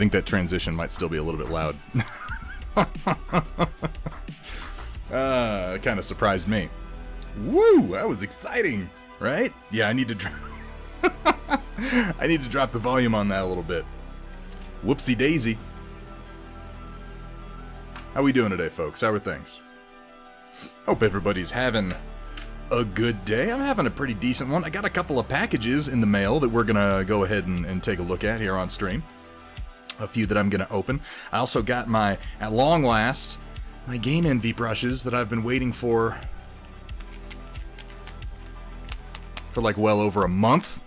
think that transition might still be a little bit loud. It kind of surprised me. Woo! That was exciting, right? Yeah, I need to I need to drop the volume on that a little bit. Whoopsie daisy. How we doing today, folks? How are things? Hope everybody's having a good day. I'm having a pretty decent one. I got a couple of packages in the mail that we're gonna go ahead and take a look at here on stream. A few that I'm gonna open. I also got at long last, my Game Envy brushes that I've been waiting for like well over a month.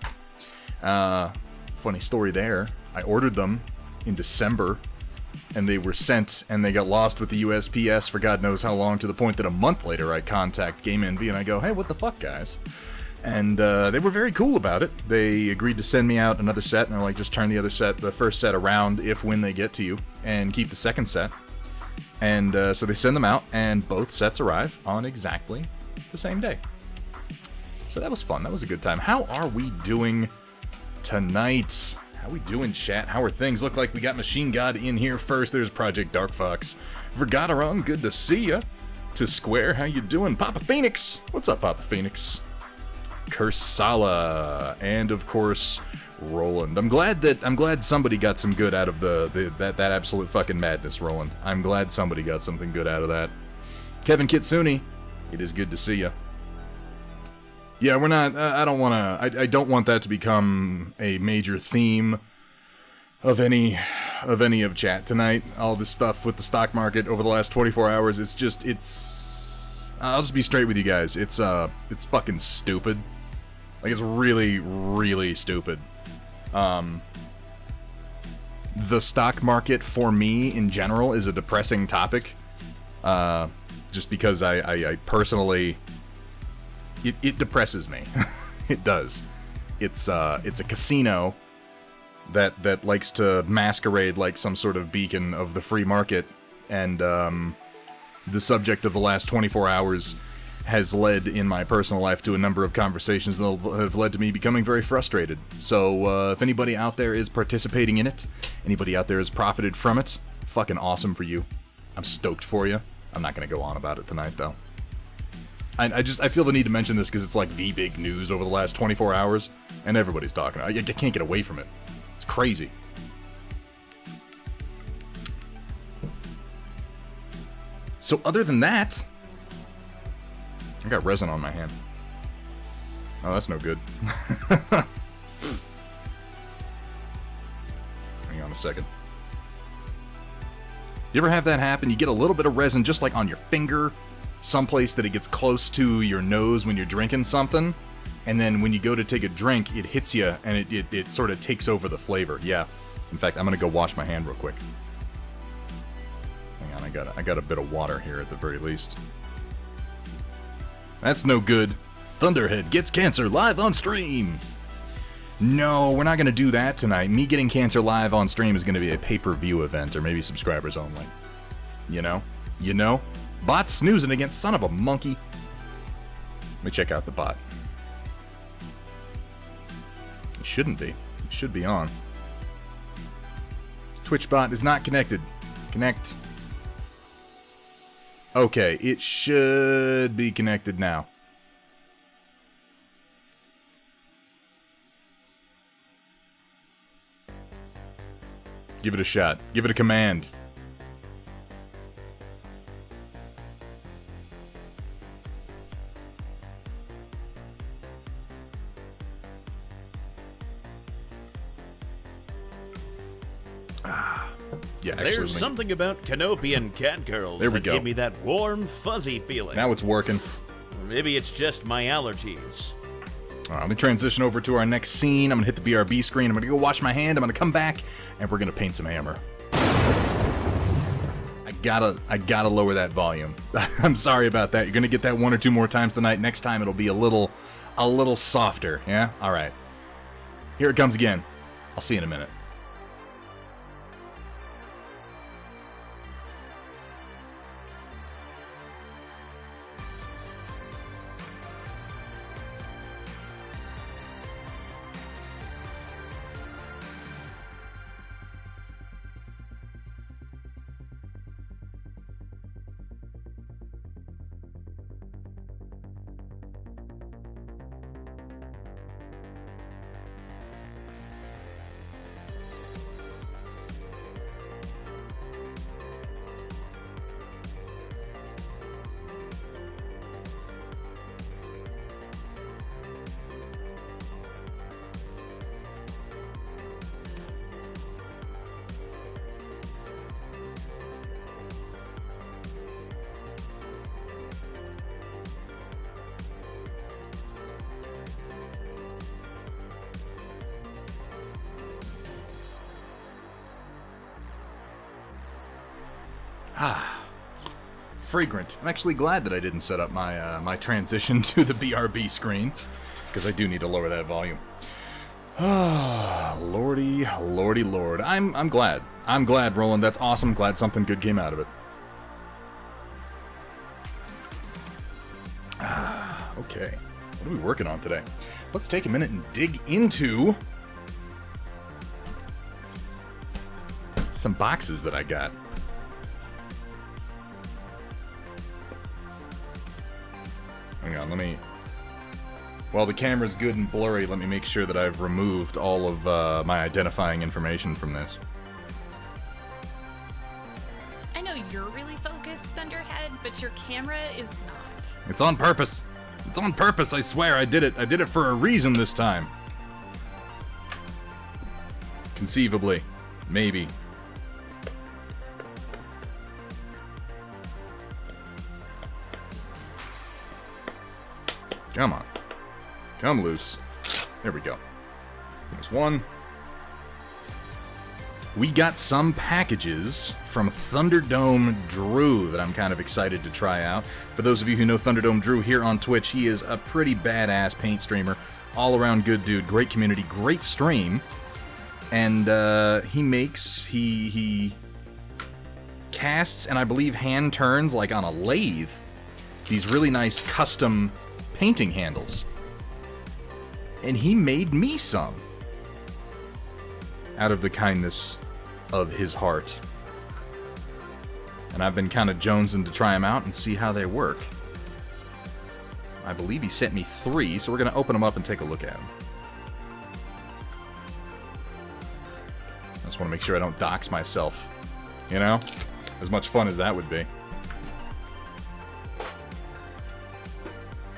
Funny story there. I ordered them in December, and they were sent, and they got lost with the USPS for God knows how long, to the point that a month later I contact Game Envy and I go, hey, what the fuck, guys? And they were very cool about it. They agreed to send me out another set, and they're like, just turn the first set around when they get to you, and keep the second set. And so they send them out, and both sets arrive on exactly the same day. So that was fun. That was a good time. How are we doing tonight? How we doing, chat? How are things? Look like we got Machine God in here first. There's Project Dark Fox. Vergataron, good to see ya. To Square, how you doing? Papa Phoenix, what's up, Papa Phoenix? Kursala, and of course, Roland. I'm glad somebody got some good out of that absolute fucking madness, Roland. I'm glad somebody got something good out of that. Kevin Kitsune, it is good to see ya. Yeah, we're not. I don't want that to become a major theme of any of chat tonight. All this stuff with the stock market over the last 24 hours. It's. I'll just be straight with you guys. It's fucking stupid. Like, it's really, really stupid. The stock market for me in general is a depressing topic. Just because I personally. It depresses me. It does. It's a casino that likes to masquerade like some sort of beacon of the free market, and the subject of the last 24 hours has led in my personal life to a number of conversations that have led to me becoming very frustrated. So if anybody out there is participating in it, anybody out there has profited from it, fucking awesome for you. I'm stoked for you. I'm not gonna go on about it tonight though. I feel the need to mention this because it's like the big news over the last 24 hours, and everybody's talking. I can't get away from it. It's crazy. So other than that, I got resin on my hand. Oh, that's no good. Hang on a second. You ever have that happen? You get a little bit of resin just like on your finger, someplace that it gets close to your nose when you're drinking something, and then when you go to take a drink, it hits you, and it sort of takes over the flavor. Yeah. In fact, I'm gonna go wash my hand real quick. Hang on, I got a bit of water here at the very least. That's no good. Thunderhead gets cancer live on stream. No, we're not gonna do that tonight. Me getting cancer live on stream is gonna be a pay-per-view event, or maybe subscribers only. You know? You know? Bot snoozing again, son of a monkey. Let me check out the bot. It shouldn't be. It should be on. Twitch bot is not connected. Connect. Okay, it should be connected now. Give it a shot. Give it a command. Yeah, there's something about Canopian cat girls that give me that warm, fuzzy feeling. Now it's working. Maybe it's just my allergies. All right, let me transition over to our next scene. I'm gonna hit the BRB screen. I'm gonna go wash my hand. I'm gonna come back, and we're gonna paint some hammer. I gotta lower that volume. I'm sorry about that. You're gonna get that one or two more times tonight. Next time it'll be a little softer. Yeah. All right. Here it comes again. I'll see you in a minute. Fragrant. I'm actually glad that I didn't set up my my transition to the BRB screen, because I do need to lower that volume. Ah, lordy, lordy, lord. I'm glad. I'm glad, Roland. That's awesome. Glad something good came out of it. Okay. What are we working on today? Let's take a minute and dig into some boxes that I got. Hang on, let me... While the camera's good and blurry, let me make sure that I've removed all of my identifying information from this. I know you're really focused, Thunderhead, but your camera is not. It's on purpose. It's on purpose, I swear. I did it. I did it for a reason this time. Conceivably. Maybe. Come on. Come loose. There we go. There's one. We got some packages from Thunderdome Drew that I'm kind of excited to try out. For those of you who know Thunderdome Drew here on Twitch, he is a pretty badass paint streamer. All around good dude, great community, great stream. And he casts and I believe hand turns, like on a lathe, these really nice custom painting handles. And he made me some out of the kindness of his heart. And I've been kind of jonesing to try them out and see how they work. I believe he sent me 3, so we're going to open them up and take a look at them. I just want to make sure I don't dox myself. You know? As much fun as that would be.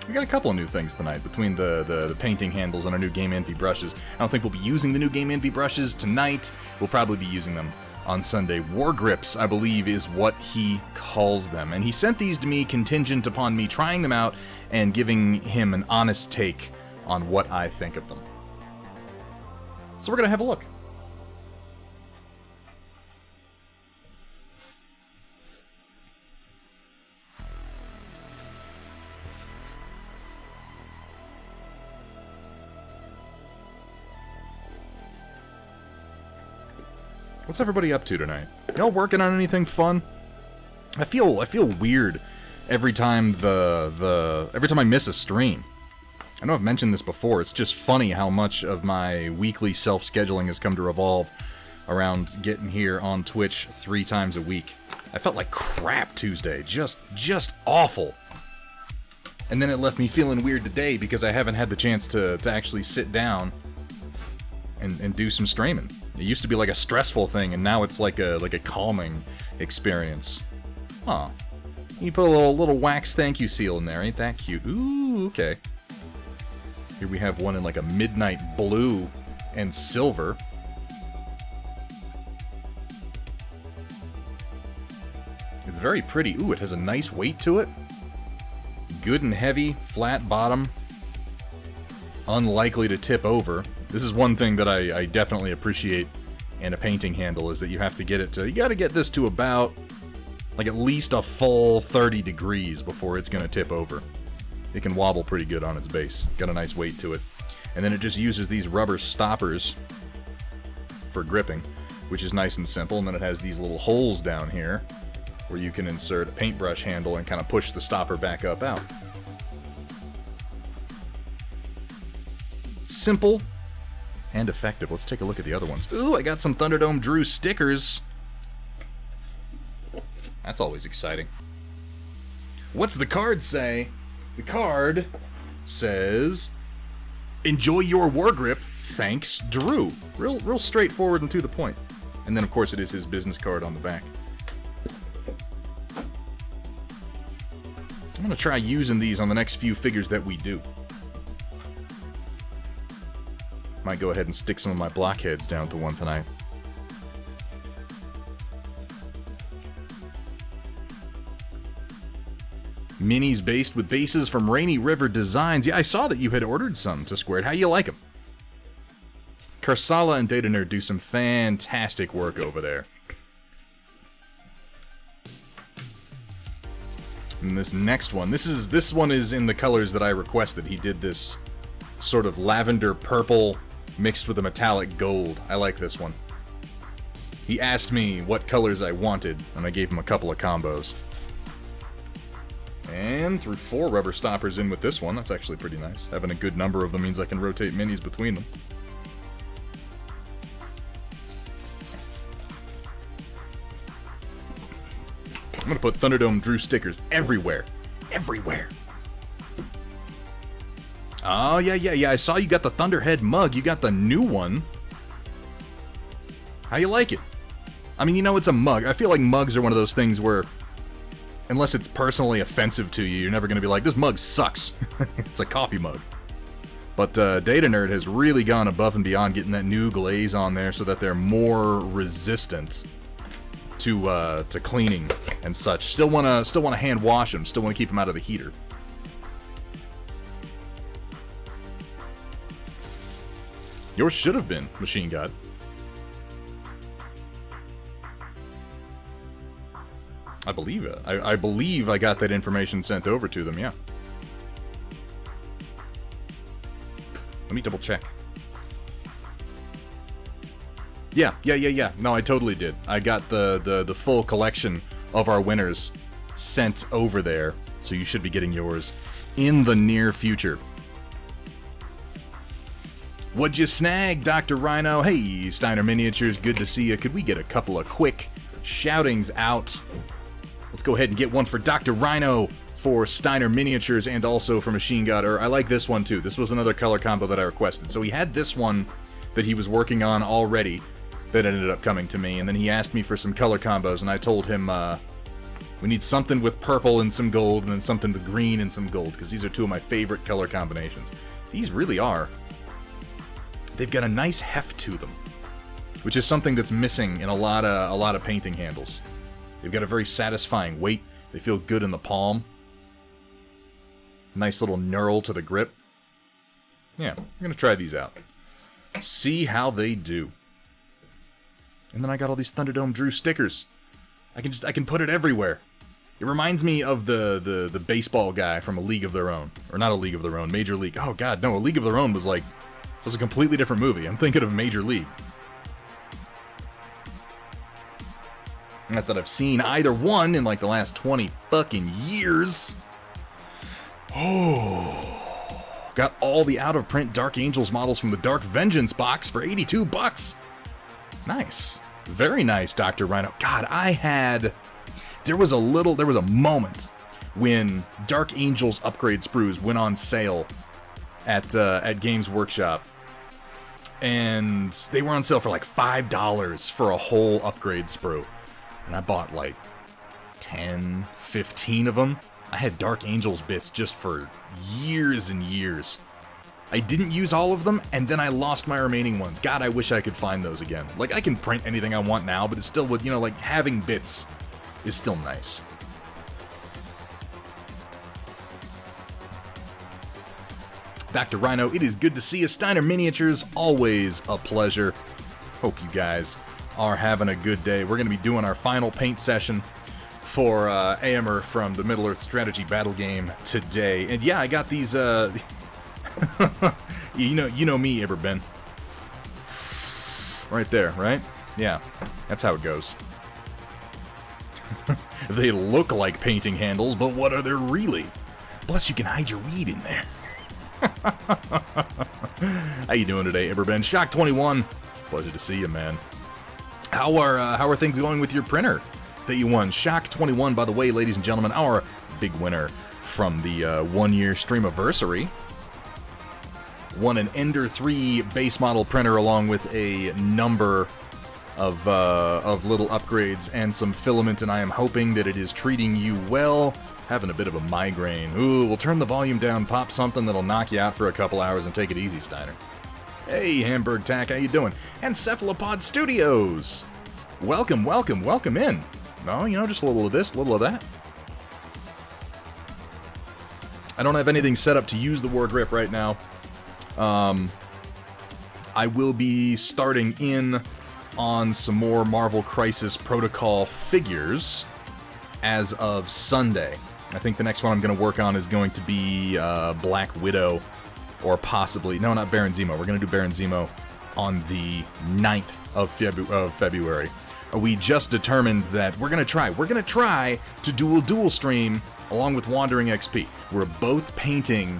We got a couple of new things tonight, between the painting handles and our new Game Envy brushes. I don't think we'll be using the new Game Envy brushes tonight. We'll probably be using them on Sunday. War Grips, I believe, is what he calls them. And he sent these to me contingent upon me trying them out and giving him an honest take on what I think of them. So we're going to have a look. What's everybody up to tonight? Y'all working on anything fun? I feel weird every time every time I miss a stream. I know I've mentioned this before. It's just funny how much of my weekly self-scheduling has come to revolve around getting here on Twitch 3 times a week. I felt like crap Tuesday. Just awful. And then it left me feeling weird today because I haven't had the chance to actually sit down and do some streaming. It used to be like a stressful thing, and now it's like a calming experience. Aw. You put a little wax thank you seal in there, ain't that cute? Ooh, okay. Here we have one in like a midnight blue and silver. It's very pretty. Ooh, it has a nice weight to it. Good and heavy, flat bottom. Unlikely to tip over. This is one thing that I definitely appreciate in a painting handle, is that you have to get it to... You gotta get this to about, like, at least a full 30 degrees before it's gonna tip over. It can wobble pretty good on its base. Got a nice weight to it. And then it just uses these rubber stoppers for gripping, which is nice and simple. And then it has these little holes down here where you can insert a paintbrush handle and kind of push the stopper back up out. Simple and effective. Let's take a look at the other ones. Ooh, I got some Thunderdome Drew stickers. That's always exciting. What's the card say? The card says, "Enjoy your war grip, thanks, Drew." Real straightforward and to the point. And then, of course, it is his business card on the back. I'm going to try using these on the next few figures that we do. Might go ahead and stick some of my blockheads down to one tonight. Minis based with bases from Rainy River Designs. Yeah, I saw that you had ordered some to Squared. How you like them? Karsala and Data Nerd do some fantastic work over there. And this next one, this one is in the colors that I requested. He did this sort of lavender purple mixed with a metallic gold. I like this one. He asked me what colors I wanted, and I gave him a couple of combos. And threw 4 rubber stoppers in with this one. That's actually pretty nice. Having a good number of them means I can rotate minis between them. I'm gonna put Thunderdome Drew stickers everywhere. Everywhere. Oh, yeah. I saw you got the Thunderhead mug. You got the new one. How you like it? I mean, you know, it's a mug. I feel like mugs are one of those things where, unless it's personally offensive to you, you're never gonna be like, this mug sucks. It's a coffee mug. But Data Nerd has really gone above and beyond getting that new glaze on there so that they're more resistant to cleaning and such. Still wanna hand wash them. Still wanna keep them out of the heater. Yours should have been Machine God. I believe it. I believe I got that information sent over to them. Yeah. Let me double check. Yeah. No, I totally did. I got the full collection of our winners sent over there, so you should be getting yours in the near future. What'd you snag, Dr. Rhino? Hey, Steiner Miniatures, good to see you. Could we get a couple of quick shoutings out? Let's go ahead and get one for Dr. Rhino, for Steiner Miniatures, and also for Machine God. Or I like this one too. This was another color combo that I requested. So he had this one that he was working on already that ended up coming to me, and then he asked me for some color combos, and I told him we need something with purple and some gold, and then something with green and some gold, because these are 2 of my favorite color combinations. These really are. They've got a nice heft to them, which is something that's missing in a lot of painting handles. They've got a very satisfying weight. They feel good in the palm. Nice little knurl to the grip. Yeah, I'm gonna try these out. See how they do. And then I got all these Thunderdome Drew stickers. I can put it everywhere. It reminds me of the baseball guy from A League of Their Own, or not A League of Their Own, Major League. Oh God, no, A League of Their Own was a completely different movie. I'm thinking of Major League. Not that I've seen either one in like the last 20 fucking years. Oh, got all the out-of-print Dark Angels models from the Dark Vengeance box for $82. Nice. Very nice, Dr. Rhino. God, there was a moment when Dark Angels upgrade sprues went on sale at Games Workshop. And they were on sale for like $5 for a whole upgrade sprue. And I bought like 10, 15 of them. I had Dark Angels bits just for years and years. I didn't use all of them, and then I lost my remaining ones. God, I wish I could find those again. Like, I can print anything I want now, but it still would, like, having bits is still nice. Dr. Rhino, it is good to see you. Steiner Miniatures, always a pleasure. Hope you guys are having a good day. We're going to be doing our final paint session for Eomer from the Middle-earth strategy battle game today. And yeah, I got these, you know me, Iberben. Right there, right? Yeah, that's how it goes. They look like painting handles, but what are they really? Plus, you can hide your weed in there. How you doing today, Iberben? Shock21, pleasure to see you, man. How are things going with your printer that you won? Shock21, by the way, ladies and gentlemen, our big winner from the 1-year streamiversary. Won an Ender 3 base model printer along with a number of little upgrades and some filament, and I am hoping that it is treating you well. Having a bit of a migraine. Ooh, we'll turn the volume down, pop something that'll knock you out for a couple hours, and take it easy, Steiner. Hey, Hamburg Tack, how you doing? And Cephalopod Studios! Welcome in. No, just a little of this, a little of that. I don't have anything set up to use the War Grip right now. I will be starting in on some more Marvel Crisis Protocol figures as of Sunday. I think the next one I'm going to work on is going to be Black Widow, or possibly... No, not Baron Zemo. We're going to do Baron Zemo on the 9th of February. We just determined that we're going to try to dual stream along with Wandering XP. We're both painting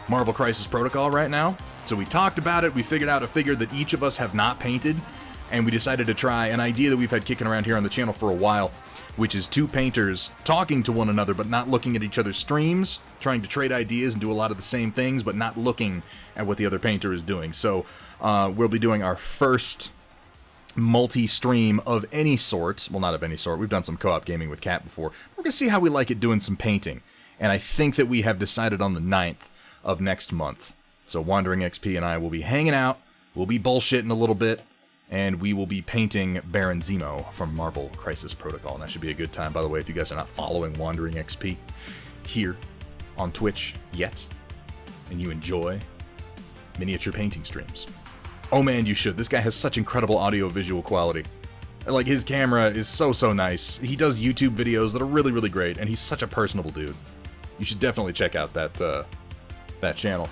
Marvel Crisis Protocol right now. So we talked about it, we figured out a figure that each of us have not painted, and we decided to try an idea that we've had kicking around here on the channel for a while, which is two painters talking to one another but not looking at each other's streams, trying to trade ideas and do a lot of the same things but not looking at what the other painter is doing. So we'll be doing our first multi-stream of any sort. Well, not of any sort. We've done some co-op gaming with Kat before. We're going to see how we like it doing some painting. And I think that we have decided on the 9th of next month. So Wandering XP and I will be hanging out, we'll be bullshitting a little bit, and we will be painting Baron Zemo from Marvel Crisis Protocol. And that should be a good time, by the way, if you guys are not following Wandering XP here on Twitch yet, and you enjoy miniature painting streams. Oh man, you should. This guy has such incredible audio-visual quality. Like, his camera is so nice. He does YouTube videos that are really, really great, and he's such a personable dude. You should definitely check out that channel.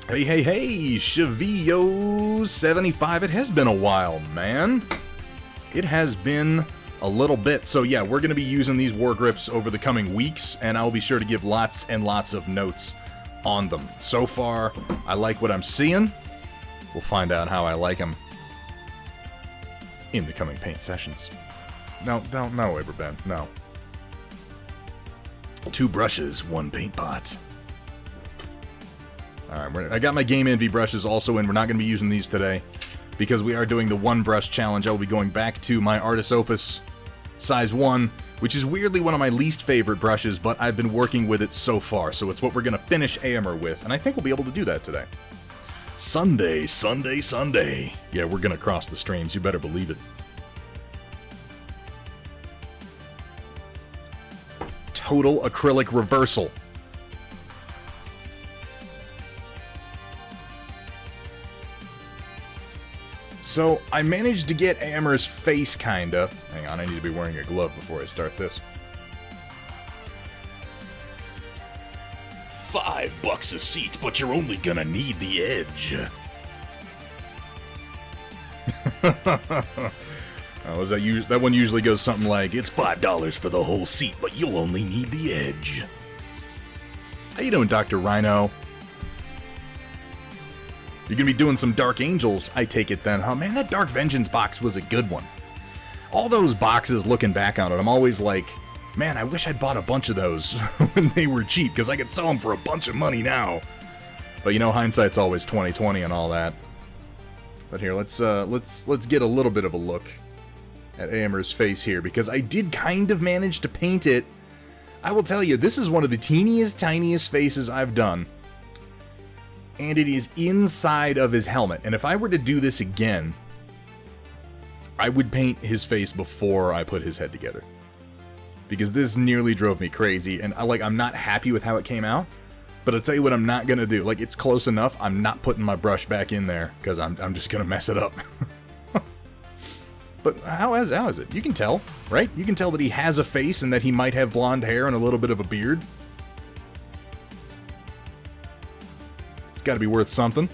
Hey, Shavillo75. It has been a while, man. It has been a little bit. So yeah, we're going to be using these war grips over the coming weeks, and I'll be sure to give lots and lots of notes on them. So far, I like what I'm seeing. We'll find out how I like them in the coming paint sessions. No, Aberben, no. 2 brushes, 1 paint pot. Alright, I got my Game Envy brushes also in. We're not going to be using these today because we are doing the 1 brush challenge. I will be going back to my Artis Opus size 1, which is weirdly one of my least favorite brushes, but I've been working with it so far, so it's what we're going to finish Eomer with, and I think we'll be able to do that today. Sunday. Yeah, we're going to cross the streams, you better believe it. Total acrylic reversal. So, I managed to get Eomer's face, kinda. Hang on, I need to be wearing a glove before I start this. $5 a seat, but you're only gonna need the edge. Oh, that one usually goes something like, it's $5 for the whole seat, but you'll only need the edge. How you doing, Dr. Rhino? You're gonna be doing some Dark Angels, I take it then, huh? Man, that Dark Vengeance box was a good one. All those boxes, looking back on it, I'm always like, man, I wish I'd bought a bunch of those when they were cheap, because I could sell them for a bunch of money now. But you know, hindsight's always 20/20 and all that. But here, let's get a little bit of a look at Eomer's face here, because I did kind of manage to paint it. I will tell you, this is one of the teeniest, tiniest faces I've done. And it is inside of his helmet. And if I were to do this again, I would paint his face before I put his head together. Because this nearly drove me crazy, and I'm not happy with how it came out. But I'll tell you what I'm not gonna do. Like, it's close enough, I'm not putting my brush back in there, because I'm just gonna mess it up. But how is it? You can tell, right? You can tell that he has a face and that he might have blonde hair and a little bit of a beard. It's got to be worth something.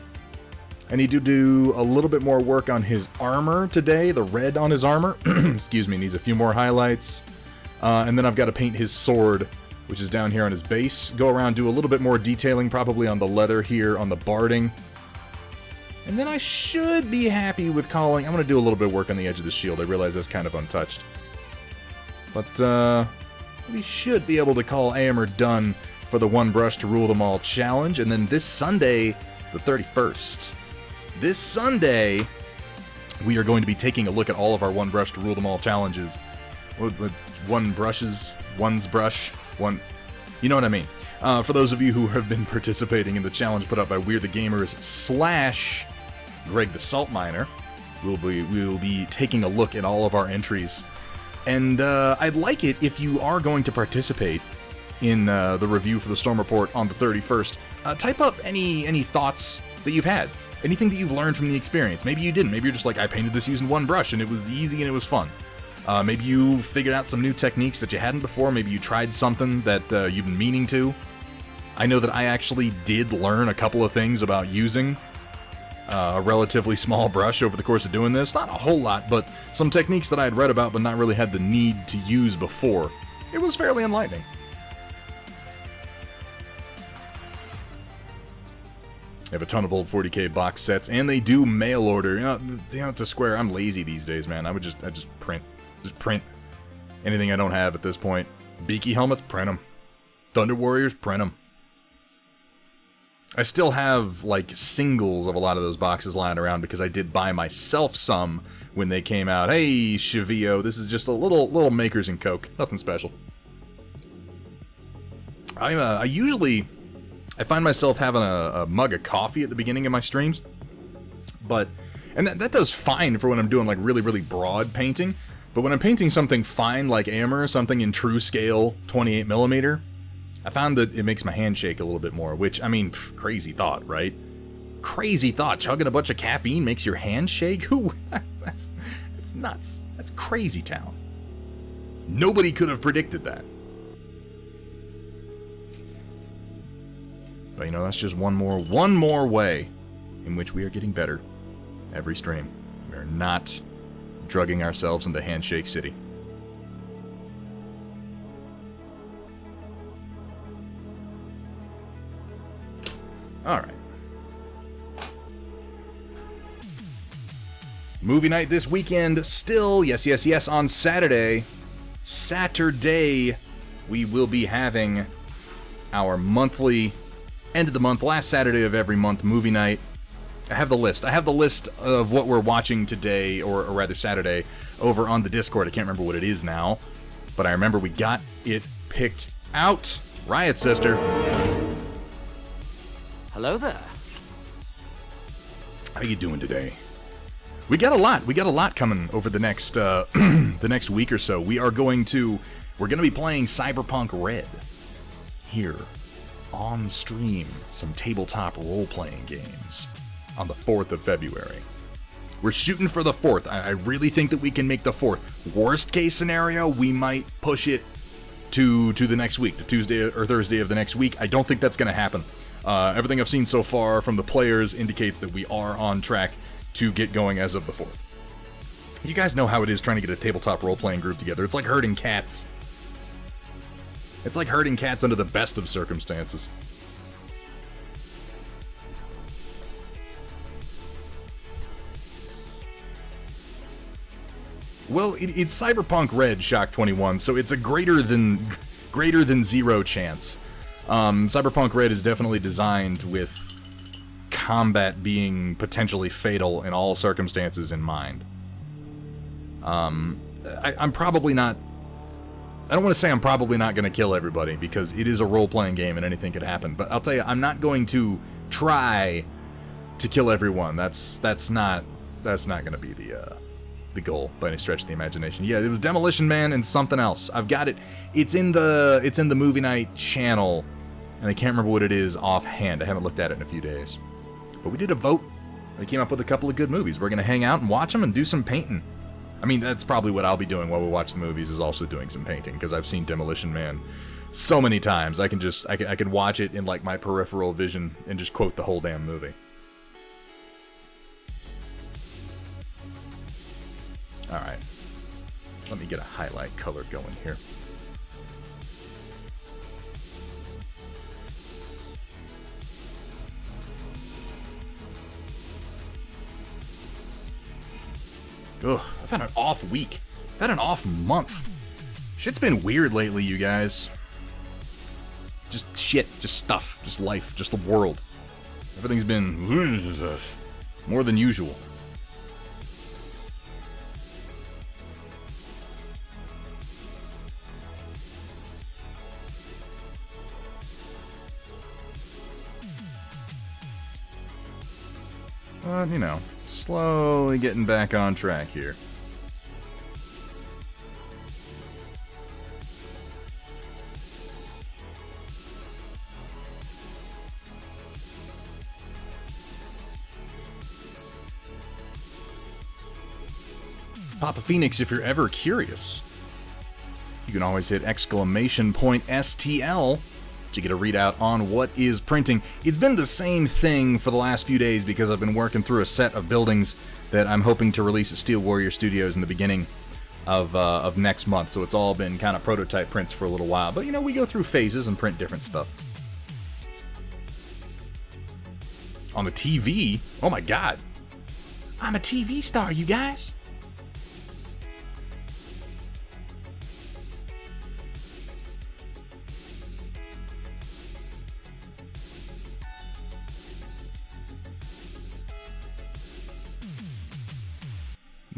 I need to do a little bit more work on his armor today, the red on his armor. Excuse me, needs a few more highlights. And then I've got to paint his sword, which is down here on his base. Go around, do a little bit more detailing, probably on the leather here, on the barding. And then I should be happy with calling... I'm going to do a little bit of work on the edge of the shield. I realize that's kind of untouched. But, we should be able to call Eomer done for the One Brush to Rule Them All challenge. And then this Sunday, the 31st, this Sunday, we are going to be taking a look at all of our One Brush to Rule Them All challenges. One brushes, one's brush, one... You know what I mean. For those of you who have been participating in the challenge put up by Weird the Gamers / Greg the Salt Miner, we will be taking a look at all of our entries. And I'd like it if you are going to participate in the review for the Storm Report on the 31st. Type up any thoughts that you've had. Anything that you've learned from the experience. Maybe you didn't. Maybe you're just like, I painted this using one brush and it was easy and it was fun. Maybe you figured out some new techniques that you hadn't before. Maybe you tried something that you've been meaning to. I know that I actually did learn a couple of things about using a relatively small brush over the course of doing this. Not a whole lot, but some techniques that I had read about but not really had the need to use before. It was fairly enlightening. I have a ton of old 40K box sets, and they do mail order. You know, to Square, I'm lazy these days, man. I just print. Just print anything I don't have at this point. Beaky helmets, print them. Thunder Warriors, print them. I still have, like, singles of a lot of those boxes lying around because I did buy myself some when they came out. Hey, Chevio, this is just a little Makers and Coke. Nothing special. I usually find myself having a mug of coffee at the beginning of my streams. And that does fine for when I'm doing, like, really, really broad painting. But when I'm painting something fine like Eomer, something in true scale, 28mm, I found that it makes my hand shake a little bit more, which, I mean, crazy thought, right? Crazy thought. Chugging a bunch of caffeine makes your hand shake? Who? That's nuts. That's crazy town. Nobody could have predicted that. But, you know, that's just one more way in which we are getting better every stream. We are not drugging ourselves into Handshake City. Alright. Movie night this weekend still. Yes, on Saturday. Saturday, we will be having our monthly, end of the month, last Saturday of every month movie night. I have the list. I have the list of what we're watching today, or rather Saturday, over on the Discord. I can't remember what it is now, but I remember we got it picked out. Riot Sister. Hello there. How you doing today? We got a lot coming over the next the next week or so. We're going to be playing Cyberpunk Red here on stream. Some tabletop role-playing games on the 4th of February. We're shooting for the 4th. I really think that we can make the 4th. Worst case scenario, we might push it to the next week, to Tuesday or Thursday of the next week. I don't think that's going to happen. Everything I've seen so far from the players indicates that we are on track to get going as of the 4th. You guys know how it is trying to get a tabletop role-playing group together. It's like herding cats. It's like herding cats under the best of circumstances. Well, it's Cyberpunk Red, Shock 21, so it's a greater than zero chance. Cyberpunk Red is definitely designed with combat being potentially fatal in all circumstances in mind. I'm probably not... I don't want to say I'm probably not going to kill everybody, because it is a role-playing game and anything could happen, but I'll tell you, I'm not going to try to kill everyone. That's not going to be the goal by any stretch of the imagination. Yeah, it was Demolition Man and something else. I've got it. It's in the movie night channel, and I can't remember what it is offhand. I haven't looked at it in a few days. But we did a vote. We came up with a couple of good movies. We're going to hang out and watch them and do some painting. I mean, that's probably what I'll be doing while we watch the movies, is also doing some painting, because I've seen Demolition Man so many times. I can watch it in, like, my peripheral vision and just quote the whole damn movie. Alright. Let me get a highlight color going here. Ugh, I've had an off week. I've had an off month. Shit's been weird lately, you guys. Just shit, just stuff, just life, just the world. Everything's been more than usual. But, you know, slowly getting back on track here. Papa Phoenix, if you're ever curious, you can always hit !STL to get a readout on what is printing. It's been the same thing for the last few days because I've been working through a set of buildings that I'm hoping to release at Steel Warrior Studios in the beginning of next month. So it's all been kind of prototype prints for a little while. But, you know, we go through phases and print different stuff. On the TV? Oh my god. I'm a TV star, you guys.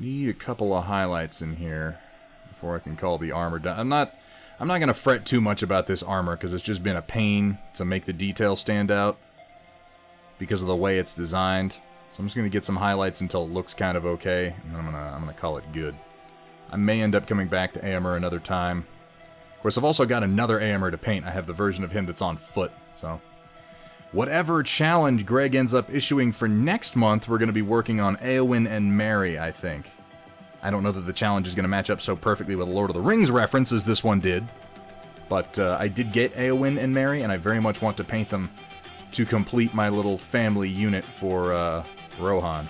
Need a couple of highlights in here before I can call the armor done. I'm not going to fret too much about this armor because it's just been a pain to make the detail stand out because of the way it's designed. So I'm just going to get some highlights until it looks kind of okay, and then I'm gonna call it good. I may end up coming back to Eomer another time. Of course, I've also got another Eomer to paint. I have the version of him that's on foot, so whatever challenge Greg ends up issuing for next month, we're going to be working on Eowyn and Merry, I think. I don't know that the challenge is going to match up so perfectly with a Lord of the Rings reference as this one did, but I did get Eowyn and Merry, and I very much want to paint them to complete my little family unit for Rohan.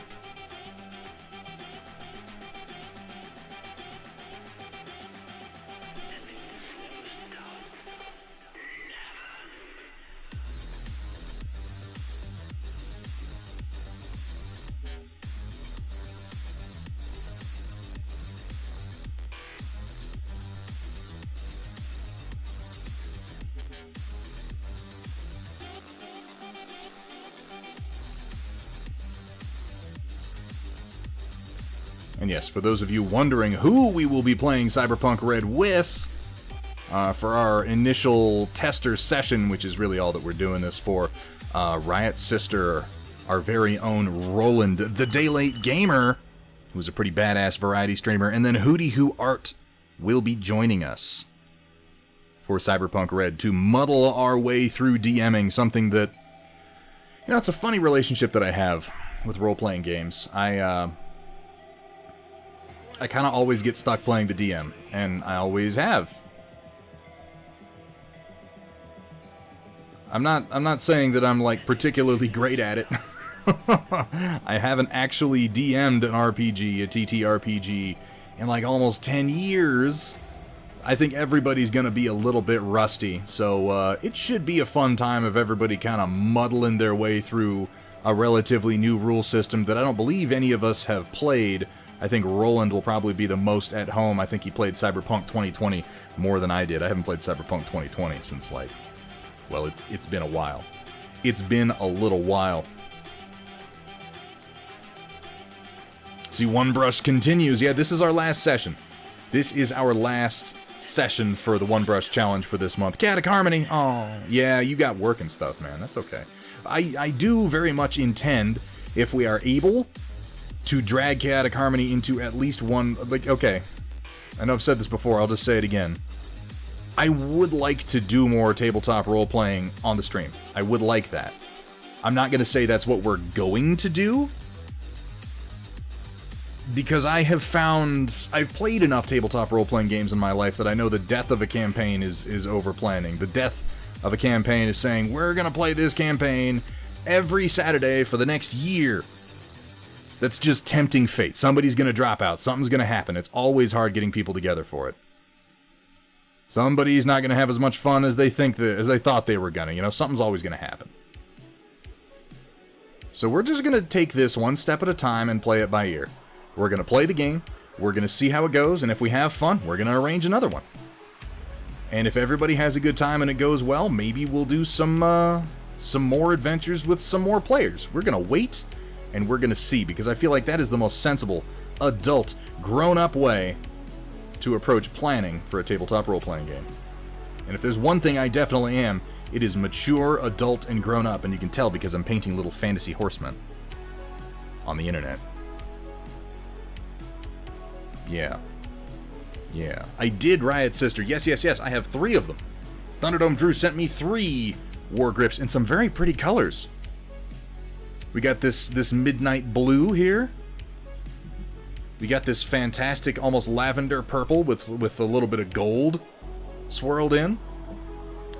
And yes, for those of you wondering who we will be playing Cyberpunk Red with for our initial tester session, which is really all that we're doing this for, Riot's sister, our very own Roland, the Day-Late Gamer, who's a pretty badass variety streamer, and then Hootie Who Art will be joining us for Cyberpunk Red to muddle our way through DMing, something that, you know, it's a funny relationship that I have with role-playing games. I kind of always get stuck playing the DM, and I always have. I'm not saying that I'm, like, particularly great at it. I haven't actually DM'd an RPG, a TTRPG, in, like, almost 10 years. I think everybody's gonna be a little bit rusty, so it should be a fun time of everybody kind of muddling their way through a relatively new rule system that I don't believe any of us have played. I think Roland will probably be the most at home. I think he played Cyberpunk 2020 more than I did. I haven't played Cyberpunk 2020 since, like, well, it's been a while. It's been a little while. See, One Brush continues. Yeah, this is our last session. This is our last session for the One Brush Challenge for this month. Chaotic Harmony. Oh, yeah, you got work and stuff, man. That's okay. I do very much intend, if we are able, to drag Chaotic Harmony into at least one, like, okay, I know I've said this before, I'll just say it again. I would like to do more tabletop role-playing on the stream. I would like that. I'm not going to say that's what we're going to do, because I have found, I've played enough tabletop role-playing games in my life that I know the death of a campaign is over-planning. The death of a campaign is saying, we're going to play this campaign every Saturday for the next year. That's just tempting fate. Somebody's going to drop out. Something's going to happen. It's always hard getting people together for it. Somebody's not going to have as much fun as they thought they were going to. You know, something's always going to happen. So we're just going to take this one step at a time and play it by ear. We're going to play the game. We're going to see how it goes. And if we have fun, we're going to arrange another one. And if everybody has a good time and it goes well, maybe we'll do some more adventures with some more players. We're going to wait. And we're going to see, because I feel like that is the most sensible, adult, grown-up way to approach planning for a tabletop role-playing game. And if there's one thing I definitely am, it is mature, adult, and grown-up, and you can tell because I'm painting little fantasy horsemen on the internet. Yeah. Yeah. I did Riot Sister. Yes, yes, yes, I have 3 of them. Thunderdome Drew sent me 3 War Grips in some very pretty colors. We got this midnight blue here. We got this fantastic, almost lavender purple with a little bit of gold swirled in.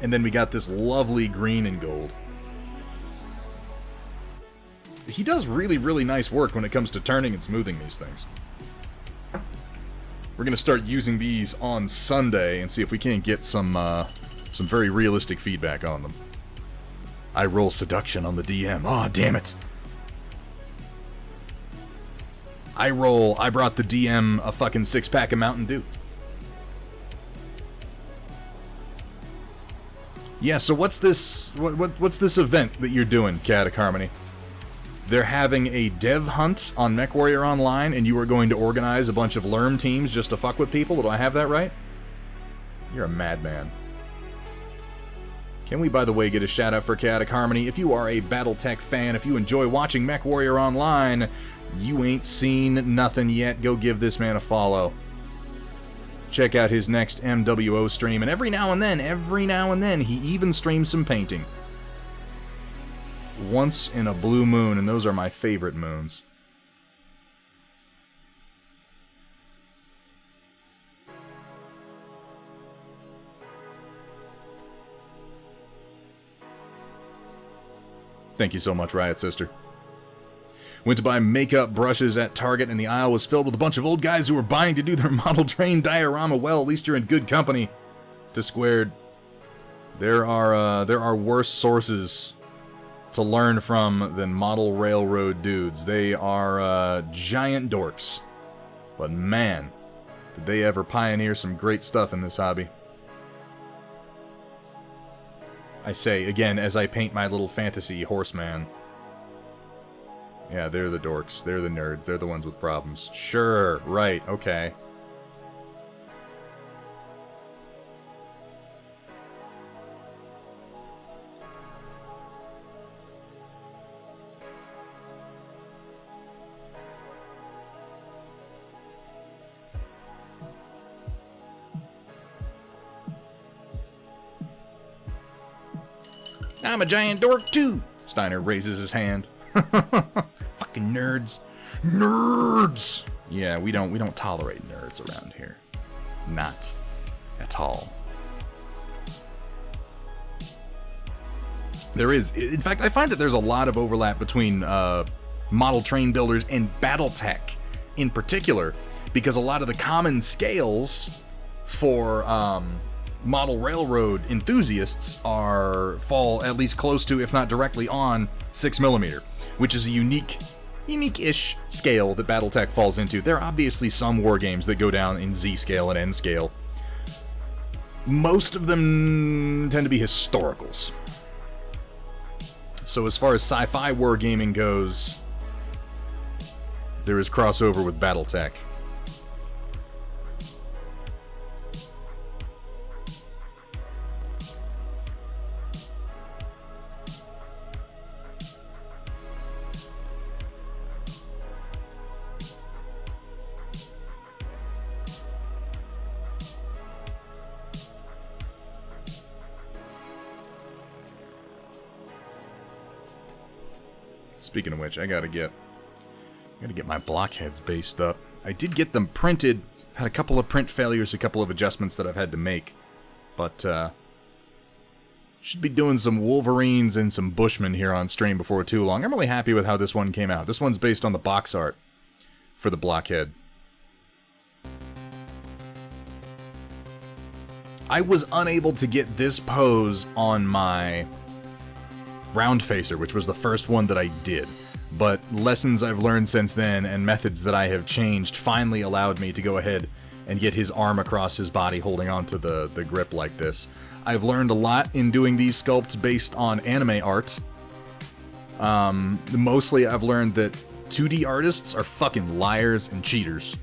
And then we got this lovely green and gold. He does really, really nice work when it comes to turning and smoothing these things. We're going to start using these on Sunday and see if we can't get some very realistic feedback on them. I roll seduction on the DM. Aw, damn it. I brought the DM a fucking 6-pack of Mountain Dew. Yeah, so what's this event that you're doing, Chaotic Harmony? They're having a dev hunt on MechWarrior Online, and you are going to organize a bunch of LERM teams just to fuck with people? Do I have that right? You're a madman. Can we, by the way, get a shout-out for Chaotic Harmony? If you are a BattleTech fan, if you enjoy watching MechWarrior Online, you ain't seen nothing yet, go give this man a follow. Check out his next MWO stream, and every now and then, he even streams some painting. Once in a blue moon, and those are my favorite moons. Thank you so much, Riot Sister. Went to buy makeup brushes at Target, and the aisle was filled with a bunch of old guys who were buying to do their model train diorama. Well, at least you're in good company. To Squared. There are worse sources to learn from than model railroad dudes. They are giant dorks. But man, did they ever pioneer some great stuff in this hobby. I say, again, as I paint my little fantasy horseman. Yeah, they're the dorks. They're the nerds. They're the ones with problems. Sure, right, okay. I'm a giant dork too! Steiner raises his hand. Fucking nerds. Nerds! Yeah, we don't tolerate nerds around here. Not at all. There is, in fact, I find that there's a lot of overlap between model train builders and BattleTech in particular, because a lot of the common scales for model railroad enthusiasts fall at least close to, if not directly on, 6mm, which is a unique-ish scale that BattleTech falls into. There are obviously some war games that go down in Z scale and N scale. Most of them tend to be historicals. So as far as sci-fi wargaming goes, there is crossover with BattleTech. Speaking of which, I gotta get my blockheads based up. I did get them printed. Had a couple of print failures, a couple of adjustments that I've had to make, but should be doing some Wolverines and some Bushmen here on stream before too long. I'm really happy with how this one came out. This one's based on the box art for the blockhead. I was unable to get this pose on my Round Facer, which was the first one that I did, but lessons I've learned since then and methods that I have changed finally allowed me to go ahead and get his arm across his body holding onto the grip like this. I've learned a lot in doing these sculpts based on anime art. Mostly I've learned that 2D artists are fucking liars and cheaters,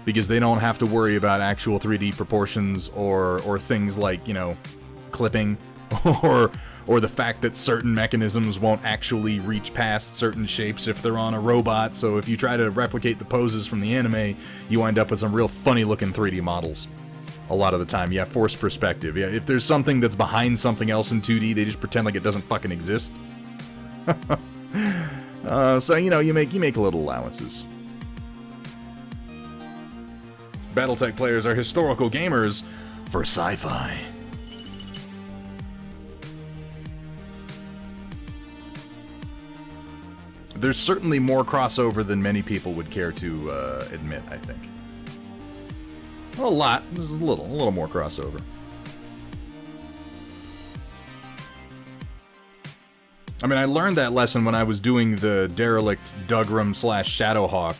because they don't have to worry about actual 3D proportions or things like, you know, clipping or the fact that certain mechanisms won't actually reach past certain shapes if they're on a robot. So if you try to replicate the poses from the anime, you wind up with some real funny looking 3D models. A lot of the time, yeah, forced perspective. Yeah, if there's something that's behind something else in 2D, they just pretend like it doesn't fucking exist. So, you know, you make little allowances. Battletech players are historical gamers for sci-fi. There's certainly more crossover than many people would care to admit, I think. Not a lot, there's a little more crossover. I mean, I learned that lesson when I was doing the Derelict Dugram / Shadowhawk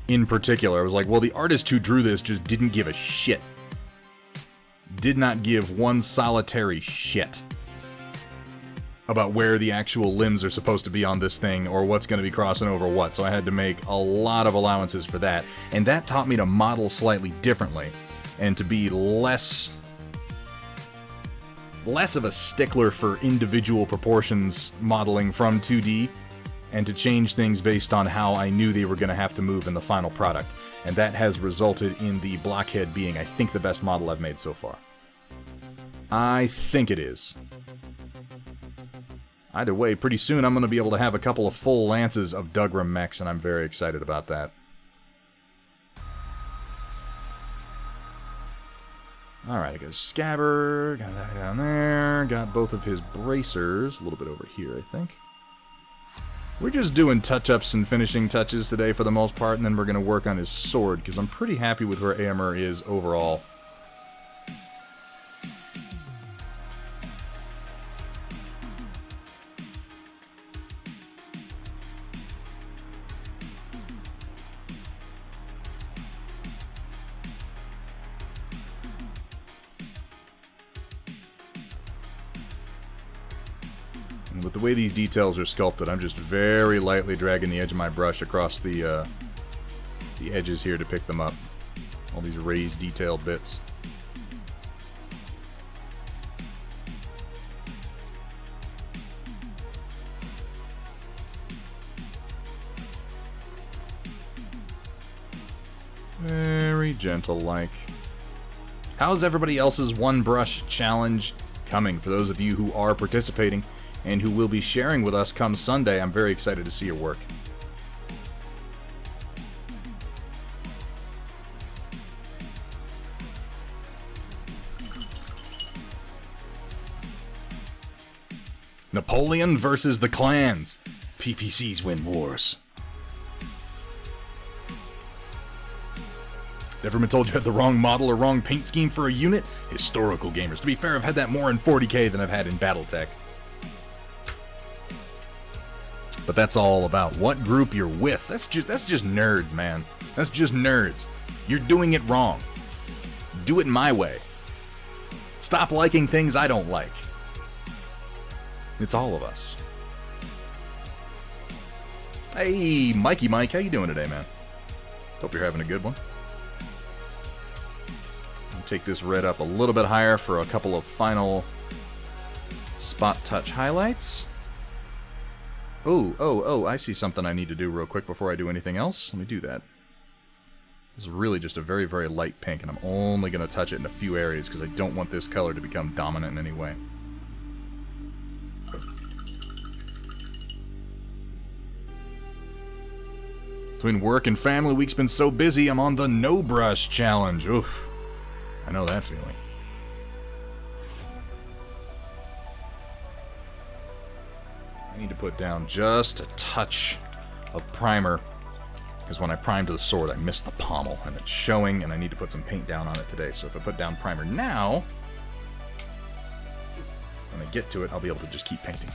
in particular. I was like, well, the artist who drew this just didn't give a shit. Did not give one solitary shit about where the actual limbs are supposed to be on this thing or what's going to be crossing over what. So I had to make a lot of allowances for that. And that taught me to model slightly differently and to be less of a stickler for individual proportions modeling from 2D and to change things based on how I knew they were going to have to move in the final product. And that has resulted in the blockhead being, I think, the best model I've made so far. I think it is. Either way, pretty soon I'm going to be able to have a couple of full lances of Dugram mechs, and I'm very excited about that. Alright, I got a scabbard, got that down there, got both of his bracers, a little bit over here, I think. We're just doing touch-ups and finishing touches today for the most part, and then we're going to work on his sword, because I'm pretty happy with where Eomer is overall. With the way these details are sculpted, I'm just very lightly dragging the edge of my brush across the edges here to pick them up. All these raised detailed bits. Very gentle-like. How's everybody else's one brush challenge coming? For those of you who are participating and who will be sharing with us come Sunday, I'm very excited to see your work. Napoleon versus the clans. PPCs win wars. Never been told you had the wrong model or wrong paint scheme for a unit? Historical gamers. To be fair, I've had that more in 40k than I've had in Battletech. But that's all about what group you're with. That's just nerds, man. That's just nerds. You're doing it wrong. Do it my way. Stop liking things I don't like. It's all of us. Hey, Mikey Mike, how you doing today, man? Hope you're having a good one. I'll take this red up a little bit higher for a couple of final spot touch highlights. Oh, I see something I need to do real quick before I do anything else. Let me do that. This is really just a very, very light pink, and I'm only going to touch it in a few areas because I don't want this color to become dominant in any way. Between work and family, week's been so busy, I'm on the no brush challenge. Oof. I know that feeling. I need to put down just a touch of primer, because when I primed the sword, I missed the pommel, and it's showing, and I need to put some paint down on it today. So if I put down primer now, when I get to it, I'll be able to just keep painting.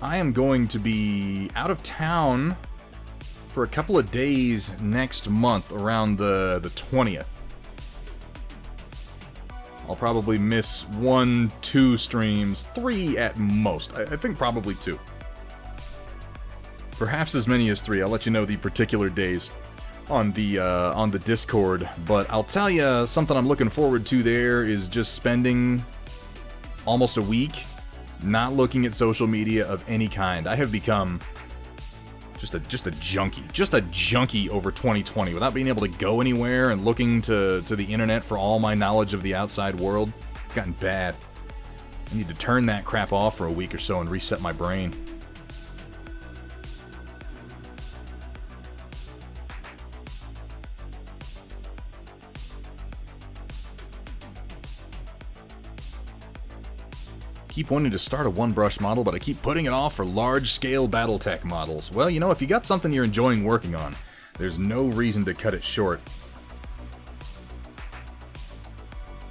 I am going to be out of town for a couple of days next month, around the 20th. I'll probably miss 1, 2 streams, 3 at most. I think probably 2. Perhaps as many as 3. I'll let you know the particular days on the Discord. But I'll tell you, something I'm looking forward to there is just spending almost a week not looking at social media of any kind. I have become just a junkie over 2020 without being able to go anywhere and looking to the internet for all my knowledge of the outside world. It's gotten bad. I need to turn that crap off for a week or so and reset my brain. Keep wanting to start a one-brush model, but I keep putting it off for large-scale Battletech models. Well, you know, if you got something you're enjoying working on, there's no reason to cut it short.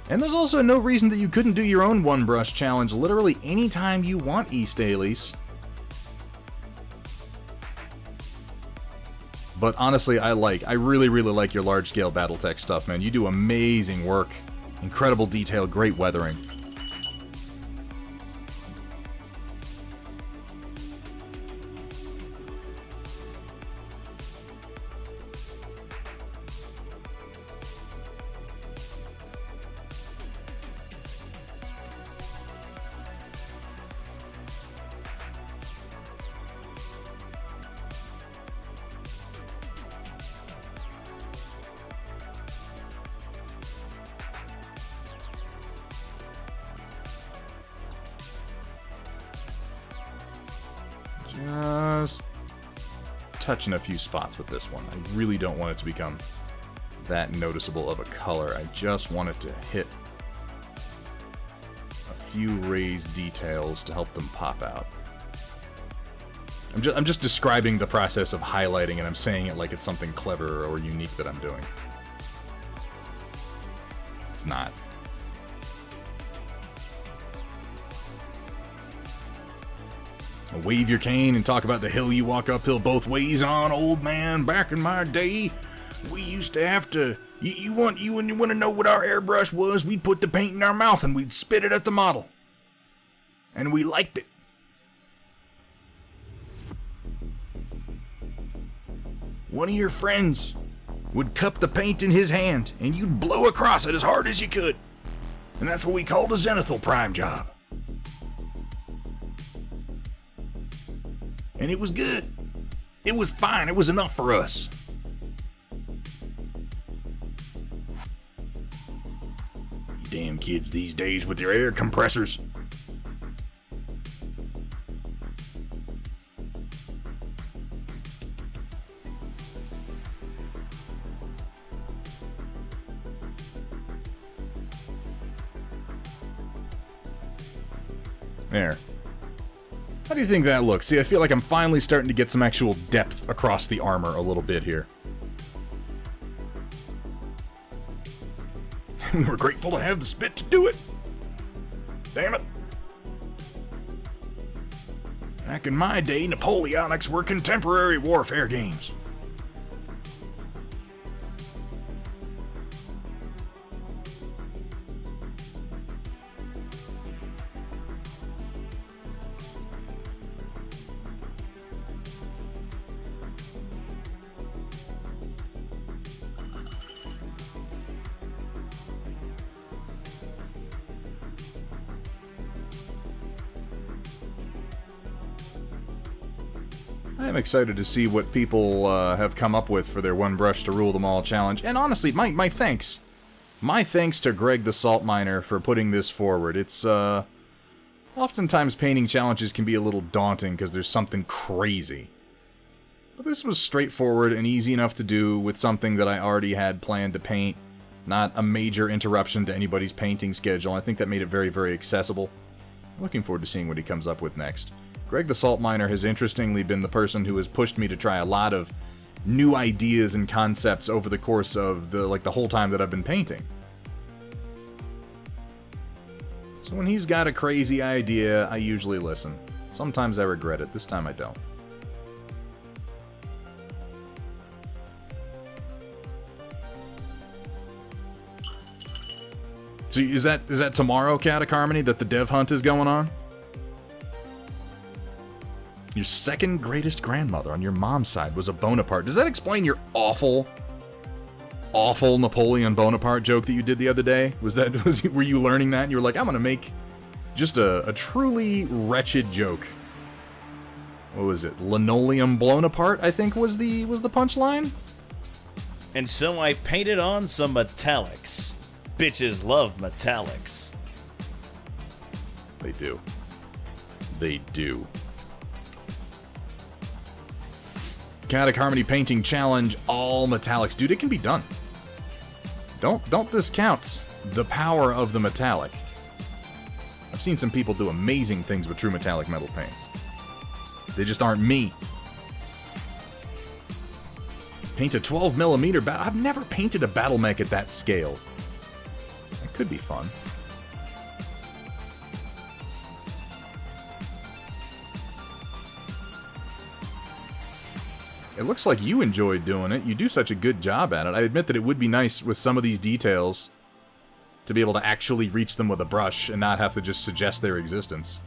And there's also no reason that you couldn't do your own one-brush challenge literally anytime you want, East Alice. But honestly, I really like your large-scale Battletech stuff, man. You do amazing work. Incredible detail, great weathering. Just touching a few spots with this one. I really don't want it to become that noticeable of a color. I just want it to hit a few raised details to help them pop out. I'm just describing the process of highlighting, and I'm saying it like it's something clever or unique that I'm doing. It's not. Wave your cane and talk about the hill you walk uphill both ways on, old man. Back in my day, we used to have to... You want to know what our airbrush was? We'd put the paint in our mouth and we'd spit it at the model. And we liked it. One of your friends would cup the paint in his hand and you'd blow across it as hard as you could. And that's what we called a zenithal prime job. And it was good. It was fine. It was enough for us. You damn kids these days with their air compressors. There. How do you think that looks? See, I feel like I'm finally starting to get some actual depth across the armor a little bit here. We were grateful to have the spit to do it. Damn it. Back in my day, Napoleonics were contemporary warfare games. I'm excited to see what people have come up with for their one brush to rule them all challenge. And honestly, my thanks. My thanks to Greg the Salt Miner for putting this forward. It's, oftentimes painting challenges can be a little daunting because there's something crazy. But this was straightforward and easy enough to do with something that I already had planned to paint. Not a major interruption to anybody's painting schedule. I think that made it very, very accessible. I'm looking forward to seeing what he comes up with next. Greg the Salt Miner has interestingly been the person who has pushed me to try a lot of new ideas and concepts over the course of the whole time that I've been painting. So when he's got a crazy idea, I usually listen. Sometimes I regret it. This time I don't. So is that tomorrow, Cat Harmony, that the dev hunt is going on? Your second greatest grandmother on your mom's side was a Bonaparte. Does that explain your awful Napoleon Bonaparte joke that you did the other day? Were you learning that and you were like, I'm gonna make just a truly wretched joke? What was it? Linoleum blown apart, I think was the punchline? And so I painted on some metallics. Bitches love metallics. They do. They do. Chaotic Harmony Painting Challenge, all metallics. Dude, it can be done. Don't discount the power of the metallic. I've seen some people do amazing things with true metallic metal paints. They just aren't me. Paint a 12mm battle. I've never painted a battle mech at that scale. That could be fun. It looks like you enjoyed doing it. You do such a good job at it. I admit that it would be nice with some of these details to be able to actually reach them with a brush and not have to just suggest their existence.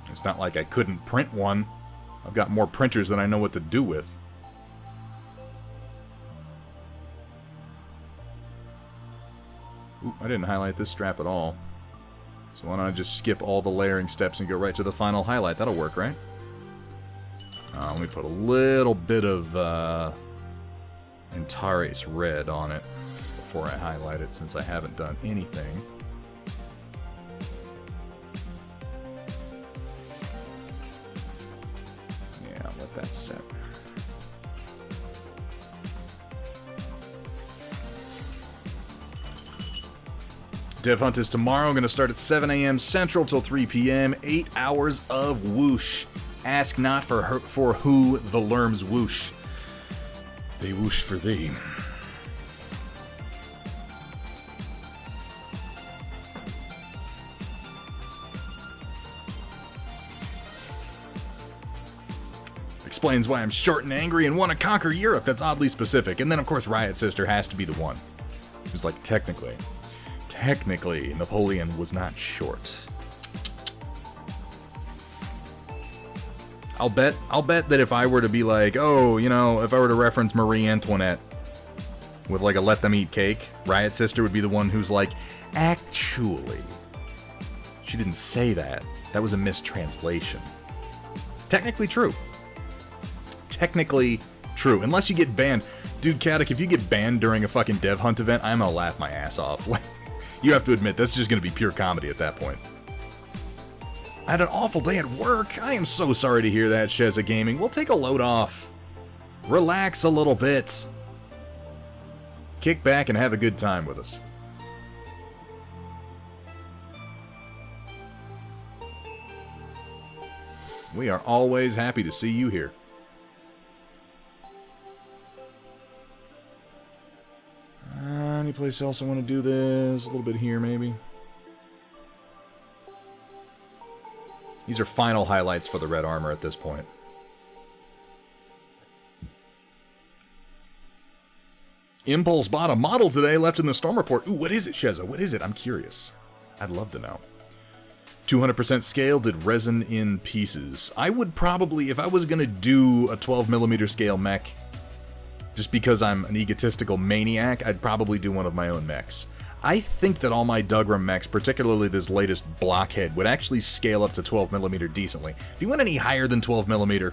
It's not like I couldn't print one. I've got more printers than I know what to do with. Ooh, I didn't highlight this strap at all. So why don't I just skip all the layering steps and go right to the final highlight? That'll work, right? Let me put a little bit of Antares red on it before I highlight it, since I haven't done anything. Yeah, I'll let that set. Dev Hunt is tomorrow. I'm going to start at 7 a.m. Central till 3 p.m. 8 hours of whoosh. Ask not for who the lerms whoosh. They whoosh for thee. Explains why I'm short and angry and want to conquer Europe. That's oddly specific. And then, of course, Riot Sister has to be the one who's like, technically, Napoleon was not short. I'll bet that if I were to be like, oh, you know, if I were to reference Marie Antoinette with like a let them eat cake, Riot Sister would be the one who's like, actually, she didn't say that. That was a mistranslation. Technically true. Technically true. Unless you get banned. Dude, Katic, if you get banned during a fucking Dev Hunt event, I'm gonna laugh my ass off. You have to admit, that's just going to be pure comedy at that point. I had an awful day at work. I am so sorry to hear that, Sheza Gaming. We'll take a load off. Relax a little bit. Kick back and have a good time with us. We are always happy to see you here. Any place else I want to do this? A little bit here, maybe. These are final highlights for the red armor at this point. Impulse bought a model today, left in the storm report. Ooh, what is it, Sheza? What is it? I'm curious. I'd love to know. 200% scale, did resin in pieces. I would probably, if I was going to do a 12mm scale mech, just because I'm an egotistical maniac, I'd probably do one of my own mechs. I think that all my Dugram mechs, particularly this latest blockhead, would actually scale up to 12mm decently. If you went any higher than 12mm,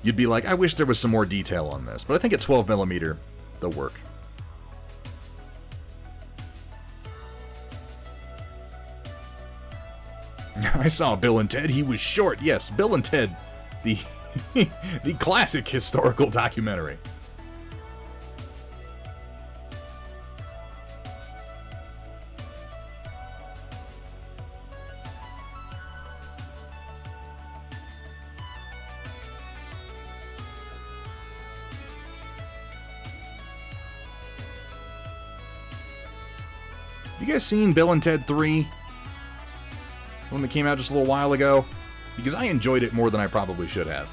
you'd be like, I wish there was some more detail on this. But I think at 12mm, they'll work. I saw Bill and Ted, he was short. Yes, Bill and Ted, the the classic historical documentary. You guys seen Bill and Ted 3? The one that came out just a little while ago? Because I enjoyed it more than I probably should have.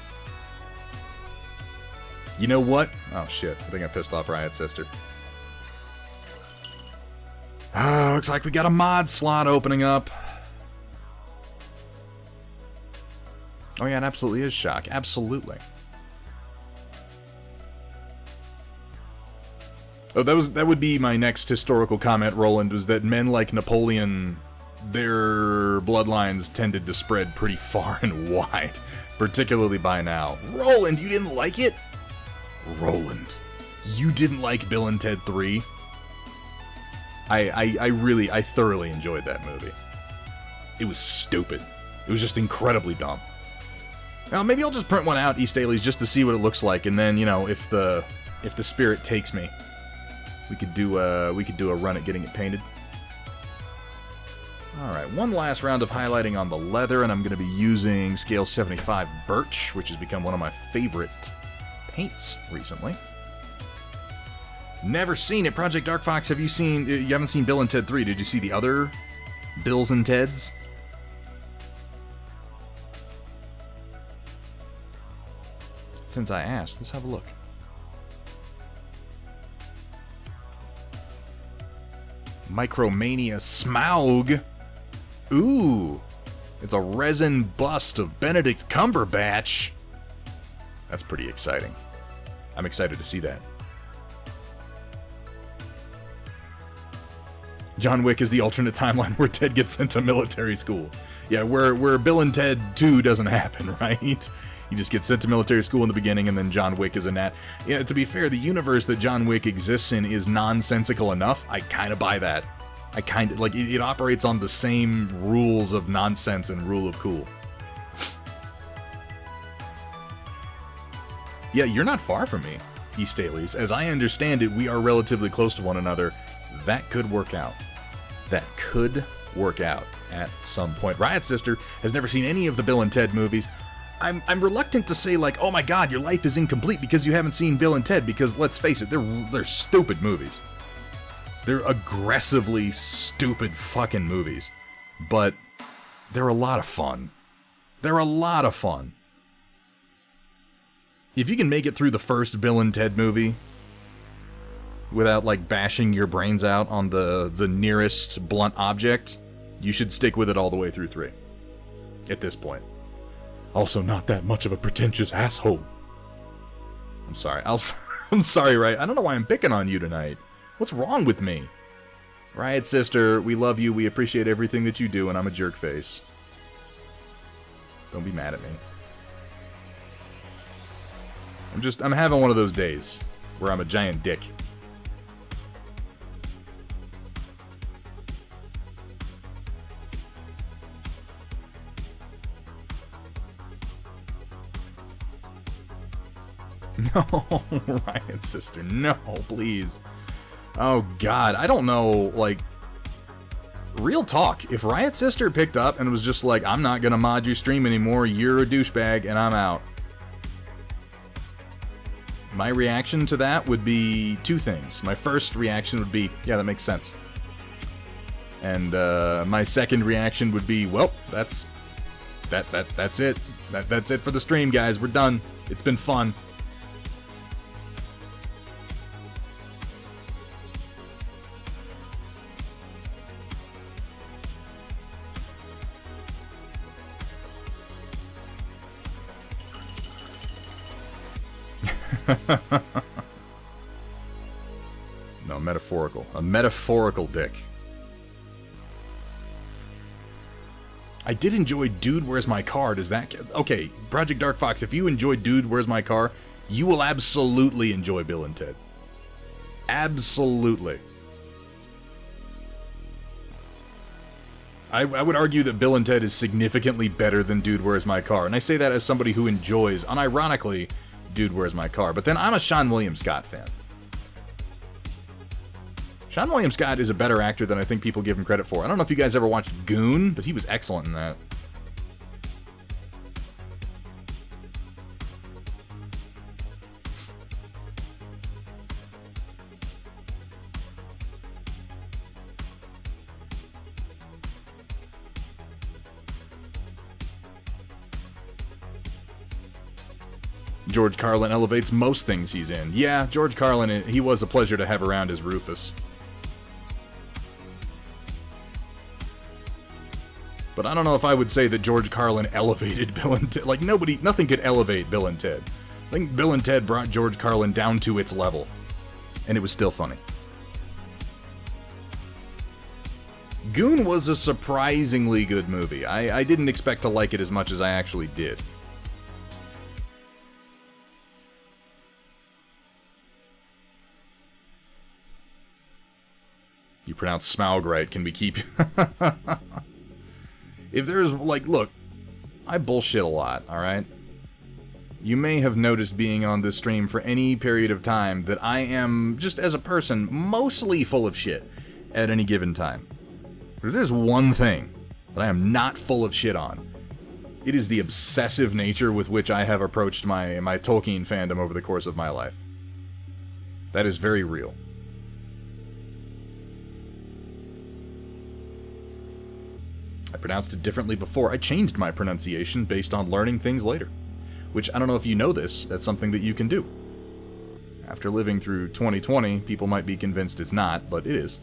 You know what? Oh shit, I think I pissed off Riot Sister. Oh, looks like we got a mod slot opening up. Oh yeah, it absolutely is Shock. Absolutely. Oh, that would be my next historical comment, Roland, was that men like Napoleon their bloodlines tended to spread pretty far and wide, particularly by now. Roland, you didn't like it? Roland, you didn't like Bill and Ted 3? I thoroughly enjoyed that movie. It was stupid. It was just incredibly dumb. Now, maybe I'll just print one out, East Ailey's, just to see what it looks like, and then, you know, if the spirit takes me, we could do a run at getting it painted. Alright, one last round of highlighting on the leather, and I'm going to be using Scale 75 Birch, which has become one of my favorite paints recently. Never seen it. Project Dark Fox, you haven't seen Bill and Ted 3, did you see the other Bills and Teds? Since I asked, let's have a look. Micromania Smaug. Ooh, it's a resin bust of Benedict Cumberbatch. That's pretty exciting. I'm excited to see that. John Wick is the alternate timeline where Ted gets sent to military school. Yeah, where Bill and Ted 2 doesn't happen, right? He just gets sent to military school in the beginning, and then John Wick is in that. Yeah, to be fair, the universe that John Wick exists in is nonsensical enough. I kind of buy that. I kind of, like, it operates on the same rules of nonsense and rule of cool. Yeah, you're not far from me, East Ailey's. As I understand it, we are relatively close to one another. That could work out. That could work out at some point. Riot Sister has never seen any of the Bill and Ted movies. I'm reluctant to say, like, oh my god, your life is incomplete because you haven't seen Bill and Ted, because let's face it, they're stupid movies. They're aggressively stupid fucking movies. But they're a lot of fun. They're a lot of fun. If you can make it through the first Bill and Ted movie without, like, bashing your brains out on the nearest blunt object, you should stick with it all the way through 3. At this point. Also not that much of a pretentious asshole. I'm sorry. I'm sorry, right? I don't know why I'm picking on you tonight. What's wrong with me? Riot Sister, we love you. We appreciate everything that you do, and I'm a jerk face. Don't be mad at me. I'm having one of those days where I'm a giant dick. No, Riot Sister, no, please. Oh god, I don't know, like, real talk, if Riot Sister picked up and was just like, I'm not gonna mod your stream anymore, you're a douchebag, and I'm out. My reaction to that would be 2 things. My first reaction would be, yeah, that makes sense. And my second reaction would be, well, that's it. That's it for the stream, guys. We're done. It's been fun. No, metaphorical. A metaphorical dick. I did enjoy Dude, Where's My Car? Does that... Okay, Project Dark Fox, if you enjoy Dude, Where's My Car? You will absolutely enjoy Bill and Ted. Absolutely. I would argue that Bill and Ted is significantly better than Dude, Where's My Car? And I say that as somebody who enjoys, unironically, Dude, Where's My Car? But then I'm a Sean William Scott fan. Sean William Scott is a better actor than I think people give him credit for. I don't know if you guys ever watched Goon, but he was excellent in that. George Carlin elevates most things he's in. Yeah, George Carlin, he was a pleasure to have around as Rufus. But I don't know if I would say that George Carlin elevated Bill and Ted. Like, nothing could elevate Bill and Ted. I think Bill and Ted brought George Carlin down to its level. And it was still funny. Goon was a surprisingly good movie. I didn't expect to like it as much as I actually did. You pronounce Smaug right. Can we keep... If there's, like, look, I bullshit a lot, alright? You may have noticed being on this stream for any period of time that I am, just as a person, mostly full of shit at any given time. But if there's one thing that I am not full of shit on, it is the obsessive nature with which I have approached my Tolkien fandom over the course of my life. That is very real. I pronounced it differently before. I changed my pronunciation based on learning things later. Which, I don't know if you know this, that's something that you can do. After living through 2020, people might be convinced it's not, but it is.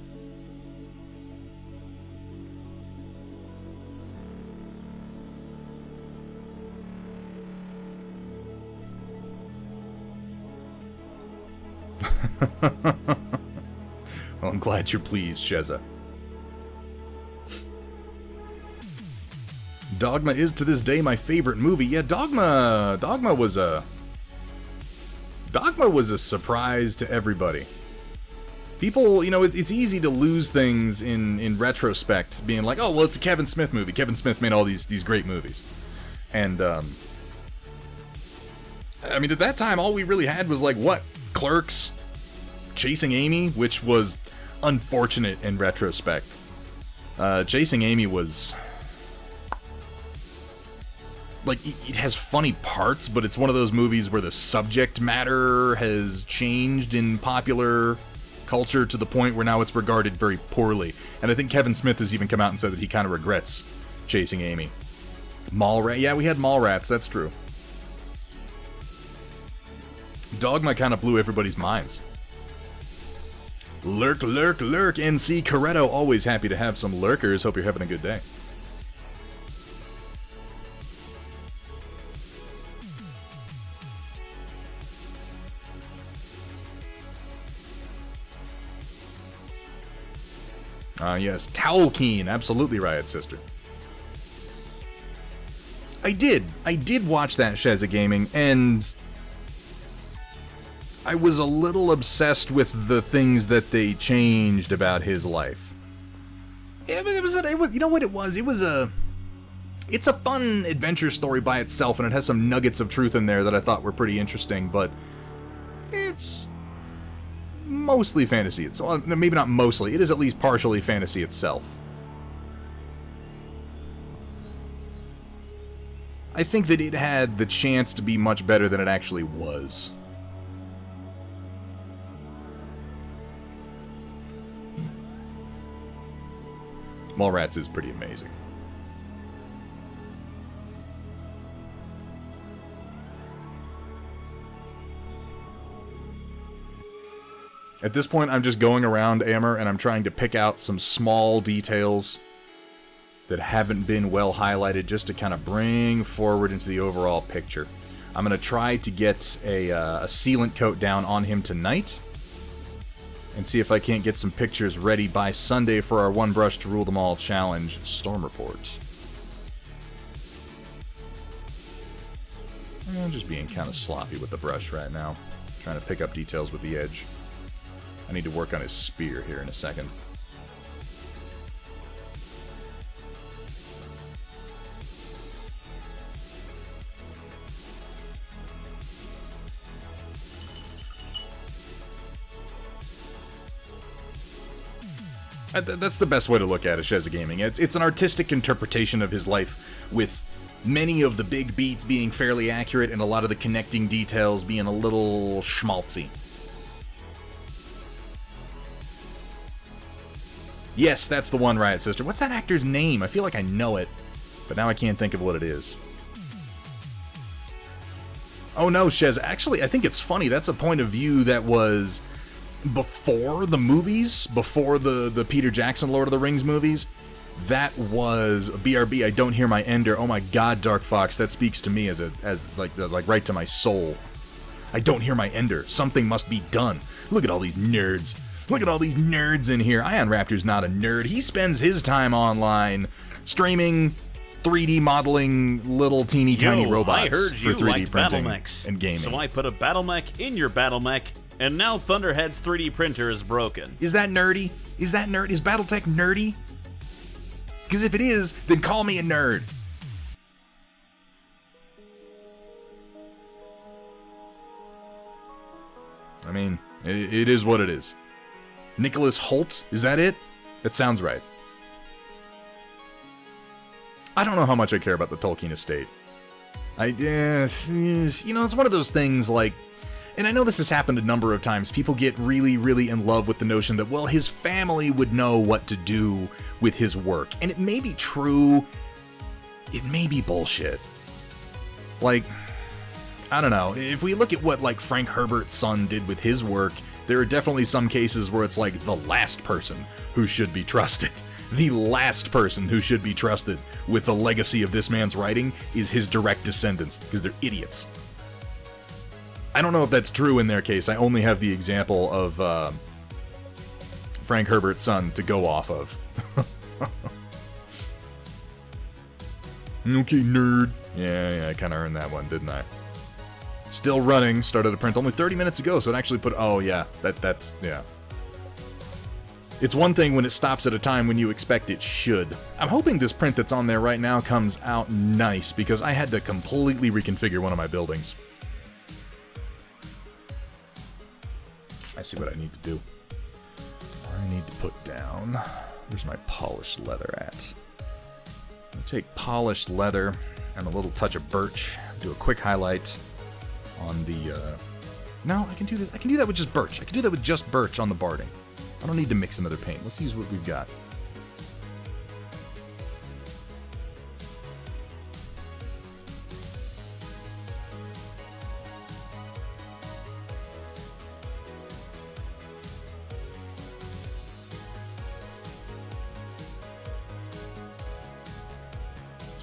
Well, I'm glad you're pleased, Sheza. Dogma is to this day my favorite movie. Yeah, Dogma was a surprise to everybody. People, you know, it's easy to lose things in retrospect, being like, oh, well, it's a Kevin Smith movie. Kevin Smith made all these great movies. And, I mean, at that time, all we really had was, like, what? Clerks? Chasing Amy? Which was unfortunate in retrospect. Chasing Amy was... like, it has funny parts, but it's one of those movies where the subject matter has changed in popular culture to the point where now it's regarded very poorly. And I think Kevin Smith has even come out and said that he kind of regrets Chasing Amy. Mallrats, yeah, we had Mallrats, that's true. Dogma kind of blew everybody's minds. Lurk, lurk, lurk, NC Coretto, always happy to have some lurkers. Hope you're having a good day. Yes, Towelkeen, absolutely right, sister. I did watch that Sheza Gaming, and I was a little obsessed with the things that they changed about his life. It was you know what it was? It's a fun adventure story by itself, and it has some nuggets of truth in there that I thought were pretty interesting, but it's mostly fantasy. It's, well, maybe not mostly. It is at least partially fantasy itself. I think that it had the chance to be much better than it actually was. Mallrats is pretty amazing. At this point, I'm just going around Eomer and I'm trying to pick out some small details that haven't been well highlighted just to kind of bring forward into the overall picture. I'm going to try to get a sealant coat down on him tonight and see if I can't get some pictures ready by Sunday for our One Brush to Rule Them All Challenge Storm Report. I'm just being kind of sloppy with the brush right now, trying to pick up details with the edge. I need to work on his spear here in a second. That's the best way to look at it, Sheza Gaming. It's an artistic interpretation of his life, with many of the big beats being fairly accurate and a lot of the connecting details being a little schmaltzy. Yes, that's the one, Riot Sister. What's that actor's name? I feel like I know it, but now I can't think of what it is. Oh no, Shez, actually, I think it's funny. That's a point of view that was before the movies, before the Peter Jackson Lord of the Rings movies. That was BRB, I don't hear my ender. Oh my god, Dark Fox, that speaks to me as like right to my soul. I don't hear my ender. Something must be done. Look at all these nerds. Look at all these nerds in here. Ion Raptor's not a nerd. He spends his time online streaming 3D modeling little teeny tiny robots I heard for you 3D liked printing BattleMechs, and gaming. so I put a BattleMech in your BattleMech, and now Thunderhead's 3D printer is broken. Is that nerdy? Is that nerd? Is Battletech nerdy? Because if it is, then call me a nerd. I mean, it is what it is. Nicholas Holt, is that it? That sounds right. I don't know how much I care about the Tolkien estate. It's one of those things like, and I know this has happened a number of times, people get really, really in love with the notion that, well, his family would know what to do with his work. And it may be true, it may be bullshit. Like, I don't know, if we look at what, like, Frank Herbert's son did with his work, there are definitely some cases where it's like the last person who should be trusted. The last person who should be trusted with the legacy of this man's writing is his direct descendants, because they're idiots. I don't know if that's true in their case. I only have the example of Frank Herbert's son to go off of. Okay, nerd. Yeah, I kind of earned that one, didn't I? Still running, started to print only 30 minutes ago, so it actually put... Oh, yeah, that's... yeah. It's one thing when it stops at a time when you expect it should. I'm hoping this print that's on there right now comes out nice, because I had to completely reconfigure one of my buildings. I see what I need to do. I need to put down... Where's my polished leather at? I'm going to take polished leather and a little touch of birch. Do a quick highlight on the... No, I can do that. I can do that with just birch. I can do that with just birch on the barding. I don't need to mix another paint. Let's use what we've got.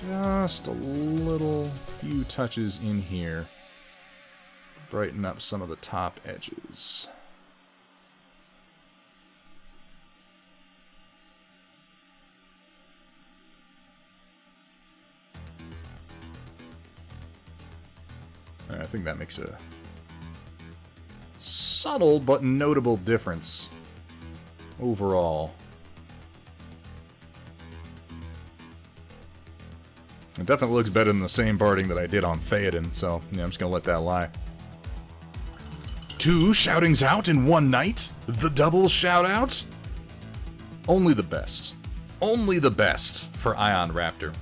Just a little few touches in here. Brighten up some of the top edges. I think that makes a subtle but notable difference overall. It definitely looks better than the same barding that I did on Theoden, so yeah, I'm just gonna let that lie. 2 shoutings out in one night? The double shout-out? Only the best. Only the best for Ion Raptor.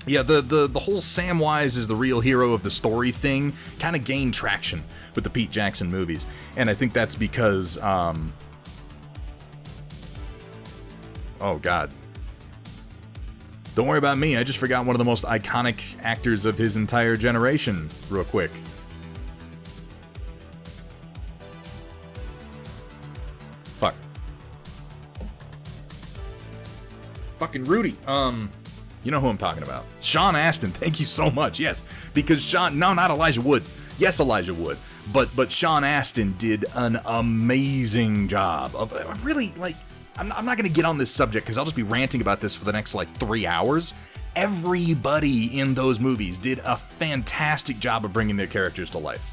Yeah, the whole Samwise is the real hero of the story thing kind of gained traction with the Pete Jackson movies. And I think that's because, oh god. Don't worry about me, I just forgot one of the most iconic actors of his entire generation real quick. Fuck. Fucking Rudy. You know who I'm talking about. Sean Astin, thank you so much. Yes, because Sean... No, not Elijah Wood. Yes, Elijah Wood. But Sean Astin did an amazing job of... Really, like... I'm not going to get on this subject because I'll just be ranting about this for the next, 3 hours. Everybody in those movies did a fantastic job of bringing their characters to life.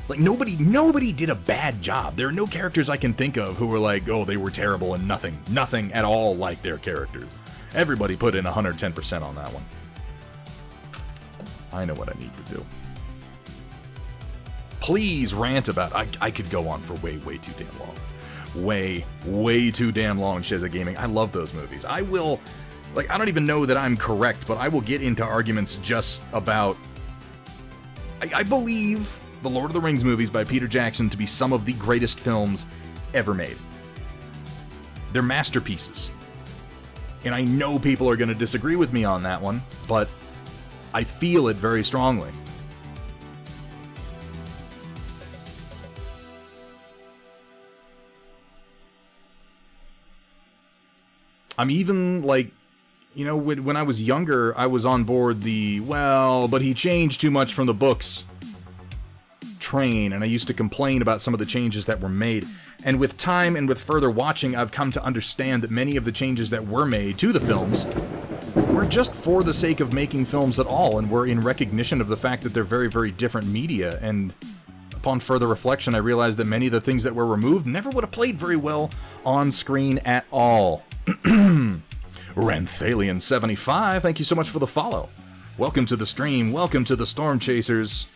Like, nobody did a bad job. There are no characters I can think of who were like, oh, they were terrible and nothing at all like their characters. Everybody put in 110% on that one. I know what I need to do. Please rant about... I could go on for way too damn long. Way too damn long, Shizza Gaming. I love those movies. I will... I don't even know that I'm correct, but I will get into arguments just about... I believe the Lord of the Rings movies by Peter Jackson to be some of the greatest films ever made. They're masterpieces. And I know people are going to disagree with me on that one, but I feel it very strongly. I'm even, when I was younger, I was on board the, well, but he changed too much from the books train, and I used to complain about some of the changes that were made. And with time and with further watching, I've come to understand that many of the changes that were made to the films were just for the sake of making films at all, and were in recognition of the fact that they're very, very different media. And upon further reflection, I realized that many of the things that were removed never would have played very well on screen at all. Ranthalion75, thank you so much for the follow. Welcome to the stream, welcome to the Storm Chasers.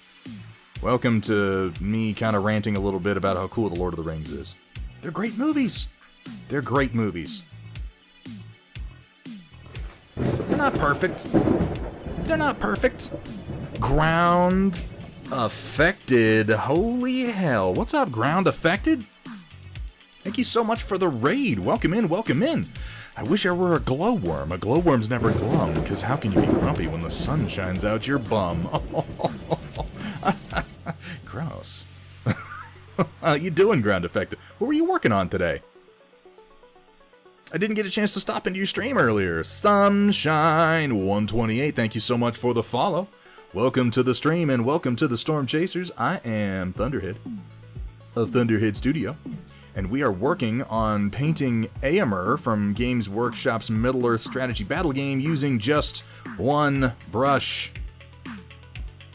Welcome to me kind of ranting a little bit about how cool The Lord of the Rings is. They're great movies. They're great movies. They're not perfect. They're not perfect. Ground Affected. Holy hell. What's up, Ground Affected? Thank you so much for the raid. Welcome in, welcome in. I wish I were a glowworm. A glowworm's never glum, because how can you be grumpy when the sun shines out your bum? Gross. How you doing, Ground Affected? What were you working on today? I didn't get a chance to stop into your stream earlier. Sunshine128, thank you so much for the follow. Welcome to the stream and welcome to the Storm Chasers. I am Thunderhead of Thunderhead Studio, and we are working on painting Eomer from Games Workshop's Middle-earth strategy battle game using just one brush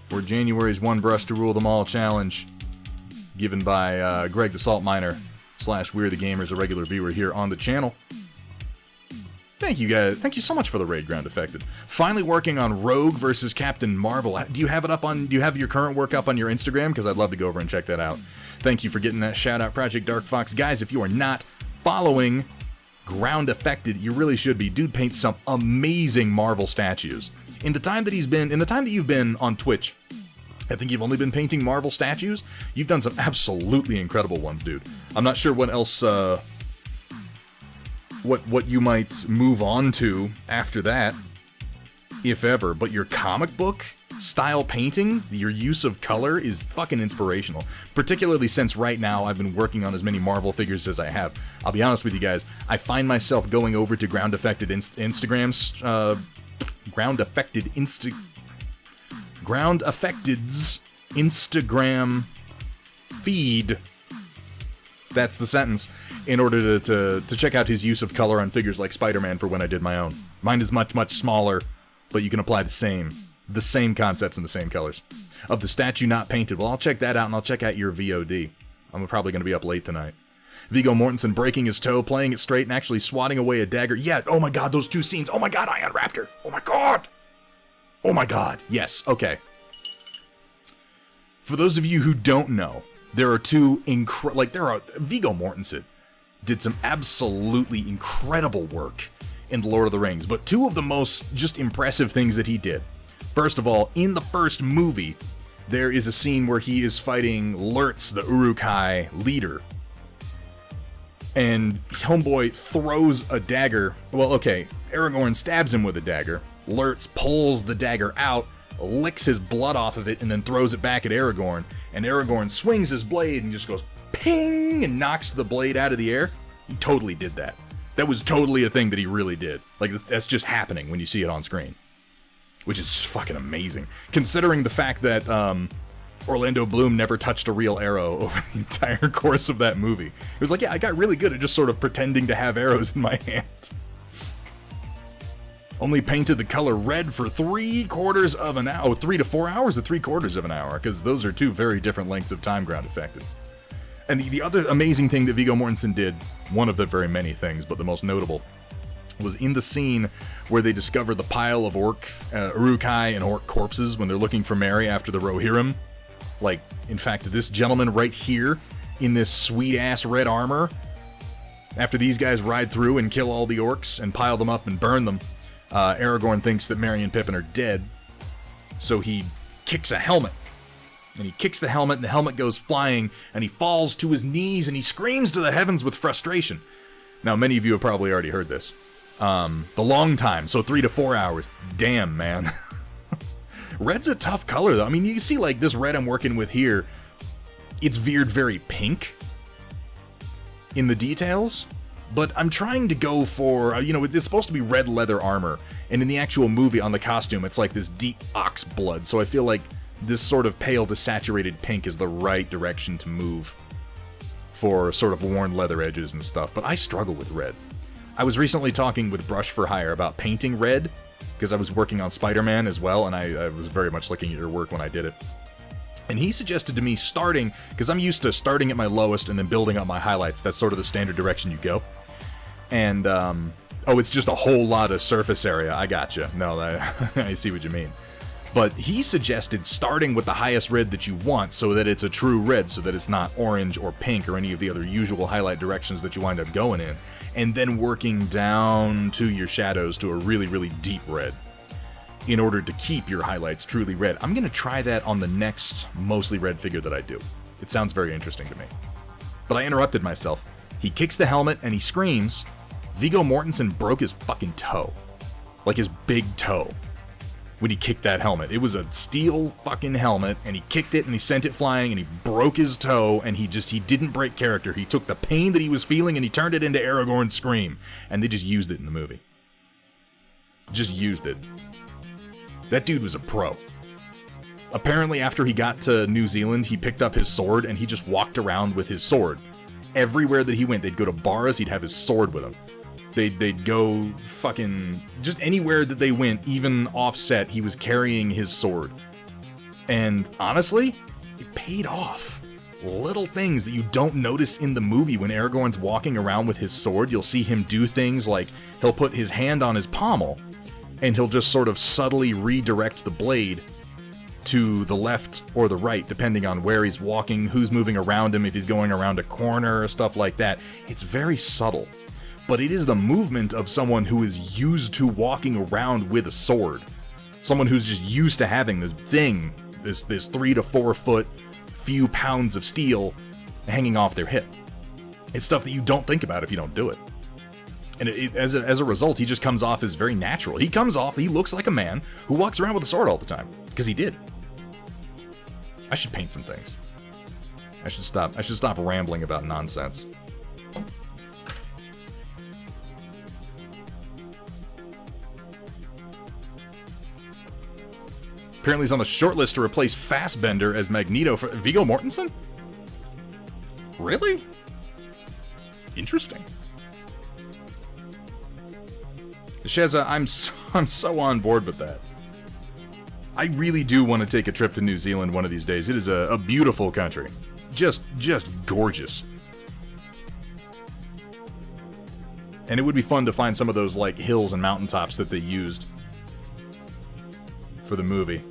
for January's One Brush to Rule Them All challenge, given by Greg the Salt Miner / We're the Gamers, a regular viewer here on the channel. Thank you guys. Thank you so much for the raid, Ground Affected. Finally working on Rogue versus Captain Marvel. Do you have it up on? Do you have your current work up on your Instagram? Because I'd love to go over and check that out. Thank you for getting that shout out, Project Dark Fox. Guys, if you are not following Ground Affected, you really should be. Dude paints some amazing Marvel statues. In the time that you've been on Twitch, I think you've only been painting Marvel statues. You've done some absolutely incredible ones, dude. I'm not sure what else, what you might move on to after that, if ever, but your comic book style painting, your use of color is fucking inspirational. Particularly since right now I've been working on as many Marvel figures as I have. I'll be honest with you guys, I find myself going over to Ground Affected Instagram's, Ground Affected's Instagram feed, that's the sentence, in order to check out his use of color on figures like Spider-Man for when I did my own. Mine is much, much smaller, but you can apply the same concepts and the same colors. Of the statue not painted, well, I'll check that out, and I'll check out your VOD. I'm probably going to be up late tonight. Viggo Mortensen breaking his toe, playing it straight, and actually swatting away a dagger. Yeah, oh my god, those two scenes. Oh my god, Ion Raptor. Oh my god. Oh my god. Yes, okay. For those of you who don't know, there are two Viggo Mortensen did some absolutely incredible work in The Lord of the Rings, but two of the most just impressive things that he did. First of all, in the first movie, there is a scene where he is fighting Lurtz, the Uruk-hai leader. And homeboy throws a dagger. Well, okay, Aragorn stabs him with a dagger. Lurtz pulls the dagger out, licks his blood off of it, and then throws it back at Aragorn. And Aragorn swings his blade and just goes ping and knocks the blade out of the air. He totally did that. That was totally a thing that he really did. Like, that's just happening when you see it on screen. Which is just fucking amazing. Considering the fact that Orlando Bloom never touched a real arrow over the entire course of that movie. It was like, yeah, I got really good at just sort of pretending to have arrows in my hand. Only painted the color red for 3/4 of an hour. 3 to 4 hours or 3/4 of an hour, because those are two very different lengths of time, Ground Affected. And the other amazing thing that Viggo Mortensen did, one of the very many things, but the most notable, was in the scene where they discover the pile of Uruk-hai and orc corpses when they're looking for Merry after the Rohirrim. Like, in fact, this gentleman right here, in this sweet-ass red armor, after these guys ride through and kill all the orcs and pile them up and burn them, Aragorn thinks that Merry and Pippin are dead, so he kicks a helmet. And he kicks the helmet, and the helmet goes flying, and he falls to his knees, and he screams to the heavens with frustration. Now, many of you have probably already heard this. The long time, so 3 to 4 hours. Damn, man. Red's a tough color, though. I mean, you see, like, this red I'm working with here, it's veered very pink in the details, but I'm trying to go for, it's supposed to be red leather armor, and in the actual movie on the costume, it's like this deep ox blood, so I feel like this sort of pale to saturated pink is the right direction to move for sort of worn leather edges and stuff, but I struggle with red. I was recently talking with Brush for Hire about painting red, because I was working on Spider-Man as well, and I was very much looking at your work when I did it. And he suggested to me starting, because I'm used to starting at my lowest and then building up my highlights. That's sort of the standard direction you go. And, oh, it's just a whole lot of surface area. I gotcha. No, I see what you mean. But he suggested starting with the highest red that you want so that it's a true red, so that it's not orange or pink or any of the other usual highlight directions that you wind up going in, and then working down to your shadows to a really, really deep red in order to keep your highlights truly red. I'm going to try that on the next mostly red figure that I do. It sounds very interesting to me. But I interrupted myself. He kicks the helmet and he screams, Viggo Mortensen broke his fucking toe. Like his big toe. When he kicked that helmet. It was a steel fucking helmet, and he kicked it, and he sent it flying, and he broke his toe, and he didn't break character. He took the pain that he was feeling, and he turned it into Aragorn's scream. And they just used it in the movie. Just used it. That dude was a pro. Apparently, after he got to New Zealand, he picked up his sword, and he just walked around with his sword. Everywhere that he went, they'd go to bars, he'd have his sword with him. They'd go fucking... just anywhere that they went, even offset, he was carrying his sword. And honestly, it paid off. Little things that you don't notice in the movie when Aragorn's walking around with his sword. You'll see him do things like he'll put his hand on his pommel, and he'll just sort of subtly redirect the blade to the left or the right, depending on where he's walking, who's moving around him, if he's going around a corner, or stuff like that. It's very subtle. But it is the movement of someone who is used to walking around with a sword. Someone who's just used to having this thing, this 3 to 4 foot, few pounds of steel hanging off their hip. It's stuff that you don't think about if you don't do it. And as a result, he just comes off as very natural. He looks like a man who walks around with a sword all the time. Because he did. I should paint some things. I should stop rambling about nonsense. Apparently he's on the short list to replace Fassbender as Magneto for Viggo Mortensen? Really? Interesting. Sheza, I'm so on board with that. I really do want to take a trip to New Zealand one of these days. It is a beautiful country. Just gorgeous. And it would be fun to find some of those like hills and mountaintops that they used for the movie.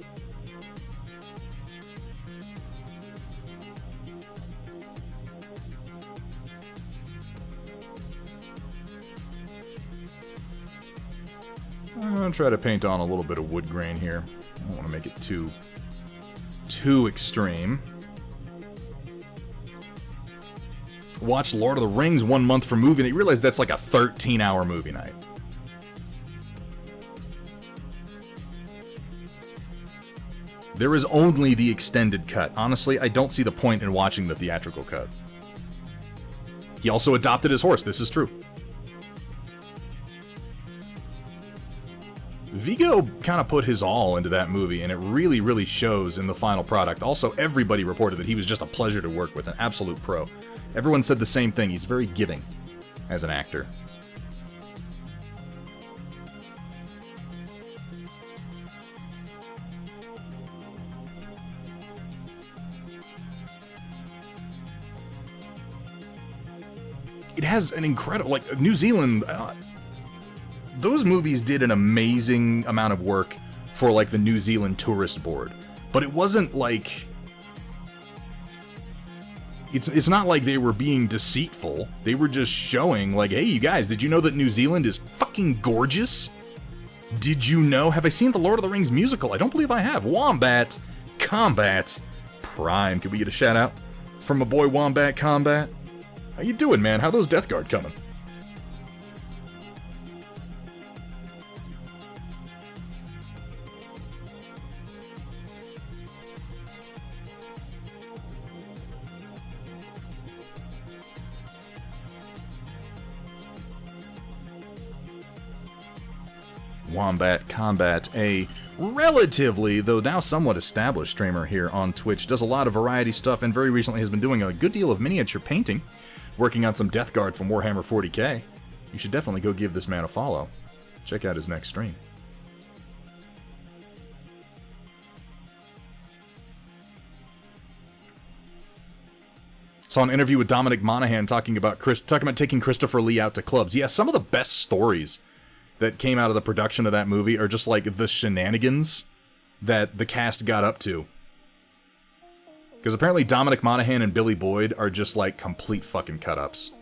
I'm gonna try to paint on a little bit of wood grain here. I don't want to make it too extreme. Watched Lord of the Rings 1 month for movie night. You realize that's like a 13-hour movie night. There is only the extended cut. Honestly, I don't see the point in watching the theatrical cut. He also adopted his horse. This is true. Viggo kind of put his all into that movie, and it really, really shows in the final product. Also, everybody reported that he was just a pleasure to work with, an absolute pro. Everyone said the same thing. He's very giving as an actor. It has an incredible, like, New Zealand, those movies did an amazing amount of work for, like, the New Zealand Tourist Board. But it wasn't like... It's not like they were being deceitful. They were just showing, like, hey, you guys, did you know that New Zealand is fucking gorgeous? Did you know? Have I seen the Lord of the Rings musical? I don't believe I have. Wombat Combat Prime. Could we get a shout out from my boy Wombat Combat? How you doing, man? How those Death Guard coming? Wombat Combat, a relatively, though now somewhat established streamer here on Twitch. Does a lot of variety stuff, and very recently has been doing a good deal of miniature painting, working on some Death Guard from Warhammer 40k. You should definitely go give this man a follow. Check out his next stream. Saw an interview with Dominic Monaghan talking about taking Christopher Lee out to clubs. Yeah, some of the best stories that came out of the production of that movie are just like the shenanigans that the cast got up to. Because apparently Dominic Monaghan and Billy Boyd are just like complete fucking cut-ups.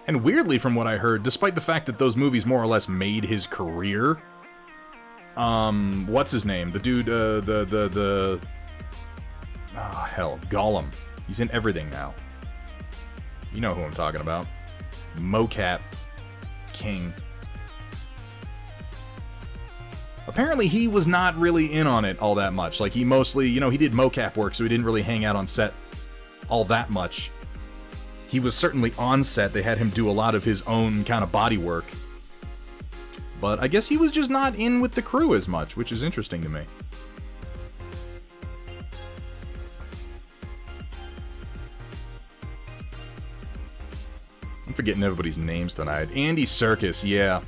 And weirdly, from what I heard, despite the fact that those movies more or less made his career, what's his name? The dude, oh hell, Gollum. He's in everything now. You know who I'm talking about. Mocap King. Apparently he was not really in on it all that much. Like, he mostly, you know, he did mocap work, so he didn't really hang out on set all that much. He was certainly on set. They had him do a lot of his own kind of body work. But I guess he was just not in with the crew as much, which is interesting to me. I'm forgetting everybody's names tonight. Andy Serkis, yeah.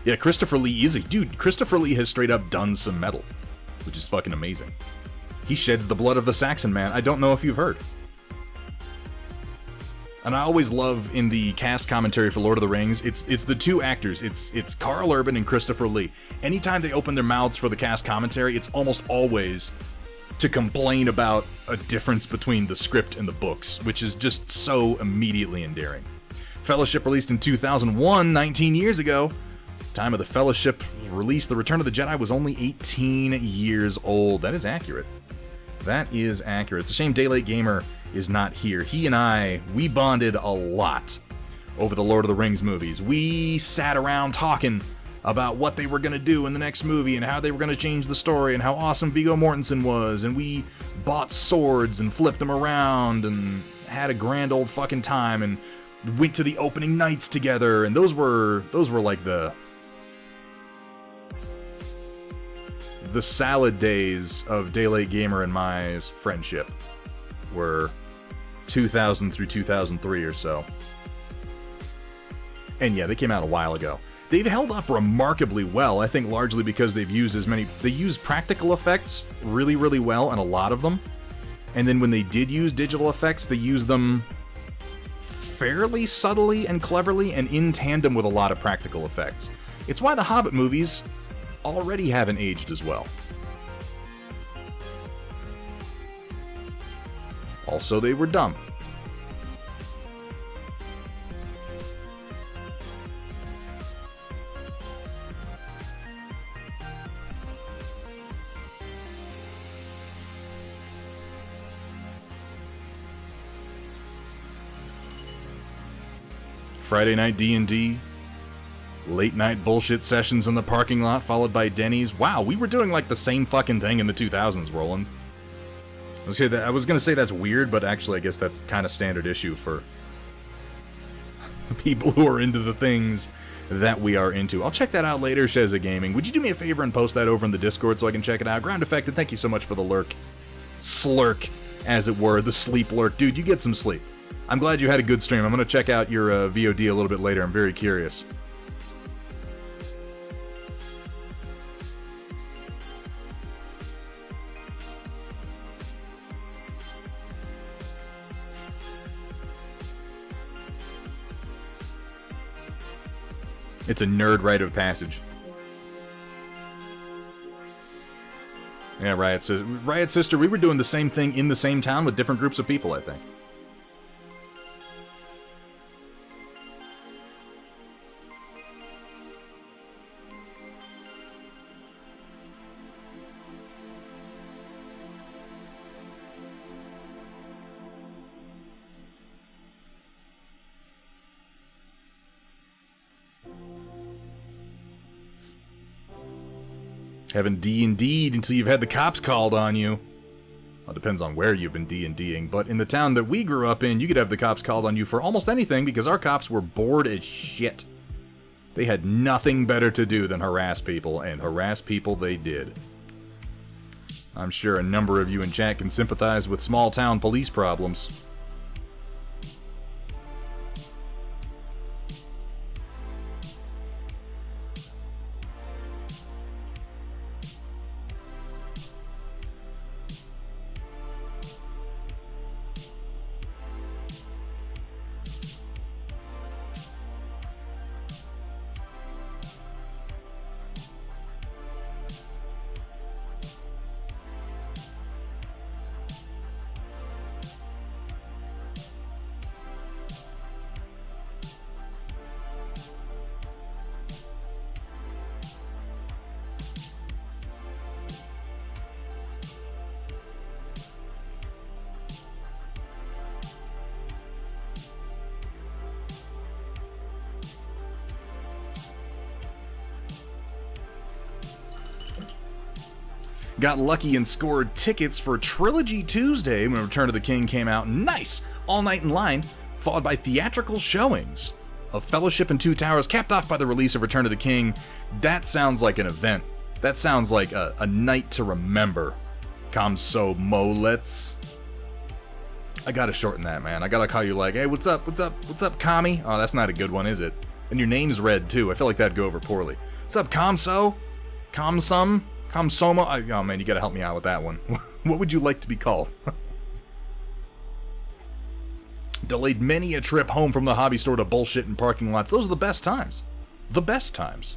Yeah, Christopher Lee is a... Dude, Christopher Lee has straight up done some metal, which is fucking amazing. He sheds the blood of the Saxon man. I don't know if you've heard. And I always love in the cast commentary for Lord of the Rings, it's the two actors. It's Carl Urban and Christopher Lee. Anytime they open their mouths for the cast commentary, it's almost always to complain about a difference between the script and the books, which is just so immediately endearing. Fellowship released in 2001, 19 years ago. Time of the Fellowship release, The Return of the Jedi was only 18 years old. That is accurate. That is accurate. It's a shame Daylight Gamer is not here. He and we bonded a lot over the Lord of the Rings movies. We sat around talking about what they were going to do in the next movie and how they were going to change the story and how awesome Viggo Mortensen was, and we bought swords and flipped them around and had a grand old fucking time and went to the opening nights together, and those were like the salad days of Daylight Gamer and my friendship. Were 2000 through 2003 or so. And yeah, they came out a while ago. They've held up remarkably well, I think largely because they use practical effects really, really well, and a lot of them. And then when they did use digital effects, they used them fairly subtly and cleverly and in tandem with a lot of practical effects. It's why the Hobbit movies already haven't aged as well. Also, they were dumb. Friday night D&D, late night bullshit sessions in the parking lot followed by Denny's. Wow, we were doing like the same fucking thing in the 2000s, Roland. I was going to say that's weird, but actually I guess that's kind of standard issue for people who are into the things that we are into. I'll check that out later, Sheza Gaming. Would you do me a favor and post that over in the Discord so I can check it out? Ground Affected, thank you so much for the lurk. Slurk, as it were, the sleep lurk. Dude, you get some sleep. I'm glad you had a good stream. I'm going to check out your VOD a little bit later. I'm very curious. It's a nerd rite of passage. Yeah, Riot Sister, we were doing the same thing in the same town with different groups of people, I think. Haven't D&D'd until you've had the cops called on you. Well, it depends on where you've been D&Ding, but in the town that we grew up in, you could have the cops called on you for almost anything because our cops were bored as shit. They had nothing better to do than harass people, and harass people they did. I'm sure a number of you in chat can sympathize with small-town police problems. Got lucky and scored tickets for Trilogy Tuesday when Return of the King came out. Nice! All night in line, followed by theatrical showings of Fellowship and Two Towers, capped off by the release of Return of the King. That sounds like an event. That sounds like a night to remember. Kamso Molets. I gotta shorten that, man. I gotta call you like, hey, what's up, Kami? Oh, that's not a good one, is it? And your name's red, too. I feel like that'd go over poorly. What's up, Kamso? Kamsum? Kamsoma? Oh, man, you gotta help me out with that one. What would you like to be called? Delayed many a trip home from the hobby store to bullshit in parking lots. Those are the best times. The best times.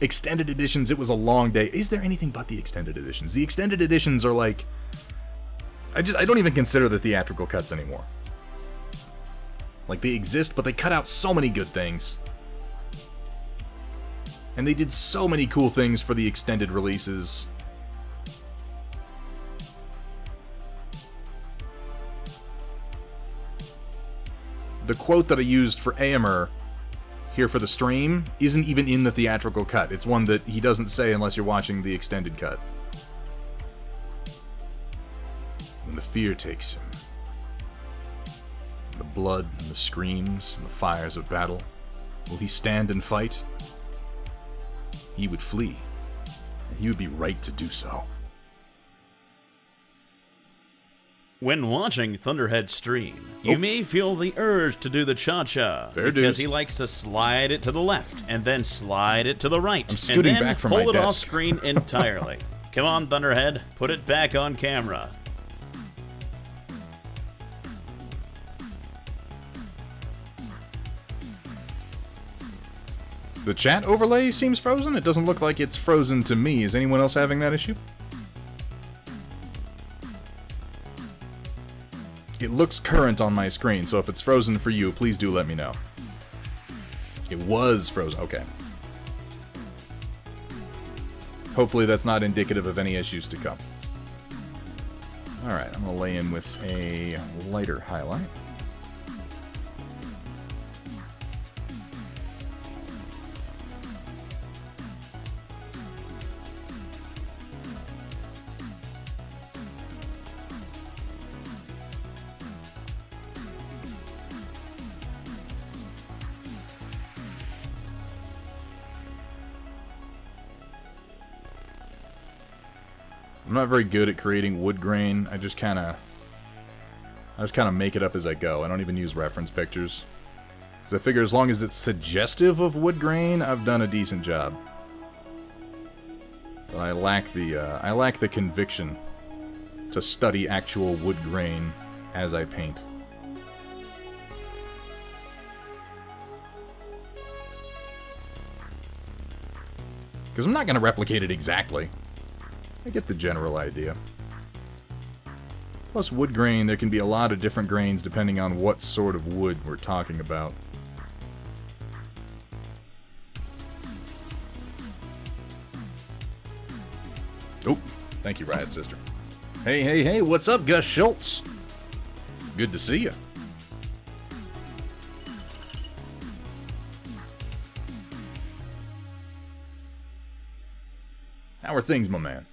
Extended editions, it was a long day. Is there anything but the extended editions? The extended editions are like... I don't even consider the theatrical cuts anymore. Like, they exist, but they cut out so many good things. And they did so many cool things for the extended releases. The quote that I used for Eomer here for the stream isn't even in the theatrical cut. It's one that he doesn't say unless you're watching the extended cut. When the fear takes him, the blood and the screams and the fires of battle, will he stand and fight? He would flee, and he would be right to do so. When watching Thunderhead stream, you may feel the urge to do the cha-cha. Fair because dues. he likes to slide it to the left, and then slide it to the right. I'm scooting and then back from pull my it desk. off screen entirely. Come on, Thunderhead, put it back on camera. The chat overlay seems frozen. It doesn't look like it's frozen to me. Is anyone else having that issue? It looks current on my screen, so if it's frozen for you, please do let me know. It was frozen. Okay. Hopefully that's not indicative of any issues to come. Alright, I'm going to lay in with a lighter highlight. I'm not very good at creating wood grain. I just kind of make it up as I go. I don't even use reference pictures. Because I figure as long as it's suggestive of wood grain, I've done a decent job. But I lack the conviction to study actual wood grain as I paint. Because I'm not going to replicate it exactly. I get the general idea. Plus wood grain, there can be a lot of different grains depending on what sort of wood we're talking about. Oh, thank you, Riot Sister. Hey, what's up, Gus Schultz? Good to see you. How are things, my man?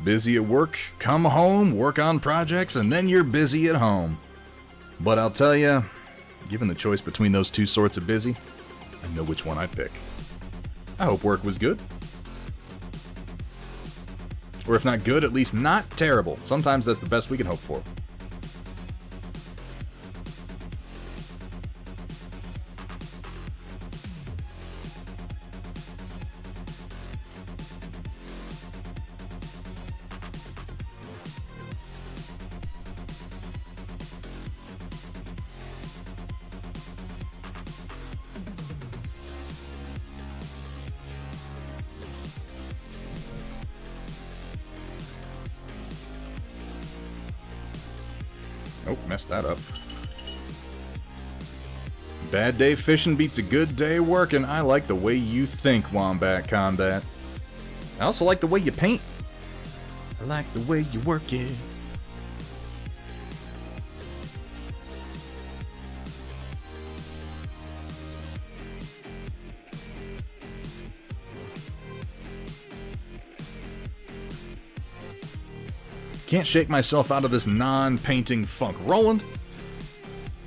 Busy at work, come home, work on projects, and then you're busy at home. But I'll tell you, given the choice between those two sorts of busy, I know which one I'd pick. I hope work was good. Or if not good, at least not terrible. Sometimes that's the best we can hope for. Nope, messed that up. Bad day fishing beats a good day working. I like the way you think, Wombat Combat. I also like the way you paint. I like the way you work it. Can't shake myself out of this non-painting funk. Roland,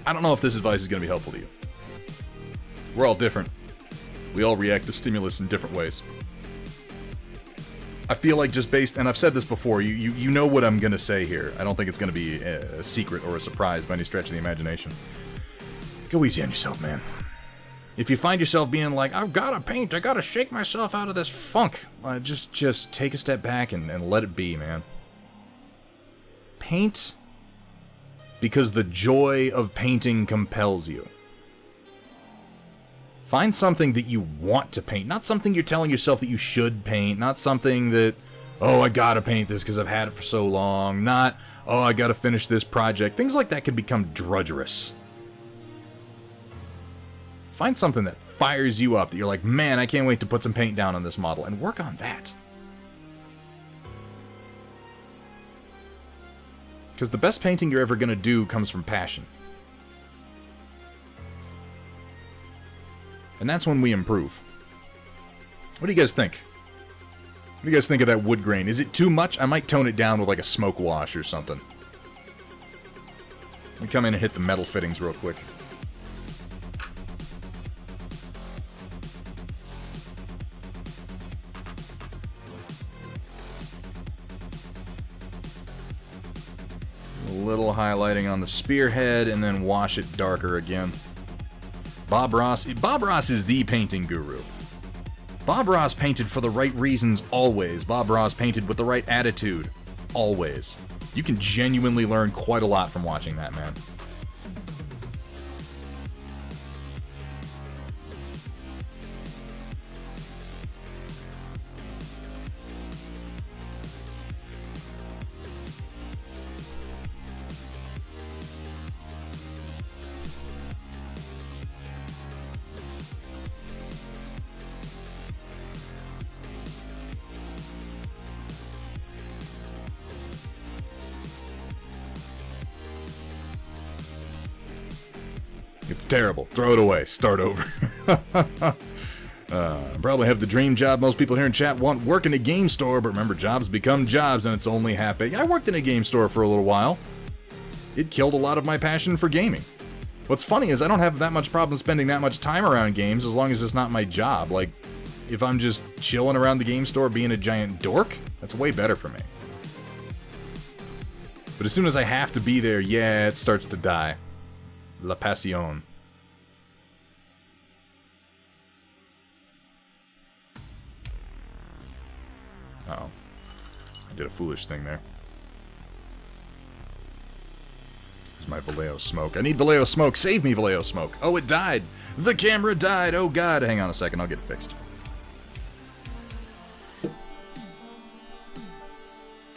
I don't know if this advice is going to be helpful to you. We're all different. We all react to stimulus in different ways. I feel like just based, and I've said this before, you know what I'm going to say here. I don't think it's going to be a secret or a surprise by any stretch of the imagination. Go easy on yourself, man. If you find yourself being like, I've got to paint, I got to shake myself out of this funk, just take a step back and let it be, man. Paint because the joy of painting compels you. Find something that you want to paint, not something you're telling yourself that you should paint, not something that, oh, I gotta paint this because I've had it for so long, not, oh, I gotta finish this project. Things like that can become drudgerous. Find something that fires you up, that you're like, man, I can't wait to put some paint down on this model, and work on that. Because the best painting you're ever going to do comes from passion. And that's when we improve. What do you guys think? What do you guys think of that wood grain? Is it too much? I might tone it down with like a smoke wash or something. Let me come in and hit the metal fittings real quick. A little highlighting on the spearhead, and then wash it darker again. Bob Ross is the painting guru. Bob Ross painted for the right reasons always. Bob Ross painted with the right attitude always. You can genuinely learn quite a lot from watching that man. It's terrible. Throw it away. Start over. Probably have the dream job most people here in chat want, work in a game store, but remember, jobs become jobs, and it's only half-baked. I worked in a game store for a little while. It killed a lot of my passion for gaming. What's funny is I don't have that much problem spending that much time around games as long as it's not my job. Like, if I'm just chilling around the game store being a giant dork, that's way better for me. But as soon as I have to be there, yeah, it starts to die. La Pasión. Uh-oh. I did a foolish thing there. There's my Vallejo smoke. I need Vallejo smoke. Save me, Vallejo smoke. Oh, it died. The camera died. Oh, God. Hang on a second. I'll get it fixed.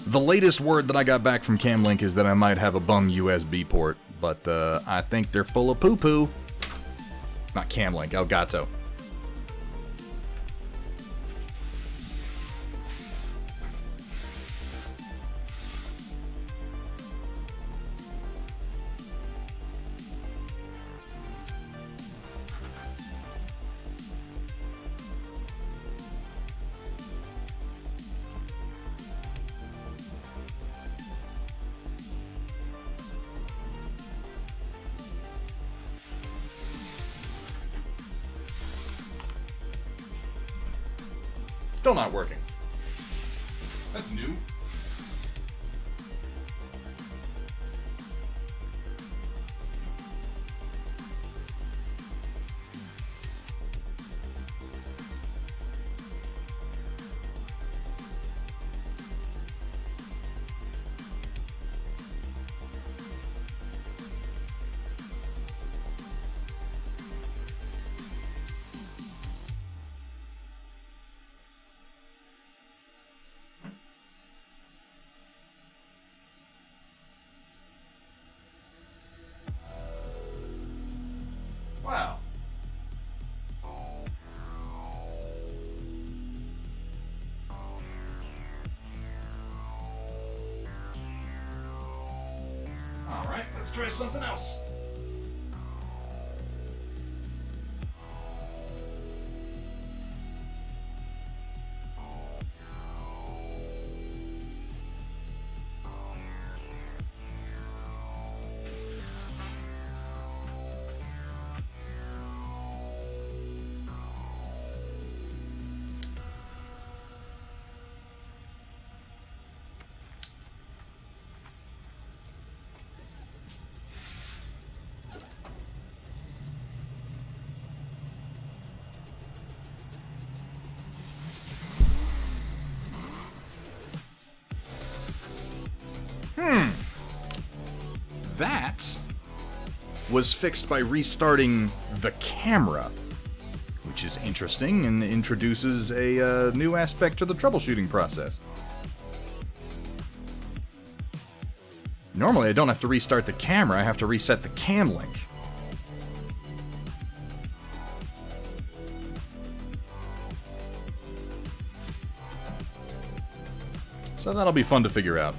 The latest word that I got back from Camlink is that I might have a bum USB port, but I think they're full of poo-poo. Not Camlink, Elgato. Still not working. That's new. Wow. All right, let's try something else. That was fixed by restarting the camera, which is interesting and introduces a new aspect to the troubleshooting process. Normally, I don't have to restart the camera, I have to reset the cam link. So that'll be fun to figure out.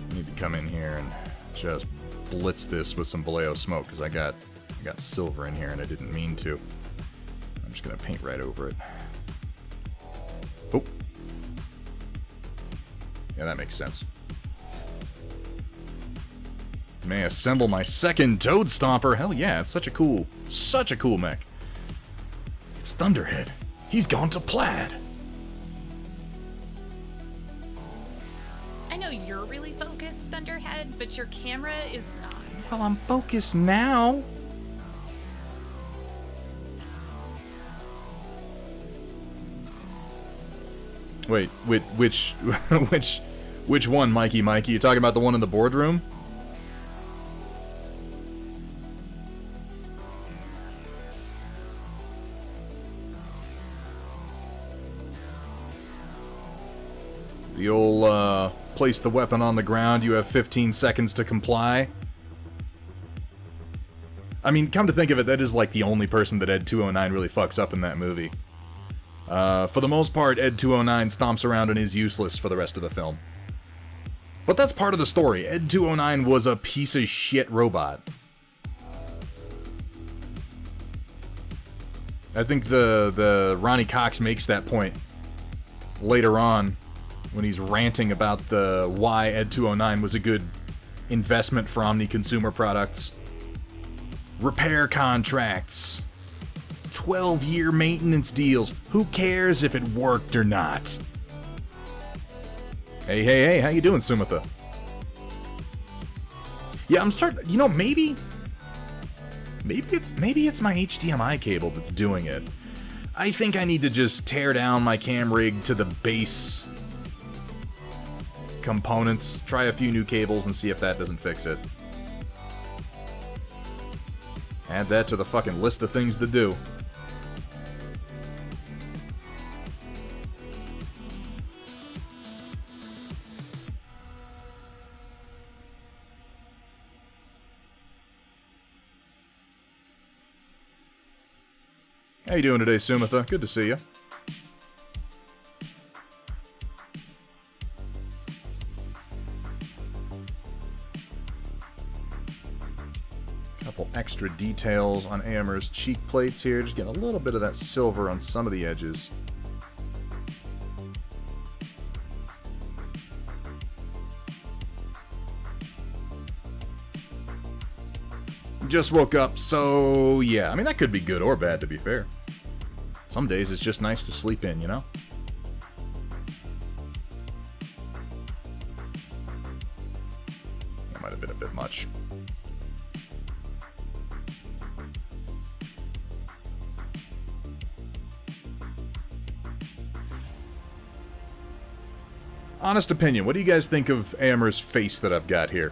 I need to come in here and just blitz this with some Vallejo smoke, because I got silver in here and I didn't mean to. I'm just gonna paint right over it. Oh. Yeah, that makes sense. May I assemble my second Toad Stomper? Hell yeah, it's such a cool mech. It's Thunderhead. He's gone to plaid. I know you're really focused, Thunderhead, but your camera is not. Well, I'm focused now. Wait, which one, Mikey? You talking about the one in the boardroom? The old, place the weapon on the ground, you have 15 seconds to comply. I mean, come to think of it, that is like the only person that Ed 209 really fucks up in that movie. For the most part, Ed 209 stomps around and is useless for the rest of the film. But that's part of the story. Ed 209 was a piece of shit robot. I think the Ronnie Cox makes that point later on when he's ranting about why Ed 209 was a good investment for Omni Consumer Products. Repair contracts. 12-year maintenance deals. Who cares if it worked or not? Hey, how you doing, Sumitha? Yeah, I'm starting... You know, maybe it's my HDMI cable that's doing it. I think I need to just tear down my cam rig to the base components, try a few new cables, and see if that doesn't fix it. Add that to the fucking list of things to do. How you doing today, Sumitha? Good to see you. Couple extra details on Eomer's cheek plates here. Just getting a little bit of that silver on some of the edges. Just woke up, so yeah. I mean, that could be good or bad, to be fair. Some days it's just nice to sleep in, you know? have been a bit much. Honest opinion, what do you guys think of Eomer's face that I've got here?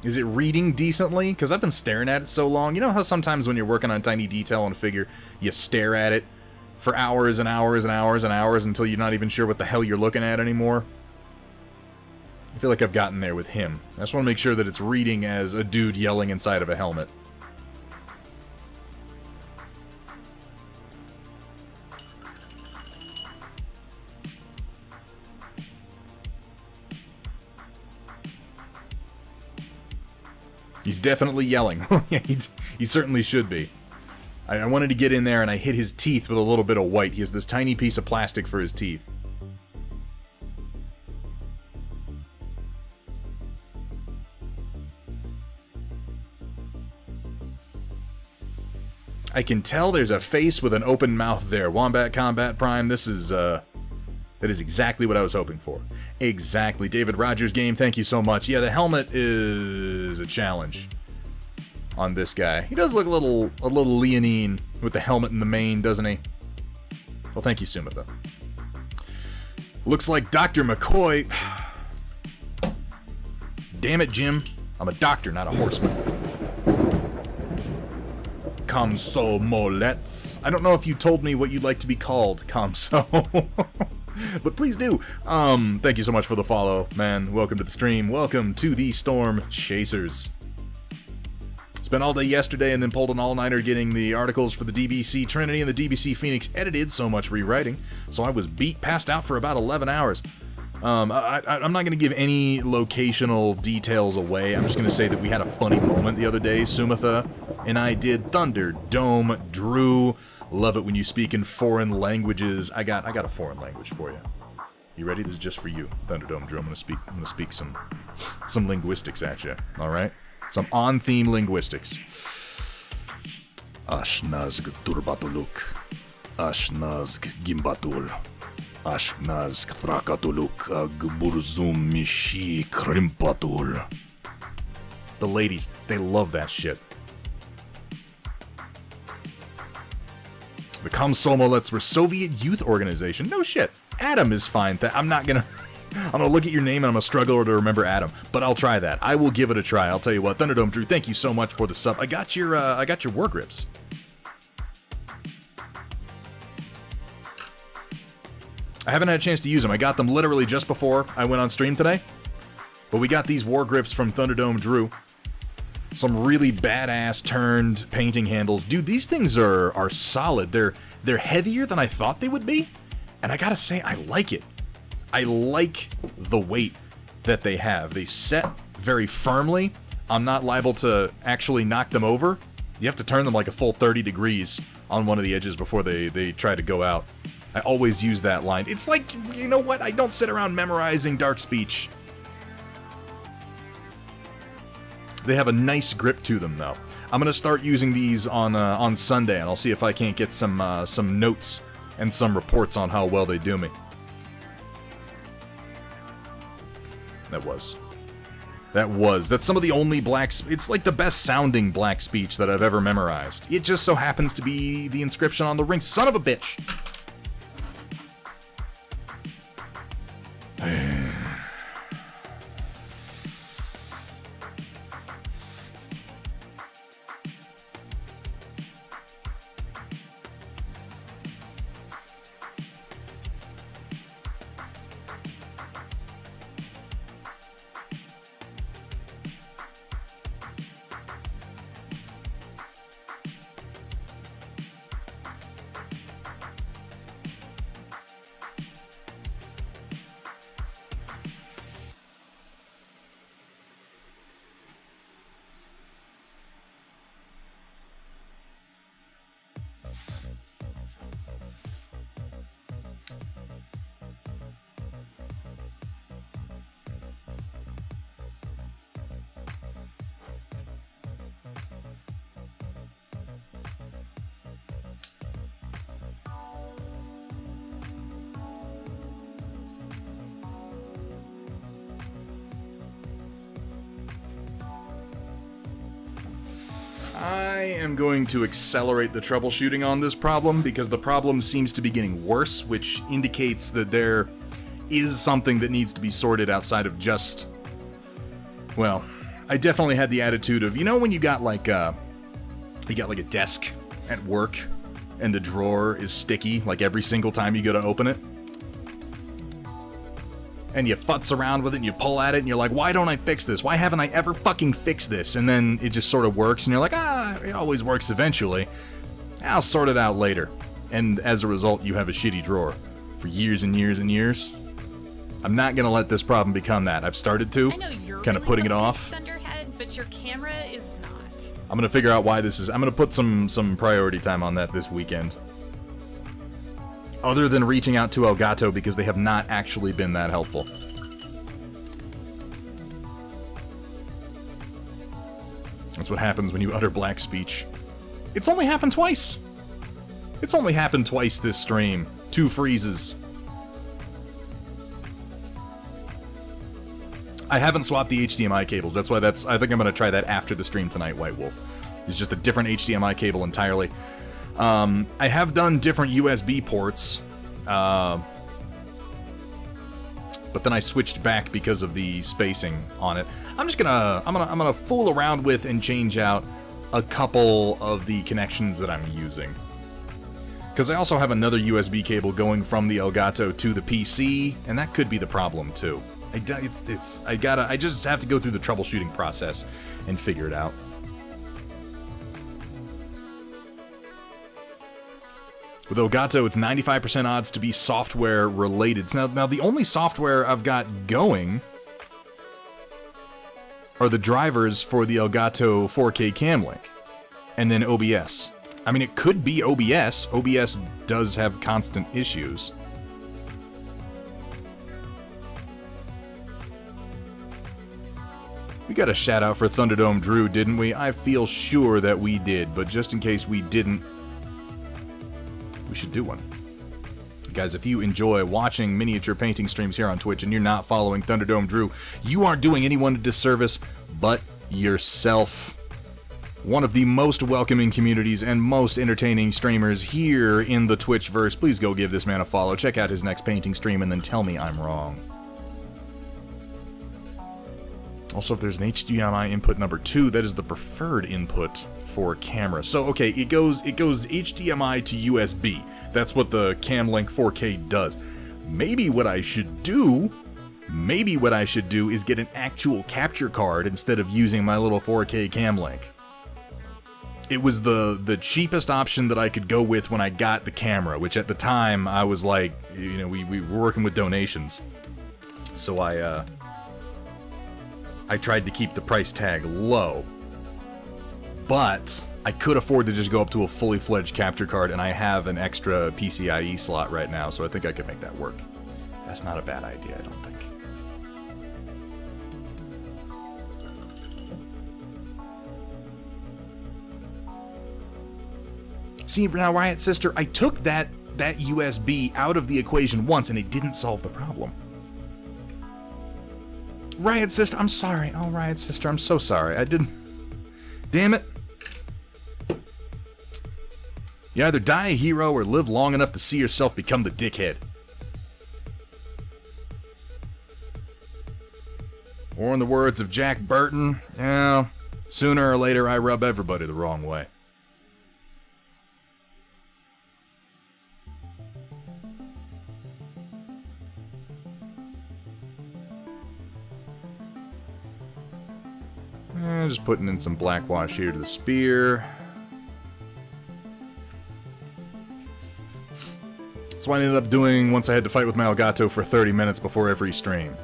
Is it reading decently? Because I've been staring at it so long. You know how sometimes when you're working on a tiny detail on a figure, you stare at it for hours and hours and hours and hours until you're not even sure what the hell you're looking at anymore? I feel like I've gotten there with him. I just want to make sure that it's reading as a dude yelling inside of a helmet. He's definitely yelling. He certainly should be. I wanted to get in there and I hit his teeth with a little bit of white. He has this tiny piece of plastic for his teeth. I can tell there's a face with an open mouth there. Wombat Combat Prime, this is, that is exactly what I was hoping for. Exactly. David Rogers Game, thank you so much. Yeah, the helmet is a challenge on this guy. He does look a little leonine with the helmet in the mane, doesn't he? Well, thank you, Sumitha. Looks like Dr. McCoy. Damn it, Jim. I'm a doctor, not a horseman. Komsomolets. I don't know if you told me what you'd like to be called, Komso. But please do. Thank you so much for the follow, man. Welcome to the stream. Welcome to the Storm Chasers. Spent all day yesterday and then pulled an all-nighter getting the articles for the DBC Trinity and the DBC Phoenix edited, so much rewriting. So I was passed out for about 11 hours. I'm not going to give any locational details away. I'm just going to say that we had a funny moment the other day. Sumitha and I did Thunderdome Drew. Love it when you speak in foreign languages. I got a foreign language for you. You ready? This is just for you, Thunderdome Drew. I'm gonna speak some linguistics at you. All right, some on-theme linguistics. Ashnazg turbatuluk, Ashnazg gimbatul, Ashnazg thrakatuluk agburzum mishi krimpatul. The ladies, they love that shit. The Komsomolets were Soviet youth organization. No shit. Adam is fine. I'm gonna look at your name and I'm gonna struggle to remember Adam, but I'll try that. I will give it a try. I'll tell you what, Thunderdome Drew, thank you so much for the sub. I got your war grips. I haven't had a chance to use them. I got them literally just before I went on stream today. But we got these war grips from Thunderdome Drew. Some really badass turned painting handles. Dude, these things are solid. They're heavier than I thought they would be. And I gotta say, I like it. I like the weight that they have. They set very firmly. I'm not liable to actually knock them over. You have to turn them like a full 30 degrees on one of the edges before they try to go out. I always use that line. It's like, you know what? I don't sit around memorizing dark speech. They have a nice grip to them, though. I'm gonna start using these on Sunday, and I'll see if I can't get some notes and some reports on how well they do me. That's some of the only it's like the best sounding black speech that I've ever memorized. It just so happens to be the inscription on the ring. Son of a bitch! am going to accelerate the troubleshooting on this problem because the problem seems to be getting worse, which indicates that there is something that needs to be sorted outside of just... Well, I definitely had the attitude of, you know when you got like a desk at work and the drawer is sticky like every single time you go to open it? And you futz around with it and you pull at it and you're like, why don't I fix this? Why haven't I ever fucking fixed this? And then it just sort of works and you're like, it always works eventually. I'll sort it out later. And as a result, you have a shitty drawer for years and years and years. I'm not going to let this problem become that. I've started to, I know you're kind of really putting it off. Thunderhead, but your camera is not. I'm going to figure out why this is. I'm going to put some priority time on that this weekend. Other than reaching out to Elgato because they have not actually been that helpful. That's what happens when you utter black speech. It's only happened twice. It's only happened twice this stream. 2 freezes. I haven't swapped the HDMI cables. That's why I think I'm going to try that after the stream tonight, White Wolf. It's just a different HDMI cable entirely. I have done different USB ports, but then I switched back because of the spacing on it. I'm gonna fool around with and change out a couple of the connections that I'm using. Because I also have another USB cable going from the Elgato to the PC, and that could be the problem too. I just have to go through the troubleshooting process and figure it out. With Elgato, it's 95% odds to be software related. Now the only software I've got going are the drivers for the Elgato 4K Cam Link, and then OBS. I mean, it could be OBS. OBS does have constant issues. We got a shout out for Thunderdome Drew, didn't we? I feel sure that we did, but just in case we didn't, we should do one. Guys, if you enjoy watching miniature painting streams here on Twitch and you're not following Thunderdome Drew, you aren't doing anyone a disservice but yourself. One of the most welcoming communities and most entertaining streamers here in the Twitchverse. Please go give this man a follow. Check out his next painting stream and then tell me I'm wrong. Also, if there's an HDMI input number 2, that is the preferred input for camera. So, okay, it goes HDMI to USB. That's what the Cam Link 4K does. Maybe what I should do is get an actual capture card instead of using my little 4K Cam Link. It was the cheapest option that I could go with when I got the camera, which at the time I was like, you know, we were working with donations. So I tried to keep the price tag low, but I could afford to just go up to a fully fledged capture card, and I have an extra PCIe slot right now, so I think I could make that work. That's not a bad idea, I don't think. See, now, Riot Sister, I took that USB out of the equation once, and it didn't solve the problem. Riot Sister, I'm sorry. Oh, Riot Sister, I'm so sorry. I didn't... Damn it. You either die a hero or live long enough to see yourself become the dickhead. Or in the words of Jack Burton, yeah, sooner or later I rub everybody the wrong way. Just putting in some black wash here to the spear. That's what I ended up doing once I had to fight with my Elgato for 30 minutes before every stream.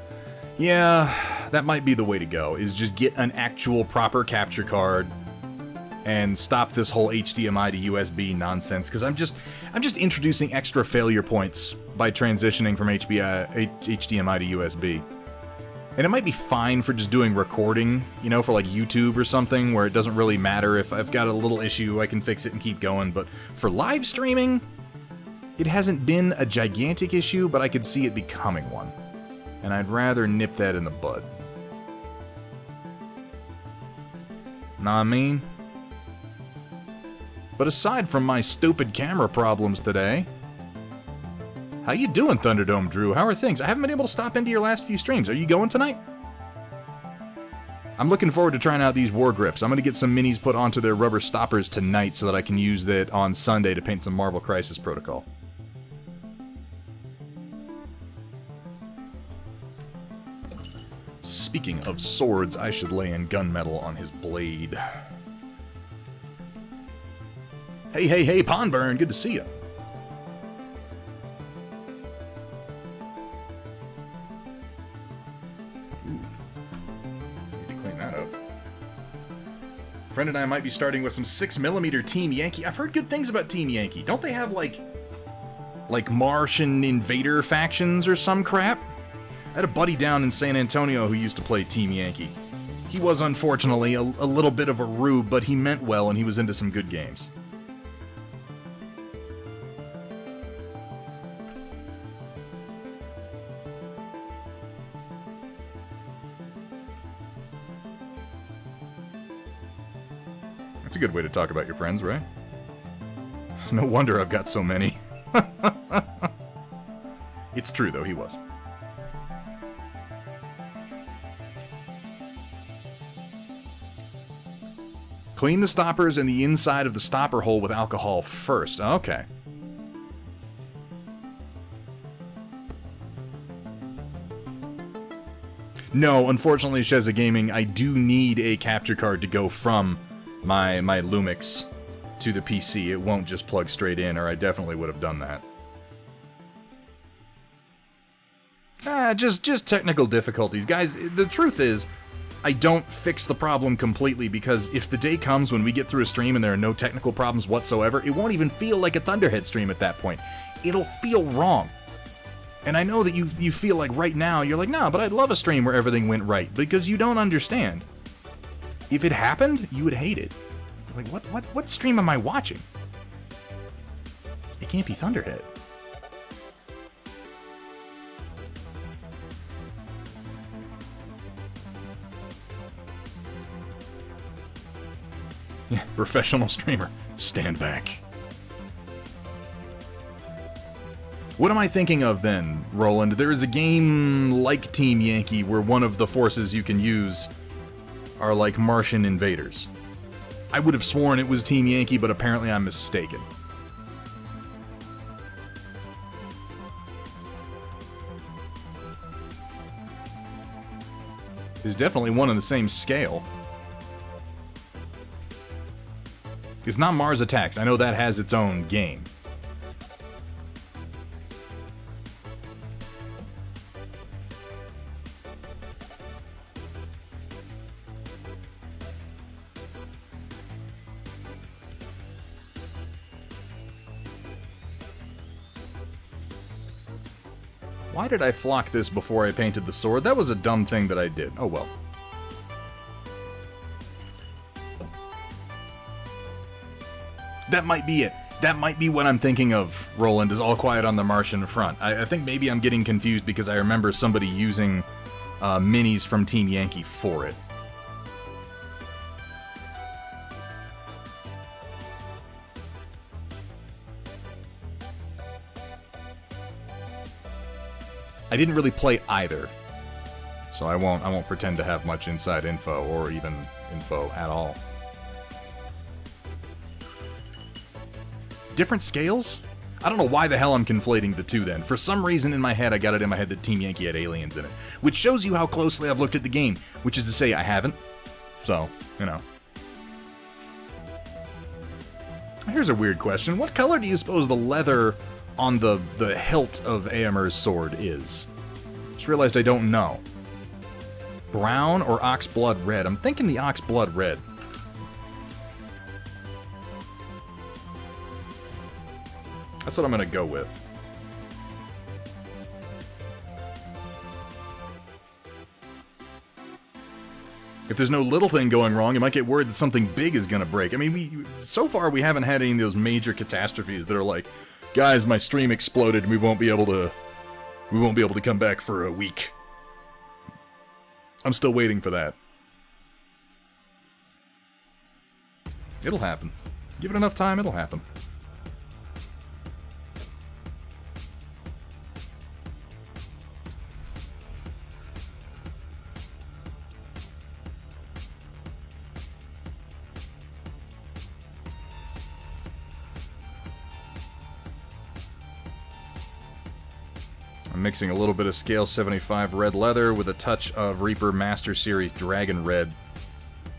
Yeah, that might be the way to go, is just get an actual proper capture card and stop this whole HDMI to USB nonsense, because I'm just introducing extra failure points by transitioning from HDMI to USB. And it might be fine for just doing recording, you know, for like YouTube or something, where it doesn't really matter. If I've got a little issue, I can fix it and keep going. But for live streaming, it hasn't been a gigantic issue, but I could see it becoming one. And I'd rather nip that in the bud. Know what I mean? But aside from my stupid camera problems today, how you doing, Thunderdome Drew? How are things? I haven't been able to stop into your last few streams. Are you going tonight? I'm looking forward to trying out these war grips. I'm going to get some minis put onto their rubber stoppers tonight so that I can use that on Sunday to paint some Marvel Crisis Protocol. Speaking of swords, I should lay in gunmetal on his blade. Hey, Pondburn, good to see you. Need to clean that up. Friend and I might be starting with some 6mm Team Yankee. I've heard good things about Team Yankee. Don't they have, like Martian invader factions or some crap? I had a buddy down in San Antonio who used to play Team Yankee. He was, unfortunately, a little bit of a rube, but he meant well and he was into some good games. That's a good way to talk about your friends, right? No wonder I've got so many. It's true, though, he was. Clean the stoppers and the inside of the stopper hole with alcohol first. Okay. No, unfortunately, Sheza Gaming, I do need a capture card to go from my Lumix to the PC. It won't just plug straight in, or I definitely would have done that. Just technical difficulties. Guys, the truth is, I don't fix the problem completely, because if the day comes when we get through a stream and there are no technical problems whatsoever, it won't even feel like a Thunderhead stream at that point. It'll feel wrong. And I know that you feel like right now, you're like, no, but I'd love a stream where everything went right, because you don't understand. If it happened, you would hate it. Like, what stream am I watching? It can't be Thunderhead. Yeah, professional streamer. Stand back. What am I thinking of then, Roland? There is a game like Team Yankee where one of the forces you can use are like Martian invaders. I would have sworn it was Team Yankee, but apparently I'm mistaken. There's definitely one on the same scale. It's not Mars Attacks. I know that has its own game. Why did I flock this before I painted the sword? That was a dumb thing that I did. Oh well. That might be it. That might be what I'm thinking of, Roland, is All Quiet on the Martian Front. I think maybe I'm getting confused because I remember somebody using minis from Team Yankee for it. I didn't really play either, so I won't pretend to have much inside info or even info at all. Different scales? I don't know why the hell I'm conflating the two then. For some reason in my head, I got it in my head that Team Yankee had aliens in it, which shows you how closely I've looked at the game, which is to say I haven't. So, you know. Here's a weird question. What color do you suppose the leather on the hilt of Eomer's sword is? Just realized I don't know. Brown or oxblood red? I'm thinking the oxblood red. That's what I'm gonna go with. If there's no little thing going wrong, you might get worried that something big is gonna break. I mean, so far we haven't had any of those major catastrophes that are like, guys, my stream exploded and we won't be able to come back for a week. I'm still waiting for that. It'll happen. Give it enough time, it'll happen. I'm mixing a little bit of Scale 75 red leather with a touch of Reaper Master Series Dragon Red,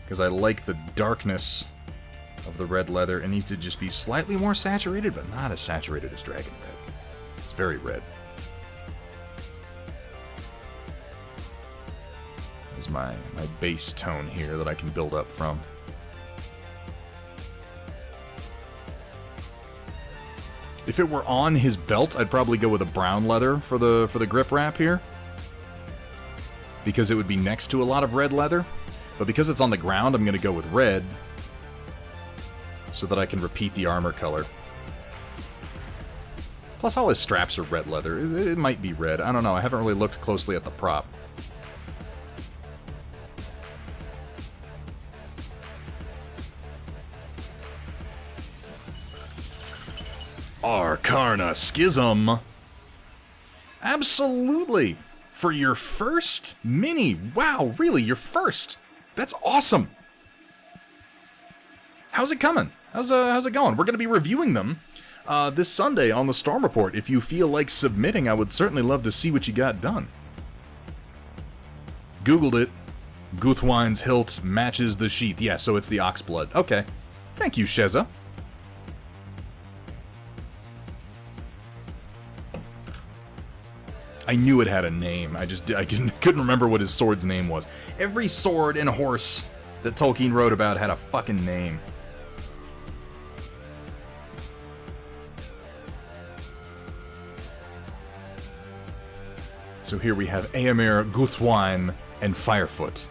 because I like the darkness of the red leather. It needs to just be slightly more saturated, but not as saturated as Dragon Red. It's very red. There's my base tone here that I can build up from. If it were on his belt, I'd probably go with a brown leather for the grip wrap here, because it would be next to a lot of red leather. But because it's on the ground, I'm going to go with red, so that I can repeat the armor color. Plus, all his straps are red leather. It might be red. I don't know. I haven't really looked closely at the prop. Arcarna Schism. Absolutely. For your first mini. Wow, really? Your first? That's awesome. How's it coming? How's it going? We're going to be reviewing them this Sunday on the Storm Report. If you feel like submitting, I would certainly love to see what you got done. Googled it. Guthwine's hilt matches the sheath. Yeah, so it's the oxblood. Okay. Thank you, Sheza. I knew it had a name. I couldn't remember what his sword's name was. Every sword and horse that Tolkien wrote about had a fucking name. So here we have Eomer, Guthwine, and Firefoot.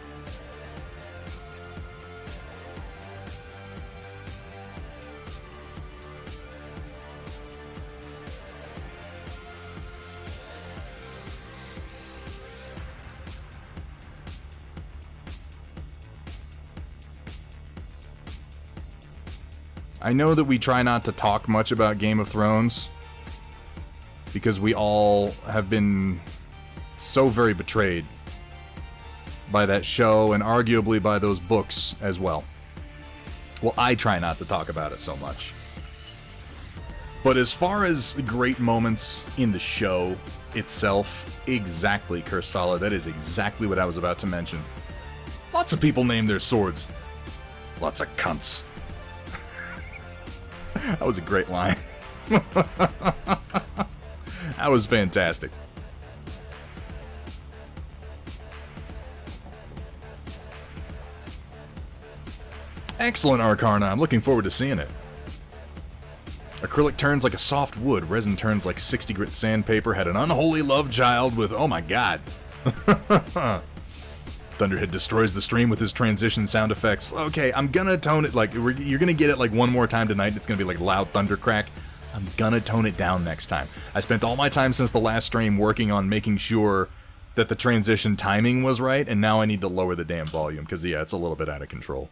I know that we try not to talk much about Game of Thrones, because we all have been so very betrayed by that show, and arguably by those books as well. Well, I try not to talk about it so much. But as far as great moments in the show itself, exactly, Kursala, that is exactly what I was about to mention. Lots of people name their swords. Lots of cunts. That was a great line. That was fantastic. Excellent, Arcarna. I'm looking forward to seeing it. Acrylic turns like a soft wood. Resin turns like 60 grit sandpaper. Had an unholy love child with... Oh my god. Thunderhead destroys the stream with his transition sound effects. Okay, I'm gonna tone it, like, you're gonna get it like one more time tonight. It's gonna be like loud thunder crack. I'm gonna tone it down next time. I spent all my time since the last stream working on making sure that the transition timing was right, and now I need to lower the damn volume, because, yeah, it's a little bit out of control.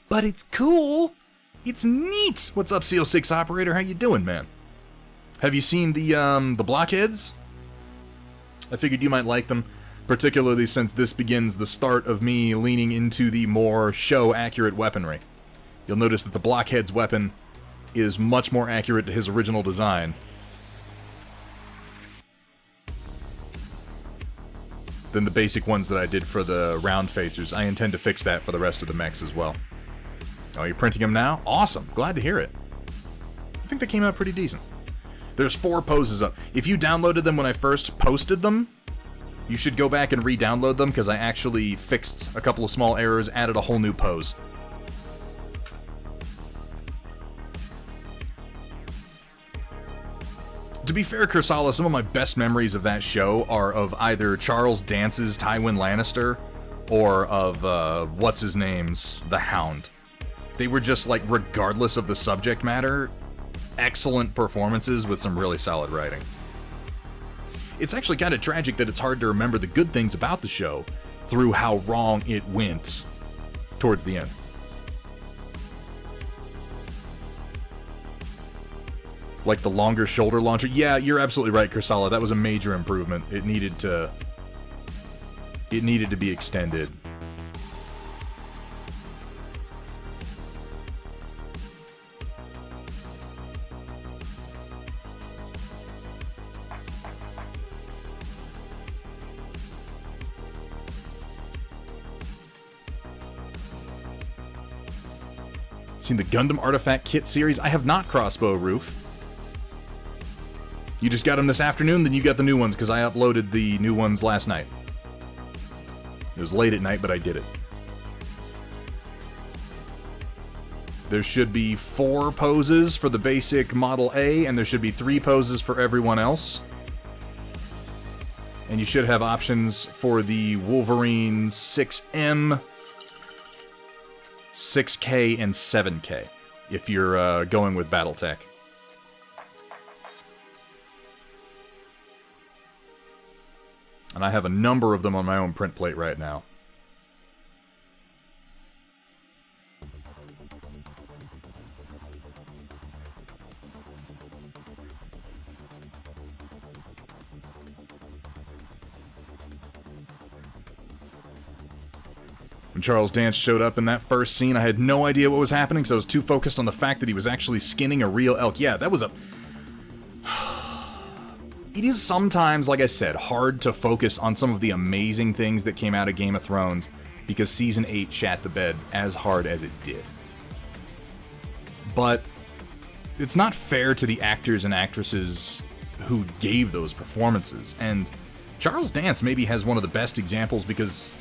But it's cool! It's neat! What's up, CO6 Operator? How you doing, man? Have you seen the blockheads? I figured you might like them, particularly since this begins the start of me leaning into the more show-accurate weaponry. You'll notice that the blockhead's weapon is much more accurate to his original design than the basic ones that I did for the round phasers. I intend to fix that for the rest of the mechs as well. Oh, you're printing them now? Awesome. Glad to hear it. I think they came out pretty decent. There's 4 poses up. If you downloaded them when I first posted them, you should go back and re-download them, because I actually fixed a couple of small errors, added a whole new pose. To be fair, Kursala, some of my best memories of that show are of either Charles Dance's Tywin Lannister, or of, what's-his-name's The Hound. They were just, like, regardless of the subject matter, excellent performances with some really solid writing. It's actually kind of tragic that it's hard to remember the good things about the show through how wrong it went towards the end. Like the longer shoulder launcher. Yeah, you're absolutely right, Kursala. That was a major improvement. It needed to be extended. Seen the Gundam Artifact Kit series? I have not, Crossbow Roof. You just got them this afternoon, then you got the new ones, because I uploaded the new ones last night. It was late at night, but I did it. There should be 4 poses for the basic Model A, and there should be 3 poses for everyone else. And you should have options for the Wolverine 6M, 6K, and 7K, if you're going with Battletech. And I have a number of them on my own print plate right now. When Charles Dance showed up in that first scene, I had no idea what was happening, so I was too focused on the fact that he was actually skinning a real elk. Yeah, that was a... It is sometimes, like I said, hard to focus on some of the amazing things that came out of Game of Thrones because Season 8 shat the bed as hard as it did. But it's not fair to the actors and actresses who gave those performances. And Charles Dance maybe has one of the best examples because...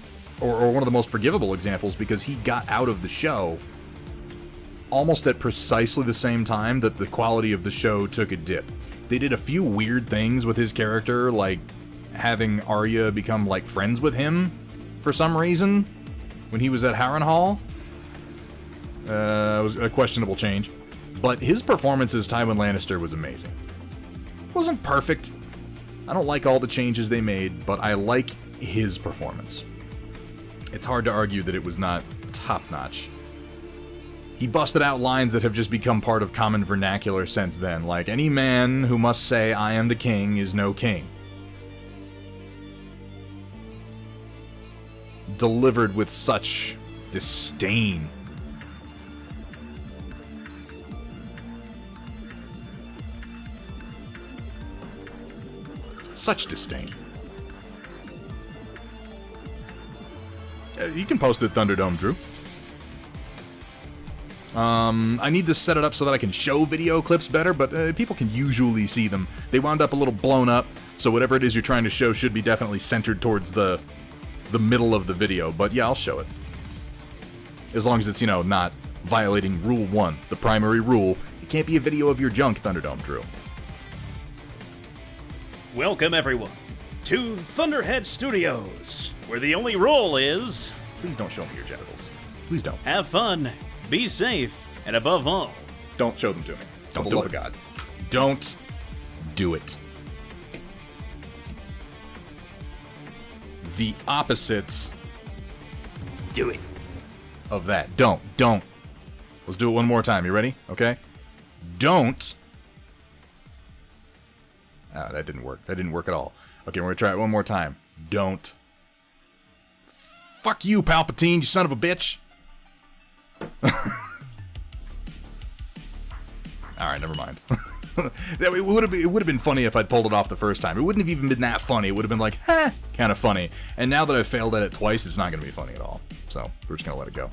Or one of the most forgivable examples because he got out of the show almost at precisely the same time that the quality of the show took a dip. They did a few weird things with his character, like having Arya become, like, friends with him for some reason when he was at Harrenhal. It was a questionable change. But his performance as Tywin Lannister was amazing. It wasn't perfect. I don't like all the changes they made, but I like his performance. It's hard to argue that it was not top-notch. He busted out lines that have just become part of common vernacular since then, like, any man who must say, "I am the king," is no king. Delivered with such disdain. Such disdain. You can post it, Thunderdome, Drew. I need to set it up so that I can show video clips better, but people can usually see them. They wound up a little blown up, so whatever it is you're trying to show should be definitely centered towards the middle of the video. But yeah, I'll show it. As long as it's, you know, not violating Rule 1, the primary rule. It can't be a video of your junk, Thunderdome, Drew. Welcome, everyone, to Thunderhead Studios, where the only rule is... Please don't show me your genitals. Please don't. Have fun, be safe, and above all... Don't show them to me. Don't do it. For the love of God. Don't do it. The opposite... Do it. ...of that. Don't. Let's do it one more time. You ready? Okay? Don't... Ah, that didn't work. That didn't work at all. Okay, we're gonna try it one more time. Don't. Fuck you, Palpatine, you son of a bitch. Alright, never mind. It would have been funny if I'd pulled it off the first time. It wouldn't have even been that funny. It would have been like, kind of funny. And now that I've failed at it twice, it's not going to be funny at all. So, we're just going to let it go.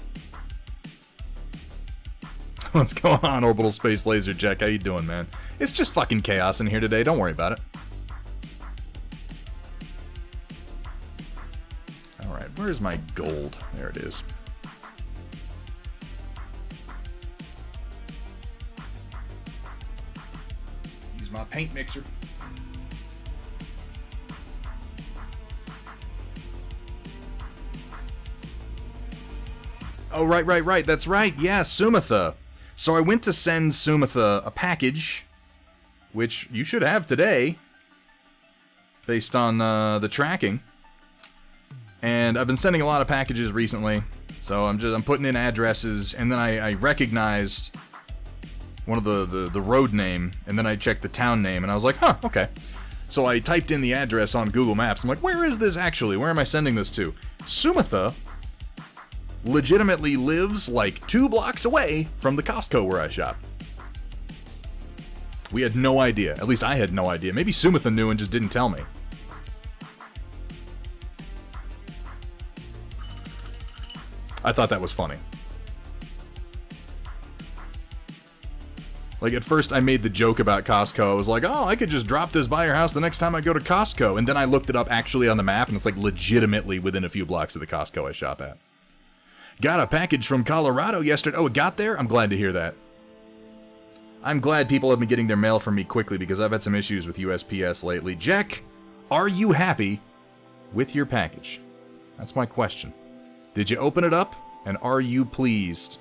What's going on, Orbital Space Laser Jack? How you doing, man? It's just fucking chaos in here today. Don't worry about it. Alright, where's my gold? There it is. Use my paint mixer. Oh, right. That's right. Yeah, Sumatha. So I went to send Sumatha a package, which you should have today, based on the tracking. And I've been sending a lot of packages recently, so I'm putting in addresses, and then I recognized one of the road name, and then I checked the town name, and I was like, huh, okay. So I typed in the address on Google Maps. I'm like, where is this actually? Where am I sending this to? Sumitha legitimately lives like 2 blocks away from the Costco where I shop. We had no idea. At least I had no idea. Maybe Sumitha knew and just didn't tell me. I thought that was funny. Like, at first I made the joke about Costco. I was like, oh, I could just drop this by your house the next time I go to Costco. And then I looked it up actually on the map, and it's like legitimately within a few blocks of the Costco I shop at. Got a package from Colorado yesterday. Oh, it got there? I'm glad to hear that. I'm glad people have been getting their mail from me quickly because I've had some issues with USPS lately. Jack, are you happy with your package? That's my question. Did you open it up? And are you pleased?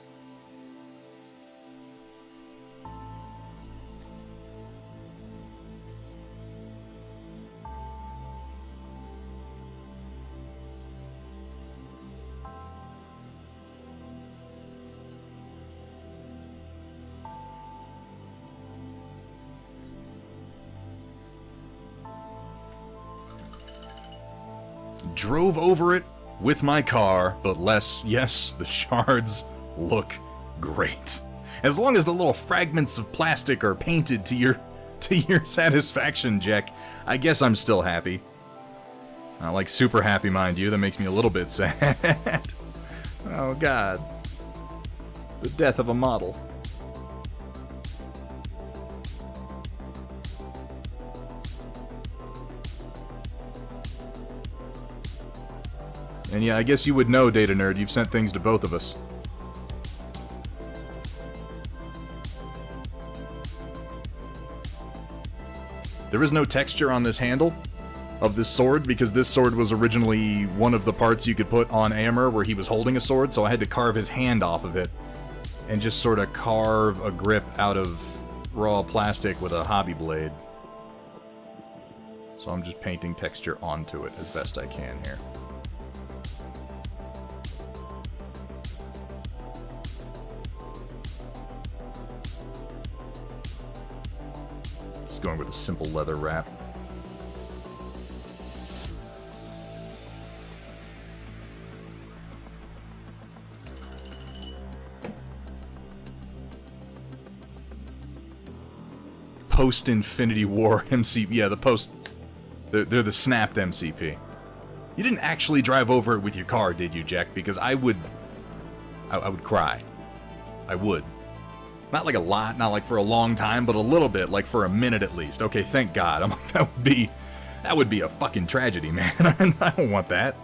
Drove over it with my car, but yes, the shards look great. As long as the little fragments of plastic are painted to your satisfaction, Jack, I guess I'm still happy. Not like super happy, mind you. That makes me a little bit sad. Oh, God. The death of a model. And yeah, I guess you would know, Data Nerd. You've sent things to both of us. There is no texture on this handle of this sword, because this sword was originally one of the parts you could put on Eomer where he was holding a sword, so I had to carve his hand off of it and just sort of carve a grip out of raw plastic with a hobby blade. So I'm just painting texture onto it as best I can here. Going with a simple leather wrap. Post-Infinity War MCP. Yeah, the post... They're the snapped MCP. You didn't actually drive over it with your car, did you, Jack? Because I would cry. I would. Not like a lot, not like for a long time, but a little bit, like for a minute at least. Okay, thank God. I'm like, that would be a fucking tragedy, man. I don't want that.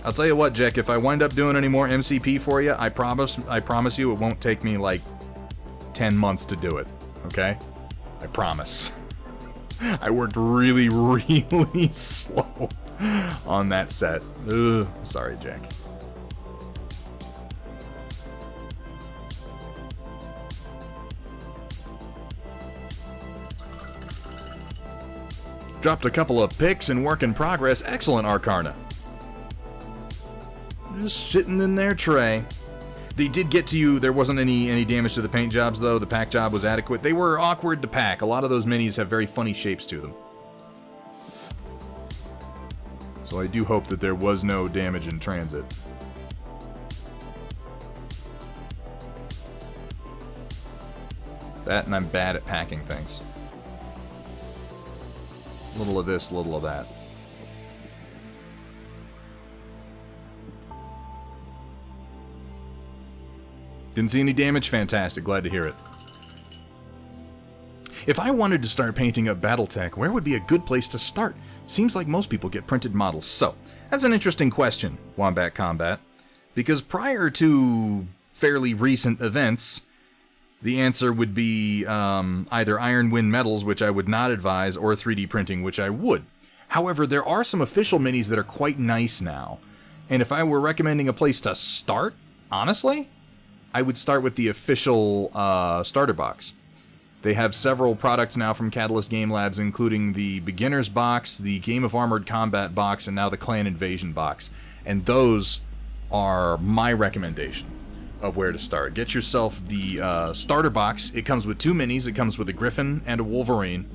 I'll tell you what, Jack, if I wind up doing any more MCP for you, I promise you it won't take me like 10 months to do it. Okay? I promise. I worked really, really slow on that set. Ugh, sorry, Jack. Dropped a couple of pics in work in progress. Excellent, Arcarna. Just sitting in their tray. They did get to you. There wasn't any damage to the paint jobs, though. The pack job was adequate. They were awkward to pack. A lot of those minis have very funny shapes to them. So I do hope that there was no damage in transit. That, and I'm bad at packing things. Little of this, little of that. Didn't see any damage? Fantastic. Glad to hear it. If I wanted to start painting up Battletech, where would be a good place to start? Seems like most people get printed models. So, that's an interesting question, Wombat Combat. Because prior to fairly recent events, the answer would be either Iron Wind Metals, which I would not advise, or 3D printing, which I would. However, there are some official minis that are quite nice now. And if I were recommending a place to start, honestly, I would start with the official starter box. They have several products now from Catalyst Game Labs, including the Beginner's Box, the Game of Armored Combat Box, and now the Clan Invasion Box. And those are my recommendation of where to start. Get yourself the starter box. It comes with 2 minis. It comes with a Griffin and a Wolverine.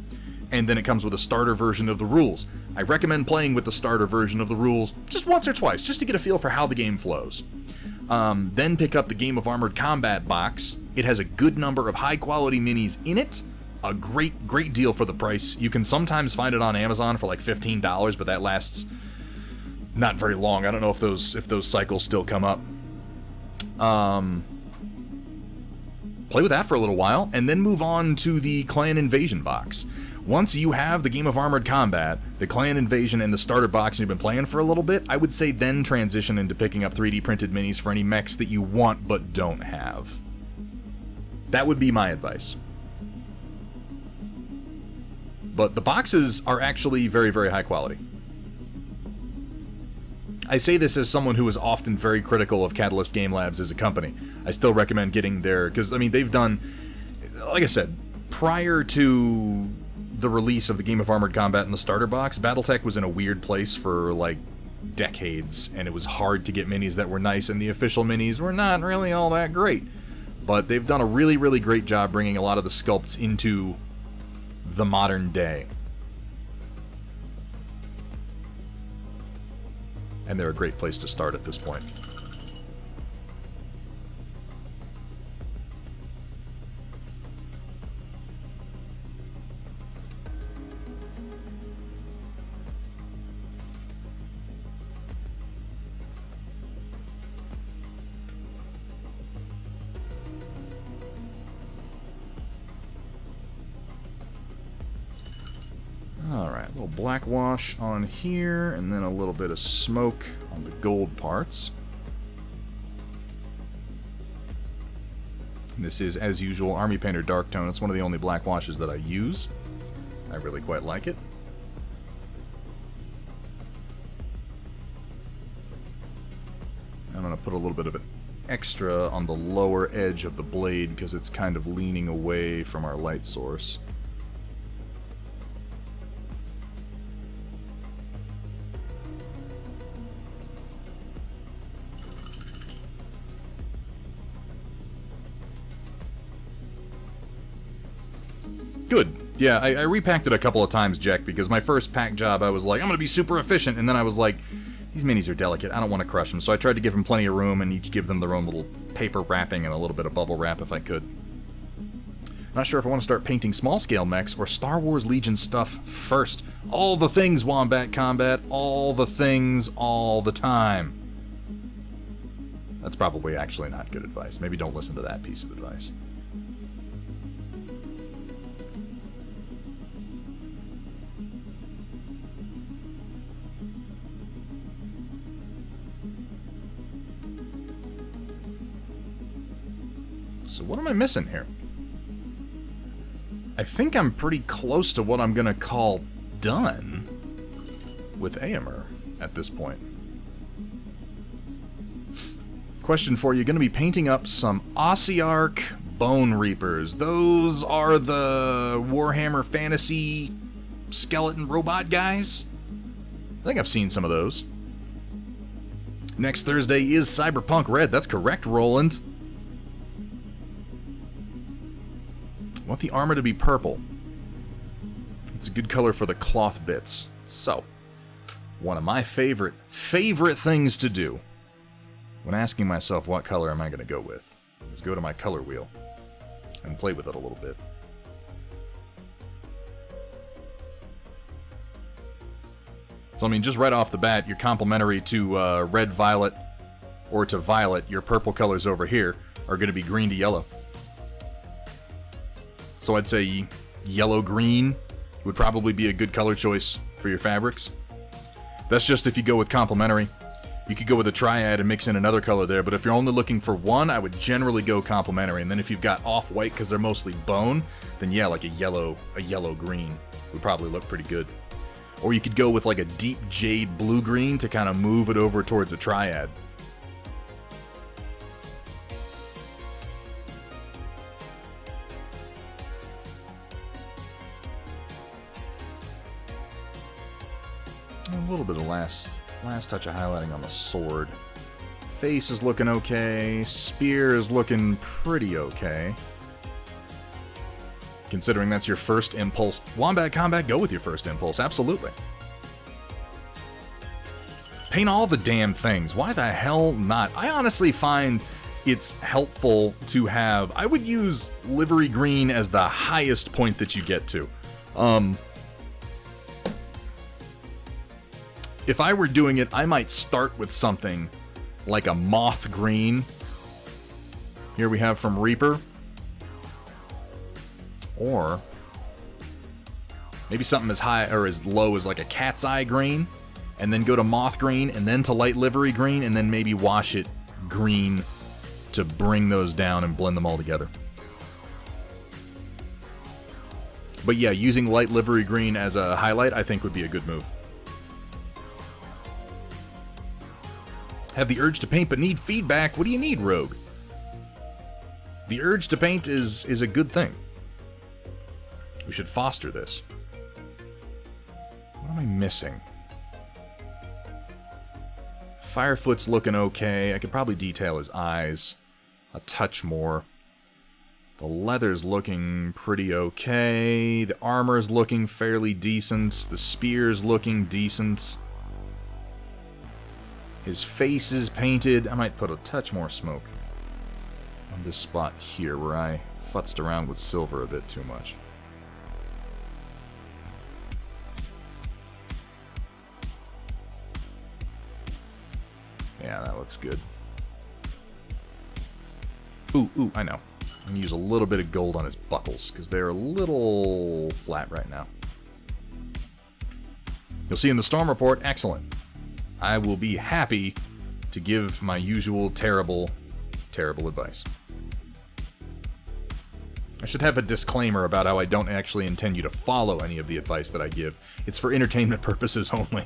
And then it comes with a starter version of the rules. I recommend playing with the starter version of the rules just once or twice, just to get a feel for how the game flows. Then pick up the Game of Armored Combat box. It has a good number of high-quality minis in it. A great deal for the price. You can sometimes find it on Amazon for like $15, but that lasts not very long. I don't know if those cycles still come up. Play with that for a little while, and then move on to the Clan Invasion box. Once you have the Game of Armored Combat, the Clan Invasion, and the starter box, and you've been playing for a little bit, I would say then transition into picking up 3D printed minis for any mechs that you want but don't have. That would be my advice. But the boxes are actually very, very high quality. I say this as someone who is often very critical of Catalyst Game Labs as a company. I still recommend getting their... because, I mean, they've done... like I said, prior to the release of the Game of Armored Combat and the starter box, Battletech was in a weird place for, like, decades, and it was hard to get minis that were nice, and the official minis were not really all that great. But they've done a really, really great job bringing a lot of the sculpts into the modern day. And they're a great place to start at this point. Alright, a little black wash on here, and then a little bit of smoke on the gold parts. And this is, as usual, Army Painter Dark Tone. It's one of the only black washes that I use. I really quite like it. I'm going to put a little bit of it extra on the lower edge of the blade because it's kind of leaning away from our light source. Good. Yeah, I repacked it a couple of times, Jack, because my first pack job I was like, I'm going to be super efficient, and then I was like, these minis are delicate, I don't want to crush them, so I tried to give them plenty of room and each give them their own little paper wrapping and a little bit of bubble wrap if I could. Not sure if I want to start painting small-scale mechs or Star Wars Legion stuff first. All the things, Wombat Combat, all the things, all the time. That's probably actually not good advice. Maybe don't listen to that piece of advice. So what am I missing here? I think I'm pretty close to what I'm going to call done with Eomer at this point. Question for you, going to be painting up some Ossiarch Bone Reapers. Those are the Warhammer Fantasy skeleton robot guys? I think I've seen some of those. Next Thursday is Cyberpunk Red. That's correct, Roland. I want the armor to be purple. It's a good color for the cloth bits. So, one of my favorite things to do when asking myself what color am I going to go with is go to my color wheel and play with it a little bit. So, I mean, just right off the bat, you're complementary to red, violet, or to violet. Your purple colors over here are going to be green to yellow. So I'd say yellow-green would probably be a good color choice for your fabrics. That's just if you go with complementary. You could go with a triad and mix in another color there, but if you're only looking for one, I would generally go complementary. And then if you've got off-white because they're mostly bone, then yeah, like a yellow-green would probably look pretty good. Or you could go with like a deep jade blue-green to kind of move it over towards a triad. A little bit of last touch of highlighting on the sword. Face is looking okay. Spear is looking pretty okay. Considering that's your first impulse. Wombat Combat, go with your first impulse, absolutely. Paint all the damn things. Why the hell not? I honestly find it's helpful to have... I would use livery green as the highest point that you get to. If I were doing it, I might start with something like a moth green. Here we have from Reaper. Or maybe something as high or as low as like a cat's eye green, and then go to moth green, and then to light livery green, and then maybe wash it green to bring those down and blend them all together. But yeah, using light livery green as a highlight I think would be a good move. Have the urge to paint but need feedback. What do you need, Rogue? The urge to paint is a good thing. We should foster this. What am I missing? Firefoot's looking okay. I could probably detail his eyes a touch more. The leather's looking pretty okay. The armor's looking fairly decent. The spear's looking decent. His face is painted. I might put a touch more smoke on this spot here where I futzed around with silver a bit too much. Yeah, that looks good. Ooh, I know. I'm going to use a little bit of gold on his buckles, because they're a little flat right now. You'll see in the storm report, excellent. I will be happy to give my usual terrible advice. I should have a disclaimer about how I don't actually intend you to follow any of the advice that I give. It's for entertainment purposes only.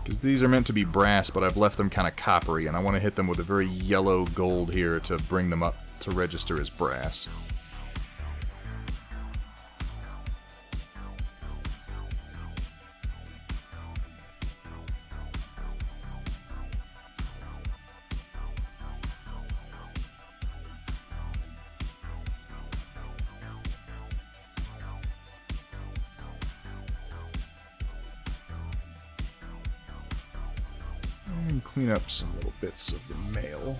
Because these are meant to be brass, but I've left them kind of coppery, and I want to hit them with a very yellow gold here to bring them up to register as brass. And clean up some little bits of the mail.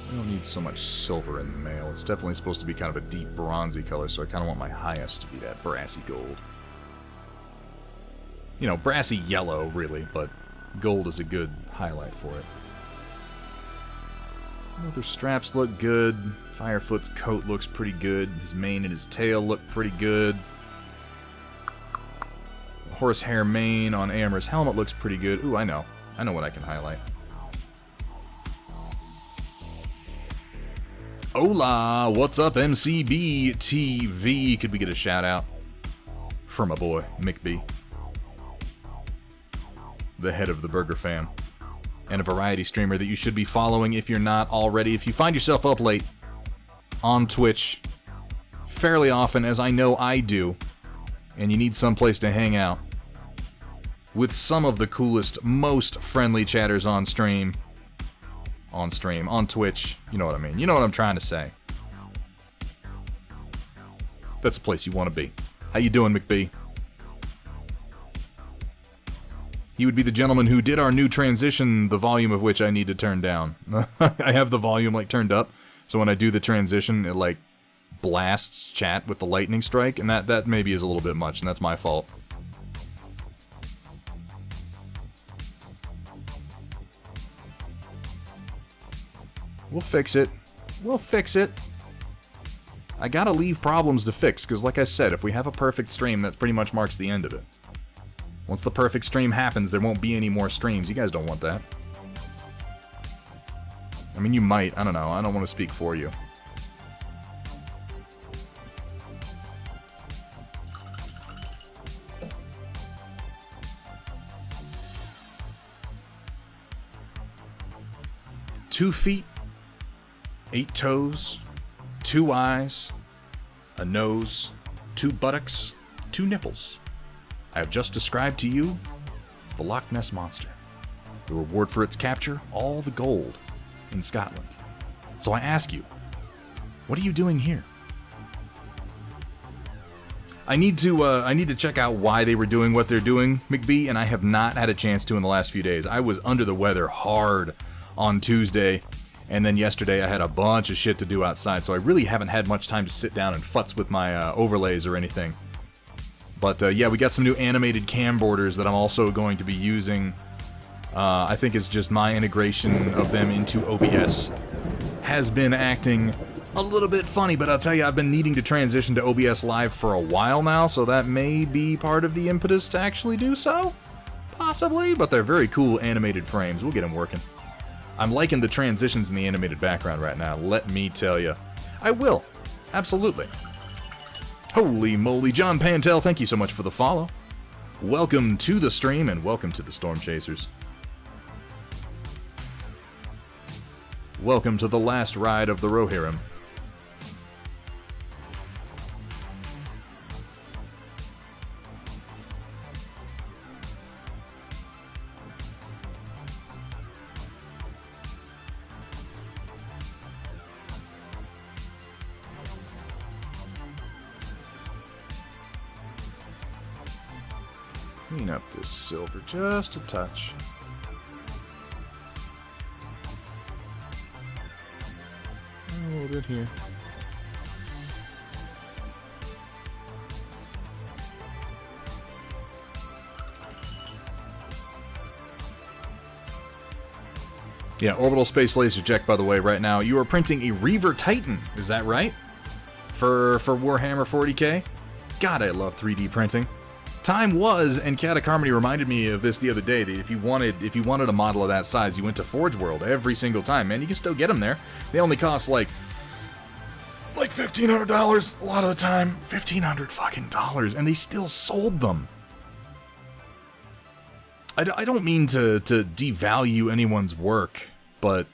I don't need so much silver in the mail. It's definitely supposed to be kind of a deep bronzy color, so I kind of want my highest to be that brassy gold. You know, brassy yellow, really, but gold is a good highlight for it. Other straps look good. Firefoot's coat looks pretty good. His mane and his tail look pretty good. Horsehair mane on Eomer's helmet looks pretty good. Ooh, I know. I know what I can highlight. Hola! What's up, MCB TV? Could we get a shout out from my boy, McB? The head of the Burger Fam. And a variety streamer that you should be following if you're not already. If you find yourself up late on Twitch fairly often, as I know I do, and you need some place to hang out with some of the coolest, most friendly chatters on stream, on Twitch, you know what I mean. You know what I'm trying to say. That's a place you want to be. How you doing, McB? He would be the gentleman who did our new transition, the volume of which I need to turn down. I have the volume, like, turned up, so when I do the transition, it, like, blasts chat with the lightning strike, and that maybe is a little bit much, and that's my fault. We'll fix it. We'll fix it. I gotta leave problems to fix, because like I said, if we have a perfect stream, that pretty much marks the end of it. Once the perfect stream happens, there won't be any more streams. You guys don't want that. I mean, you might. I don't know. I don't want to speak for you. $2 feet 8 toes, 2 eyes, a nose, 2 buttocks, 2 nipples. I have just described to you the Loch Ness Monster. The reward for its capture, all the gold in Scotland. So I ask you, what are you doing here? I need to check out why they were doing what they're doing, McBee, and I have not had a chance to in the last few days. I was under the weather hard on Tuesday, and then yesterday I had a bunch of shit to do outside, so I really haven't had much time to sit down and futz with my overlays or anything. But yeah, we got some new animated cam borders that I'm also going to be using. I think it's just my integration of them into OBS has been acting a little bit funny, but I'll tell you, I've been needing to transition to OBS Live for a while now, so that may be part of the impetus to actually do so. Possibly, but they're very cool animated frames. We'll get them working. I'm liking the transitions in the animated background right now, let me tell you. I will. Absolutely. Holy moly, John Pantel, thank you so much for the follow. Welcome to the stream, and welcome to the Storm Chasers. Welcome to the last ride of the Rohirrim. Clean up this silver just a touch. A little bit here. Yeah, orbital space laser check, by the way, right now. You are printing a Reaver Titan, is that right? For Warhammer 40k? God, I love 3D printing. Time was, and Catacarmony reminded me of this the other day, that if you wanted a model of that size, you went to Forge World every single time. Man, you can still get them there. They only cost like $1,500 a lot of the time. $1,500 fucking dollars, and they still sold them. I don't mean to devalue anyone's work, but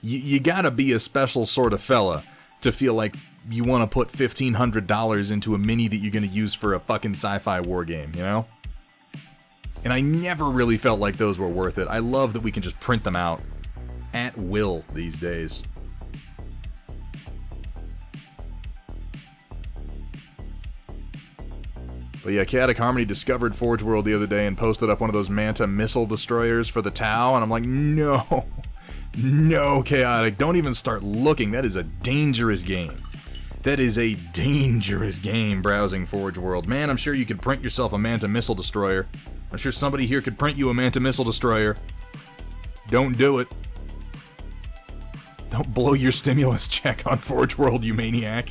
you gotta be a special sort of fella to feel like you want to put $1,500 into a mini that you're going to use for a fucking sci-fi war game, you know? And I never really felt like those were worth it. I love that we can just print them out at will these days. But yeah, Chaotic Harmony discovered Forge World the other day and posted up one of those Manta missile destroyers for the Tau, and I'm like, no. No, Chaotic, don't even start looking. That is a dangerous game. That is a dangerous game, browsing Forge World. Man, I'm sure you could print yourself a Manta Missile Destroyer. I'm sure somebody here could print you a Manta Missile Destroyer. Don't do it. Don't blow your stimulus check on Forge World, you maniac.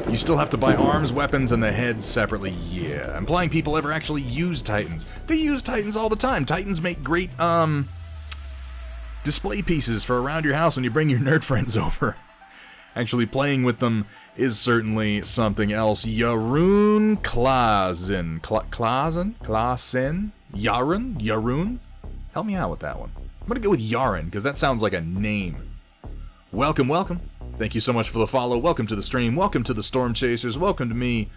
You still have to buy arms, weapons, and the heads separately. Yeah, implying people ever actually use Titans. They use Titans all the time. Titans make great, display pieces for around your house when you bring your nerd friends over. Actually playing with them is certainly something else. Yarun Klazen. Klazen? Yarun? Help me out with that one. I'm gonna go with Yaren, because that sounds like a name. Welcome, welcome. Thank you so much for the follow. Welcome to the stream. Welcome to the Storm Chasers. Welcome to me.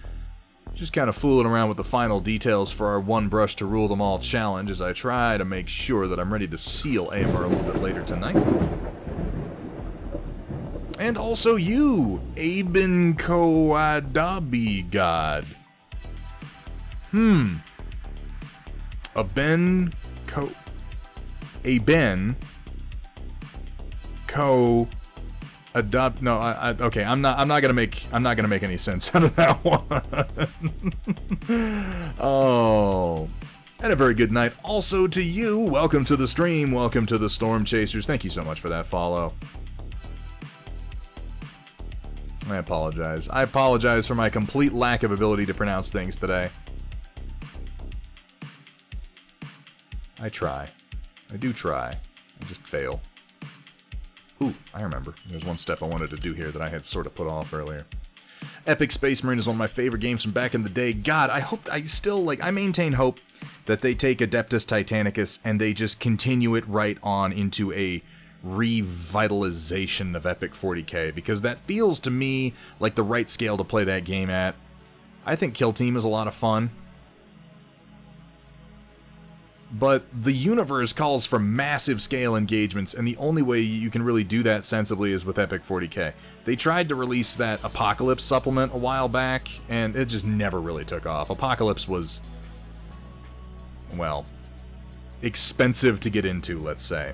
Just kind of fooling around with the final details for our One Brush to Rule Them All challenge as I try to make sure that I'm ready to seal Eomer a little bit later tonight. And also you, Aben Koadabi God. Aben Ko adopt. No, okay. I'm not gonna make any sense out of that one. Oh, and a very good night also to you. Welcome to the stream. Welcome to the Storm Chasers. Thank you so much for that follow. I apologize. I apologize for my complete lack of ability to pronounce things today. I try. I do try. I just fail. Ooh, I remember. There's one step I wanted to do here that I had sort of put off earlier. Epic Space Marine is one of my favorite games from back in the day. God, I maintain hope that they take Adeptus Titanicus and they just continue it right on into a revitalization of Epic 40K, because that feels to me like the right scale to play that game at. I think Kill Team is a lot of fun, but the universe calls for massive scale engagements, and the only way you can really do that sensibly is with Epic 40K. They tried to release that Apocalypse supplement a while back, and it just never really took off. Apocalypse was, well, expensive to get into, let's say.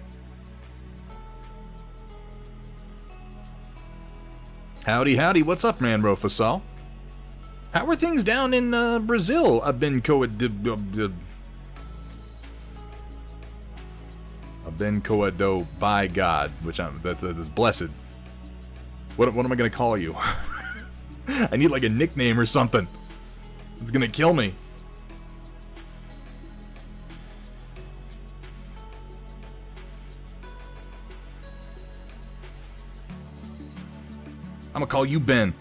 Howdy, howdy, what's up, man, Rofasol? How are things down in Brazil? I've been coado by God, which that's blessed. What am I gonna call you? I need like a nickname or something. It's gonna kill me. I'm gonna call you Ben.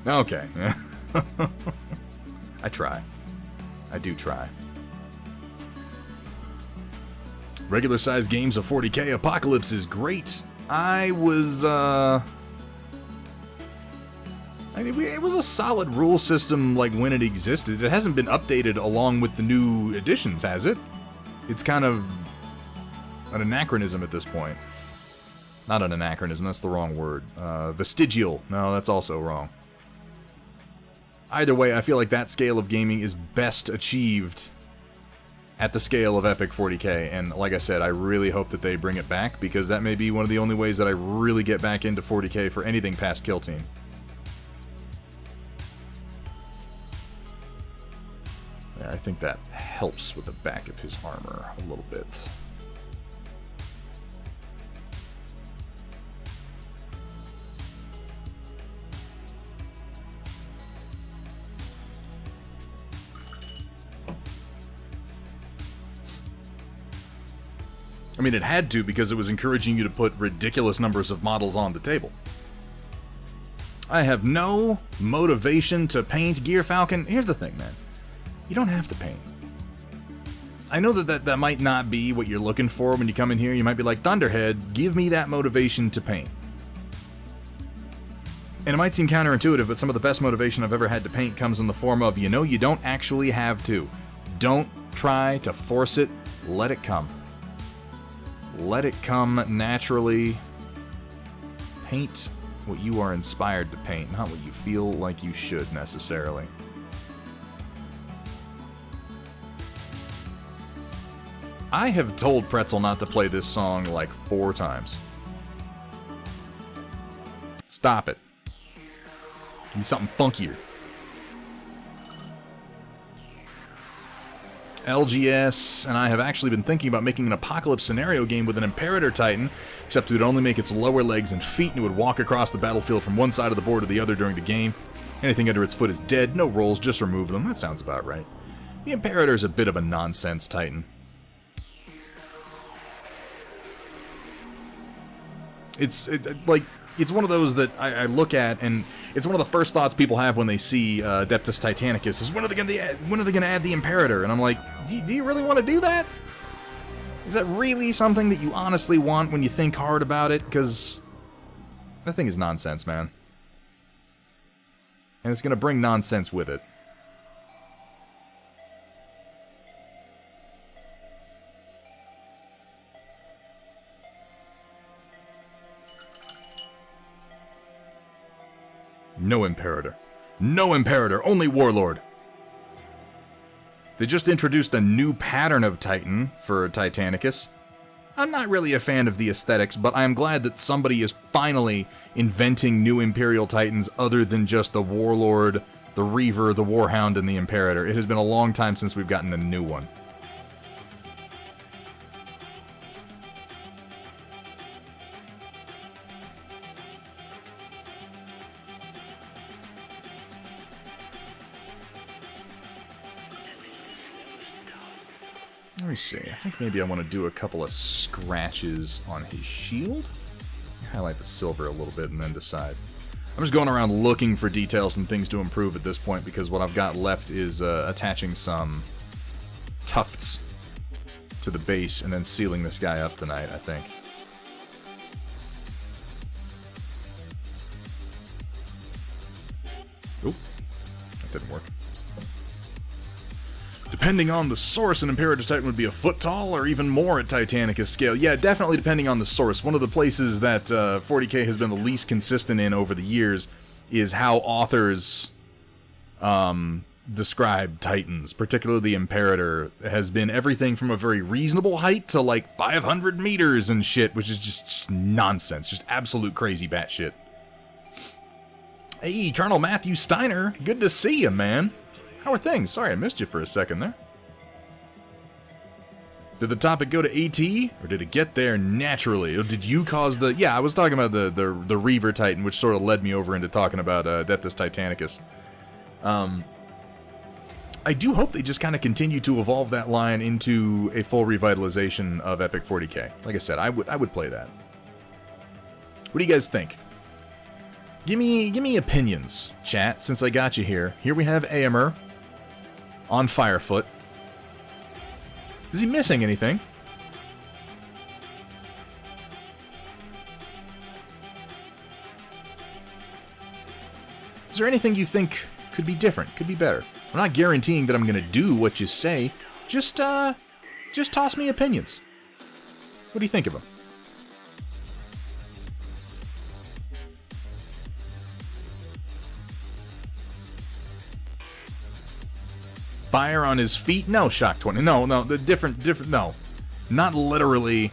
Okay. I try. I do try. Regular size games of 40K. Apocalypse is great. I was, I mean, it was a solid rule system like when it existed. It hasn't been updated along with the new editions, has it? It's kind of an anachronism at this point. Not an anachronism, that's the wrong word. Vestigial. No, that's also wrong. Either way, I feel like that scale of gaming is best achieved at the scale of Epic 40K, and like I said, I really hope that they bring it back, because that may be one of the only ways that I really get back into 40K for anything past Kill Team. Yeah, I think that helps with the back of his armor a little bit. I mean, it had to, because it was encouraging you to put ridiculous numbers of models on the table. I have no motivation to paint Gear Falcon. Here's the thing, man. You don't have to paint. I know that might not be what you're looking for when you come in here. You might be like, Thunderhead, give me that motivation to paint. And it might seem counterintuitive, but some of the best motivation I've ever had to paint comes in the form of, you know, you don't actually have to. Don't try to force it. Let it come. Let it come naturally. Paint what you are inspired to paint, not what you feel like you should necessarily. I have told Pretzel not to play this song like 4 times. Stop it. Give me something funkier. LGS and I have actually been thinking about making an Apocalypse scenario game with an Imperator Titan, except it would only make its lower legs and feet, and it would walk across the battlefield from one side of the board to the other during the game. Anything under its foot is dead, no rolls, just remove them. That sounds about right. The Imperator is a bit of a nonsense Titan. It's one of those that I look at, and it's one of the first thoughts people have when they see Adeptus Titanicus is, when are they gonna add the Imperator? And I'm like, do you really want to do that? Is that really something that you honestly want when you think hard about it? Because that thing is nonsense, man. And it's gonna bring nonsense with it. No Imperator. No Imperator, only Warlord. They just introduced a new pattern of Titan for Titanicus. I'm not really a fan of the aesthetics, but I'm glad that somebody is finally inventing new Imperial Titans other than just the Warlord, the Reaver, the Warhound, and the Imperator. It has been a long time since we've gotten a new one. Let me see. I think maybe I want to do a couple of scratches on his shield. Highlight the silver a little bit and then decide. I'm just going around looking for details and things to improve at this point, because what I've got left is attaching some tufts to the base and then sealing this guy up tonight, I think. Oop, that didn't work. Depending on the source, an Imperator's Titan would be a foot tall or even more at Titanicus scale. Yeah, definitely depending on the source. One of the places that 40k has been the least consistent in over the years is how authors describe Titans, particularly the Imperator. Has been everything from a very reasonable height to like 500 meters and shit, which is just nonsense. Just absolute crazy batshit. Hey, Colonel Matthew Steiner. Good to see you, man. How are things? Sorry, I missed you for a second there. Did the topic go to AT, or did it get there naturally? Or did you cause the... Yeah, I was talking about the Reaver Titan, which sort of led me over into talking about Adeptus Titanicus. I do hope they just kind of continue to evolve that line into a full revitalization of Epic 40k. Like I said, I would play that. What do you guys think? Give me opinions, chat, since I got you here. Here we have Eomer on Firefoot. Is he missing anything? Is there anything you think could be different, could be better? I'm not guaranteeing that I'm going to do what you say. Just toss me opinions. What do you think of them? Fire on his feet? No, Shock 20. No, the different, no. Not literally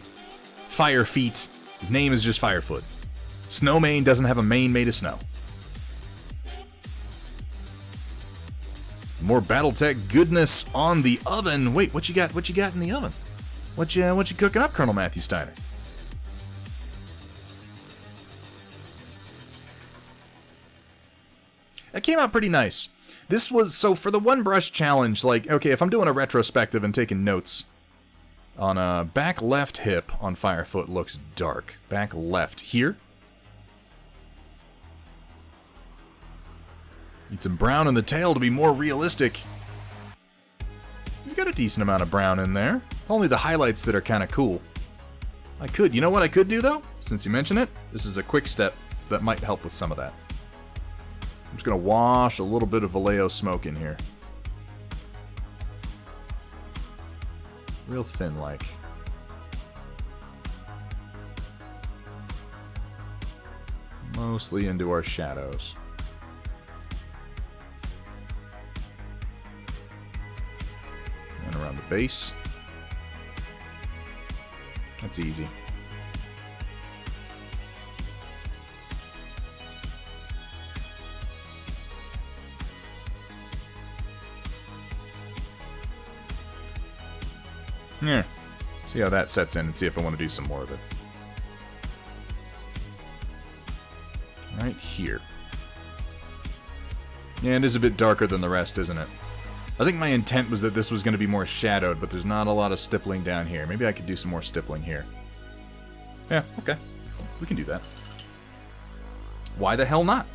fire feet. His name is just Firefoot. Snowmane doesn't have a mane made of snow. More BattleTech goodness on the oven. Wait, what you got in the oven? What you cooking up, Colonel Matthew Steiner? That came out pretty nice. This was, so for the one brush challenge, like, okay, if I'm doing a retrospective and taking notes, on back left hip on Firefoot looks dark. Back left here. Need some brown in the tail to be more realistic. He's got a decent amount of brown in there. Only the highlights that are kind of cool. You know what I could do though? Since you mention it, this is a quick step that might help with some of that. I'm just going to wash a little bit of Vallejo smoke in here. Real thin like. Mostly into our shadows. And around the base. That's easy. Yeah. See how that sets in and see if I want to do some more of it. Right here. Yeah, it is a bit darker than the rest, isn't it? I think my intent was that this was going to be more shadowed, but there's not a lot of stippling down here. Maybe I could do some more stippling here. Yeah, okay. We can do that. Why the hell not?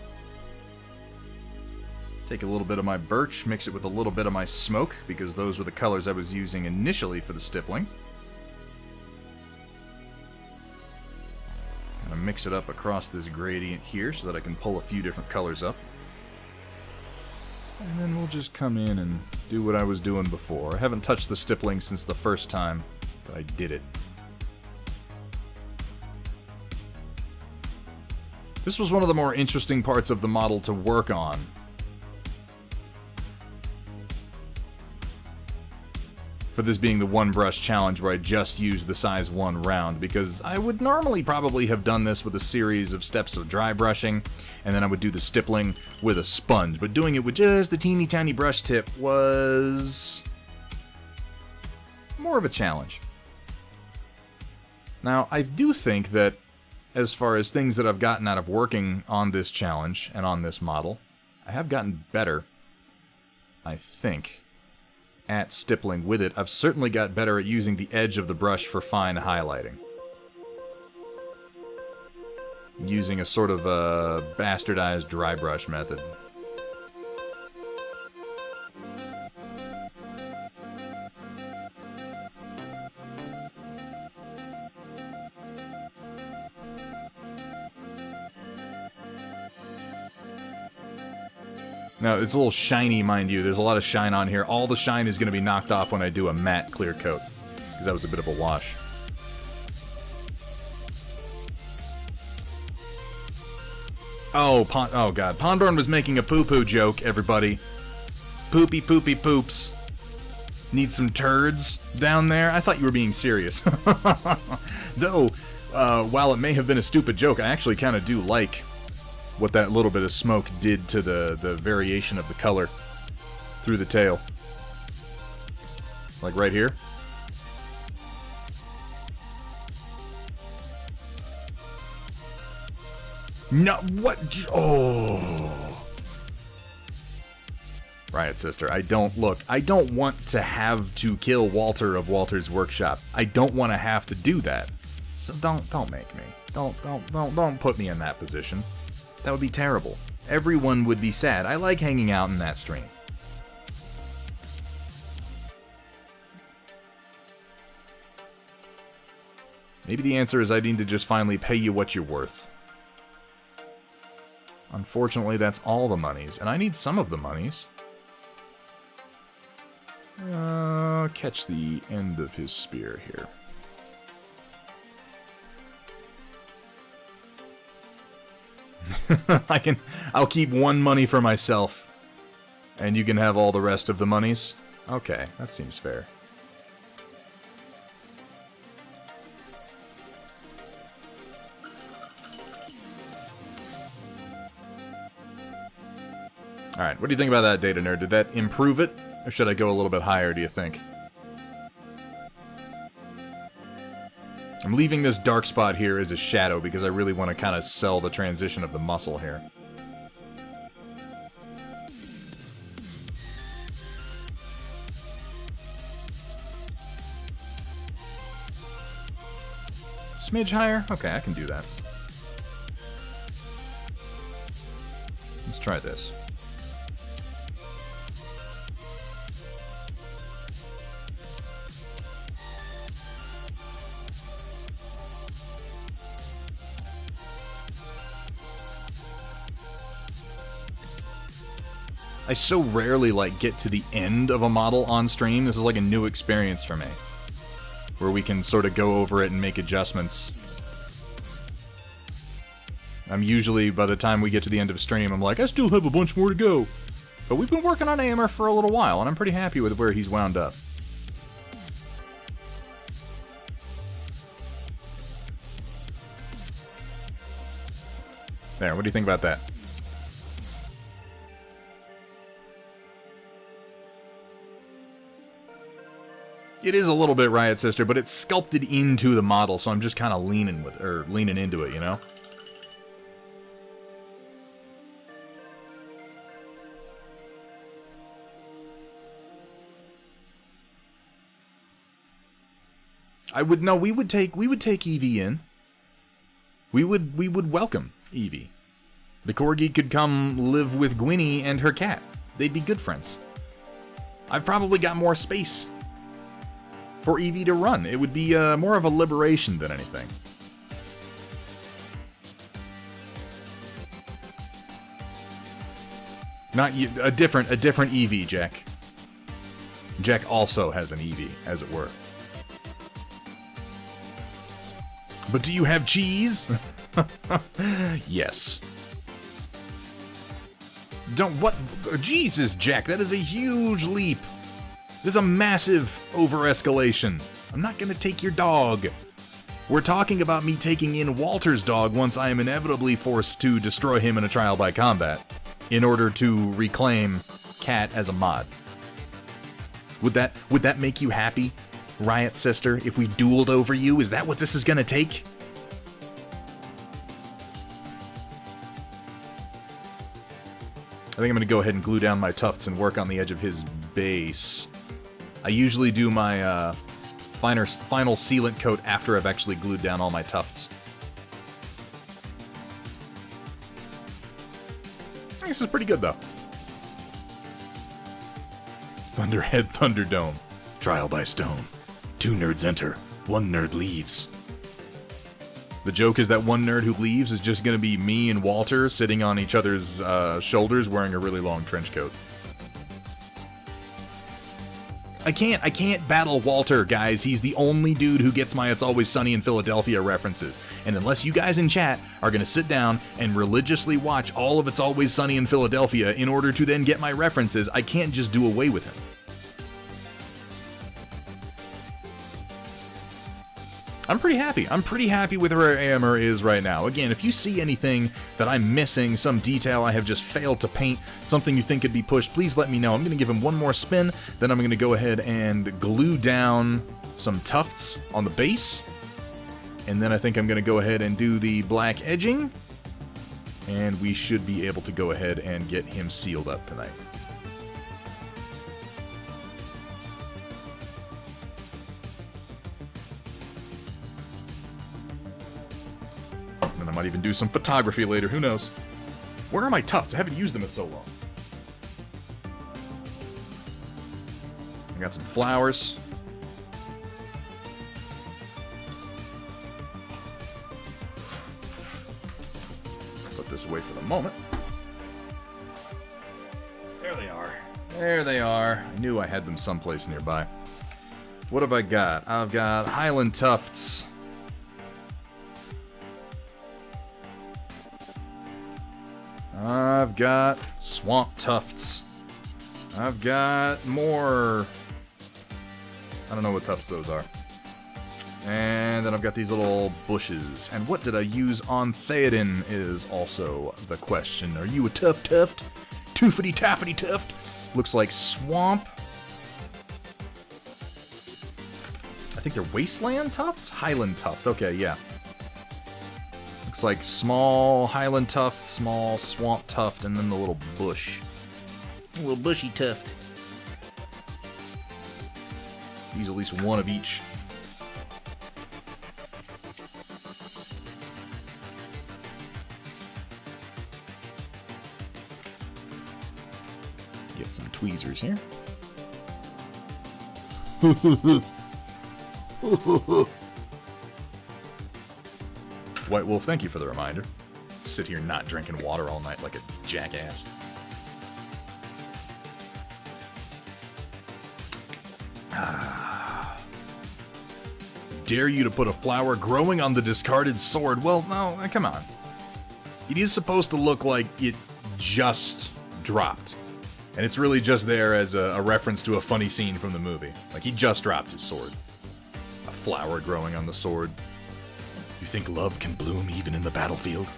Take a little bit of my birch, mix it with a little bit of my smoke, because those were the colors I was using initially for the stippling. I'm going to mix it up across this gradient here so that I can pull a few different colors up. And then we'll just come in and do what I was doing before. I haven't touched the stippling since the first time that I did it. This was one of the more interesting parts of the model to work on. For this being the one brush challenge where I just used the size 1 round, because I would normally probably have done this with a series of steps of dry brushing, and then I would do the stippling with a sponge, but doing it with just the teeny tiny brush tip was more of a challenge. Now, I do think that as far as things that I've gotten out of working on this challenge and on this model, I have gotten better, I think, at stippling with it. I've certainly got better at using the edge of the brush for fine highlighting. Using a sort of a bastardized dry brush method. Now, it's a little shiny, mind you. There's a lot of shine on here. All the shine is going to be knocked off when I do a matte clear coat, because that was a bit of a wash. Oh, oh god. Pondorn was making a poo-poo joke, everybody. Poopy poopy poops. Need some turds down there? I thought you were being serious. Though, while it may have been a stupid joke, I actually kind of do like what that little bit of smoke did to the variation of the color through the tail. Like right here. No, what? Oh. Riot Sister, I don't want to have to kill Walter of Walter's Workshop. I don't want to have to do that. So don't make me. Don't put me in that position. That would be terrible. Everyone would be sad. I like hanging out in that stream. Maybe the answer is I need to just finally pay you what you're worth. Unfortunately, that's all the monies, and I need some of the monies. Catch the end of his spear here. I'll keep one money for myself, and you can have all the rest of the monies. Okay, that seems fair. Alright, what do you think about that, Data Nerd? Did that improve it? Or should I go a little bit higher, do you think? I'm leaving this dark spot here as a shadow because I really want to kind of sell the transition of the muscle here. Smidge higher? Okay, I can do that. Let's try this. I so rarely, like, get to the end of a model on stream. This is like a new experience for me. Where we can sort of go over it and make adjustments. I'm usually, by the time we get to the end of stream, I'm like, I still have a bunch more to go. But we've been working on Eomer for a little while, and I'm pretty happy with where he's wound up. There, what do you think about that? It is a little bit Riot Sister, but it's sculpted into the model, so I'm just kind of leaning into it, you know? We would take Eevee in. We would welcome Eevee. The Corgi could come live with Gwynny and her cat. They'd be good friends. I've probably got more space for Eevee to run. It would be more of a liberation than anything. Not you, a different Eevee, Jack. Jack also has an Eevee, as it were. But do you have cheese? Yes. What? Jesus, Jack, that is a huge leap. This is a massive over-escalation. I'm not gonna take your dog. We're talking about me taking in Walter's dog once I am inevitably forced to destroy him in a trial by combat in order to reclaim Cat as a mod. Would that make you happy, Riot Sister, if we dueled over you? Is that what this is gonna take? I think I'm gonna go ahead and glue down my tufts and work on the edge of his base. I usually do my final sealant coat after I've actually glued down all my tufts. I think this is pretty good, though. Thunderhead Thunderdome. Trial by stone. 2 nerds enter, 1 nerd leaves. The joke is that one nerd who leaves is just going to be me and Walter sitting on each other's shoulders wearing a really long trench coat. I can't battle Walter, guys. He's the only dude who gets my It's Always Sunny in Philadelphia references. And unless you guys in chat are going to sit down and religiously watch all of It's Always Sunny in Philadelphia in order to then get my references, I can't just do away with him. I'm pretty happy. I'm pretty happy with where Eomer is right now. Again, if you see anything that I'm missing, some detail I have just failed to paint, something you think could be pushed, please let me know. I'm going to give him one more spin, then I'm going to go ahead and glue down some tufts on the base. And then I think I'm going to go ahead and do the black edging. And we should be able to go ahead and get him sealed up tonight. I might even do some photography later, who knows? Where are my tufts? I haven't used them in so long. I got some flowers. Put this away for the moment. There they are. There they are. I knew I had them someplace nearby. What have I got? I've got Highland tufts. I've got swamp tufts. I've got more... I don't know what tufts those are. And then I've got these little bushes. And what did I use on Theoden is also the question. Are you a tuft? Toofity taffety tuft? Looks like swamp. I think they're wasteland tufts? Highland tuft. Okay, yeah. Looks like small highland tuft, small swamp tuft, and then the little bush. A little bushy tuft. Use at least one of each. Get some tweezers here. White Wolf, thank you for the reminder. Sit here not drinking water all night like a jackass. Dare you to put a flower growing on the discarded sword? Well, no, come on. It is supposed to look like it just dropped. And it's really just there as a reference to a funny scene from the movie. Like, he just dropped his sword. A flower growing on the sword. You think love can bloom even in the battlefield?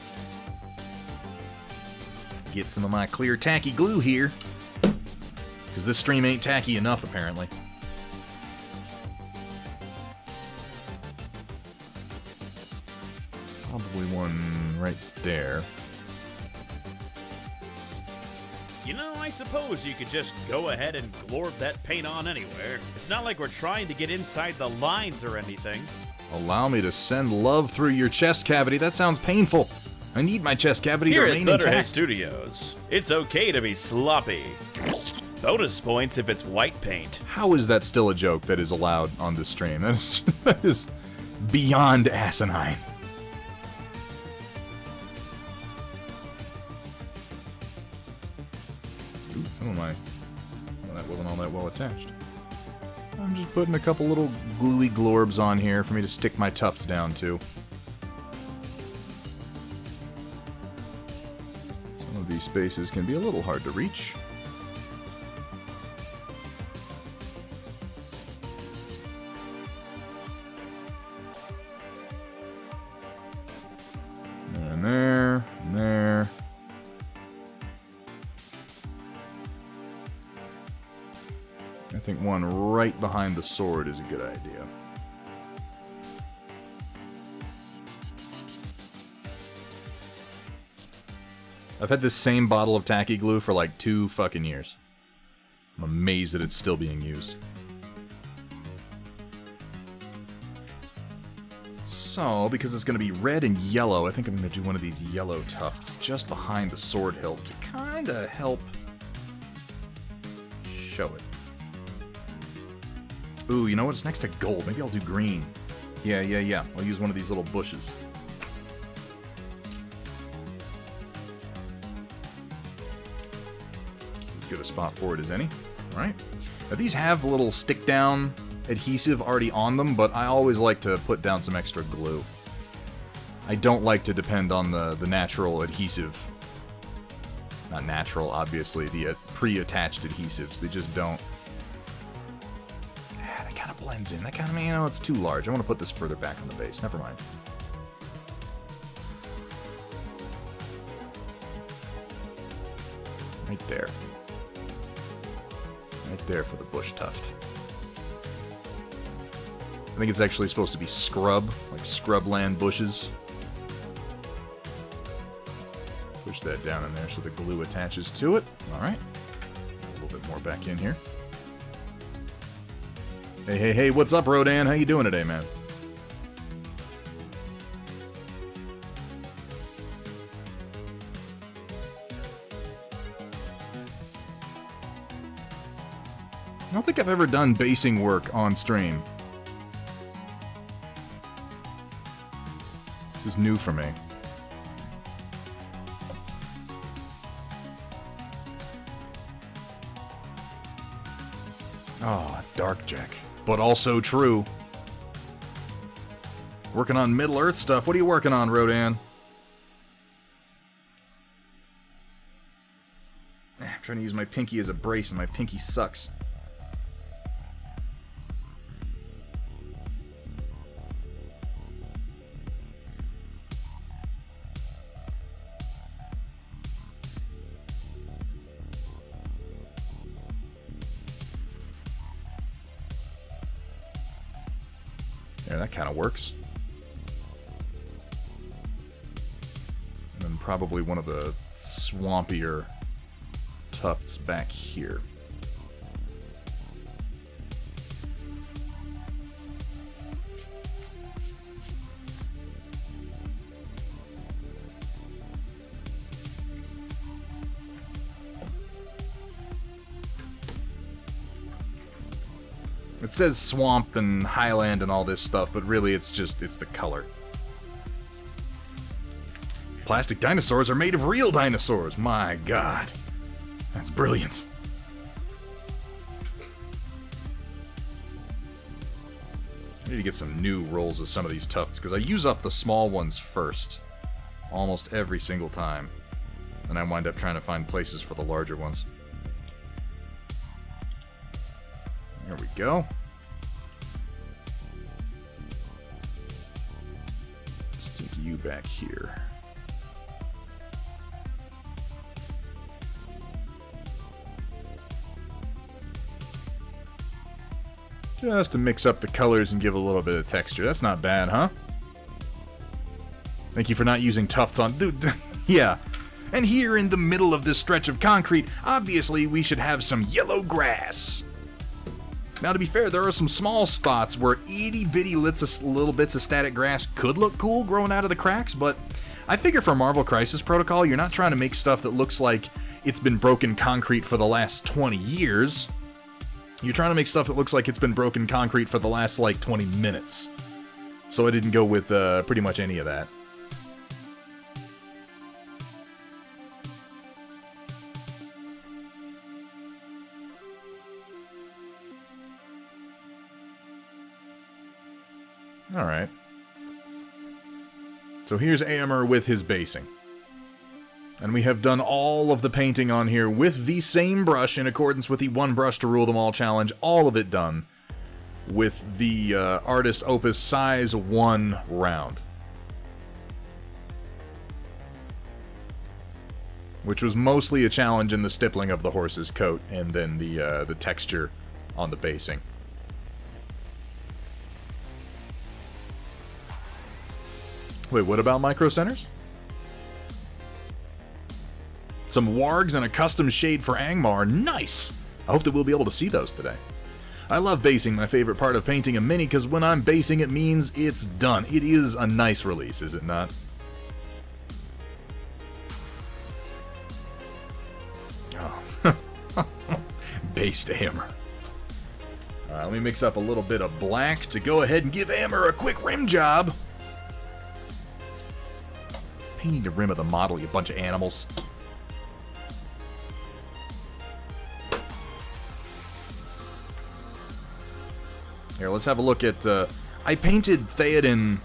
Get some of my clear tacky glue here. Because this stream ain't tacky enough, apparently. Probably one right there. You know, I suppose you could just go ahead and glorb that paint on anywhere. It's not like we're trying to get inside the lines or anything. Allow me to send love through your chest cavity. That sounds painful. I need my chest cavity Here to remain at Thunderhead intact. Studios, it's okay to be sloppy. Bonus points if it's white paint. How is that still a joke that is allowed on this stream? That is beyond asinine. Ooh, some of my... Well, that wasn't all that well attached. I'm just putting a couple little gluey glorbs on here for me to stick my tufts down to. Some of these spaces can be a little hard to reach. And there, and there. I think one right behind the sword is a good idea. I've had this same bottle of tacky glue for like 2 fucking years. I'm amazed that it's still being used. So, because it's going to be red and yellow, I think I'm going to do one of these yellow tufts just behind the sword hilt to kind of help show it. Ooh, you know what? It's next to gold. Maybe I'll do green. Yeah. I'll use one of these little bushes. good a spot for it as any. Alright. Now these have a little stick down adhesive already on them, but I always like to put down some extra glue. I don't like to depend on the natural adhesive. Not natural, obviously, the pre-attached adhesives. They just don't... that kind of blends in. That kind of, you know, it's too large. I want to put this further back on the base. Never mind. Right there. Right there for the bush tuft. I think it's actually supposed to be scrub, like scrubland bushes. Push that down in there so the glue attaches to it. Alright. A little bit more back in here. Hey, hey, hey, what's up, Rodan? How you doing today, man? I don't think I've ever done basing work on stream. This is new for me. Oh, that's dark, Jack. But also true. Working on Middle-earth stuff. What are you working on, Rodan? I'm trying to use my pinky as a brace, and my pinky sucks. Yeah, that kind of works. And then probably one of the swampier tufts back here. It says swamp and highland and all this stuff, but really it's the color. Plastic dinosaurs are made of real dinosaurs. My god. That's brilliant. I need to get some new rolls of some of these tufts, because I use up the small ones first. Almost every single time. And I wind up trying to find places for the larger ones. There we go. Stick you back here. Just to mix up the colors and give a little bit of texture. That's not bad, huh? Thank you for not using tufts on... Dude, yeah. And here in the middle of this stretch of concrete, obviously we should have some yellow grass. Now, to be fair, there are some small spots where itty-bitty little bits of static grass could look cool growing out of the cracks, but I figure for Marvel Crisis Protocol, you're not trying to make stuff that looks like it's been broken concrete for the last 20 years. You're trying to make stuff that looks like it's been broken concrete for the last, like, 20 minutes. So I didn't go with pretty much any of that. Alright. So here's Eomer with his basing. And we have done all of the painting on here with the same brush in accordance with the one brush to rule them all challenge. All of it done with the Artist Opus size 1 round. Which was mostly a challenge in the stippling of the horse's coat and then the texture on the basing. Wait, what about micro centers? Some wargs and a custom shade for Angmar. Nice! I hope that we'll be able to see those today. I love basing, my favorite part of painting a mini, because when I'm basing it means it's done. It is a nice release, is it not? Oh. Based Eomer. Alright, let me mix up a little bit of black to go ahead and give Eomer a quick rim job. Painting the rim of the model, you bunch of animals. Here, let's have a look at... I painted Theoden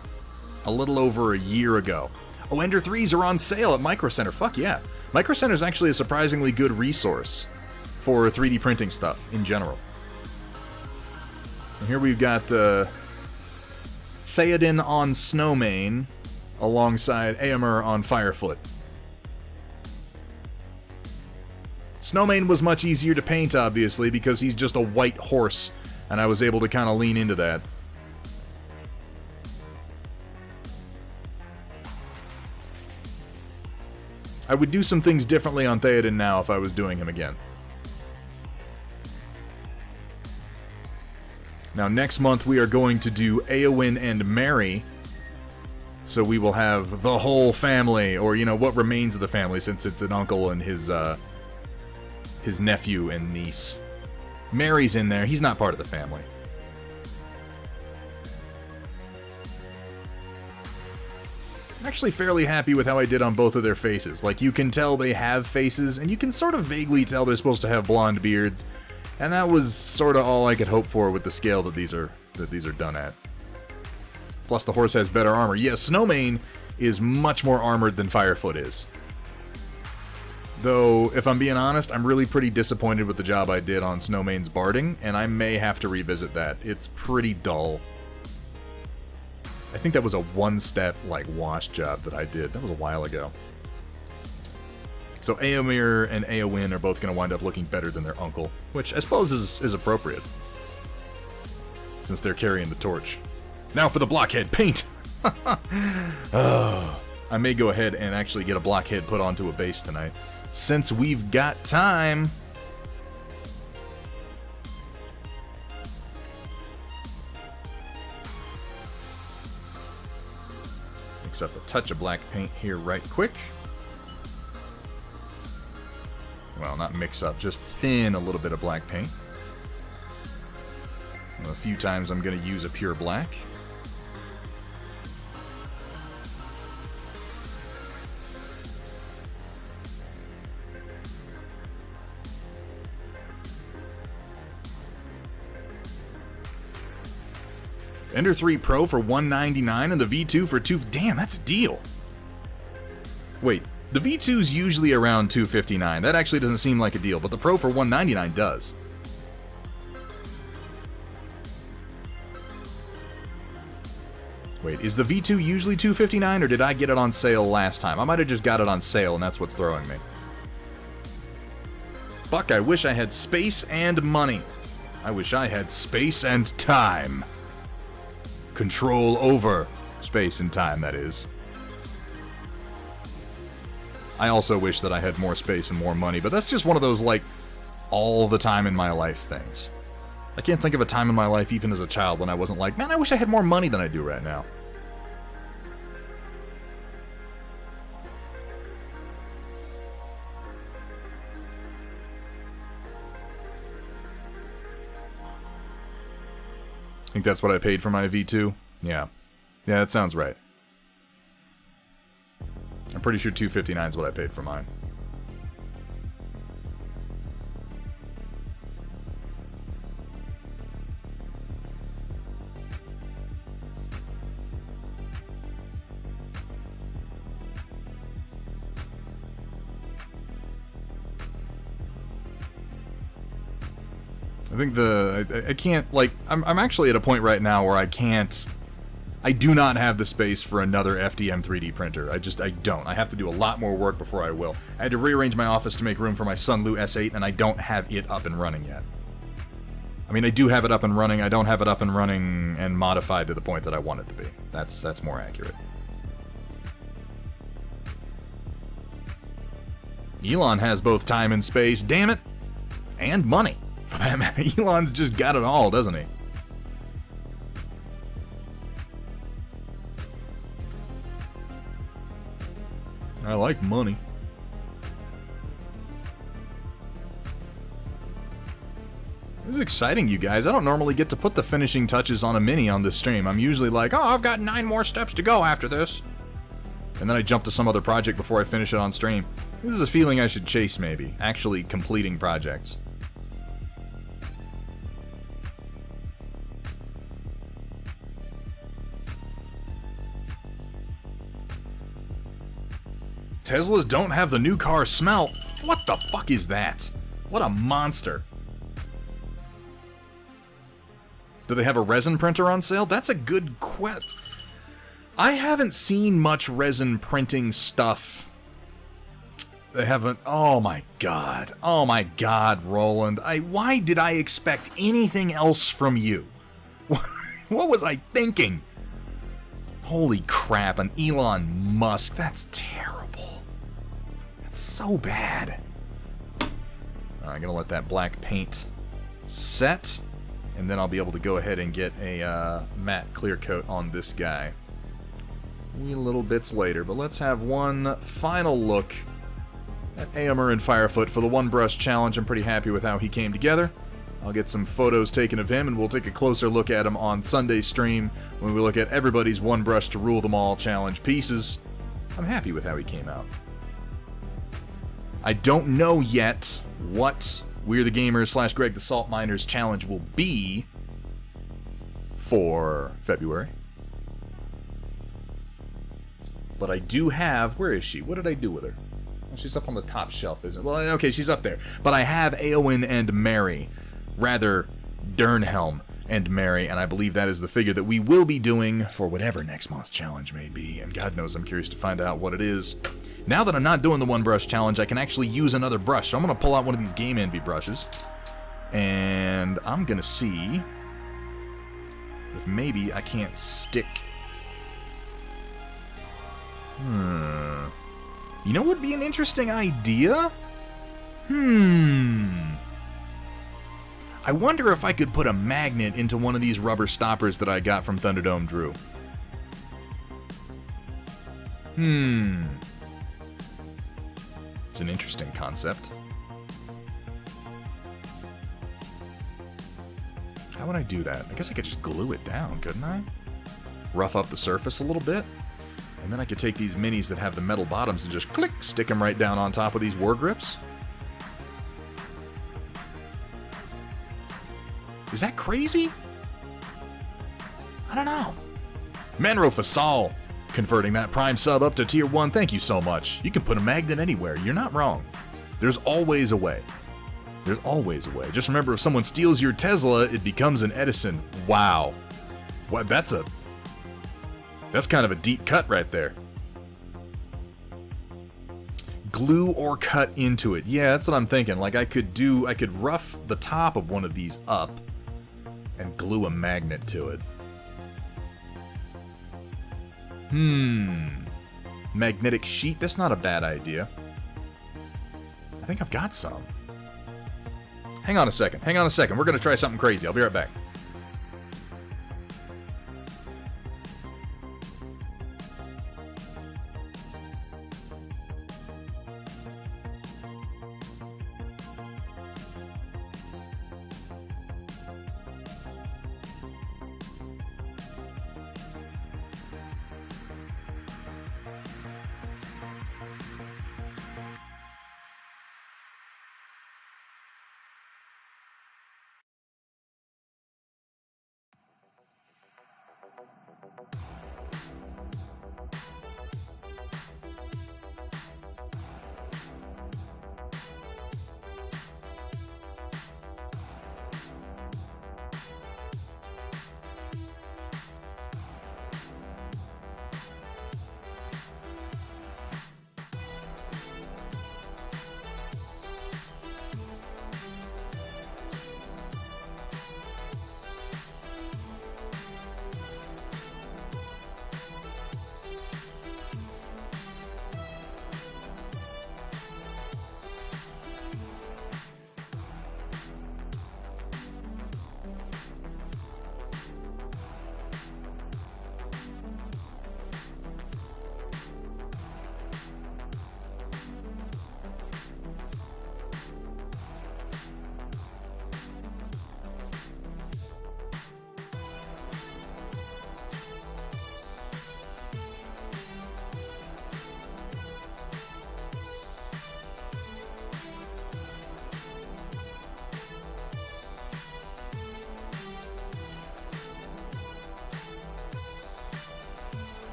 a little over a year ago. Oh, Ender 3s are on sale at Micro Center. Fuck yeah. Micro Center is actually a surprisingly good resource for 3D printing stuff in general. And here we've got Theoden on Snowmane alongside Eomer on Firefoot. Snowmane was much easier to paint, obviously, because he's just a white horse, and I was able to kind of lean into that. I would do some things differently on Theoden now if I was doing him again. Now, next month we are going to do Eowyn and Merry. So we will have the whole family, or, you know, what remains of the family, since it's an uncle and his nephew and niece. Merry's in there. He's not part of the family. I'm actually fairly happy with how I did on both of their faces. Like, you can tell they have faces, and you can sort of vaguely tell they're supposed to have blonde beards. And that was sort of all I could hope for with the scale that these are done at. Plus, the horse has better armor. Yes, Snowmane is much more armored than Firefoot is. Though, if I'm being honest, I'm really pretty disappointed with the job I did on Snowmane's barding, and I may have to revisit that. It's pretty dull. I think that was a one-step, like, wash job that I did. That was a while ago. So Eomer and Eowyn are both going to wind up looking better than their uncle, which I suppose is appropriate, since they're carrying the torch. Now for the blockhead paint! Oh, I may go ahead and actually get a blockhead put onto a base tonight, since we've got time. Mix up a touch of black paint here right quick. Well, not mix up, just thin a little bit of black paint. A few times I'm going to use a pure black. Ender 3 Pro for $199 and the V2 for $2... Damn, that's a deal. Wait, the V2's usually around $259. That actually doesn't seem like a deal, but the Pro for $199 does. Wait, is the V2 usually $259, or did I get it on sale last time? I might have just got it on sale, and that's what's throwing me. Fuck, I wish I had space and money. I wish I had space and time. Control over space and time, that is. I also wish that I had more space and more money, but that's just one of those, like, all the time in my life things. I can't think of a time in my life, even as a child, when I wasn't like, man, I wish I had more money than I do right now. I think that's what I paid for my V2. Yeah. Yeah, that sounds right. I'm pretty sure $259 is what I paid for mine. I think I can't, like, I'm actually at a point right now where I do not have the space for another FDM 3D printer. I don't. I have to do a lot more work before I will. I had to rearrange my office to make room for my Sunlu S8, and I don't have it up and running yet. I mean, I do have it up and running. I don't have it up and running and modified to the point that I want it to be. That's more accurate. Elon has both time and space, damn it! And money. For that matter, Elon's just got it all, doesn't he? I like money. This is exciting, you guys. I don't normally get to put the finishing touches on a mini on this stream. I'm usually like, oh, I've got 9 more steps to go after this. And then I jump to some other project before I finish it on stream. This is a feeling I should chase, maybe. Actually completing projects. Teslas don't have the new car smell. What the fuck is that? What a monster. Do they have a resin printer on sale? That's a good quest. I haven't seen much resin printing stuff. They haven't. Oh my god. Oh my god, Roland. Why did I expect anything else from you? What was I thinking? Holy crap, an Elon Musk. That's terrible. That's so bad. I'm gonna let that black paint set, and then I'll be able to go ahead and get a matte clear coat on this guy. Wee little bits later, but let's have one final look at Eomer and Firefoot for the one brush challenge. I'm pretty happy with how he came together. I'll get some photos taken of him, and we'll take a closer look at him on Sunday's stream when we look at everybody's one brush to rule them all challenge pieces. I'm happy with how he came out. I don't know yet what We're the Gamers / Greg the Salt Miners challenge will be for February. But I do have... Where is she? What did I do with her? Well, she's up on the top shelf, isn't it? Well, okay, she's up there. But I have Eowyn and Mary. Rather, Dernhelm and Mary, and I believe that is the figure that we will be doing for whatever next month's challenge may be. And God knows I'm curious to find out what it is. Now that I'm not doing the one brush challenge, I can actually use another brush. So I'm going to pull out one of these Game Envy brushes. And I'm going to see if maybe I can't stick... You know what would be an interesting idea? I wonder if I could put a magnet into one of these rubber stoppers that I got from Thunderdome Drew. It's an interesting concept. How would I do that? I guess I could just glue it down, couldn't I? Rough up the surface a little bit. And then I could take these minis that have the metal bottoms and just click, stick them right down on top of these war grips. Is that crazy? I don't know. Manro Fasal, converting that Prime sub up to Tier 1, thank you so much. You can put a magnet anywhere, you're not wrong. There's always a way. There's always a way. Just remember, if someone steals your Tesla, it becomes an Edison. Wow. What? That's kind of a deep cut right there. Glue or cut into it. Yeah, that's what I'm thinking. Like I could rough the top of one of these up and glue a magnet to it. Magnetic sheet, that's not a bad idea. I think I've got some. Hang on a second. We're gonna try something crazy. I'll be right back.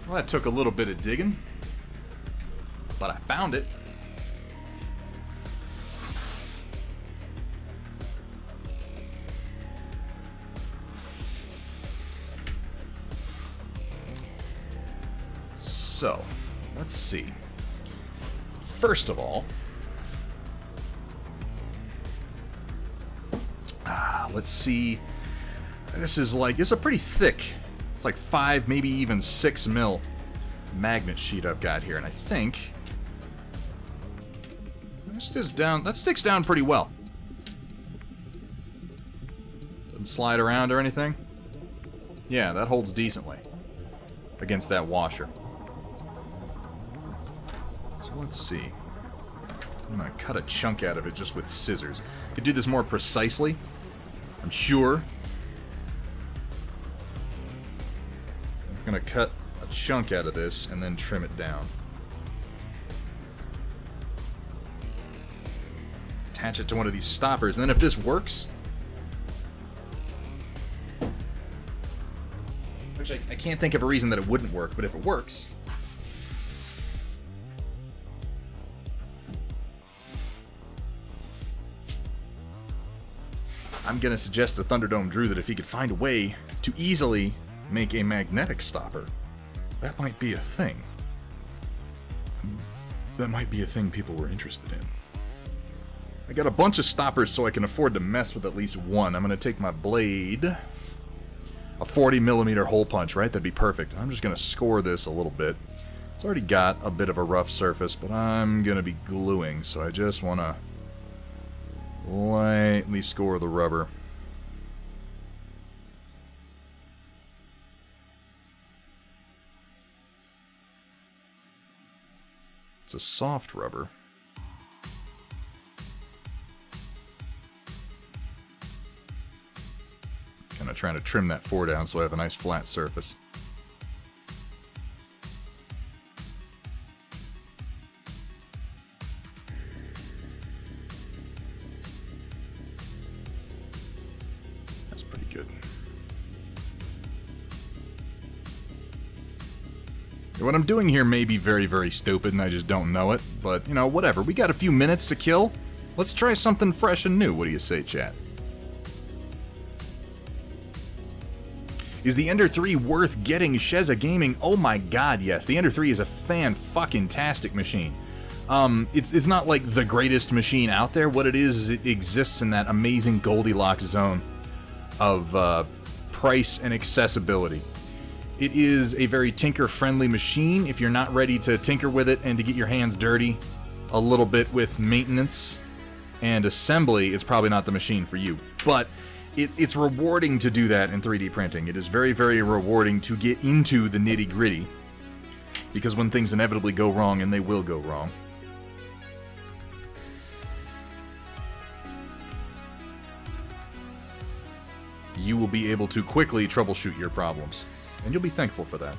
Well, that took a little bit of digging, but I found it. So, let's see. First of all, let's see. This is a pretty thick, it's like 5, maybe even 6 mil magnet sheet I've got here, and I think that sticks down pretty well. Doesn't slide around or anything. Yeah, that holds decently against that washer. So let's see. I'm gonna cut a chunk out of it just with scissors. Could do this more precisely, I'm sure. I'm gonna cut a chunk out of this and then trim it down. Attach it to one of these stoppers, and then if this works, which I can't think of a reason that it wouldn't work, but if it works, I'm gonna suggest to Thunderdome Drew that if he could find a way to easily make a magnetic stopper, that might be a thing. That might be a thing people were interested in. I got a bunch of stoppers so I can afford to mess with at least one. I'm gonna take my blade, a 40mm hole punch, right? That'd be perfect. I'm just gonna score this a little bit. It's already got a bit of a rough surface, but I'm gonna be gluing, so I just wanna lightly score the rubber. It's a soft rubber. Kind of trying to trim that fore down so I have a nice flat surface. That's pretty good. What I'm doing here may be very, very stupid and I just don't know it, but, you know, whatever. We got a few minutes to kill. Let's try something fresh and new. What do you say, chat? Is the Ender 3 worth getting, Sheza Gaming? Oh my god, yes. The Ender 3 is a fan-fucking-tastic machine. It's not like the greatest machine out there. What it is it exists in that amazing Goldilocks zone of price and accessibility. It is a very tinker-friendly machine. If you're not ready to tinker with it and to get your hands dirty a little bit with maintenance and assembly, it's probably not the machine for you. But it's rewarding to do that in 3D printing. It is very, very rewarding to get into the nitty-gritty, because when things inevitably go wrong, and they will go wrong, you will be able to quickly troubleshoot your problems, and you'll be thankful for that.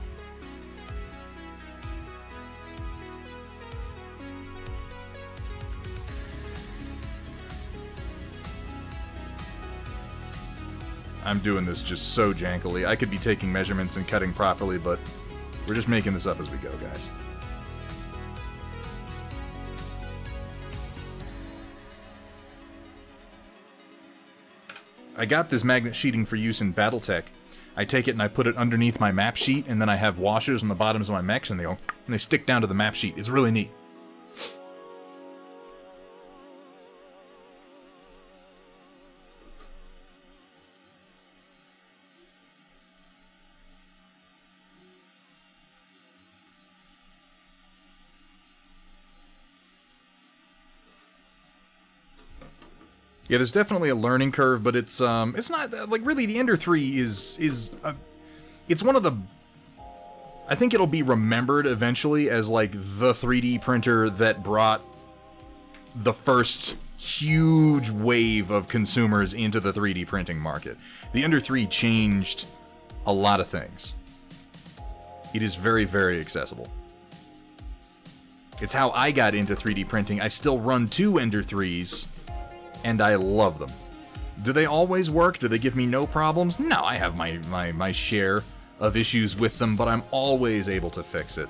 I'm doing this just so jankily. I could be taking measurements and cutting properly, but we're just making this up as we go, guys. I got this magnet sheeting for use in Battletech. I take it and I put it underneath my map sheet, and then I have washers on the bottoms of my mechs, and they stick down to the map sheet. It's really neat. Yeah, there's definitely a learning curve, but it's not like really the Ender 3 is it's one of the, I think it'll be remembered eventually as like the 3D printer that brought the first huge wave of consumers into the 3D printing market. The Ender 3 changed a lot of things. It is very, very accessible. It's how I got into 3D printing. I still run 2 Ender 3s, and I love them. Do they always work? Do they give me no problems? No, I have my share of issues with them, but I'm always able to fix it.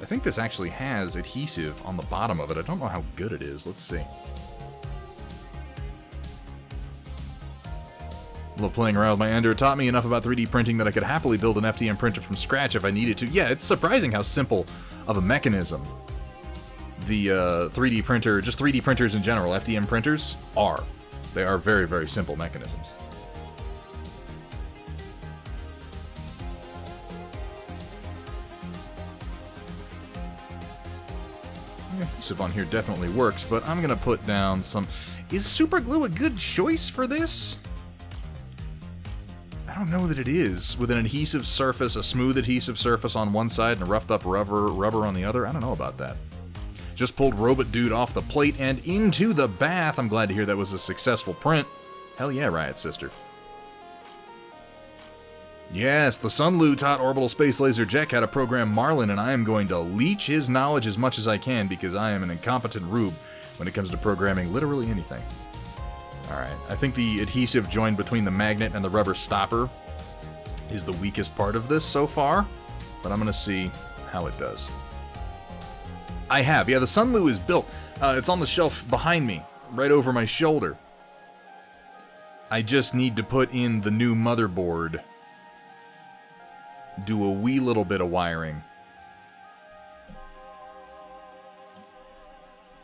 I think this actually has adhesive on the bottom of it. I don't know how good it is. Let's see. A little playing around with my Ender taught me enough about 3D printing that I could happily build an FDM printer from scratch if I needed to. Yeah, it's surprising how simple of a mechanism the 3D printer, just 3D printers in general, FDM printers, are. They are very, very simple mechanisms. Adhesive on here definitely works, but I'm gonna put down some... Is super glue a good choice for this? I don't know that it is. With an adhesive surface, a smooth adhesive surface on one side and a roughed up rubber on the other, I don't know about that. Just pulled Robot Dude off the plate and into the bath. I'm glad to hear that was a successful print. Hell yeah, Riot Sister. Yes, the Sunlu taught Orbital Space Laser Jack how to program Marlin, and I am going to leech his knowledge as much as I can because I am an incompetent rube when it comes to programming literally anything. Alright, I think the adhesive joined between the magnet and the rubber stopper is the weakest part of this so far, but I'm going to see how it does. I have. Yeah, the Sunlu is built. It's on the shelf behind me, right over my shoulder. I just need to put in the new motherboard. Do a wee little bit of wiring.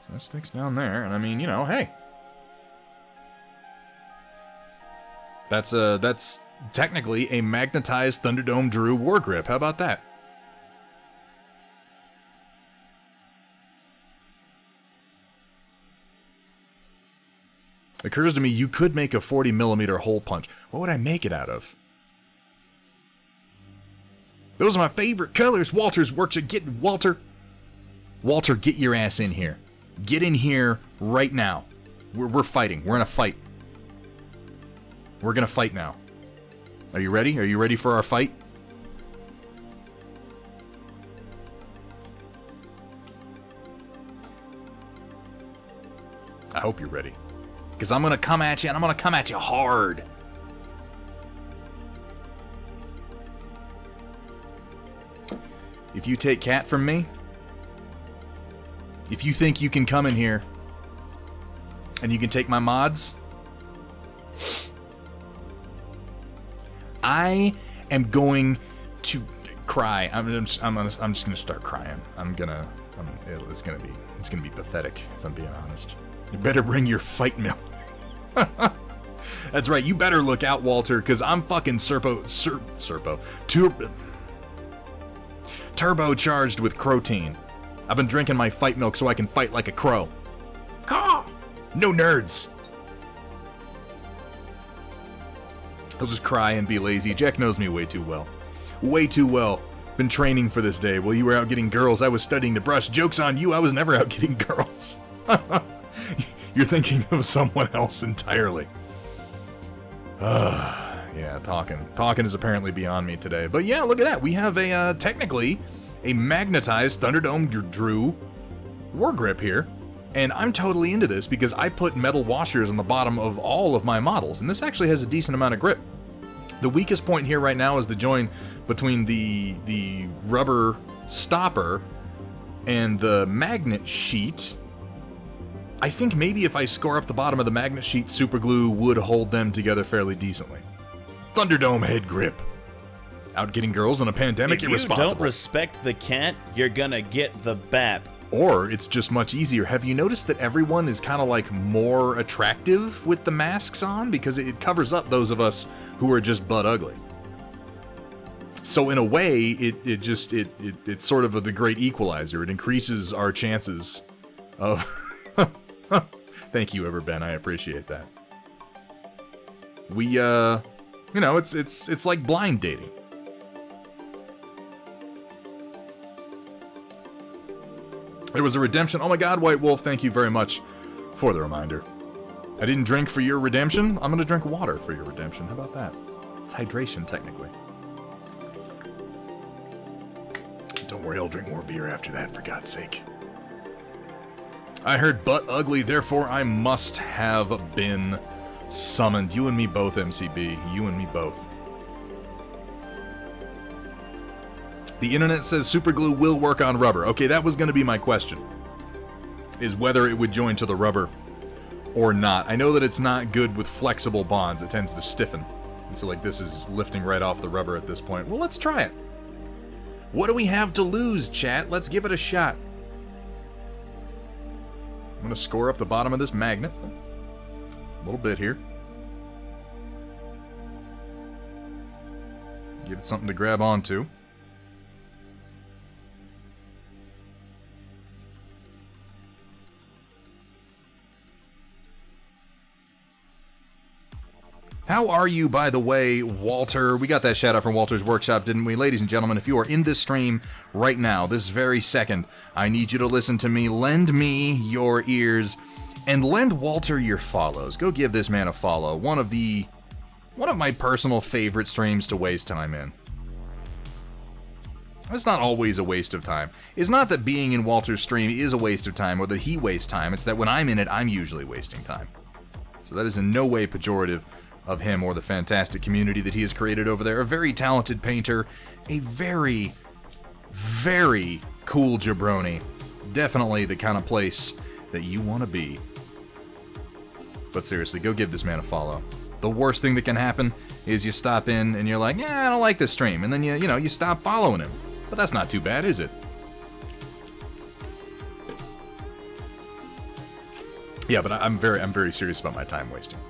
So that sticks down there, and I mean, you know, hey. That's technically a magnetized Thunderdome Drew war grip. How about that? Occurs to me you could make a 40mm hole punch. What would I make it out of? Those are my favorite colors. Walter's works at getting Walter, get your ass in here. Get in here right now. We're fighting. We're in a fight. We're gonna fight now. Are you ready? Are you ready for our fight? I hope you're ready. Because I'm gonna come at you, and I'm gonna come at you hard. If you take Cat from me, if you think you can come in here and you can take my mods, I am going to cry. I'm just gonna start crying. It's gonna be pathetic if I'm being honest. You better bring your fight mill. That's right. You better look out, Walter, because I'm fucking turbocharged with Crotein. I've been drinking my fight milk so I can fight like a crow. Caw! No nerds. I'll just cry and be lazy. Jack knows me way too well. Way too well. Been training for this day. While you were out getting girls, I was studying the brush. Joke's on you, I was never out getting girls. You're thinking of someone else entirely. Yeah, talking is apparently beyond me today. But yeah, look at that. We have a, technically, a magnetized Thunderdome Drew war grip here. And I'm totally into this because I put metal washers on the bottom of all of my models. And this actually has a decent amount of grip. The weakest point here right now is the join between the rubber stopper and the magnet sheet. I think maybe if I score up the bottom of the magnet sheet, super glue would hold them together fairly decently. Thunderdome head grip. Out getting girls in a pandemic, irresponsible. If you don't respect the cat, you're gonna get the BAP. Or it's just much easier. Have you noticed that everyone is kind of like more attractive with the masks on? Because it covers up those of us who are just butt ugly. So in a way, it's sort of the great equalizer. It increases our chances of... Thank you, Everben. I appreciate that. We, you know, it's like blind dating. There was a redemption. Oh my god, White Wolf, thank you very much for the reminder. I didn't drink for your redemption. I'm gonna drink water for your redemption. How about that? It's hydration, technically. Don't worry, I'll drink more beer after that, for God's sake. I heard butt ugly, therefore I must have been summoned. You and me both, MCB. You and me both. The internet says super glue will work on rubber. Okay, that was going to be my question. Is whether it would join to the rubber or not. I know that it's not good with flexible bonds. It tends to stiffen. And so like this is lifting right off the rubber at this point. Well, let's try it. What do we have to lose, chat? Let's give it a shot. I'm going to score up the bottom of this magnet. A little bit here. Give it something to grab onto. How are you, by the way, Walter? We got that shout out from Walter's Workshop, didn't we? Ladies and gentlemen, if you are in this stream right now, this very second, I need you to listen to me. Lend me your ears and lend Walter your follows. Go give this man a follow. One of my personal favorite streams to waste time in. It's not always a waste of time. It's not that being in Walter's stream is a waste of time or that he wastes time. It's that when I'm in it, I'm usually wasting time. So that is in no way pejorative of him or the fantastic community that he has created over there. A very talented painter, a very, very cool jabroni. Definitely the kind of place that you want to be. But seriously, go give this man a follow. The worst thing that can happen is you stop in and you're like, yeah, I don't like this stream, and then you stop following him. But that's not too bad, is it? Yeah, but I'm very serious about my time wasting.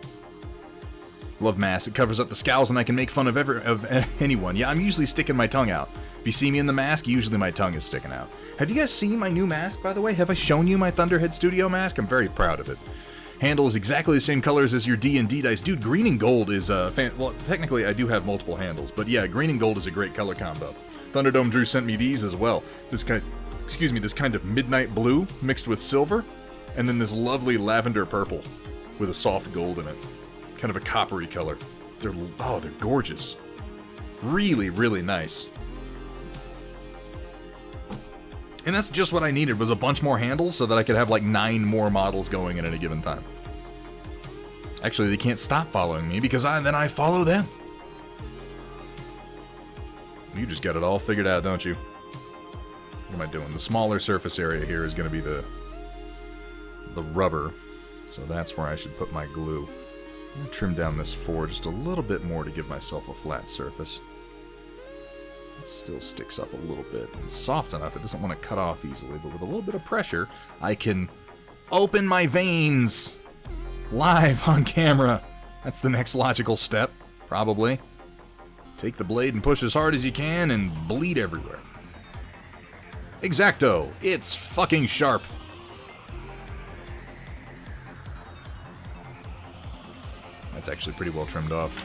Love mask. It covers up the scowls and I can make fun of anyone. Yeah, I'm usually sticking my tongue out. If you see me in the mask, usually my tongue is sticking out. Have you guys seen my new mask, by the way? Have I shown you my Thunderhead Studio mask? I'm very proud of it. Handle is exactly the same colors as your D&D dice. Dude, green and gold is well, technically I do have multiple handles, but yeah, green and gold is a great color combo. Thunderdome Drew sent me these as well. This kind of midnight blue mixed with silver, and then this lovely lavender purple with a soft gold in it. Kind of a coppery color. They're gorgeous. Really, really nice. And that's just what I needed, was a bunch more handles so that I could have like 9 more models going at any given time. Actually, they can't stop following me because then I follow them. You just got it all figured out, don't you? What am I doing? The smaller surface area here is going to be the rubber. So that's where I should put my glue. I'm going to trim down this 4 just a little bit more to give myself a flat surface. It still sticks up a little bit. It's soft enough, it doesn't want to cut off easily, but with a little bit of pressure, I can open my veins live on camera. That's the next logical step, probably. Take the blade and push as hard as you can and bleed everywhere. Exacto, it's fucking sharp. That's actually pretty well trimmed off.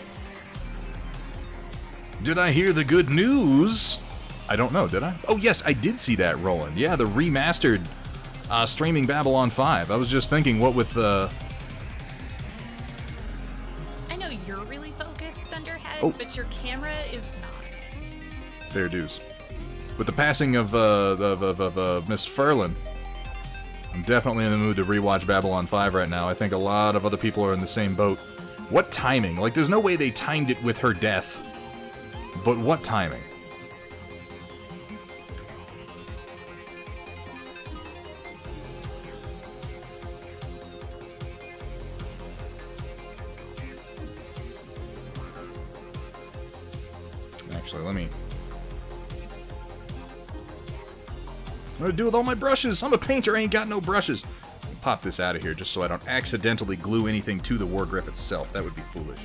Did I hear the good news? I don't know, did I? Oh yes, I did see that, Roland. Yeah, the remastered streaming Babylon 5. I was just thinking, what with the... I know you're really focused, Thunderhead, but your camera is not. Fair dues. With the passing of Miss Ferlin, I'm definitely in the mood to rewatch Babylon 5 right now. I think a lot of other people are in the same boat. What timing? Like, there's no way they timed it with her death. But what timing? Actually, what am I gonna do with all my brushes? I'm a painter, I ain't got no brushes. Pop this out of here just so I don't accidentally glue anything to the wargrip itself. That would be foolish.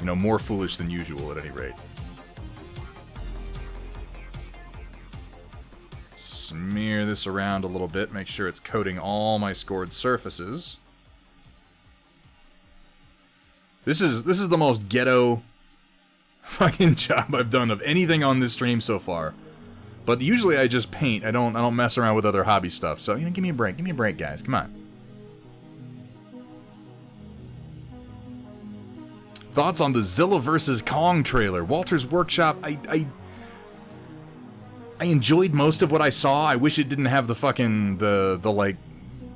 You know, more foolish than usual at any rate. Smear this around a little bit, make sure it's coating all my scored surfaces. This is the most ghetto fucking job I've done of anything on this stream so far. But usually I just paint. I don't mess around with other hobby stuff. So, give me a break. Give me a break, guys. Come on. Thoughts on the Zilla vs. Kong trailer? Walter's Workshop. I enjoyed most of what I saw. I wish it didn't have the fucking the like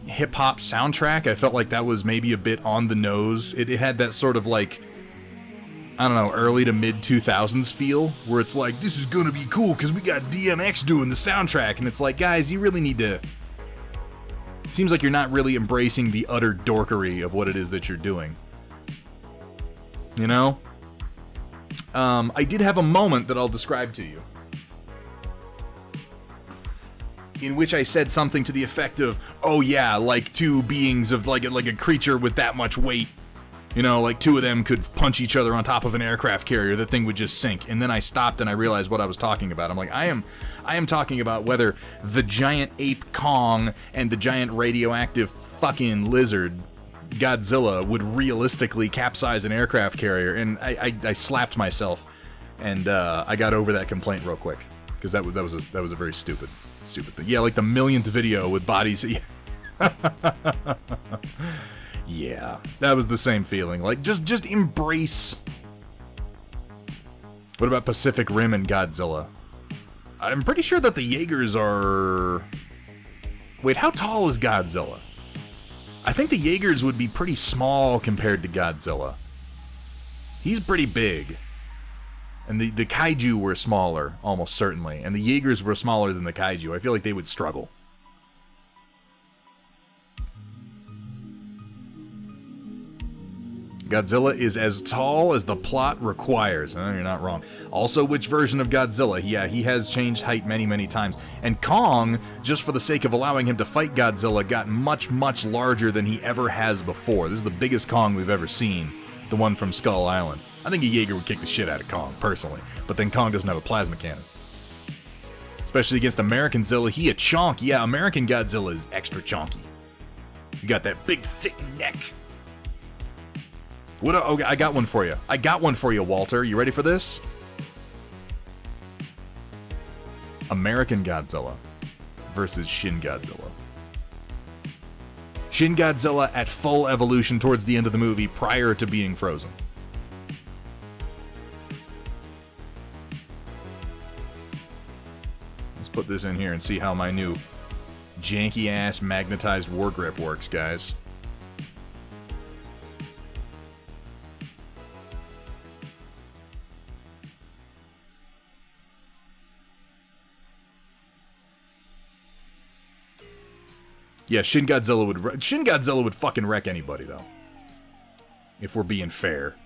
hip hop soundtrack. I felt like that was maybe a bit on the nose. It had that sort of like I don't know, early to mid 2000s feel, where it's like, this is gonna be cool because we got DMX doing the soundtrack, and it's like, guys, you really need to... Seems like you're not really embracing the utter dorkery of what it is that you're doing. You know? I did have a moment that I'll describe to you, in which I said something to the effect of, oh yeah, like two beings of like a creature with that much weight. You know, like two of them could punch each other on top of an aircraft carrier, the thing would just sink. And then I stopped and I realized what I was talking about. I'm like, I am talking about whether the giant ape Kong and the giant radioactive fucking lizard Godzilla would realistically capsize an aircraft carrier. And I slapped myself, and I got over that complaint real quick, because that was a very stupid thing. Yeah, like the millionth video with bodies. Yeah, that was the same feeling. Like, just embrace. What about Pacific Rim and Godzilla? I'm pretty sure that the Jaegers are... Wait, how tall is Godzilla? I think the Jaegers would be pretty small compared to Godzilla. He's pretty big. And the kaiju were smaller, almost certainly. And the Jaegers were smaller than the kaiju. I feel like they would struggle. Godzilla is as tall as the plot requires. Oh, you're not wrong. Also, which version of Godzilla? Yeah, he has changed height many, many times. And Kong, just for the sake of allowing him to fight Godzilla, got much, much larger than he ever has before. This is the biggest Kong we've ever seen. The one from Skull Island. I think a Jaeger would kick the shit out of Kong, personally. But then Kong doesn't have a plasma cannon. Especially against American Zilla, he a chonk. Yeah, American Godzilla is extra chonky. You got that big, thick neck. Oh, I got one for you. I got one for you, Walter. You ready for this? American Godzilla versus Shin Godzilla. Shin Godzilla at full evolution towards the end of the movie prior to being frozen. Let's put this in here and see how my new janky-ass magnetized war grip works, guys. Yeah, Shin Godzilla would fucking wreck anybody, though. If we're being fair.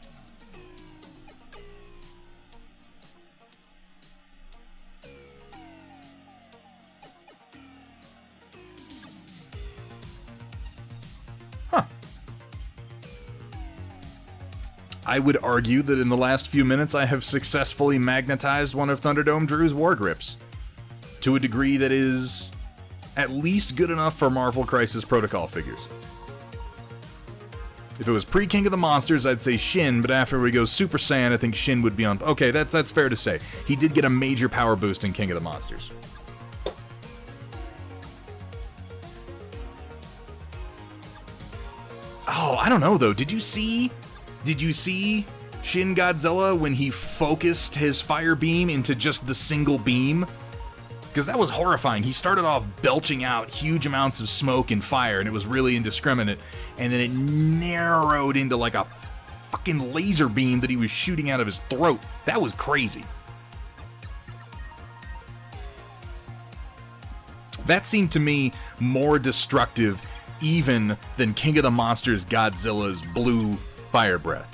Huh. I would argue that in the last few minutes I have successfully magnetized one of Thunderdome Drew's war grips. To a degree that is... at least good enough for Marvel Crisis Protocol figures. If it was pre-King of the Monsters, I'd say Shin, but after we go Super Saiyan, I think Shin would be on... Okay, that's fair to say. He did get a major power boost in King of the Monsters. Oh, I don't know, though. Did you see Shin Godzilla when he focused his fire beam into just the single beam? Because that was horrifying. He started off belching out huge amounts of smoke and fire, and it was really indiscriminate. And then it narrowed into like a fucking laser beam that he was shooting out of his throat. That was crazy. That seemed to me more destructive even than King of the Monsters Godzilla's blue fire breath.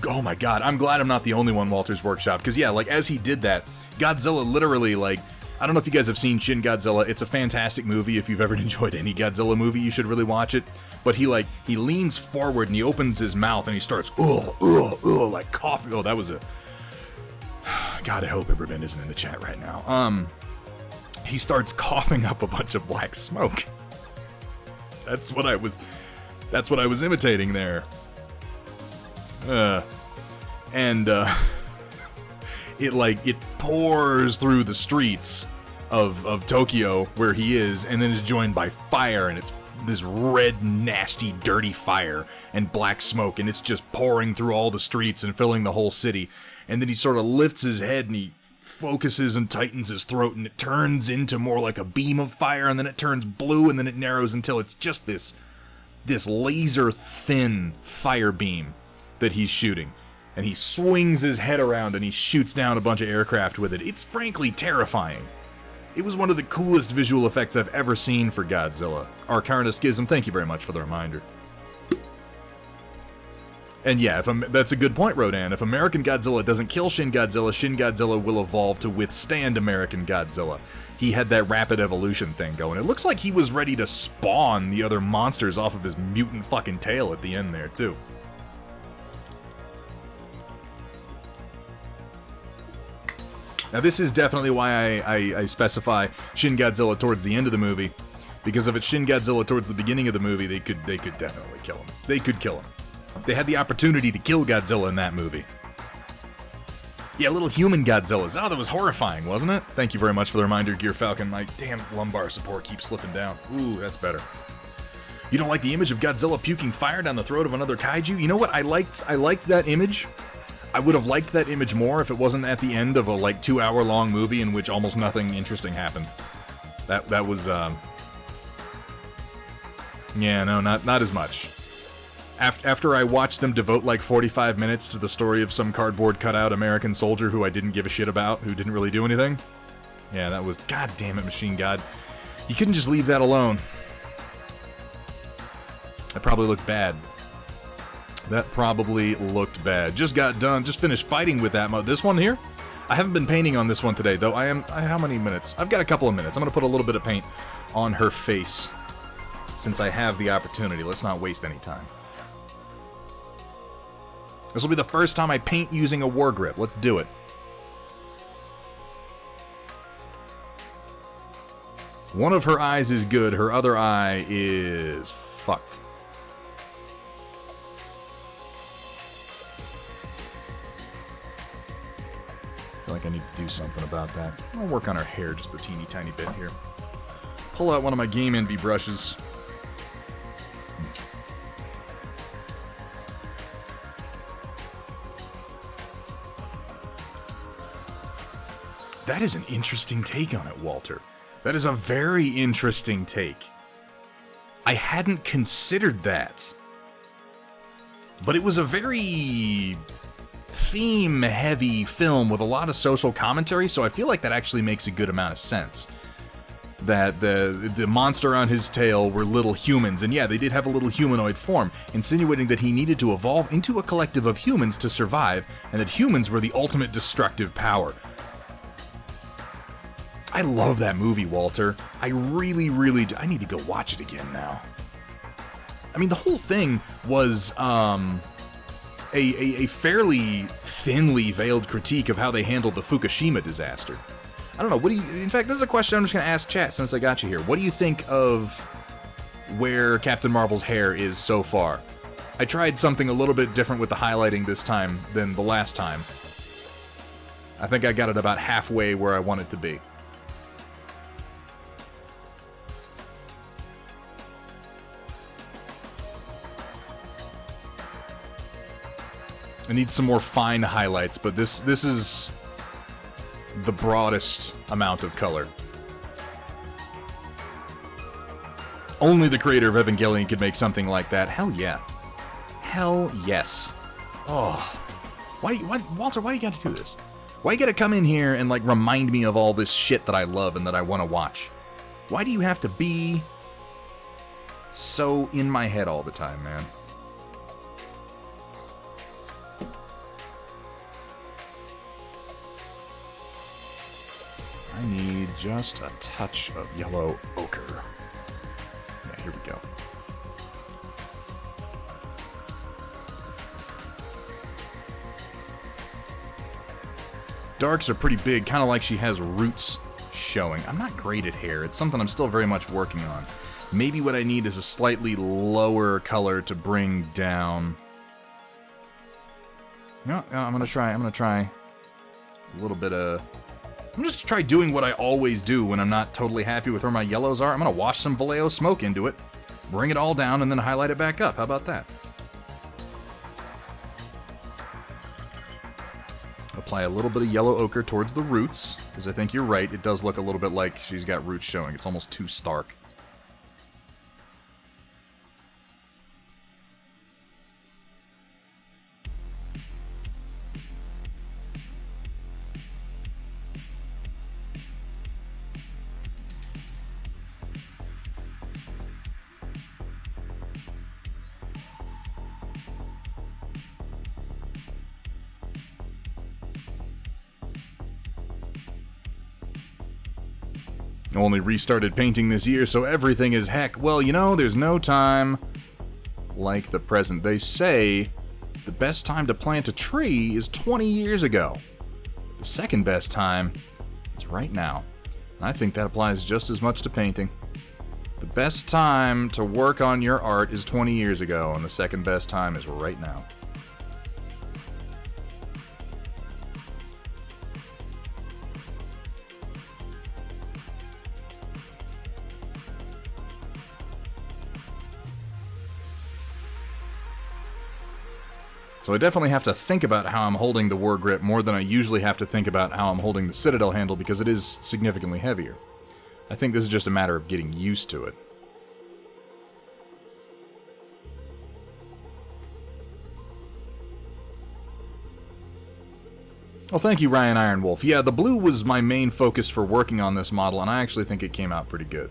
Oh my god, I'm glad I'm not the only one, Walter's Workshop, because yeah, like, as he did that, Godzilla literally, like, I don't know if you guys have seen Shin Godzilla. It's a fantastic movie. If you've ever enjoyed any Godzilla movie, you should really watch it. But he leans forward and he opens his mouth and he starts, like coughing. Oh, that was a... God, I hope Iberben isn't in the chat right now. He starts coughing up a bunch of black smoke. That's what I was imitating there. It pours through the streets of Tokyo where he is, and then is joined by fire, and it's this red, nasty, dirty fire and black smoke, and it's just pouring through all the streets and filling the whole city. And then he sort of lifts his head and he focuses and tightens his throat, and it turns into more like a beam of fire, and then it turns blue, and then it narrows until it's just this laser thin fire beam that he's shooting. and he swings his head around and he shoots down a bunch of aircraft with it. It's frankly terrifying. It was one of the coolest visual effects I've ever seen for Godzilla. Arcarna Schism, thank you very much for the reminder. And yeah, that's a good point, Rodan. If American Godzilla doesn't kill Shin Godzilla will evolve to withstand American Godzilla. He had that rapid evolution thing going. It looks like he was ready to spawn the other monsters off of his mutant fucking tail at the end there, too. Now, this is definitely why I specify Shin Godzilla towards the end of the movie, because if it's Shin Godzilla towards the beginning of the movie, they could definitely kill him. They could kill him. They had the opportunity to kill Godzilla in that movie. Yeah, little human Godzillas. Oh, that was horrifying, wasn't it? Thank you very much for the reminder, Gear Falcon. My damn lumbar support keeps slipping down. Ooh, that's better. You don't like the image of Godzilla puking fire down the throat of another kaiju? You know what? I liked that image. I would have liked that image more if it wasn't at the end of a, 2-hour-long movie in which almost nothing interesting happened. That was, yeah, no, not as much. After I watched them devote 45 minutes to the story of some cardboard cutout American soldier who I didn't give a shit about, who didn't really do anything. Yeah, that was, god damn it, Machine God. You couldn't just leave that alone. That probably looked bad. That probably looked bad. Just finished fighting with that mode. This one here? I haven't been painting on this one today, though. How many minutes? I've got a couple of minutes. I'm gonna put a little bit of paint on her face. Since I have the opportunity. Let's not waste any time. This will be the first time I paint using a war grip. Let's do it. One of her eyes is good. Her other eye is fucked. I feel like I need to do something about that. I'll work on her hair just a teeny tiny bit here. Pull out one of my Game Envy brushes. That is an interesting take on it, Walter. That is a very interesting take. I hadn't considered that. But it was a very theme-heavy film with a lot of social commentary, so I feel like that actually makes a good amount of sense. That the monster on his tail were little humans, and yeah, they did have a little humanoid form, insinuating that he needed to evolve into a collective of humans to survive, and that humans were the ultimate destructive power. I love that movie, Walter. I really, really do. I need to go watch it again now. I mean, the whole thing was a fairly thinly veiled critique of how they handled the Fukushima disaster. I don't know, in fact, this is a question I'm just going to ask chat since I got you here. What do you think of where Captain Marvel's hair is so far? I tried something a little bit different with the highlighting this time than the last time. I think I got it about halfway where I want it to be. I need some more fine highlights, but this is the broadest amount of color. Only the creator of Evangelion could make something like that. Hell yeah. Hell yes. Oh. Why, Walter, why you gotta do this? Why you gotta come in here and, remind me of all this shit that I love and that I want to watch? Why do you have to be so in my head all the time, man? I need just a touch of yellow ochre. Yeah, here we go. Darks are pretty big, kind of like she has roots showing. I'm not great at hair. It's something I'm still very much working on. Maybe what I need is a slightly lower color to bring down. No, I'm gonna try a little bit of... I'm just try doing what I always do when I'm not totally happy with where my yellows are. I'm gonna wash some Vallejo smoke into it, bring it all down, and then highlight it back up. How about that? Apply a little bit of yellow ochre towards the roots, because I think you're right. It does look a little bit like she's got roots showing. It's almost too stark. Only restarted painting this year, so everything is heck. Well, you know, there's no time like the present. They say the best time to plant a tree is 20 years ago. The second best time is right now. And I think that applies just as much to painting. The best time to work on your art is 20 years ago, and the second best time is right now. So I definitely have to think about how I'm holding the War Grip more than I usually have to think about how I'm holding the Citadel handle, because it is significantly heavier. I think this is just a matter of getting used to it. Well, thank you, Ryan Ironwolf. Yeah, the blue was my main focus for working on this model, and I actually think it came out pretty good.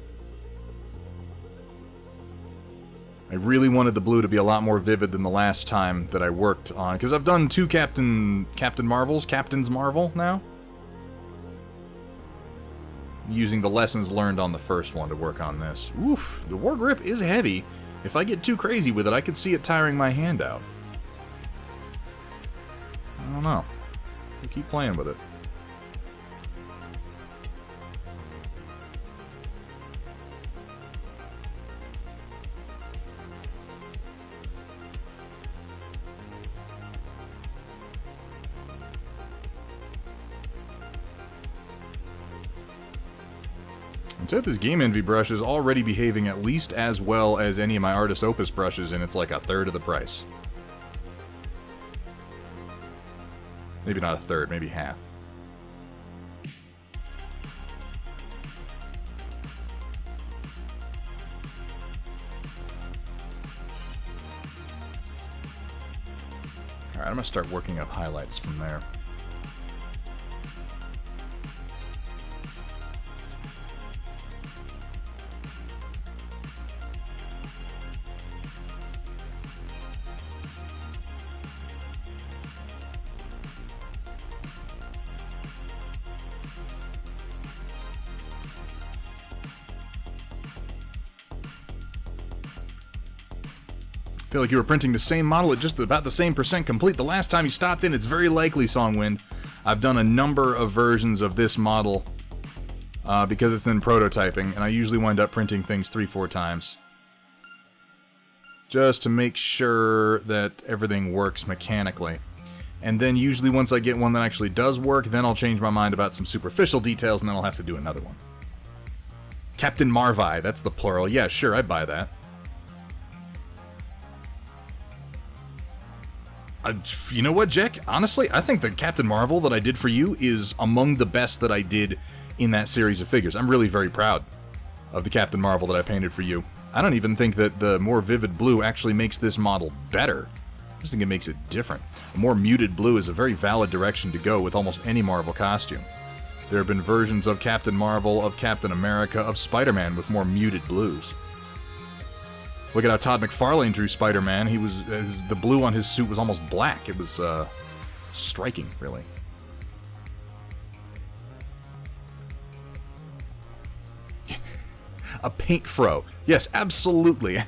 I really wanted the blue to be a lot more vivid than the last time that I worked on, because I've done two Captain's Marvel now. Using the lessons learned on the first one to work on this. Oof, the War Grip is heavy. If I get too crazy with it, I could see it tiring my hand out. I don't know. I'll keep playing with it. So this Game Envy brush is already behaving at least as well as any of my Artis Opus brushes, and it's like a third of the price. Maybe not a third, maybe half. Alright, I'm gonna start working up highlights from there. Feel like you were printing the same model at just about the same percent complete the last time you stopped in. It's very likely, Songwind. I've done a number of versions of this model because it's in prototyping, and I usually wind up printing things 3-4 times. Just to make sure that everything works mechanically. And then usually once I get one that actually does work, then I'll change my mind about some superficial details, and then I'll have to do another one. Captain Marvi, that's the plural. Yeah, sure, I'd buy that. You know what, Jack? Honestly, I think the Captain Marvel that I did for you is among the best that I did in that series of figures. I'm really very proud of the Captain Marvel that I painted for you. I don't even think that the more vivid blue actually makes this model better. I just think it makes it different. A more muted blue is a very valid direction to go with almost any Marvel costume. There have been versions of Captain Marvel, of Captain America, of Spider-Man with more muted blues. Look at how Todd McFarlane drew Spider-Man. He was the blue on his suit was almost black. It was striking, really. A paint fro. Yes, absolutely.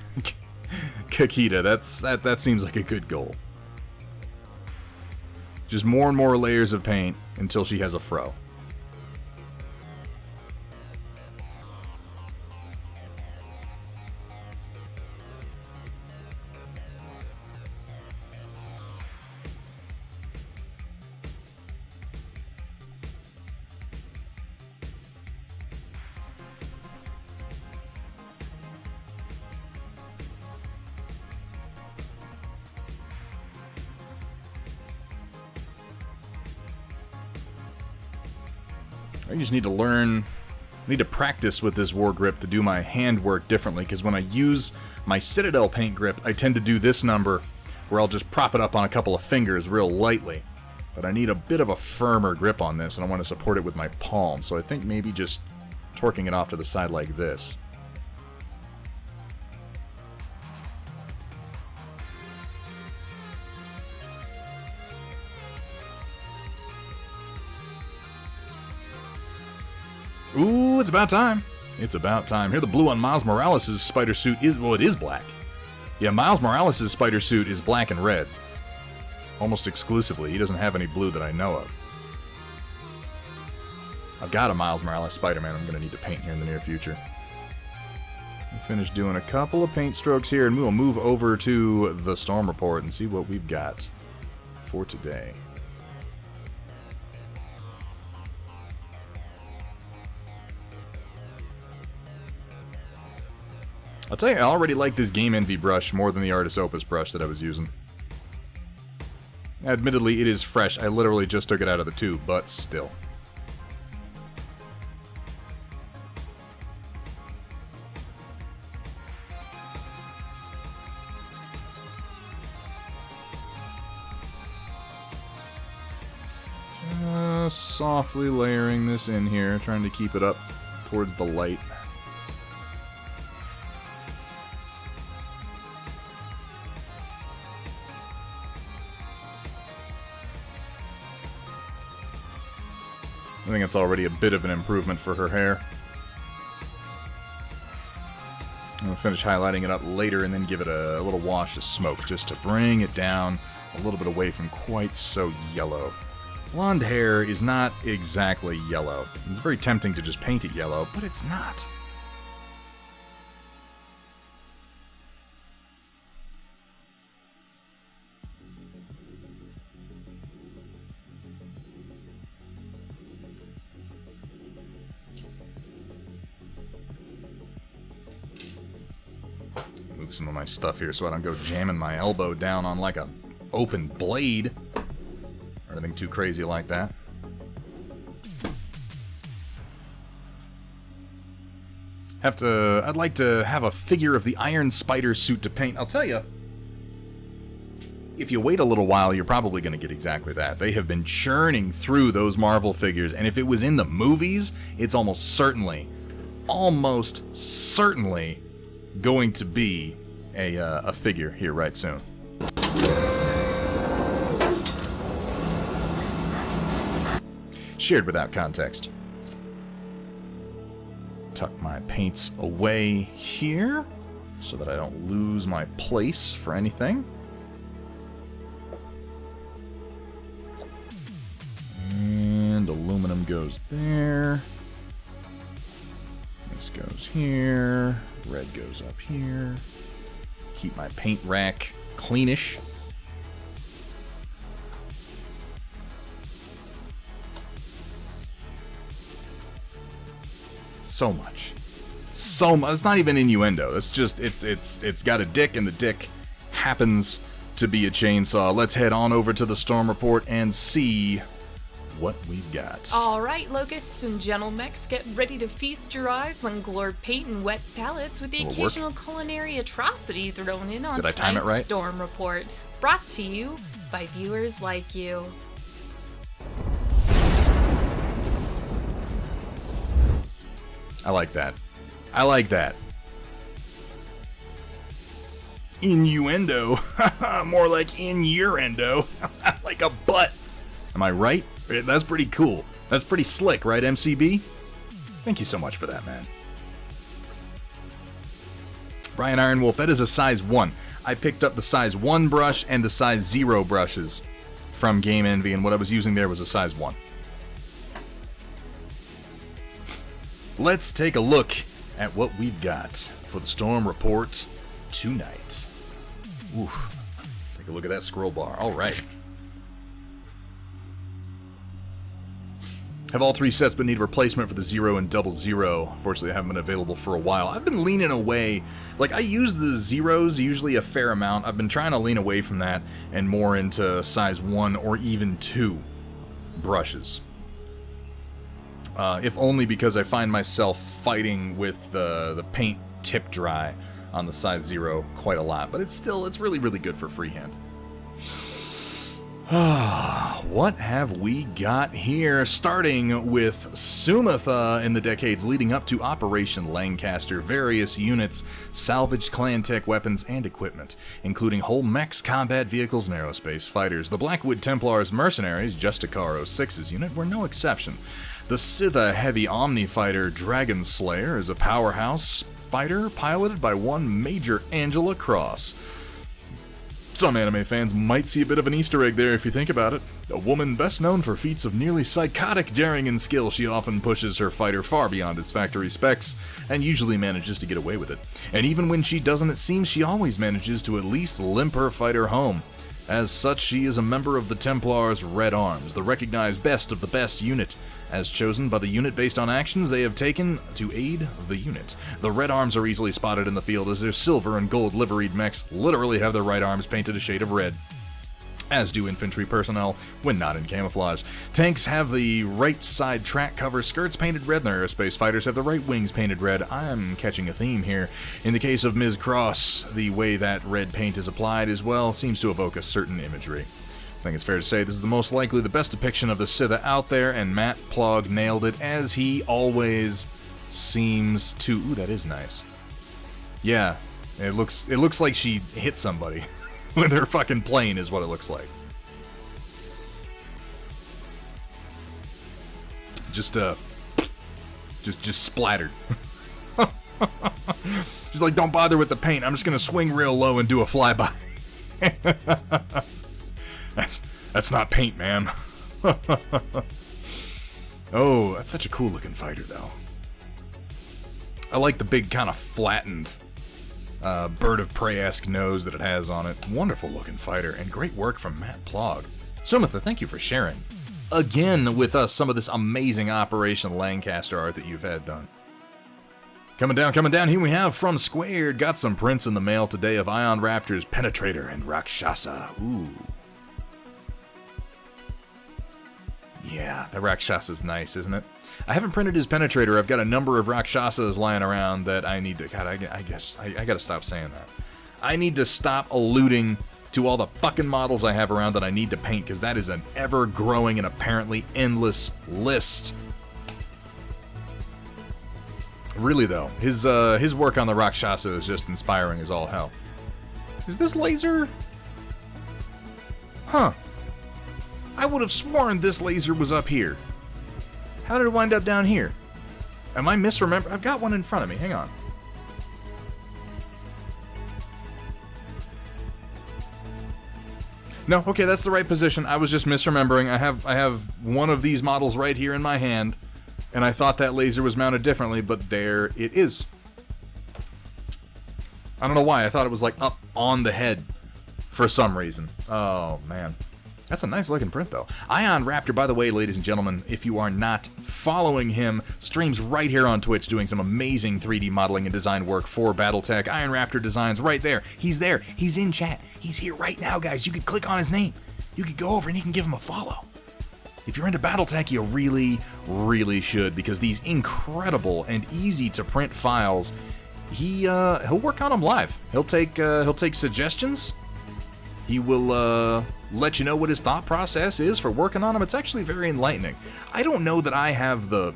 Kakita, that seems like a good goal. Just more and more layers of paint until she has a fro. I just need to learn, I need to practice with this War Grip to do my handwork differently, because when I use my Citadel paint grip, I tend to do this number, where I'll just prop it up on a couple of fingers real lightly. But I need a bit of a firmer grip on this, and I want to support it with my palm, so I think maybe just torquing it off to the side like this. Ooh, it's about time. It's about time. Here, the blue on Miles Morales' spider suit is, well, it is black. Yeah, Miles Morales' spider suit is black and red. Almost exclusively. He doesn't have any blue that I know of. I've got a Miles Morales Spider-Man I'm going to need to paint here in the near future. We'll finish doing a couple of paint strokes here, and we'll move over to the Storm Report and see what we've got for today. I'll tell you, I already like this Game Envy brush more than the Artis Opus brush that I was using. Admittedly, it is fresh. I literally just took it out of the tube, but still. Just softly layering this in here, trying to keep it up towards the light. I think it's already a bit of an improvement for her hair. I'll finish highlighting it up later and then give it a little wash of smoke just to bring it down a little bit away from quite so yellow. Blonde hair is not exactly yellow. It's very tempting to just paint it yellow, but it's not. Move some of my stuff here so I don't go jamming my elbow down on like a open blade. Or anything too crazy like that. I'd like to have a figure of the Iron Spider suit to paint. I'll tell you, if you wait a little while, you're probably going to get exactly that. They have been churning through those Marvel figures, and if it was in the movies, it's almost certainly going to be a figure here right soon. Shared without context. Tuck my paints away here so that I don't lose my place for anything. And aluminum goes there. This goes here. Red goes up here. Keep my paint rack cleanish. So much. It's not even innuendo. It's just it's got a dick, and the dick happens to be a chainsaw. Let's head on over to the Storm Report and see what we've got. All right, locusts and gentle mechs, get ready to feast your eyes on glorb paint and wet palettes with the occasional culinary atrocity thrown in on tonight's right? Storm Report. Brought to you by viewers like you. I like that. I like that. Innuendo. More like in-your-endo. Like a butt. Am I right? That's pretty cool. That's pretty slick, right, MCB? Thank you so much for that, man. Brian Ironwolf, that is a size 1. I picked up the size 1 brush and the size 0 brushes from Game Envy, and what I was using there was a size 1. Let's take a look at what we've got for the Storm Report tonight. Oof. Take a look at that scroll bar. All right. Have all 3 sets but need replacement for the 0 and double 0. Fortunately, I haven't been available for a while. I've been leaning away. Like, I use the zeros usually a fair amount. I've been trying to lean away from that and more into size 1 or even 2 brushes. If only because I find myself fighting with the paint tip dry on the size 0 quite a lot. But it's really, really good for freehand. What have we got here? Starting with Sumatha in the decades leading up to Operation Lancaster, various units salvaged clan tech weapons and equipment, including whole mechs, combat vehicles, and aerospace fighters. The Blackwood Templars mercenaries, Justicar 06's unit, were no exception. The Scytha heavy Omni fighter Dragon Slayer is a powerhouse fighter piloted by one Major Angela Cross. Some anime fans might see a bit of an Easter egg there if you think about it. A woman best known for feats of nearly psychotic daring and skill, she often pushes her fighter far beyond its factory specs, and usually manages to get away with it. And even when she doesn't, it seems she always manages to at least limp her fighter home. As such, she is a member of the Templars' Red Arms, the recognized best of the best unit, as chosen by the unit based on actions they have taken to aid the unit. The Red Arms are easily spotted in the field as their silver and gold liveried mechs literally have their right arms painted a shade of red, as do infantry personnel when not in camouflage. Tanks have the right side track cover skirts painted red, and their aerospace fighters have the right wings painted red. I'm catching a theme here. In the case of Ms. Cross, the way that red paint is applied as well seems to evoke a certain imagery. I think it's fair to say this is the most likely the best depiction of the Scytha out there, and Matt Plog nailed it, as he always seems to. Ooh, that is nice. Yeah, it looks like she hit somebody with her fucking plane is what it looks like. Just splattered. She's like, don't bother with the paint. I'm just gonna swing real low and do a flyby. That's not paint, ma'am. Oh, that's such a cool looking fighter, though. I like the big kind of flattened bird of prey-esque nose that it has on it. Wonderful looking fighter, and great work from Matt Plog. Sumatha, thank you for sharing again with us some of this amazing Operation Lancaster art that you've had done. Coming down, here we have from Squared. Got some prints in the mail today of Ion Raptor's Penetrator and Rakshasa. Ooh. Yeah, that Rakshasa's nice, isn't it? I haven't printed his Penetrator. I've got a number of Rakshasas lying around that I need to... God, I guess I gotta stop saying that. I need to stop alluding to all the fucking models I have around that I need to paint, because that is an ever-growing and apparently endless list. Really, though, his work on the Rakshasa is just inspiring as all hell. Is this laser? Huh. I would have sworn this laser was up here. How did it wind up down here? Am I misremembering? I've got one in front of me. Hang on. No, okay, that's the right position. I was just misremembering. I have one of these models right here in my hand, and I thought that laser was mounted differently, but there it is. I don't know why. I thought it was like up on the head for some reason. Oh, man. That's a nice looking print, though. Ion Raptor, by the way, ladies and gentlemen, if you are not following him, streams right here on Twitch doing some amazing 3D modeling and design work for Battletech. Ion Raptor Designs right there. He's there. He's in chat. He's here right now, guys. You could click on his name. You could go over and you can give him a follow. If you're into Battletech, you really, really should, because these incredible and easy to print files, he'll work on them live. He'll take suggestions. He will let you know what his thought process is for working on them. It's actually very enlightening. I don't know that I have the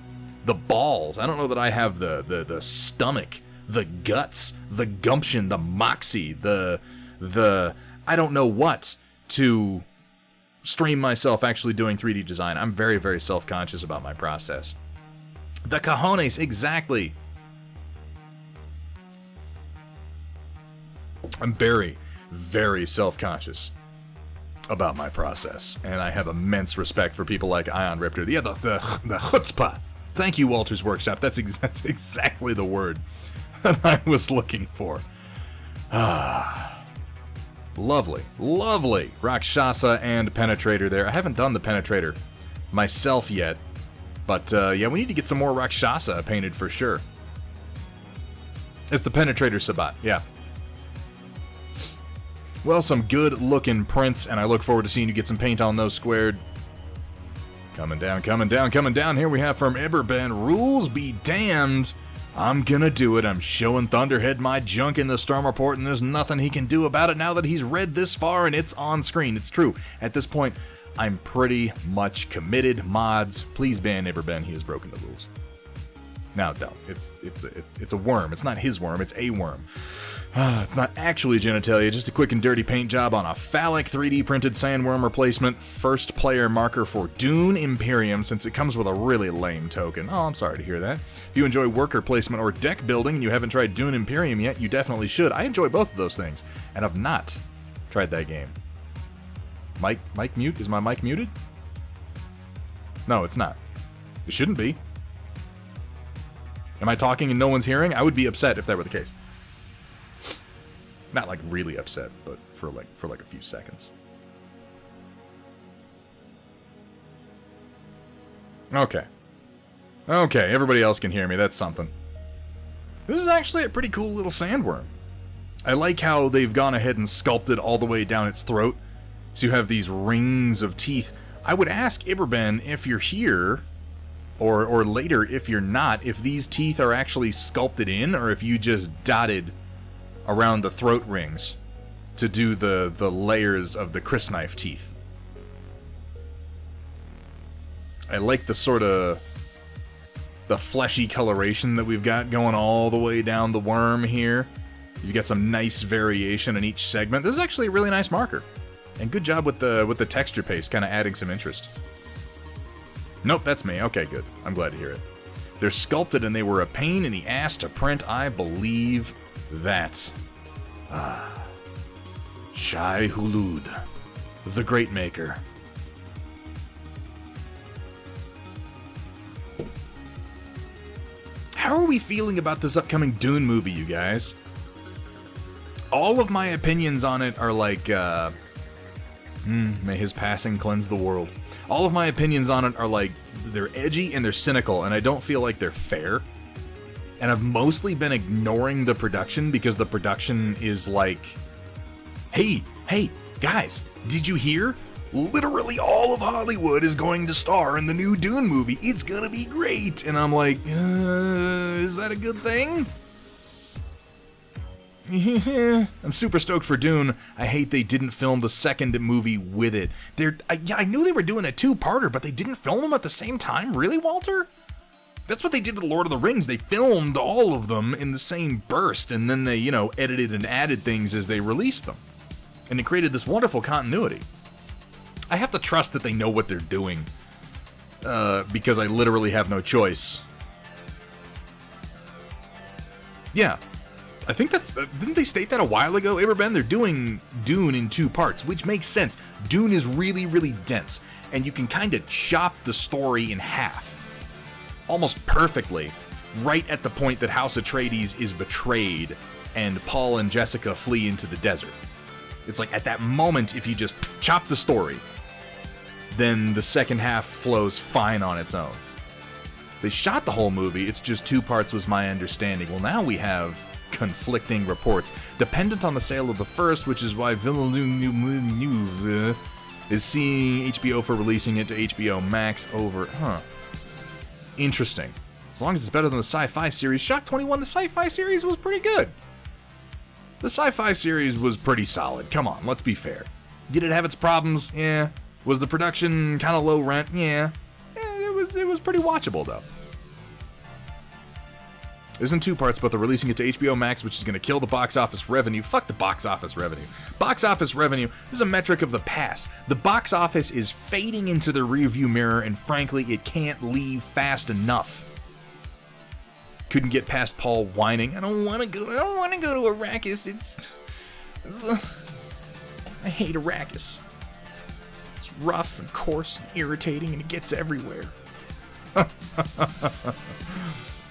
balls. I don't know that I have the stomach, the guts, the gumption, the moxie, the I don't know what to stream myself actually doing 3D design. I'm very, very self-conscious about my process. The cojones, exactly. I'm very, very self-conscious about my process, and I have immense respect for people like Ion Raptor. Yeah, the chutzpah. Thank you, Walter's Workshop. That's exactly the word that I was looking for. Lovely, lovely Rakshasa and Penetrator there. I haven't done the Penetrator myself yet, but yeah, we need to get some more Rakshasa painted for sure. It's the Penetrator Sabat, yeah. Well, some good-looking prints, and I look forward to seeing you get some paint on those Squared. Coming down. Here we have from Eberben. Rules be damned. I'm gonna do it. I'm showing Thunderhead my junk in the Storm Report, and there's nothing he can do about it now that he's read this far and it's on screen. It's true. At this point, I'm pretty much committed. Mods, please ban Eberben. He has broken the rules. No, don't. It's a worm. It's not his worm. It's a worm. It's not actually genitalia, just a quick and dirty paint job on a phallic 3D printed sandworm replacement. First player marker for Dune Imperium, since it comes with a really lame token. Oh, I'm sorry to hear that. If you enjoy worker placement or deck building and you haven't tried Dune Imperium yet, you definitely should. I enjoy both of those things, and I've not tried that game. Mic mute? Is my mic muted? No, it's not. It shouldn't be. Am I talking and no one's hearing? I would be upset if that were the case. Not like really upset, but for like a few seconds. Okay, everybody else can hear me. That's something. This is actually a pretty cool little sandworm. I like how they've gone ahead and sculpted all the way down its throat, so you have these rings of teeth. I would ask Iberben if you're here, or later if you're not, if these teeth are actually sculpted in, or if you just dotted around the throat rings to do the layers of the crysknife teeth. I like the sort of the fleshy coloration that we've got going all the way down the worm here. You've got some nice variation in each segment. This is actually a really nice marker. And good job with the texture paste, kind of adding some interest. Nope, that's me. Okay, good. I'm glad to hear it. They're sculpted and they were a pain in the ass to print. I believe that. Shai Hulud, the Great Maker. How are we feeling about this upcoming Dune movie, you guys? All of my opinions on it are like, may his passing cleanse the world. All of my opinions on it are like, they're edgy and they're cynical, and I don't feel like they're fair. And I've mostly been ignoring the production because the production is like, hey, guys, did you hear? Literally all of Hollywood is going to star in the new Dune movie. It's gonna be great. And I'm like, is that a good thing? I'm super stoked for Dune. I hate they didn't film the second movie with it. I knew they were doing a two-parter, but they didn't film them at the same time? Really, Walter? That's what they did with Lord of the Rings. They filmed all of them in the same burst, and then they, edited and added things as they released them. And it created this wonderful continuity. I have to trust that they know what they're doing, because I literally have no choice. Yeah. I think that's... didn't they state that a while ago, Aberben? They're doing Dune in two parts, which makes sense. Dune is really, really dense, and you can kind of chop the story in half. Almost perfectly, right at the point that House Atreides is betrayed and Paul and Jessica flee into the desert. It's like at that moment, if you just chop the story, then the second half flows fine on its own. They shot the whole movie, it's just two parts was my understanding. Well, now we have conflicting reports, dependent on the sale of the first, which is why Villeneuve is seeing HBO for releasing it to HBO Max over... Interesting. As long as it's better than the sci-fi series. Shock 21, the sci-fi series was pretty good. The sci-fi series was pretty solid. Come on, let's be fair. Did it have its problems? Yeah. Was the production kind of low rent? Yeah. It was pretty watchable, though. It was in two parts, but they're releasing it to HBO Max, which is going to kill the box office revenue. Fuck the box office revenue. Box office revenue is a metric of the past. The box office is fading into the rearview mirror, and frankly, it can't leave fast enough. Couldn't get past Paul whining, I don't want to go to Arrakis. I hate Arrakis. It's rough and coarse and irritating, and it gets everywhere.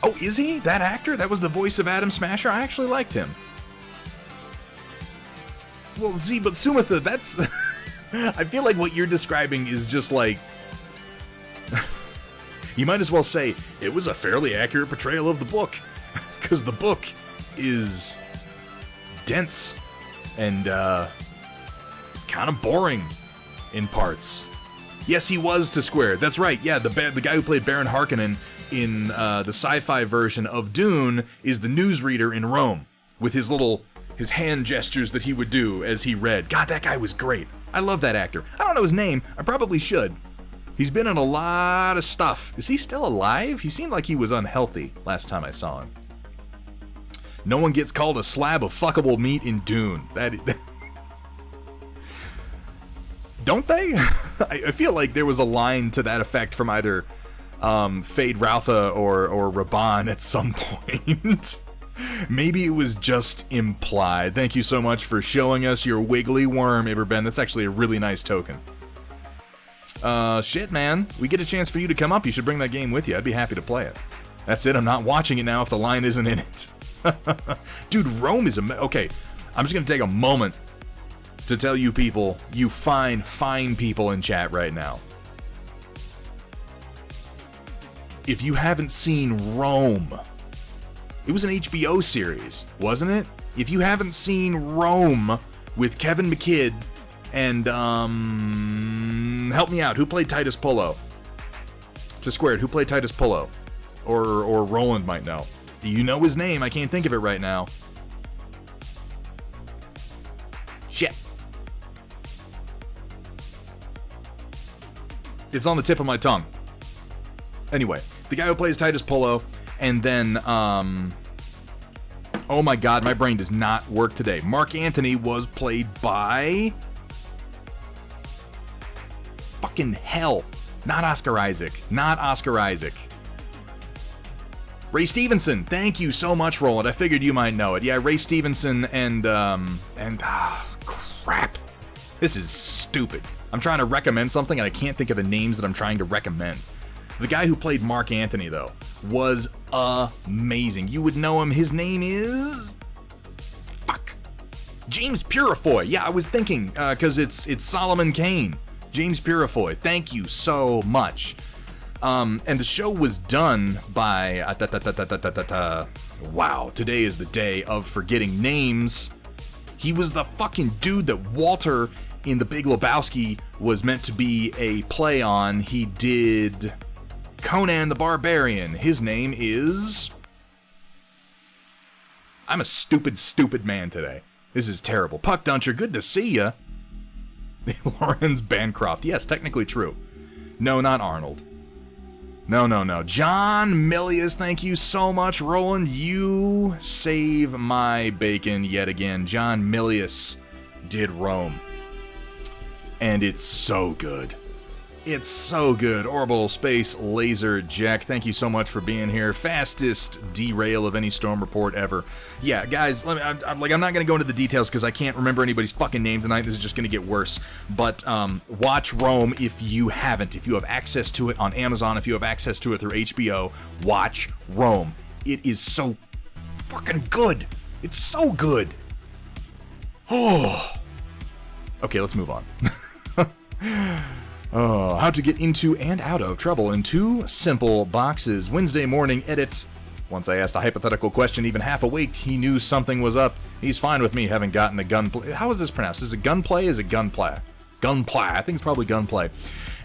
Oh, is he? That actor? That was the voice of Adam Smasher? I actually liked him. Well, see, but Sumitha, that's... I feel like what you're describing is just like... You might as well say, it was a fairly accurate portrayal of the book. Because the book is... dense. And, kind of boring in parts. Yes, he was to Square. That's right, yeah, the guy who played Baron Harkonnen in the sci-fi version of Dune is the newsreader in Rome, with his hand gestures that he would do as he read. God, that guy was great. I love that actor. I don't know his name. I probably should. He's been in a lot of stuff. Is he still alive? He seemed like he was unhealthy last time I saw him. No one gets called a slab of fuckable meat in Dune. Don't they? I feel like there was a line to that effect from either Fade Routha or Raban at some point. Maybe it was just implied. Thank you so much for showing us your wiggly worm, Iberben. That's actually a really nice token. Shit, man. We get a chance for you to come up. You should bring that game with you. I'd be happy to play it. That's it. I'm not watching it now if the line isn't in it. Dude, Rome is okay, I'm just going to take a moment to tell you people, you fine people in chat right now. If you haven't seen Rome, it was an HBO series, wasn't it? If you haven't seen Rome with Kevin McKidd and, help me out, who played Titus Pullo? To Squared, who played Titus Pullo? Or Roland might know. You know his name, I can't think of it right now. Shit. It's on the tip of my tongue. Anyway, the guy who plays Titus Pullo, and then, oh my god, my brain does not work today. Mark Antony was played by... Fucking hell. Not Oscar Isaac. Ray Stevenson. Thank you so much, Roland. I figured you might know it. Yeah, Ray Stevenson and crap. This is stupid. I'm trying to recommend something and I can't think of the names that I'm trying to recommend. The guy who played Mark Antony, though, was amazing. You would know him. His name is... Fuck. James Purefoy. Yeah, I was thinking, because it's Solomon Kane. James Purefoy. Thank you so much. And the show was done by... Wow, today is the day of forgetting names. He was the fucking dude that Walter in The Big Lebowski was meant to be a play on. He did Conan the Barbarian. His name is... I'm a stupid man today. This is terrible. Puck Duncher, good to see ya. Lawrence Bancroft. Yes, technically true. No, not Arnold. No. John Milius, thank you so much. Roland, you save my bacon yet again. John Milius did Rome. And it's so good. It's so good. Orbital Space Laser Jack, thank you so much for being here. Fastest derail of any storm report ever. Yeah, guys, I'm not going to go into the details because I can't remember anybody's fucking name tonight. This is just going to get worse. But watch Rome if you haven't. If you have access to it on Amazon, if you have access to it through HBO, watch Rome. It is so fucking good. It's so good. Oh. Okay, let's move on. Oh, how to get into and out of trouble in 2 simple boxes. Wednesday morning edit. Once I asked a hypothetical question, even half awake, he knew something was up. He's fine with me having gotten a gunplay. How is this pronounced? Is it gunplay? Is it gunplay? Gunplay. I think it's probably gunplay.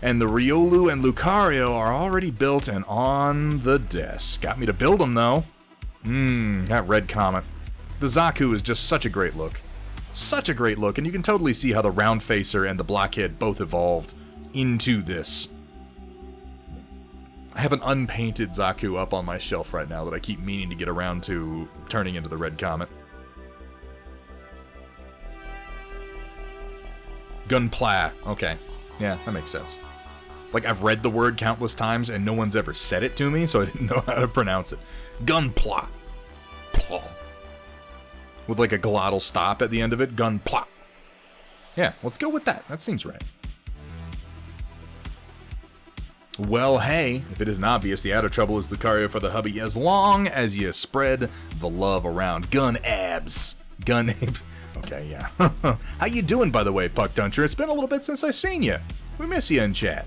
And the Riolu and Lucario are already built and on the desk. Got me to build them, though. That red comet. The Zaku is just such a great look. Such a great look, and you can totally see how the round facer and the blockhead both evolved into this. I have an unpainted Zaku up on my shelf right now that I keep meaning to get around to turning into the red comet. Gunpla. Okay. Yeah, that makes sense. Like, I've read the word countless times and no one's ever said it to me, so I didn't know how to pronounce it. Gunpla. With like a glottal stop at the end of it. Gunpla. Yeah, let's go with that. That seems right. Well, hey, if it isn't obvious, the Out of Trouble is Lucario for the hubby, as long as you spread the love around. Gun abs. Gun ab... Okay, yeah. How you doing, by the way, Puck Duncher? It's been a little bit since I've seen you. We miss you in chat.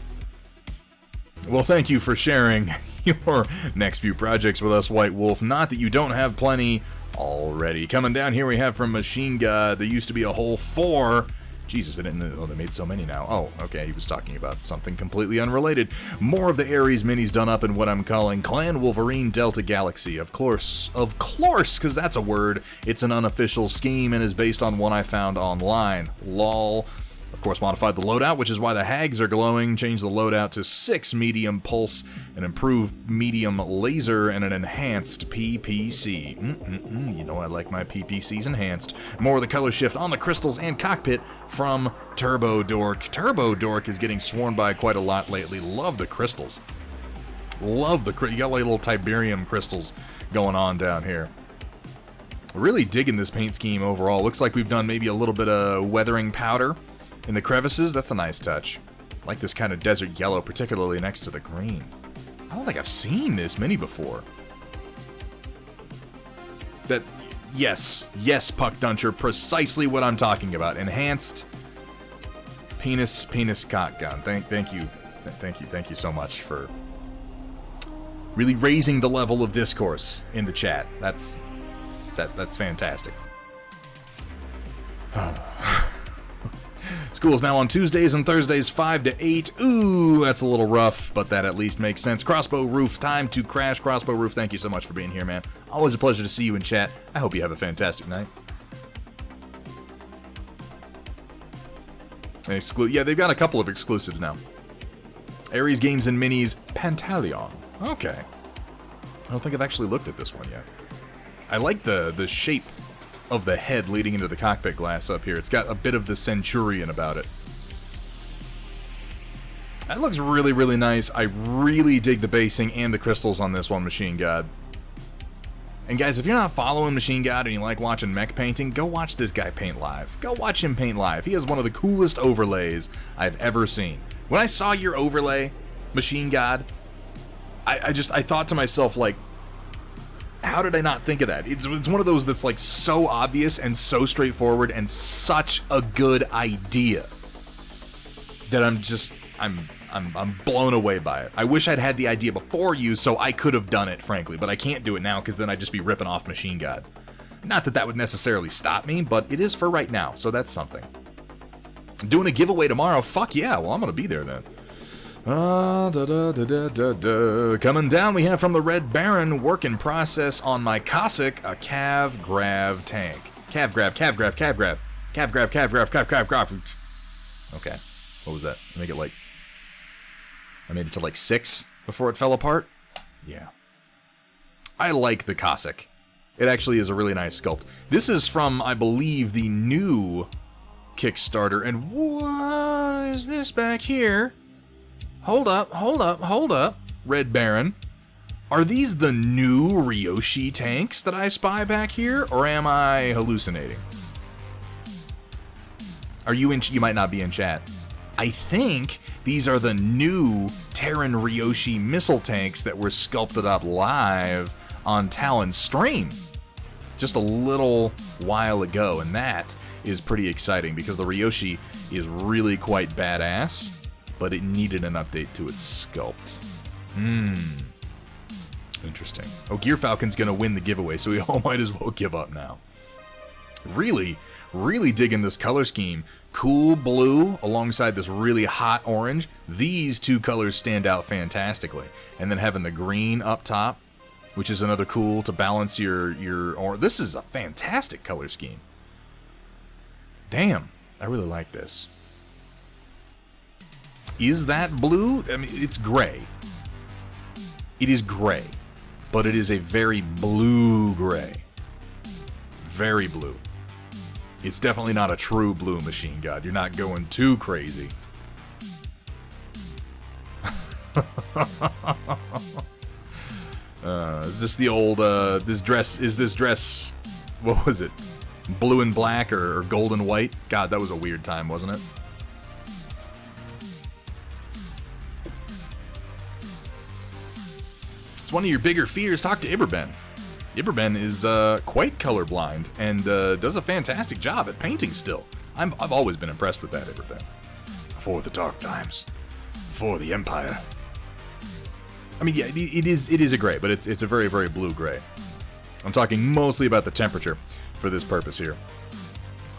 Well, thank you for sharing your next few projects with us, White Wolf. Not that you don't have plenty already. Coming down here, we have from Machine God, there used to be a whole 4 Jesus, I didn't know. Oh, they made so many now. Oh, okay, he was talking about something completely unrelated. More of the Ares minis done up in what I'm calling Clan Wolverine Delta Galaxy. Of course, because that's a word. It's an unofficial scheme and is based on one I found online. LOL. Of course, modified the loadout, which is why the hags are glowing. Changed the loadout to 6 medium pulse, an improved medium laser, and an enhanced PPC. You know I like my PPCs enhanced. More of the color shift on the crystals and cockpit from Turbo Dork. Turbo Dork is getting sworn by quite a lot lately. Love the crystals. Love the you got like little Tiberium crystals going on down here. Really digging this paint scheme overall. Looks like we've done maybe a little bit of weathering powder in the crevices. That's a nice touch. I like this kind of desert yellow, particularly next to the green. I don't think I've seen this many before. Yes, Puck Duncher, precisely what I'm talking about. Enhanced penis cock gun. Thank you so much for really raising the level of discourse in the chat. That's fantastic. School's now on Tuesdays and Thursdays 5 to 8. Ooh, that's a little rough, but that at least makes sense. Crossbow Roof, time to crash. Crossbow Roof, thank you so much for being here, man. Always a pleasure to see you in chat. I hope you have a fantastic night. Yeah, they've got a couple of exclusives now. Ares Games and Minis Pantaleon. Okay. I don't think I've actually looked at this one yet. I like the shape of the head leading into the cockpit glass up here. It's got a bit of the Centurion about it. That looks really, really nice. I really dig the basing and the crystals on this one, Machine God. And guys, if you're not following Machine God and you like watching mech painting, go watch this guy paint live. Go watch him paint live. He has one of the coolest overlays I've ever seen. When I saw your overlay, Machine God, I thought to myself, like, how did I not think of that? It's one of those that's like so obvious and so straightforward and such a good idea that I'm blown away by it. I wish I'd had the idea before you so I could have done it, frankly, but I can't do it now because then I'd just be ripping off Machine God. Not that that would necessarily stop me, but it is for right now, so that's something. Doing a giveaway tomorrow? Fuck yeah, well I'm gonna be there then. Coming down, we have from the Red Baron, work in process on my Cossack, a Cav Grav tank. Cav Grav. Okay, what was that? I made it to like 6 before it fell apart? Yeah. I like the Cossack. It actually is a really nice sculpt. This is from, I believe, the new Kickstarter, and what is this back here? Hold up, Red Baron. Are these the new Ryoshi tanks that I spy back here, or am I hallucinating? Are you in? You might not be in chat. I think these are the new Terran Ryoshi missile tanks that were sculpted up live on Talon's stream just a little while ago, and that is pretty exciting because the Ryoshi is really quite badass. But it needed an update to its sculpt. Interesting. Oh, Gear Falcon's gonna win the giveaway, so we all might as well give up now. Really digging this color scheme. Cool blue alongside this really hot orange. These two colors stand out fantastically. And then having the green up top, which is another cool to balance your this is a fantastic color scheme. Damn, I really like this. Is that blue? I mean, it's gray. It is gray. But it is a very blue gray. Very blue. It's definitely not a true blue, Machine God. You're not going too crazy. Is this the old, is this dress, what was it? Blue and black or gold and white? God, that was a weird time, wasn't it? It's one of your bigger fears. Talk to Iberben. Iberben is quite colorblind and does a fantastic job at painting still. I've always been impressed with that, Iberben. For the dark times. For the Empire. I mean, yeah, it is a gray, but it's a very, very blue gray. I'm talking mostly about the temperature for this purpose here.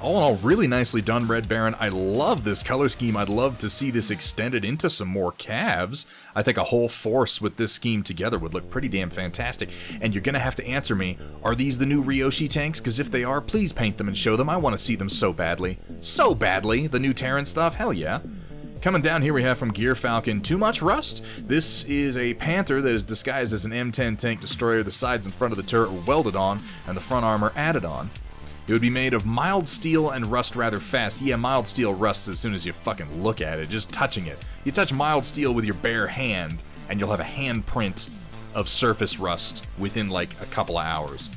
all in all, really nicely done, Red Baron. I love this color scheme. I'd love to see this extended into some more calves. I think a whole force with this scheme together would look pretty damn fantastic. And you're going to have to answer me, are these the new Ryoshi tanks? Because if they are, please paint them and show them. I want to see them so badly. So badly. The new Terran stuff? Hell yeah. Coming down here we have from Gear Falcon, Too Much Rust. This is a Panther that is disguised as an M10 tank destroyer. The sides and front of the turret were welded on, and the front armor added on. It would be made of mild steel and rust rather fast. Yeah, mild steel rusts as soon as you fucking look at it, just touching it. You touch mild steel with your bare hand, and you'll have a handprint of surface rust within like a couple of hours.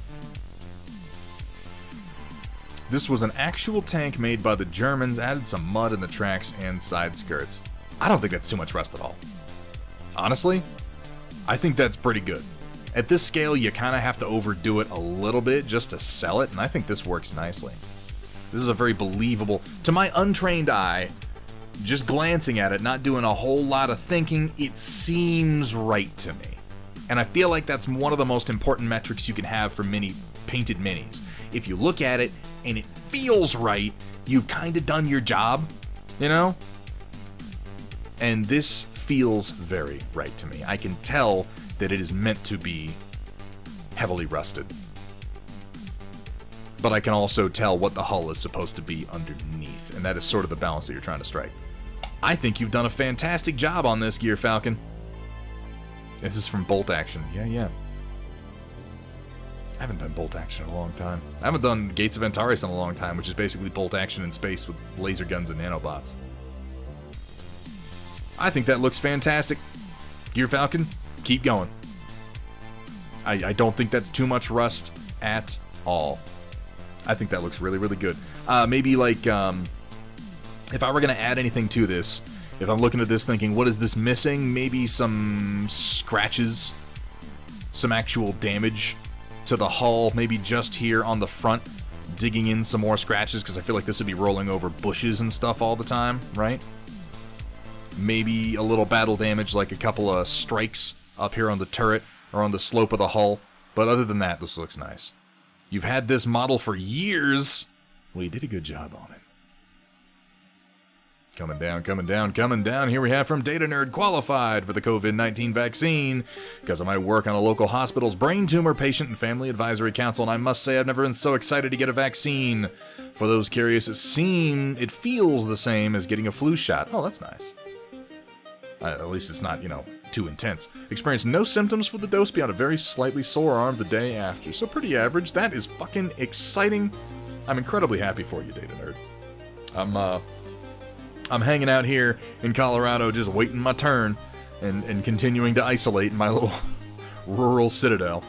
This was an actual tank made by the Germans, added some mud in the tracks and side skirts. I don't think that's too much rust at all. Honestly, I think that's pretty good. At this scale, you kind of have to overdo it a little bit just to sell it, and I think this works nicely. This is a very believable, to my untrained eye, just glancing at it, not doing a whole lot of thinking, it seems right to me. And I feel like that's one of the most important metrics you can have for painted minis. If you look at it and it feels right, you've kind of done your job, you know? And this feels very right to me. I can tell that it is meant to be heavily rusted. But I can also tell what the hull is supposed to be underneath, and that is sort of the balance that you're trying to strike. I think you've done a fantastic job on this, Gear Falcon. This is from Bolt Action. Yeah. I haven't done Bolt Action in a long time. I haven't done Gates of Antares in a long time, which is basically Bolt Action in space with laser guns and nanobots. I think that looks fantastic. Gear Falcon, keep going. I don't think that's too much rust at all. I think that looks really, really good. Maybe like, if I were going to add anything to this, if I'm looking at this thinking, what is this missing? Maybe some scratches, some actual damage to the hull, maybe just here on the front, digging in some more scratches, because I feel like this would be rolling over bushes and stuff all the time, right? Maybe a little battle damage, like a couple of strikes up here on the turret or on the slope of the hull, but other than that, this looks nice. You've had this model for years. Well, you did a good job on it. Coming down. Here we have from Data Nerd, qualified for the COVID-19 vaccine because of my work on a local hospital's brain tumor patient and family advisory council, and I must say I've never been so excited to get a vaccine. For those curious, it feels the same as getting a flu shot. Oh, that's nice. At least it's not, too intense. Experienced no symptoms for the dose beyond a very slightly sore arm the day after, so pretty average. That is fucking exciting. I'm incredibly happy for you, Data Nerd. I'm hanging out here in Colorado just waiting my turn and continuing to isolate in my little rural citadel.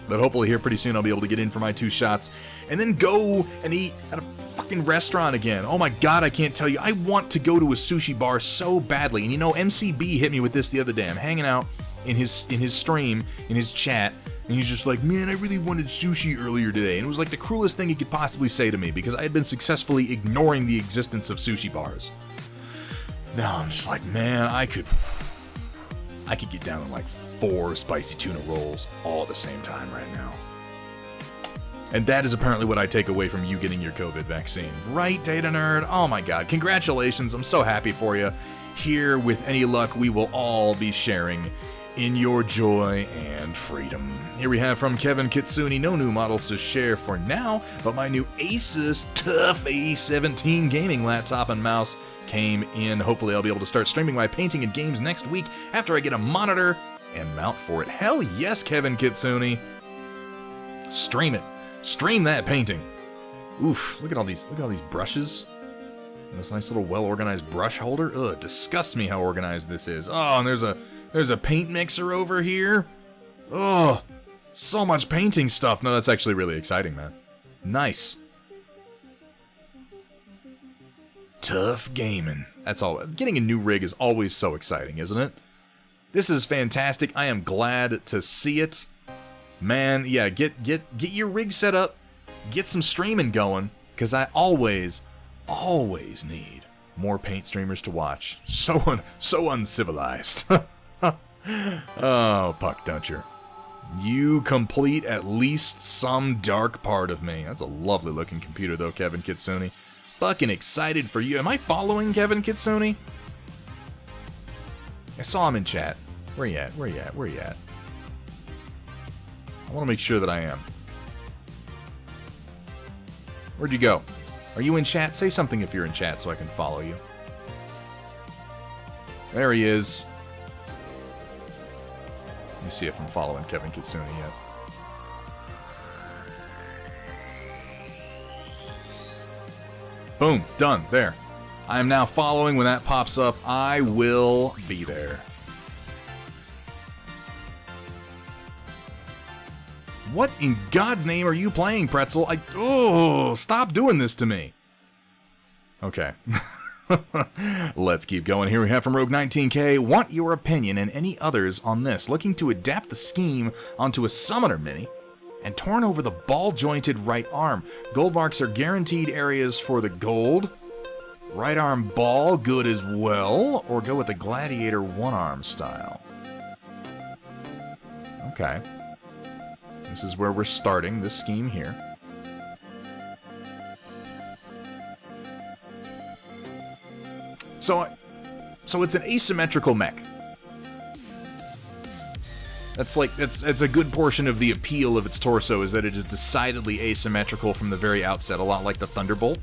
But hopefully here pretty soon I'll be able to get in for my 2 shots and then go and eat at a fucking restaurant again. Oh my god, I can't tell you. I want to go to a sushi bar so badly. And MCB hit me with this the other day. I'm hanging out in his stream, in his chat, and he's just like, man, I really wanted sushi earlier today. And it was like the cruelest thing he could possibly say to me because I had been successfully ignoring the existence of sushi bars. Now I'm just like, man, I could get down to like 4 spicy tuna rolls all at the same time right now. And that is apparently what I take away from you getting your COVID vaccine. Right, Data Nerd? Oh my god, congratulations. I'm so happy for you. Here, with any luck, we will all be sharing in your joy and freedom. Here we have from Kevin Kitsune, no new models to share for now, but my new Asus Tough A17 gaming laptop and mouse came in. Hopefully I'll be able to start streaming my painting and games next week after I get a monitor and mount for it. Hell yes, Kevin Kitsune. Stream it. Stream that painting. Oof, look at all these brushes. And this nice little well-organized brush holder. Ugh, it disgusts me how organized this is. Oh, and there's a paint mixer over here. Oh, so much painting stuff. No, that's actually really exciting, man. Nice. Tough gaming. That's all. Getting a new rig is always so exciting, isn't it? This is fantastic. I am glad to see it. Man, yeah, get your rig set up. Get some streaming going, because I always need more paint streamers to watch. So uncivilized. Oh, Puck, don't you? You complete at least some dark part of me. That's a lovely looking computer though, Kevin Kitsune. Fucking excited for you. Am I following Kevin Kitsune? I saw him in chat. Where you at? Where you at? Where you at? I want to make sure that I am. Where'd you go? Are you in chat? Say something if you're in chat so I can follow you. There he is. Let me see if I'm following Kevin Kitsune yet. Boom. Done. There. I am now following. When that pops up, I will be there. What in God's name are you playing, Pretzel? Oh, stop doing this to me. Okay. Let's keep going. Here we have from Rogue 19K. Want your opinion and any others on this. Looking to adapt the scheme onto a Summoner Mini and torn over the ball-jointed right arm. Gold marks are guaranteed areas for the gold. Right arm ball, good as well. Or go with the Gladiator one-arm style. Okay. This is where we're starting this scheme here. So it's an asymmetrical mech. That's a good portion of the appeal of its torso, is that it is decidedly asymmetrical from the very outset, a lot like the Thunderbolt.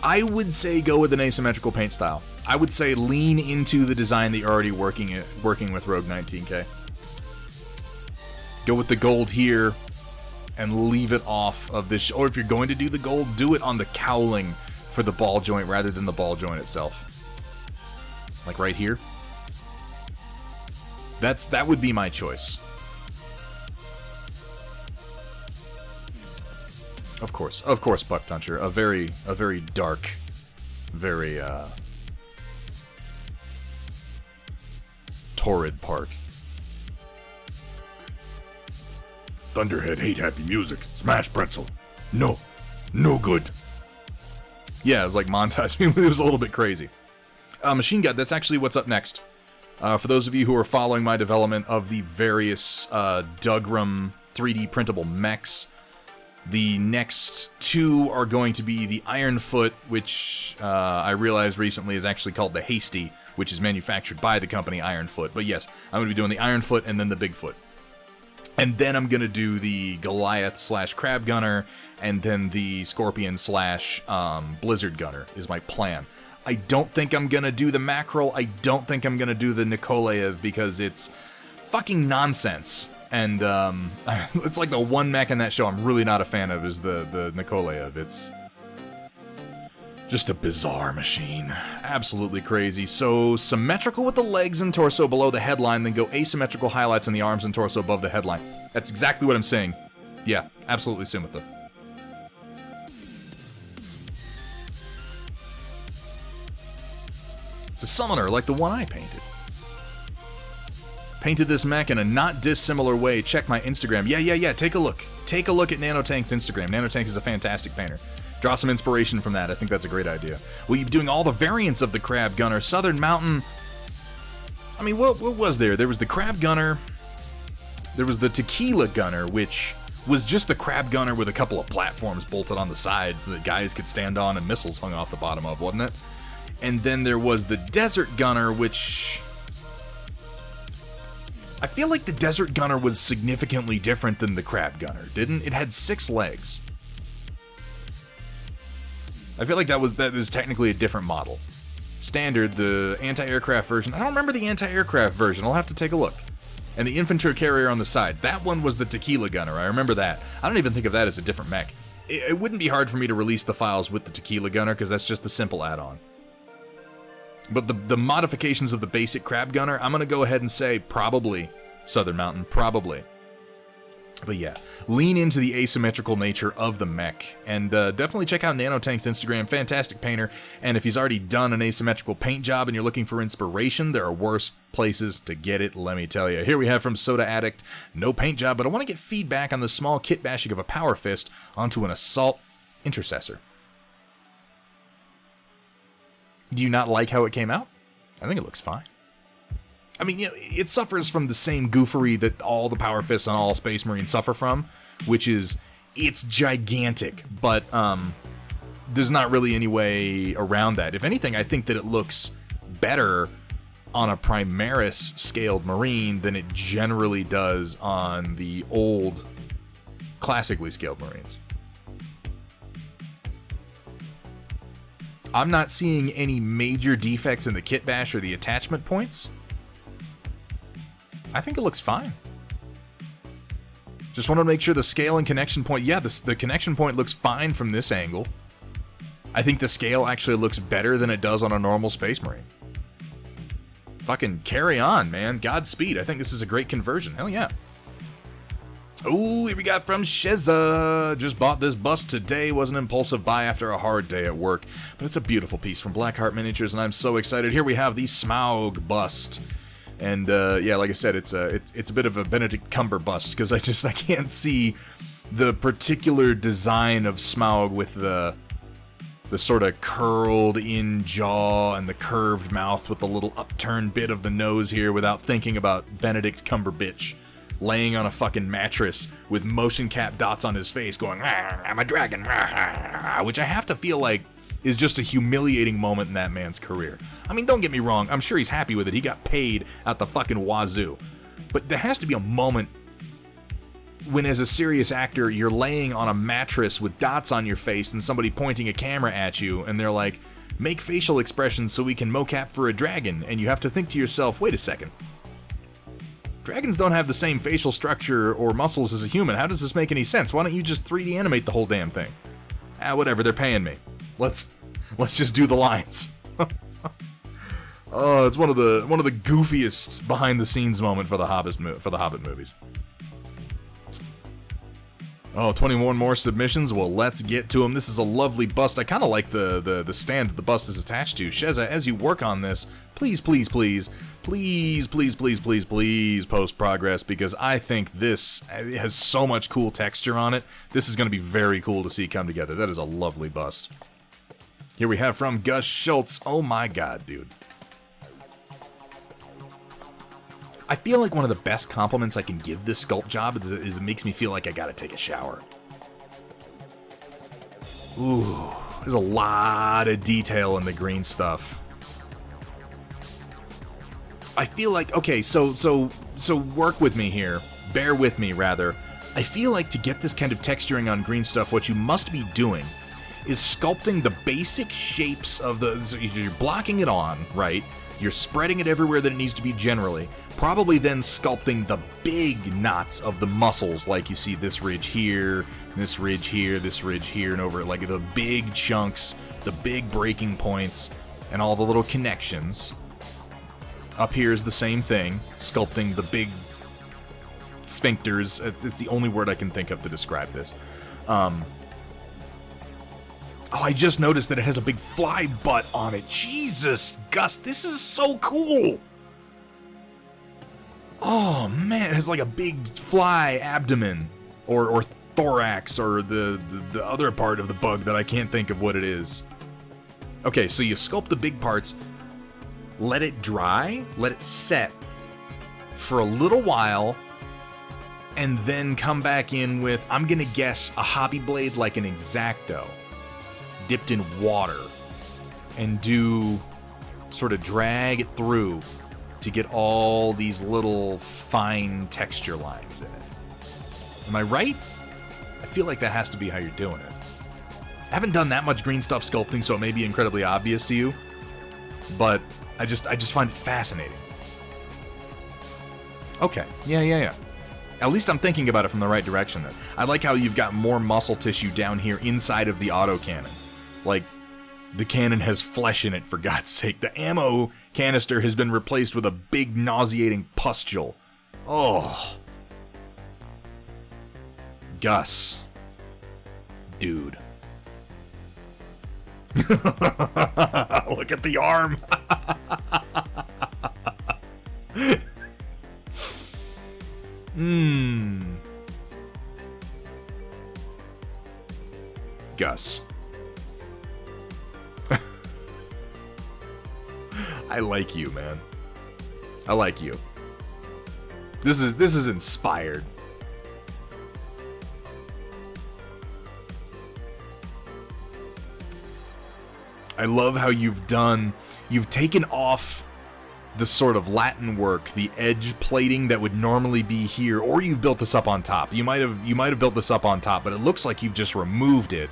I would say go with an asymmetrical paint style. I would say lean into the design that you're already working with Rogue 19K. Go with the gold here and leave it off of this. Or if you're going to do the gold, do it on the cowling for the ball joint rather than the ball joint itself. Like right here. That would be my choice. Of course, Buck Puncher. A very dark, very torrid part. Thunderhead hate happy music. Smash Pretzel. No good. Yeah, it was like montage. It was a little bit crazy. Machine Gun, that's actually what's up next. For those of you who are following my development of the various Dugram 3D printable mechs, the next two are going to be the Ironfoot, which I realized recently is actually called the Hasty, which is manufactured by the company Ironfoot. But yes, I'm going to be doing the Ironfoot and then the Bigfoot. And then I'm going to do the Goliath / Crab Gunner, and then the Scorpion / Blizzard Gunner is my plan. I don't think I'm going to do the Mackerel. I don't think I'm going to do the Nikolaev because it's fucking nonsense. And it's like the one mech in that show I'm really not a fan of is the Nikolaev. It's just a bizarre machine. Absolutely crazy. So symmetrical with the legs and torso below the headline, then go asymmetrical highlights in the arms and torso above the headline. That's exactly what I'm saying. Yeah, absolutely symmetrical. It's a summoner like the one I painted. Painted this mech in a not dissimilar way. Check my Instagram. Yeah. Take a look. Take a look at Nanotank's Instagram. Nanotank is a fantastic painter. Draw some inspiration from that. I think that's a great idea. We'll be doing all the variants of the Crab Gunner. Southern Mountain. I mean, what was there? There was the Crab Gunner. There was the Tequila Gunner, which was just the Crab Gunner with a couple of platforms bolted on the side that guys could stand on and missiles hung off the bottom of, wasn't it? And then there was the Desert Gunner, which I feel like the Desert Gunner was significantly different than the Crab Gunner, didn't? It had 6 legs. I feel like that is technically a different model. Standard, the anti-aircraft version. I don't remember the anti-aircraft version. I'll have to take a look. And the infantry carrier on the sides. That one was the Tequila Gunner. I remember that. I don't even think of that as a different mech. It wouldn't be hard for me to release the files with the Tequila Gunner because that's just the simple add-on. But the modifications of the basic Crab Gunner, I'm going to go ahead and say probably Southern Mountain. Probably. But yeah, lean into the asymmetrical nature of the mech. And definitely check out Nanotank's Instagram. Fantastic painter. And if he's already done an asymmetrical paint job and you're looking for inspiration, there are worse places to get it, let me tell you. Here we have from Soda Addict. No paint job, but I want to get feedback on the small kit bashing of a Power Fist onto an Assault Intercessor. Do you not like how it came out? I think it looks fine. I mean, it suffers from the same goofery that all the Power Fists on all Space Marines suffer from, which is, it's gigantic, but there's not really any way around that. If anything, I think that it looks better on a Primaris scaled Marine than it generally does on the old classically scaled Marines. I'm not seeing any major defects in the kit bash or the attachment points. I think it looks fine. Just want to make sure the scale and connection point... Yeah, the connection point looks fine from this angle. I think the scale actually looks better than it does on a normal Space Marine. Fucking carry on, man. Godspeed. I think this is a great conversion. Hell yeah. Ooh, here we got from Sheza. Just bought this bust today. Was an impulsive buy after a hard day at work. But it's a beautiful piece from Blackheart Miniatures, and I'm so excited. Here we have the Smaug bust. And yeah, like I said, it's a bit of a Benedict Cumber bust, because I can't see the particular design of Smaug with the sort of curled in jaw and the curved mouth with the little upturned bit of the nose here without thinking about Benedict Cumberbatch laying on a fucking mattress with motion cap dots on his face going, I'm a dragon, which I have to feel like is just a humiliating moment in that man's career. I mean, don't get me wrong, I'm sure he's happy with it. He got paid at the fucking wazoo. But there has to be a moment when, as a serious actor, you're laying on a mattress with dots on your face and somebody pointing a camera at you, and they're like, make facial expressions so we can mocap for a dragon, and you have to think to yourself, wait a second. Dragons don't have the same facial structure or muscles as a human. How does this make any sense? Why don't you just 3D animate the whole damn thing? Whatever, they're paying me. Let's just do the lines. Oh, it's one of the goofiest behind the scenes moment for the Hobbit movies. Oh, 21 more submissions. Well, let's get to them. This is a lovely bust. I kind of like the stand that the bust is attached to. Sheza, as you work on this, please post progress, because I think this has so much cool texture on it. This is going to be very cool to see come together. That is a lovely bust. Here we have from Gus Schultz. Oh my god, dude. I feel like one of the best compliments I can give this sculpt job is it makes me feel like I gotta take a shower. Ooh, there's a lot of detail in the green stuff. I feel like, okay, so work with me here. Bear with me, rather. I feel like to get this kind of texturing on green stuff, what you must be doing is sculpting the basic shapes of the... So you're blocking it on, right? You're spreading it everywhere that it needs to be generally. Probably then sculpting the big knots of the muscles, like you see this ridge here, this ridge here, this ridge here, and over it. Like the big chunks, the big breaking points, and all the little connections. Up here is the same thing, sculpting the big sphincters. It's the only word I can think of to describe this. Oh, I just noticed that it has a big fly butt on it. Jesus, Gus, this is so cool! Oh, man, it has like a big fly abdomen. Or thorax, or the other part of the bug that I can't think of what it is. Okay, so you sculpt the big parts, let it dry, let it set for a little while, and then come back in with, I'm gonna guess, a hobby blade like an X-Acto, dipped in water, and sort of drag it through to get all these little fine texture lines in it. Am I right? I feel like that has to be how you're doing it. I haven't done that much green stuff sculpting, so it may be incredibly obvious to you, but I just find it fascinating. Okay, yeah. At least I'm thinking about it from the right direction then. I like how you've got more muscle tissue down here inside of the autocannon. Like, the cannon has flesh in it, for God's sake. The ammo canister has been replaced with a big, nauseating pustule. Oh. Gus. Dude. Look at the arm. Gus. I like you, man. I like you. This is inspired. I love how you've taken off the sort of Latin work, the edge plating that would normally be here, or you've built this up on top. You might have built this up on top, but it looks like you've just removed it,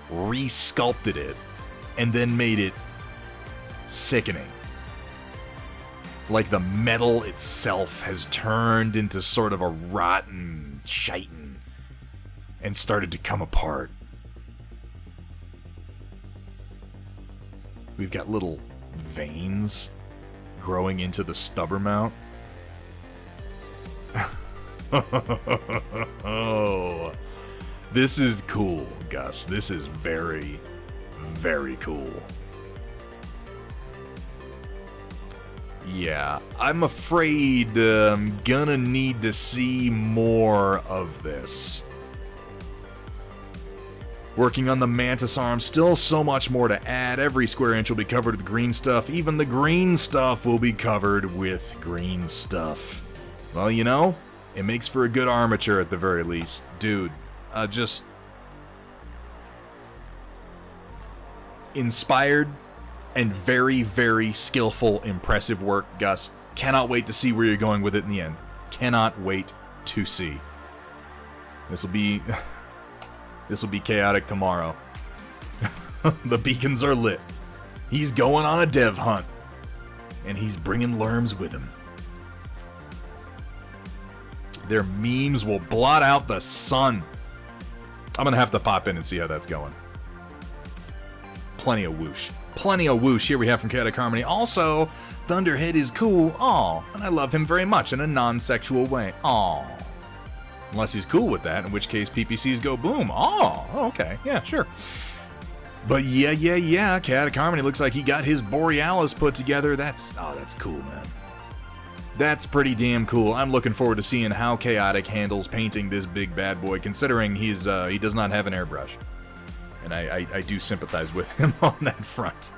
re-sculpted it, and then made it sickening. Like the metal itself has turned into sort of a rotten chitin and started to come apart. We've got little veins growing into the stubber mount. Oh, this is cool, Gus. This is very, very cool. Yeah, I'm afraid I'm gonna need to see more of this. Working on the mantis arm, still so much more to add. Every square inch will be covered with green stuff. Even the green stuff will be covered with green stuff. Well, you know, it makes for a good armature at the very least. Dude, just... inspired and very, very skillful, impressive work, Gus. Cannot wait to see where you're going with it in the end. Cannot wait to see. This will be chaotic tomorrow. The beacons are lit. He's going on a dev hunt. And he's bringing Lerms with him. Their memes will blot out the sun. I'm gonna have to pop in and see how that's going. Plenty of whoosh. Plenty of whoosh here we have from Chaotic Harmony. Also, Thunderhead is cool. Aw, and I love him very much in a non-sexual way. Aw. Unless he's cool with that, in which case PPCs go boom. Oh, okay. Yeah, sure. But yeah. Chaotic Harmony looks like he got his Borealis put together. That's cool, man. That's pretty damn cool. I'm looking forward to seeing how Chaotic handles painting this big bad boy, considering he does not have an airbrush. And I do sympathize with him on that front.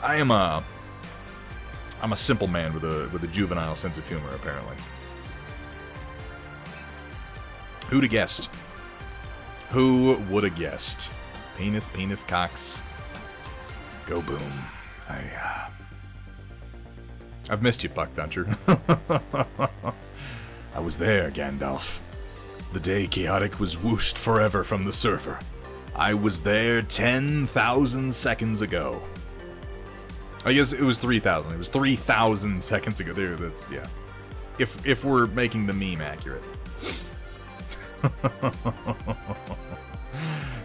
I'm a simple man with a juvenile sense of humor, apparently. Who'd have guessed? Who would have guessed? Penis, cocks. Go boom. I've missed you, Buck Duncher. I was there, Gandalf. The day Chaotic was whooshed forever from the server. I was there 10,000 seconds ago. I guess it was 3,000. It was 3,000 seconds ago. There, that's, yeah. If we're making the meme accurate.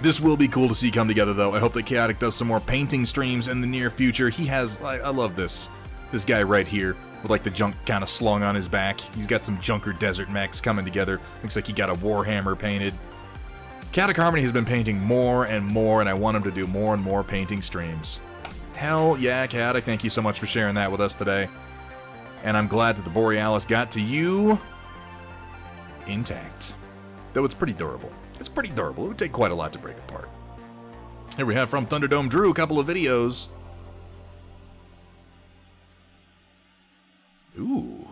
This will be cool to see come together, though. I hope that Chaotic does some more painting streams in the near future. He has, I love this guy right here with like the junk kind of slung on his back. He's got some Junker Desert mechs coming together. Looks like he got a Warhammer painted. Chaotic Harmony has been painting more and more, and I want him to do more and more painting streams. Hell yeah, Chaotic, thank you so much for sharing that with us today. And I'm glad that the Borealis got to you intact. Though it's pretty durable. It's pretty durable. It would take quite a lot to break apart. Here we have from Thunderdome Drew a couple of videos. Ooh.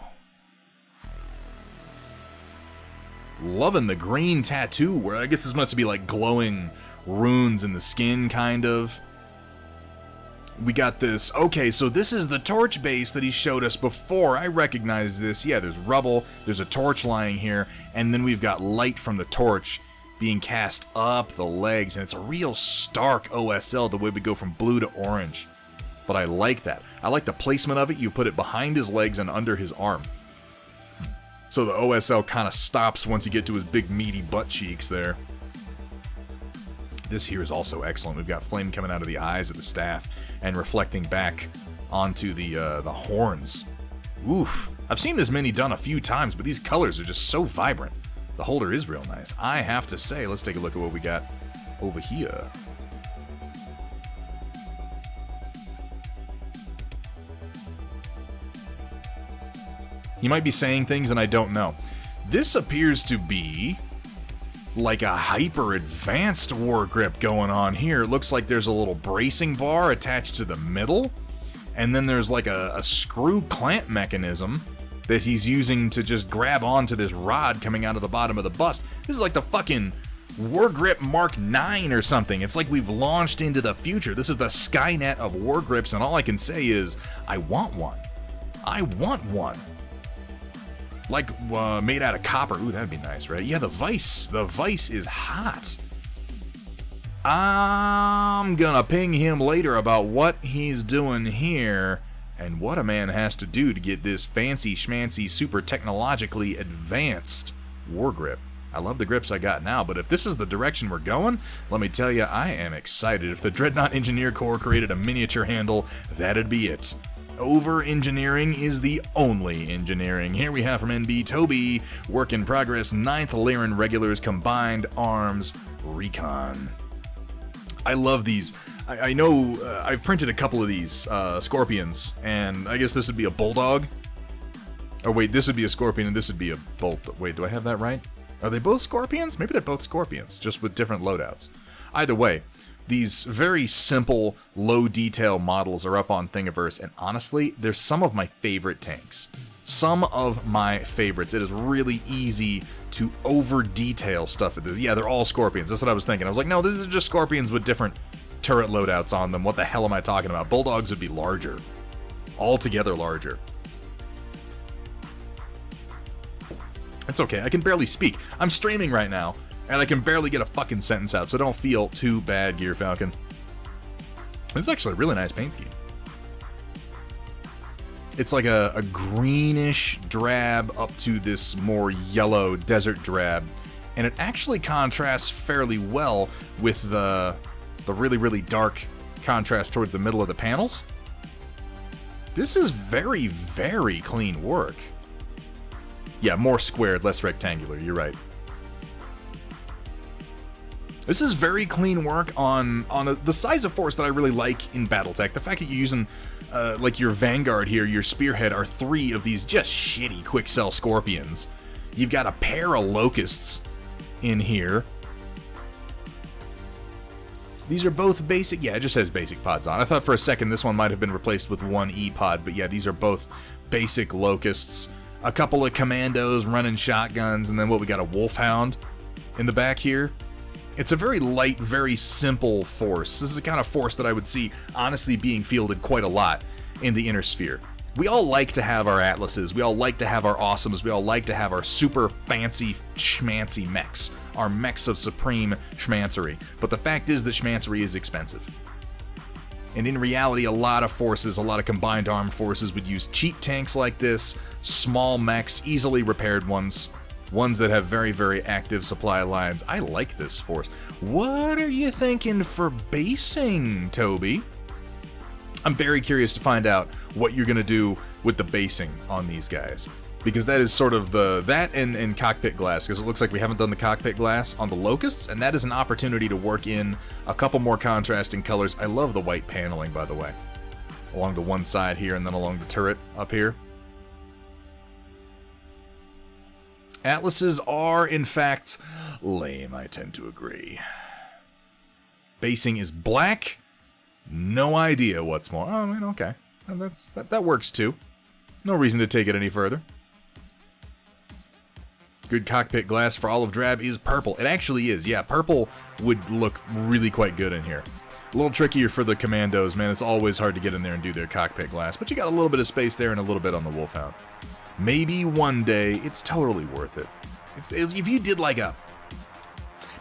Loving the green tattoo, where I guess this must be like glowing runes in the skin, kind of. We got this. Okay, so this is the torch base that he showed us before. I recognize this. Yeah, there's rubble, there's a torch lying here, and then we've got light from the torch being cast up the legs, and it's a real stark OSL, the way we go from blue to orange. But I like that. I like the placement of it. You put it behind his legs and under his arm. So the OSL kind of stops once you get to his big meaty butt cheeks there. This here is also excellent. We've got flame coming out of the eyes of the staff and reflecting back onto the horns. Oof. I've seen this mini done a few times, but these colors are just so vibrant. The holder is real nice. I have to say, let's take a look at what we got over here. You might be saying things and I don't know. This appears to be like a hyper advanced war grip going on here. It looks like there's a little bracing bar attached to the middle, and then there's like a screw clamp mechanism that he's using to just grab onto this rod coming out of the bottom of the bust. This is like the fucking War Grip Mark 9 or something. It's like we've launched into the future. This is the Skynet of war grips, and all I can say is, I want one. I want one. Like, made out of copper. Ooh, that'd be nice, right? Yeah, the vise is hot. I'm gonna ping him later about what he's doing here and what a man has to do to get this fancy schmancy, super technologically advanced war grip. I love the grips I got now, but if this is the direction we're going, let me tell you, I am excited. If the Dreadnought Engineer Corps created a miniature handle, that'd be it. Over-engineering is the only engineering. Here we have from NB Toby, work in progress, 9th Lyran Regulars Combined Arms Recon. I love these. I know I've printed a couple of these Scorpions, and I guess this would be a Bulldog. Oh wait, this would be a Scorpion and this would be a Bolt. Wait, do I have that right? Are they both Scorpions? Maybe they're both Scorpions, just with different loadouts. Either way, these very simple, low-detail models are up on Thingiverse, and honestly, they're some of my favorite tanks. Some of my favorites. It is really easy to over-detail stuff at this. Yeah, they're all Scorpions. That's what I was thinking. I was like, no, this is just Scorpions with different turret loadouts on them. What the hell am I talking about? Bulldogs would be larger. Altogether larger. It's okay, I can barely speak. I'm streaming right now, and I can barely get a fucking sentence out, so don't feel too bad, Gear Falcon. This is actually a really nice paint scheme. It's like a greenish drab up to this more yellow desert drab, and it actually contrasts fairly well with the really, really dark contrast toward the middle of the panels. This is very, very clean work. Yeah, more squared, less rectangular, you're right. This is very clean work on the size of force that I really like in Battletech. The fact that you're using, like your Vanguard here, your Spearhead, are 3 of these just shitty quick cell Scorpions. You've got a pair of Locusts in here. These are both basic, yeah, it just says basic pods on. I thought for a second this one might have been replaced with 1 E-pod, but yeah, these are both basic Locusts. A couple of Commandos running shotguns, and then what, we got a Wolfhound in the back here. It's a very light, very simple force. This is the kind of force that I would see, honestly, being fielded quite a lot in the Inner Sphere. We all like to have our Atlases, we all like to have our Awesomes, we all like to have our super fancy, schmancy mechs. Our mechs of supreme schmancery. But the fact is that schmancery is expensive. And in reality, a lot of forces, a lot of combined armed forces would use cheap tanks like this, small mechs, easily repaired ones that have very, very active supply lines. I like this force. What are you thinking for basing, Toby? I'm very curious to find out what you're going to do with the basing on these guys. Because that is sort of that and cockpit glass, because it looks like we haven't done the cockpit glass on the Locusts, and that is an opportunity to work in a couple more contrasting colors. I love the white paneling, by the way, along the one side here and then along the turret up here. Atlases are, in fact, lame, I tend to agree. Basing is black. No idea what's more. Oh, I mean, okay. That works too. No reason to take it any further. Good cockpit glass for olive drab is purple. It actually is, yeah. Purple would look really quite good in here. A little trickier for the Commandos, man. It's always hard to get in there and do their cockpit glass, but you got a little bit of space there and a little bit on the Wolfhound. Maybe one day, it's totally worth it. If you did like a...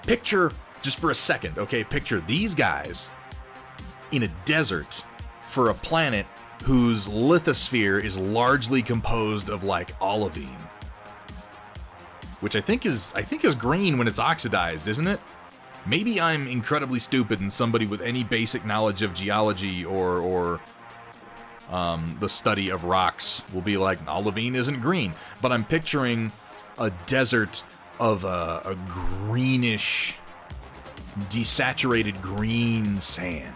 Picture, just for a second, okay, picture these guys in a desert for a planet whose lithosphere is largely composed of, like, olivine. Which I think is green when it's oxidized, isn't it? Maybe I'm incredibly stupid and somebody with any basic knowledge of geology or the study of rocks will be like, olivine isn't green. But I'm picturing a desert of a greenish, desaturated green sand.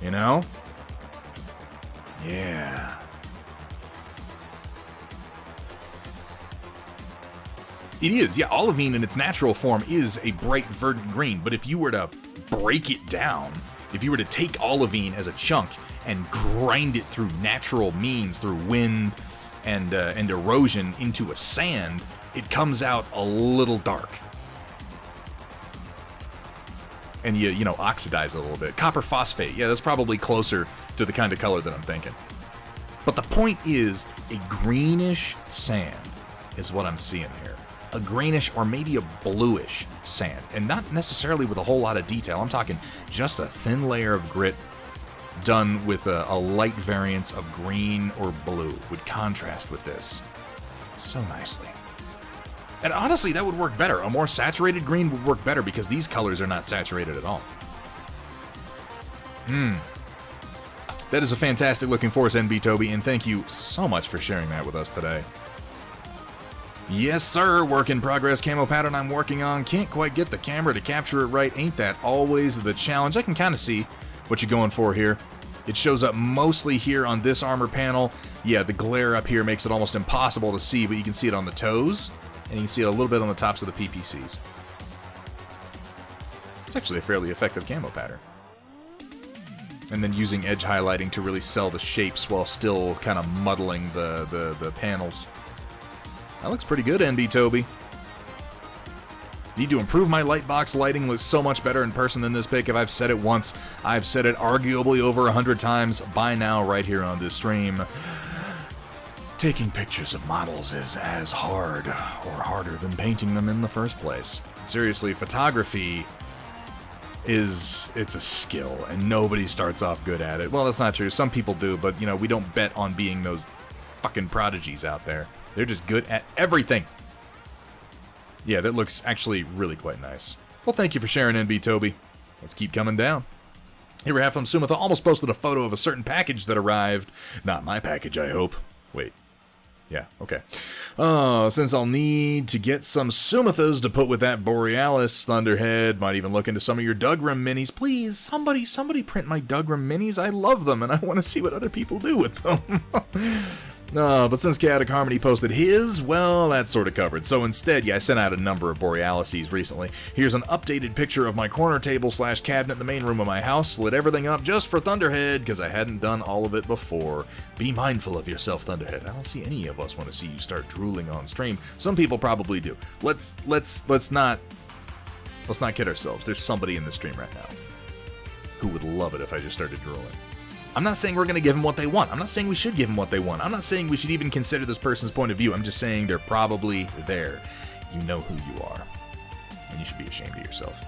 You know? Yeah. It is, yeah. Olivine in its natural form is a bright verdant green, but if you were to break it down, if you were to take olivine as a chunk and grind it through natural means, through wind and erosion into a sand, it comes out a little dark. And you know, oxidize it a little bit. Copper phosphate, yeah, that's probably closer to the kind of color that I'm thinking. But the point is, a greenish sand is what I'm seeing here. A greenish or maybe a bluish sand. And not necessarily with a whole lot of detail. I'm talking just a thin layer of grit done with a light variance of green or blue would contrast with this so nicely. And honestly, that would work better. A more saturated green would work better because these colors are not saturated at all. That is a fantastic looking force, NB Toby, and thank you so much for sharing that with us today. Yes, sir. Work in progress camo pattern I'm working on. Can't quite get the camera to capture it right. Ain't that always the challenge? I can kind of see what you're going for here. It shows up mostly here on this armor panel. Yeah, the glare up here makes it almost impossible to see, but you can see it on the toes, and you can see it a little bit on the tops of the PPCs. It's actually a fairly effective camo pattern. And then using edge highlighting to really sell the shapes while still kind of muddling the panels. That looks pretty good, NB Toby. Need to improve my lightbox lighting. Looks so much better in person than this pic. If I've said it once, I've said it arguably over 100 times by now right here on this stream. Taking pictures of models is as hard or harder than painting them in the first place. Seriously, photography it's a skill and nobody starts off good at it. Well, that's not true. Some people do, but you know, we don't bet on being those fucking prodigies out there. They're just good at everything. Yeah, that looks actually really quite nice. Well, thank you for sharing, NB Toby. Let's keep coming down. Here we have from Sumitha. Almost posted a photo of a certain package that arrived. Not my package, I hope. Wait. Yeah, okay. Since I'll need to get some Sumithas to put with that Borealis Thunderhead, might even look into some of your Dougram minis. Please, somebody print my Dougram minis. I love them, and I want to see what other people do with them. But since Chaotic Harmony posted his, well, that's sort of covered. So instead, yeah, I sent out a number of Borealises recently. Here's an updated picture of my corner table / cabinet in the main room of my house. Lit everything up just for Thunderhead, because I hadn't done all of it before. Be mindful of yourself, Thunderhead. I don't see any of us want to see you start drooling on stream. Some people probably do. Let's not kid ourselves. There's somebody in the stream right now who would love it if I just started drooling. I'm not saying we're going to give them what they want. I'm not saying we should give them what they want. I'm not saying we should even consider this person's point of view. I'm just saying they're probably there. You know who you are. And you should be ashamed of yourself.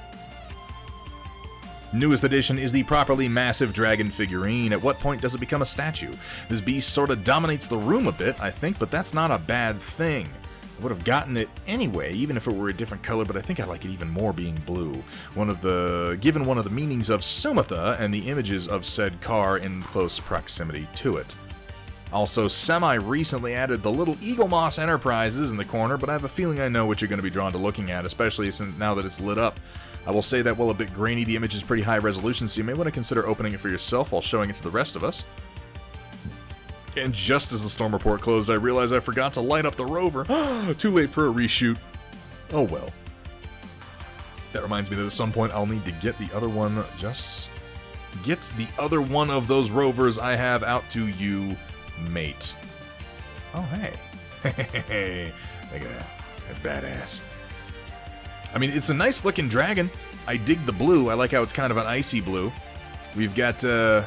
Newest addition is the properly massive dragon figurine. At what point does it become a statue? This beast sort of dominates the room a bit, I think, but that's not a bad thing. I would have gotten it anyway, even if it were a different color, but I think I like it even more being blue. Given one of the meanings of Sumitha and the images of said car in close proximity to it. Also, semi-recently added the little Eagle Moss Enterprises in the corner, but I have a feeling I know what you're going to be drawn to looking at, especially since now that it's lit up. I will say that while a bit grainy, the image is pretty high resolution, so you may want to consider opening it for yourself while showing it to the rest of us. And just as the storm report closed, I realized I forgot to light up the rover. Too late for a reshoot. Oh well. That reminds me that at some point I'll need to get the other one, get the other one of those rovers I have out to you, mate. Oh, hey. Hey, look at that. That's badass. I mean, it's a nice looking dragon. I dig the blue. I like how it's kind of an icy blue. We've got a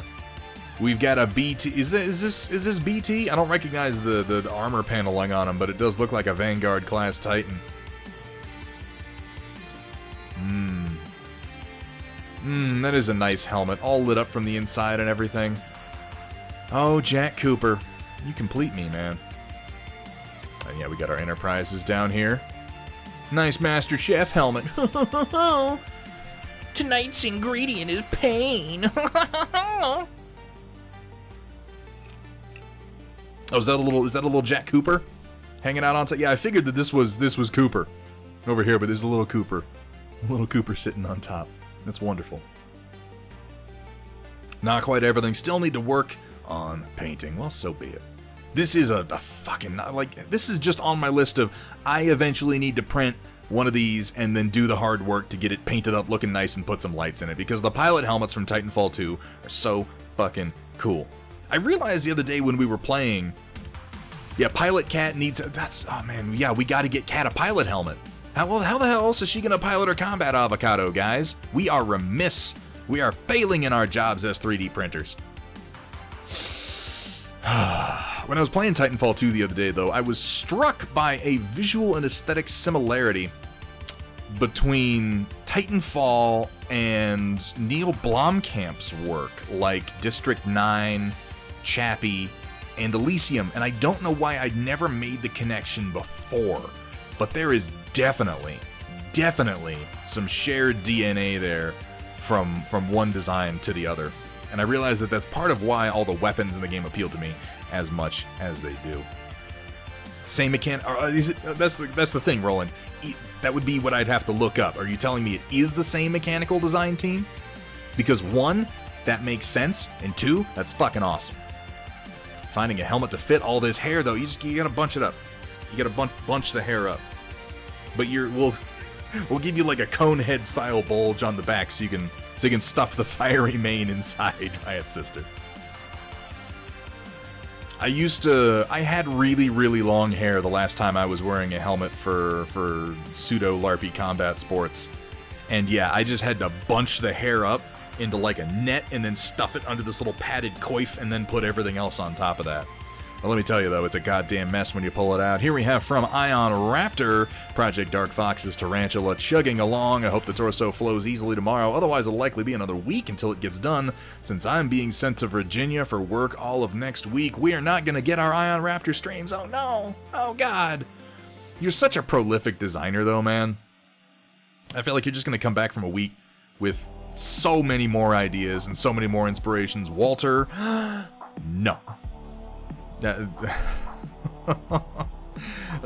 BT. Is this BT? I don't recognize the armor paneling on him, but it does look like a Vanguard class Titan. That is a nice helmet, all lit up from the inside and everything. Oh, Jack Cooper, you complete me, man. And yeah, we got our Enterprises down here. Nice Master Chef helmet. Tonight's ingredient is pain. Oh, is that a little Jack Cooper hanging out on top? Yeah, I figured that this was Cooper over here, but there's a little Cooper sitting on top. That's wonderful. Not quite everything. Still need to work on painting. Well, so be it. This is a fucking, like, this is just on my list of, I eventually need to print one of these and then do the hard work to get it painted up looking nice and put some lights in it, because the pilot helmets from Titanfall 2 are so fucking cool. I realized the other day when we were playing, yeah, Pilot Cat needs, oh man, yeah, we gotta get Cat a pilot helmet. How the hell else is she gonna pilot her combat avocado, guys? We are remiss. We are failing in our jobs as 3D printers. When I was playing Titanfall 2 the other day, though, I was struck by a visual and aesthetic similarity between Titanfall and Neil Blomkamp's work, like District 9, Chappie, and Elysium, and I don't know why I'd never made the connection before, but there is definitely some shared DNA there from one design to the other. And I realize that that's part of why all the weapons in the game appeal to me as much as they do. Same mechanic? That's the thing, Roland. That would be what I'd have to look up. Are you telling me it is the same mechanical design team? Because 1, that makes sense, and 2, that's fucking awesome. Finding a helmet to fit all this hair, though, you gotta bunch it up. You gotta bunch the hair up. But we'll give you like a cone head style bulge on the back so you can stuff the fiery mane inside, Riot Sister. I had really, really long hair the last time I was wearing a helmet for pseudo LARPy combat sports. And yeah, I just had to bunch the hair up into like a net and then stuff it under this little padded coif and then put everything else on top of that. Well, let me tell you, though, it's a goddamn mess when you pull it out. Here we have from Ion Raptor, Project Dark Fox's Tarantula chugging along. I hope the torso flows easily tomorrow, otherwise it'll likely be another week until it gets done. Since I'm being sent to Virginia for work all of next week, we are not going to get our Ion Raptor streams. Oh no! Oh god! You're such a prolific designer, though, man. I feel like you're just going to come back from a week with so many more ideas and so many more inspirations. Walter, no.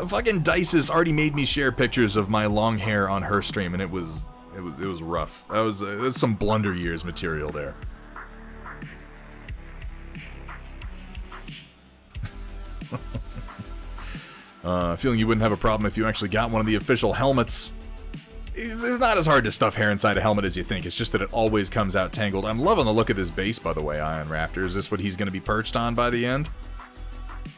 Fucking Dice has already made me share pictures of my long hair on her stream, and it was rough. That's some Blunder Years material there. Feeling you wouldn't have a problem if you actually got one of the official helmets. It's not as hard to stuff hair inside a helmet as you think. It's just that it always comes out tangled. I'm loving the look of this base, by the way, Ion Raptor. Is this what he's going to be perched on by the end?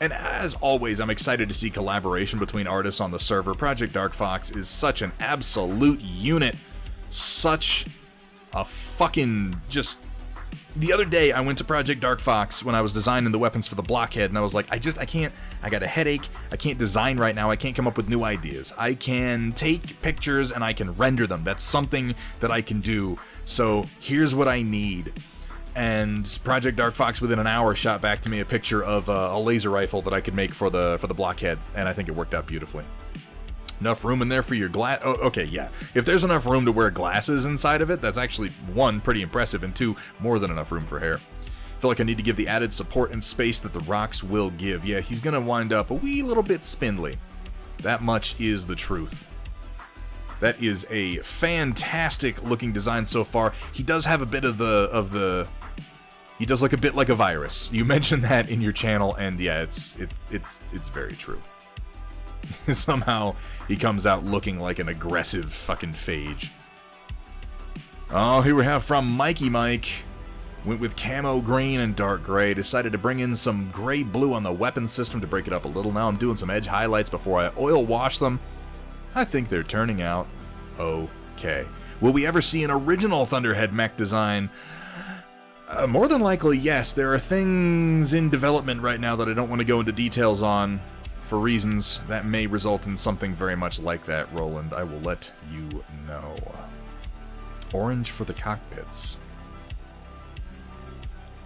And as always, I'm excited to see collaboration between artists on the server. Project Dark Fox is such an absolute unit. Such a fucking just... The other day, I went to Project Dark Fox when I was designing the weapons for the blockhead, and I was like, I can't, I got a headache, I can't design right now, I can't come up with new ideas. I can take pictures and I can render them. That's something that I can do. So here's what I need. And Project Dark Fox within an hour shot back to me a picture of a laser rifle that I could make for the blockhead, and I think it worked out beautifully. Enough room in there for your glass? Oh, okay, yeah. If there's enough room to wear glasses inside of it, that's actually, 1, pretty impressive, and 2, more than enough room for hair. I feel like I need to give the added support and space that the rocks will give. Yeah, he's gonna wind up a wee little bit spindly. That much is the truth. That is a fantastic looking design so far. He does have a bit of the he does look a bit like a virus. You mentioned that in your channel, and yeah, it's very true. Somehow he comes out looking like an aggressive fucking phage. Oh, here we have from Mikey Mike. Went with camo green and dark gray. Decided to bring in some gray blue on the weapon system to break it up a little. Now I'm doing some edge highlights before I oil wash them. I think they're turning out okay. Will we ever see an original Thunderhead mech design? More than likely, yes. There are things in development right now that I don't want to go into details on for reasons that may result in something very much like that, Roland. I will let you know. Orange for the cockpits.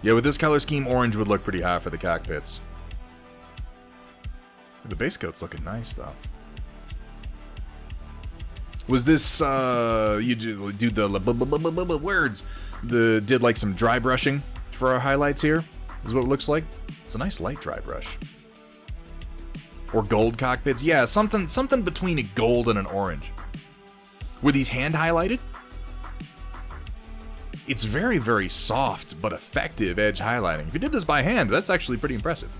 Yeah, with this color scheme, orange would look pretty hot for the cockpits. The base coat's looking nice, though. Was this, you do the words, did like some dry brushing for our highlights here? Is what it looks like. It's a nice light dry brush. Or gold cockpits. Yeah, something between a gold and an orange. Were these hand highlighted? It's very, very soft but effective edge highlighting. If you did this by hand, that's actually pretty impressive.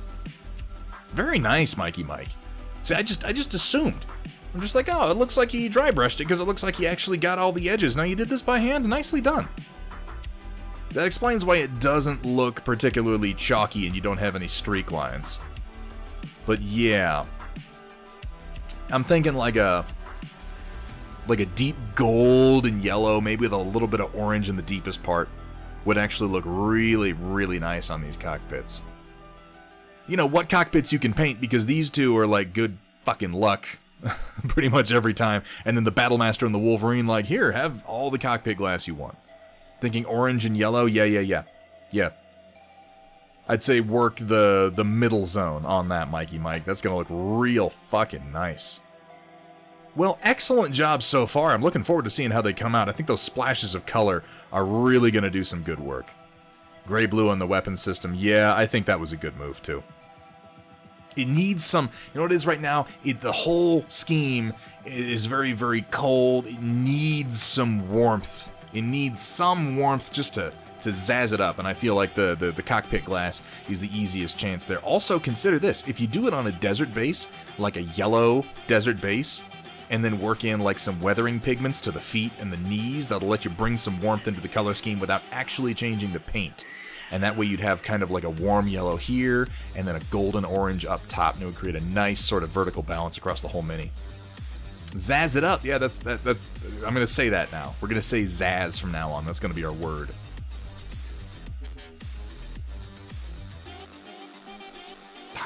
Very nice, Mikey Mike. See, I just assumed. I'm just like, oh, it looks like he dry brushed it because it looks like he actually got all the edges. Now you did this by hand. Nicely done. That explains why it doesn't look particularly chalky and you don't have any streak lines. But yeah, I'm thinking like a deep gold and yellow, maybe with a little bit of orange in the deepest part, would actually look really, really nice on these cockpits. You know, what cockpits you can paint, because these two are like good fucking luck pretty much every time. And then the Battlemaster and the Wolverine, like, here, have all the cockpit glass you want. Thinking orange and yellow, yeah. I'd say work the middle zone on that, Mikey Mike. That's gonna look real fucking nice. Well, excellent job so far. I'm looking forward to seeing how they come out. I think those splashes of color are really gonna do some good work. Gray-blue on the weapon system, yeah, I think that was a good move, too. It needs some, you know what it is right now? The whole scheme is very, very cold. It needs some warmth. It needs some warmth just to zazz it up, and I feel like the cockpit glass is the easiest chance there. Also, consider this. If you do it on a desert base, like a yellow desert base, and then work in like some weathering pigments to the feet and the knees, that'll let you bring some warmth into the color scheme without actually changing the paint. And that way you'd have kind of like a warm yellow here, and then a golden orange up top, and it would create a nice sort of vertical balance across the whole mini. Zazz it up. Yeah, that's I'm going to say that now. We're going to say zazz from now on. That's going to be our word.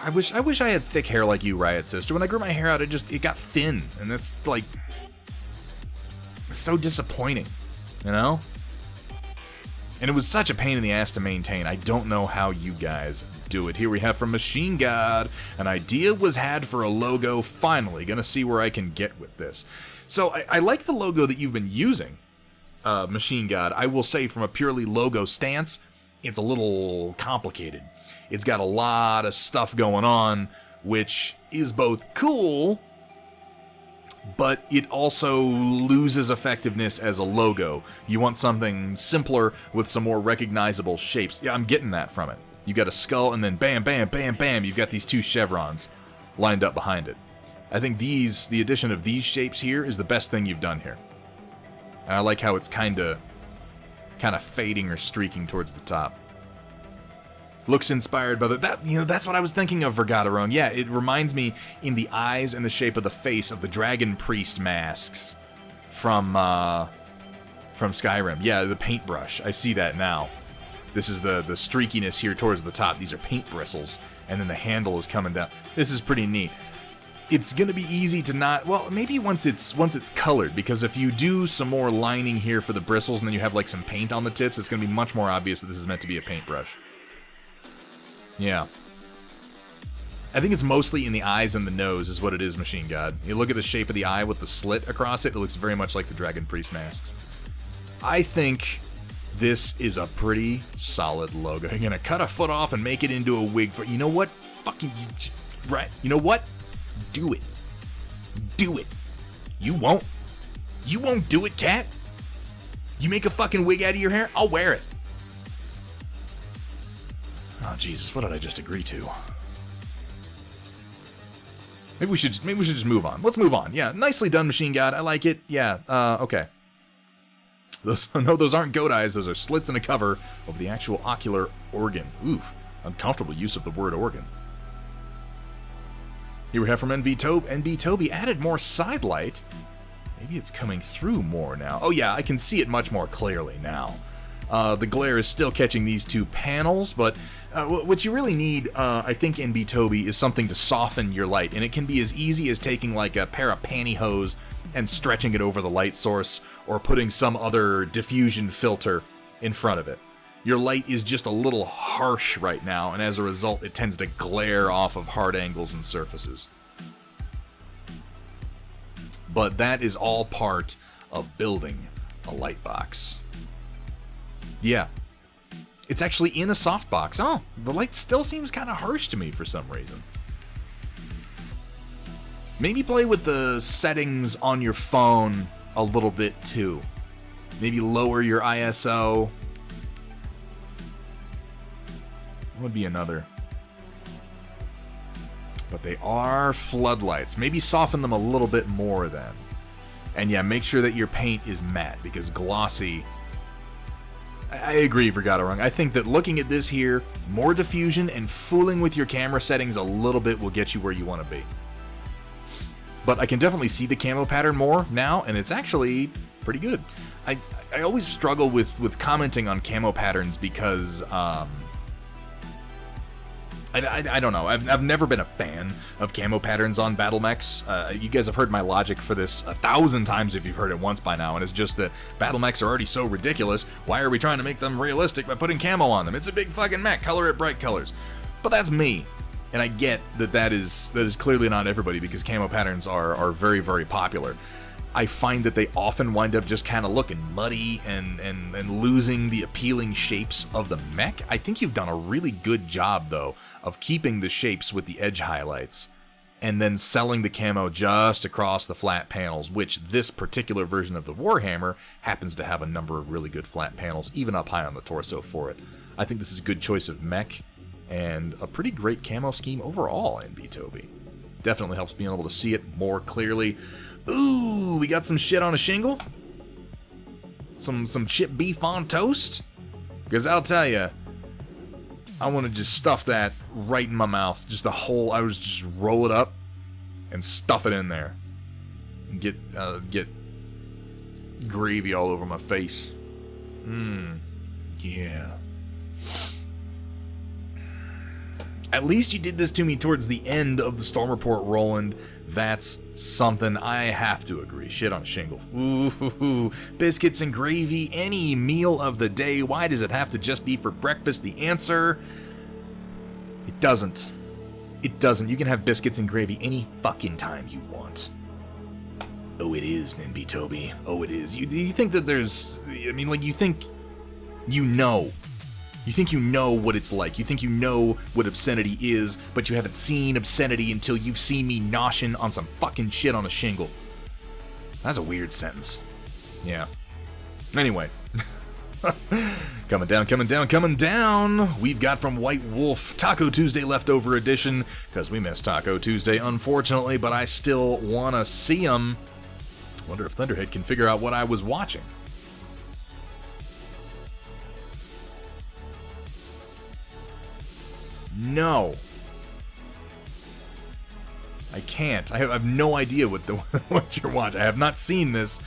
I wish I had thick hair like you, Riot Sister. When I grew my hair out, it got thin, and that's like so disappointing, you know? And it was such a pain in the ass to maintain. I don't know how you guys do it. Here we have from Machine God. An idea was had for a logo. Finally, gonna see where I can get with this. So I like the logo that you've been using, Machine God. I will say from a purely logo stance, it's a little complicated. It's got a lot of stuff going on, which is both cool, but it also loses effectiveness as a logo. You want something simpler with some more recognizable shapes. Yeah, I'm getting that from it. You got a skull, and then bam, bam, bam, bam, you've got these two chevrons lined up behind it. I think the addition of these shapes here is the best thing you've done here. And I like how it's kind of fading or streaking towards the top. Looks inspired by that's what I was thinking of, Vergaderone. Yeah, it reminds me in the eyes and the shape of the face of the Dragon Priest masks from Skyrim. Yeah, the paintbrush. I see that now. This is the streakiness here towards the top. These are paint bristles, and then the handle is coming down. This is pretty neat. It's gonna be easy to not, well, maybe once it's colored, because if you do some more lining here for the bristles and then you have like some paint on the tips, it's gonna be much more obvious that this is meant to be a paintbrush. Yeah. I think it's mostly in the eyes and the nose is what it is, Machine God. You look at the shape of the eye with the slit across it, it looks very much like the Dragon Priest masks. I think this is a pretty solid logo. You're gonna cut a foot off and make it into a wig for, you know what? Fucking, right. You know what? Do it. Do it. You won't. You won't do it, cat. You make a fucking wig out of your hair, I'll wear it. Oh, Jesus, what did I just agree to? Maybe we should just move on. Let's move on. Yeah, nicely done, Machine God. I like it. Yeah, okay. Those aren't goat eyes. Those are slits in a cover of the actual ocular organ. Ooh, uncomfortable use of the word organ. Here we have from NB Toby added more side light. Maybe it's coming through more now. Oh yeah, I can see it much more clearly now. The glare is still catching these two panels, but what you really need, I think, NB Toby, is something to soften your light. And it can be as easy as taking like a pair of pantyhose and stretching it over the light source, or putting some other diffusion filter in front of it. Your light is just a little harsh right now, and as a result, it tends to glare off of hard angles and surfaces. But that is all part of building a light box. Yeah. It's actually in a softbox. Oh, the light still seems kind of harsh to me for some reason. Maybe play with the settings on your phone a little bit too. Maybe lower your ISO. What would be another? But they are floodlights. Maybe soften them a little bit more then. And yeah, make sure that your paint is matte, because glossy... I agree, Vergata. I think that looking at this here, more diffusion and fooling with your camera settings a little bit will get you where you want to be. But I can definitely see the camo pattern more now, and it's actually pretty good. I always struggle with commenting on camo patterns because... I don't know. I've never been a fan of camo patterns on battle mechs. You guys have heard my logic for this 1,000 times if you've heard it once by now, and it's just that battle mechs are already so ridiculous. Why are we trying to make them realistic by putting camo on them? It's a big fucking mech. Color it bright colors. But that's me. And I get that is clearly not everybody, because camo patterns are very, very popular. I find that they often wind up just kind of looking muddy and losing the appealing shapes of the mech. I think you've done a really good job, though, of keeping the shapes with the edge highlights and then selling the camo just across the flat panels, which this particular version of the Warhammer happens to have a number of really good flat panels, even up high on the torso for it. I think this is a good choice of mech and a pretty great camo scheme overall in B-Toby. Definitely helps being able to see it more clearly. Ooh, we got some shit on a shingle? Some chip beef on toast? Because I'll tell you, I want to just stuff that right in my mouth. Just the whole, I was just roll it up and stuff it in there. And get gravy all over my face. Yeah. At least you did this to me towards the end of the Storm Report, Roland. That's something I have to agree. Shit on a shingle. Ooh, biscuits and gravy, any meal of the day. Why does it have to just be for breakfast? The answer, it doesn't. It doesn't. You can have biscuits and gravy any fucking time you want. Oh, it is, Nimby Toby. Oh, it is. You think that there's... I mean, like, you think you know. You think you know what it's like. You think you know what obscenity is, but you haven't seen obscenity until you've seen me noshing on some fucking shit on a shingle. That's a weird sentence. Yeah. Anyway. Coming down. We've got from White Wolf, Taco Tuesday Leftover Edition, because we missed Taco Tuesday, unfortunately, but I still want to see them. Wonder if Thunderhead can figure out what I was watching. No. I can't. I have no idea what you're watching. I have not seen this,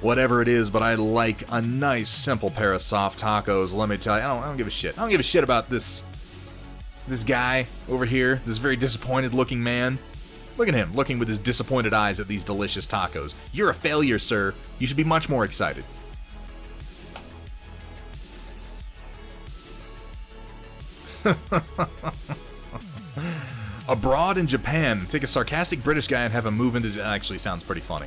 whatever it is, but I like a nice, simple pair of soft tacos. Let me tell you, I don't give a shit. I don't give a shit about this guy over here, this very disappointed-looking man. Look at him, looking with his disappointed eyes at these delicious tacos. You're a failure, sir. You should be much more excited. Abroad in Japan, take a sarcastic British guy and have him move into... Actually, sounds pretty funny.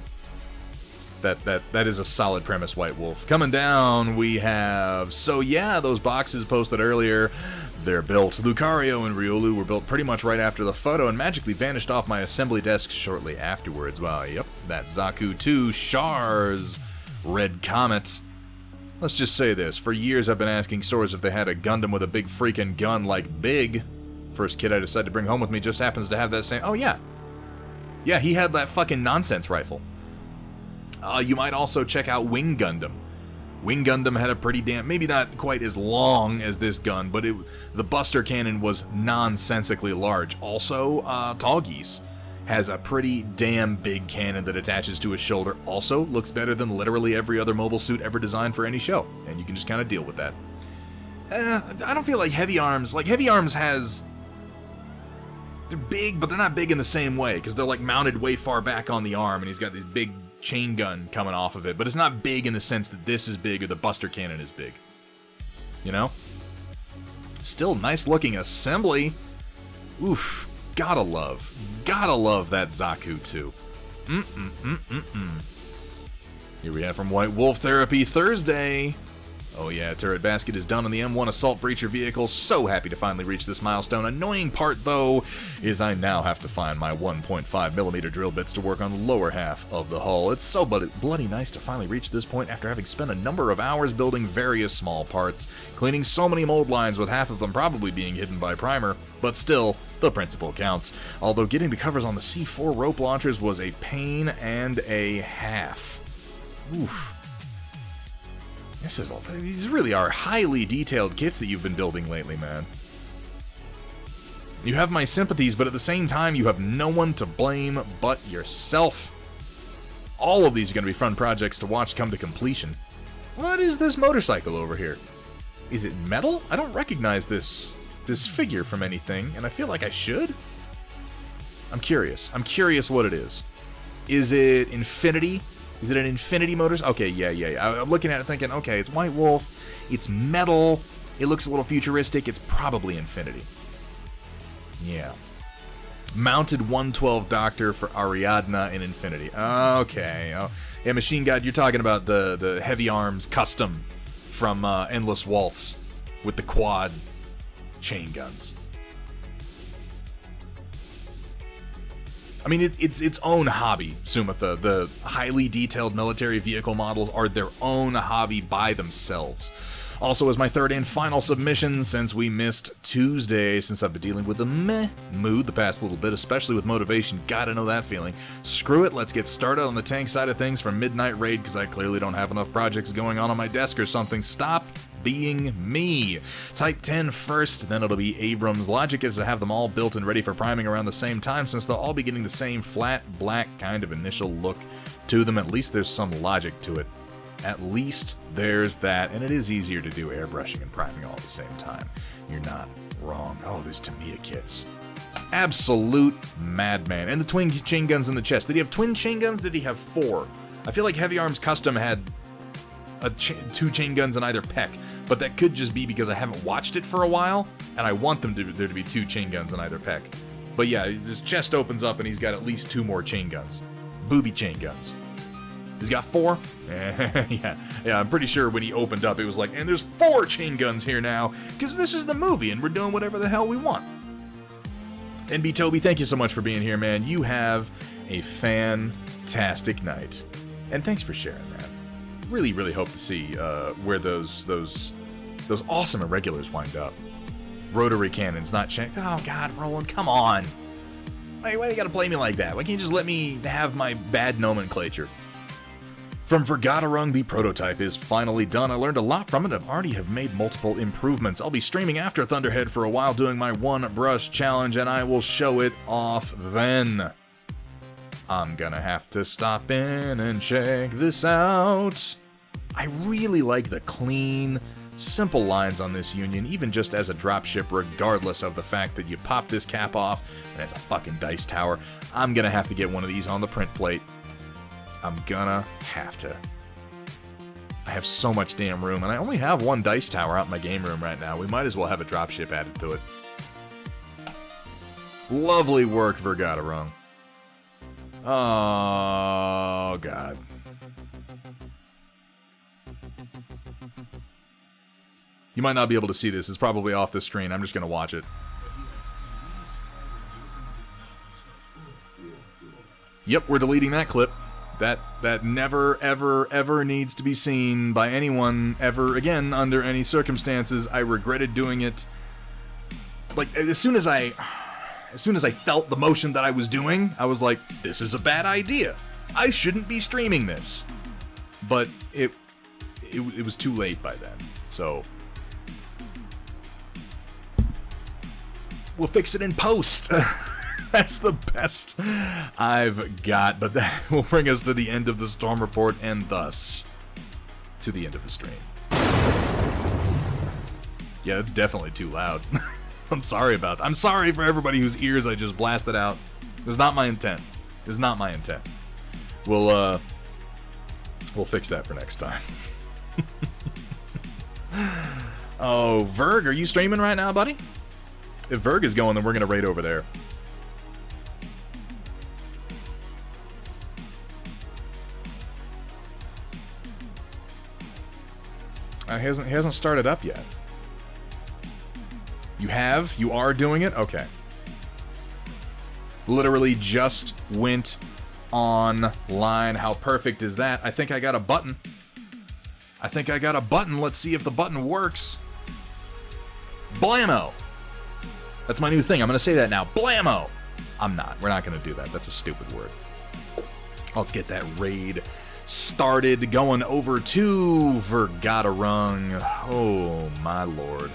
That is a solid premise, White Wolf. Coming down, we have... So yeah, those boxes posted earlier, they're built. Lucario and Riolu were built pretty much right after the photo and magically vanished off my assembly desk shortly afterwards. Well, yep, that Zaku 2 Char's Red Comet. Let's just say this. For years I've been asking stores if they had a Gundam with a big freaking gun like Big. First kid I decided to bring home with me just happens to have that same... Oh, yeah. Yeah, he had that fucking nonsense rifle. You might also check out Wing Gundam. Wing Gundam had a pretty damn... Maybe not quite as long as this gun, but the Buster Cannon was nonsensically large. Also, Tall Geese has a pretty damn big cannon that attaches to his shoulder. Also, looks better than literally every other mobile suit ever designed for any show. And you can just kind of deal with that. I don't feel like Heavy Arms... Like, Heavy Arms has... They're big, but they're not big in the same way, because they're, like, mounted way far back on the arm, and he's got this big chain gun coming off of it. But it's not big in the sense that this is big or the Buster Cannon is big. You know? Still nice-looking assembly. Oof. Gotta love that Zaku 2. Here we have from White Wolf Therapy Thursday. Oh yeah, turret basket is done on the M1 assault breacher vehicle. So happy to finally reach this milestone. Annoying part, though, is I now have to find my 1.5mm drill bits to work on the lower half of the hull. It's so bloody nice to finally reach this point after having spent a number of hours building various small parts, cleaning so many mold lines with half of them probably being hidden by primer, but still, the principle counts. Although getting the covers on the C4 rope launchers was a pain and a half. Oof. These really are highly detailed kits that you've been building lately, man. You have my sympathies, but at the same time, you have no one to blame but yourself. All of these are going to be fun projects to watch come to completion. What is this motorcycle over here? Is it metal? I don't recognize this figure from anything, and I feel like I should. I'm curious. I'm curious what it is. Is it Infinity? Is it an Infinity Motors? Okay, yeah. I'm looking at it thinking, okay, it's White Wolf, it's metal, it looks a little futuristic, it's probably Infinity. Yeah. Mounted 112 Doctor for Ariadna in Infinity. Okay. Oh, yeah, Machine God, you're talking about the Heavy Arms custom from Endless Waltz with the quad chain guns. I mean, it's its own hobby, Sumatha. The highly detailed military vehicle models are their own hobby by themselves. Also, as my third and final submission, since we missed Tuesday, since I've been dealing with a meh mood the past little bit, especially with motivation, gotta know that feeling. Screw it, let's get started on the tank side of things for Midnight Raid, because I clearly don't have enough projects going on my desk or something. Stop being me. Type 10 first, then it'll be Abrams. Logic is to have them all built and ready for priming around the same time, since they'll all be getting the same flat, black kind of initial look to them. At least there's some logic to it. At least there's that, and it is easier to do airbrushing and priming all at the same time. You're not wrong. Oh, there's Tamiya kits. Absolute madman. And the twin chain guns in the chest. Did he have twin chain guns? Did he have 4? I feel like Heavy Arms Custom had 2 chain guns in either pec, but that could just be because I haven't watched it for a while, and I want there to be 2 chain guns in either pec. But yeah, his chest opens up and he's got at least 2 more chain guns. Booby chain guns. He's got 4? yeah, I'm pretty sure when he opened up, it was like, and there's 4 chain guns here now, because this is the movie, and we're doing whatever the hell we want. NB Toby, thank you so much for being here, man. You have a fantastic night. And thanks for sharing that. Really, really hope to see where those awesome irregulars wind up. Rotary cannons, not checked. Oh, God, Roland, come on. Why do you gotta play me like that? Why can't you just let me have my bad nomenclature? From Vergaderung, the prototype is finally done. I learned a lot from it and already have made multiple improvements. I'll be streaming after Thunderhead for a while doing my one brush challenge, and I will show it off then. I'm gonna have to stop in and check this out. I really like the clean, simple lines on this Union, even just as a dropship, regardless of the fact that you pop this cap off and it's a fucking dice tower. I'm gonna have to get one of these on the print plate. I'm gonna have to. I have so much damn room, and I only have 1 dice tower out in my game room right now. We might as well have a dropship added to it. Lovely work, Vergaderung. Oh, God. You might not be able to see this. It's probably off the screen. I'm just gonna watch it. Yep, we're deleting that clip. That never, ever, ever needs to be seen by anyone ever again under any circumstances. I regretted doing it. Like, as soon as I felt the motion that I was doing, I was like, this is a bad idea. I shouldn't be streaming this. But it was too late by then. So we'll fix it in post. That's the best I've got, but that will bring us to the end of the Storm Report, and thus, to the end of the stream. Yeah, it's definitely too loud. I'm sorry about that. I'm sorry for everybody whose ears I just blasted out. It was not my intent. It was not my intent. We'll fix that for next time. Oh, Verg, are you streaming right now, buddy? If Verg is going, then we're going to raid over there. He hasn't started up yet. You have? You are doing it? Okay. Literally just went online. How perfect is that? I think I got a button. Let's see if the button works. Blammo! That's my new thing. I'm going to say that now. Blammo! I'm not. We're not going to do that. That's a stupid word. Let's get that raid started. Going over to Vergaderung. Oh, my lord.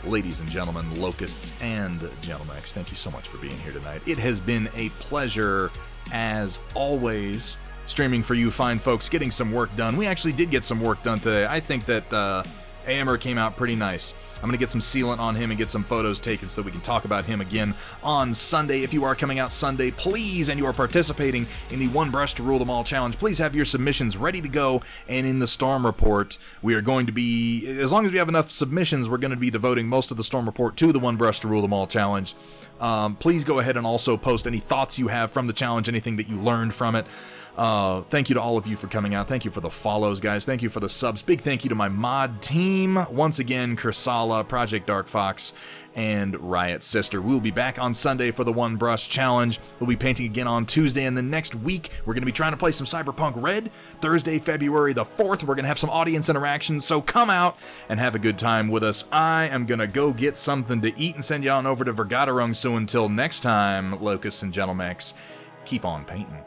Ladies and gentlemen, locusts and gentlemex, thank you so much for being here tonight. It has been a pleasure, as always, streaming for you fine folks, getting some work done. We actually did get some work done today. I think that Eomer came out pretty nice. I'm going to get some sealant on him and get some photos taken so that we can talk about him again on Sunday. If you are coming out Sunday, please, and you are participating in the One Brush to Rule Them All Challenge, please have your submissions ready to go. And in the Storm Report, we are going to be, as long as we have enough submissions, we're going to be devoting most of the Storm Report to the One Brush to Rule Them All Challenge. Please go ahead and also post any thoughts you have from the challenge, anything that you learned from it. Thank you to all of you for coming out. Thank you for the follows, guys. Thank you for the subs. Big thank you to my mod team. Once again, Kursala, Project Dark Fox, and Riot Sister. We'll be back on Sunday for the One Brush Challenge. We'll be painting again on Tuesday, and the next week, we're going to be trying to play some Cyberpunk Red. Thursday, February the 4th, we're going to have some audience interaction, so come out and have a good time with us. I am going to go get something to eat and send you on over to Vergaderung, so until next time, Locusts and Gentlemex, keep on painting.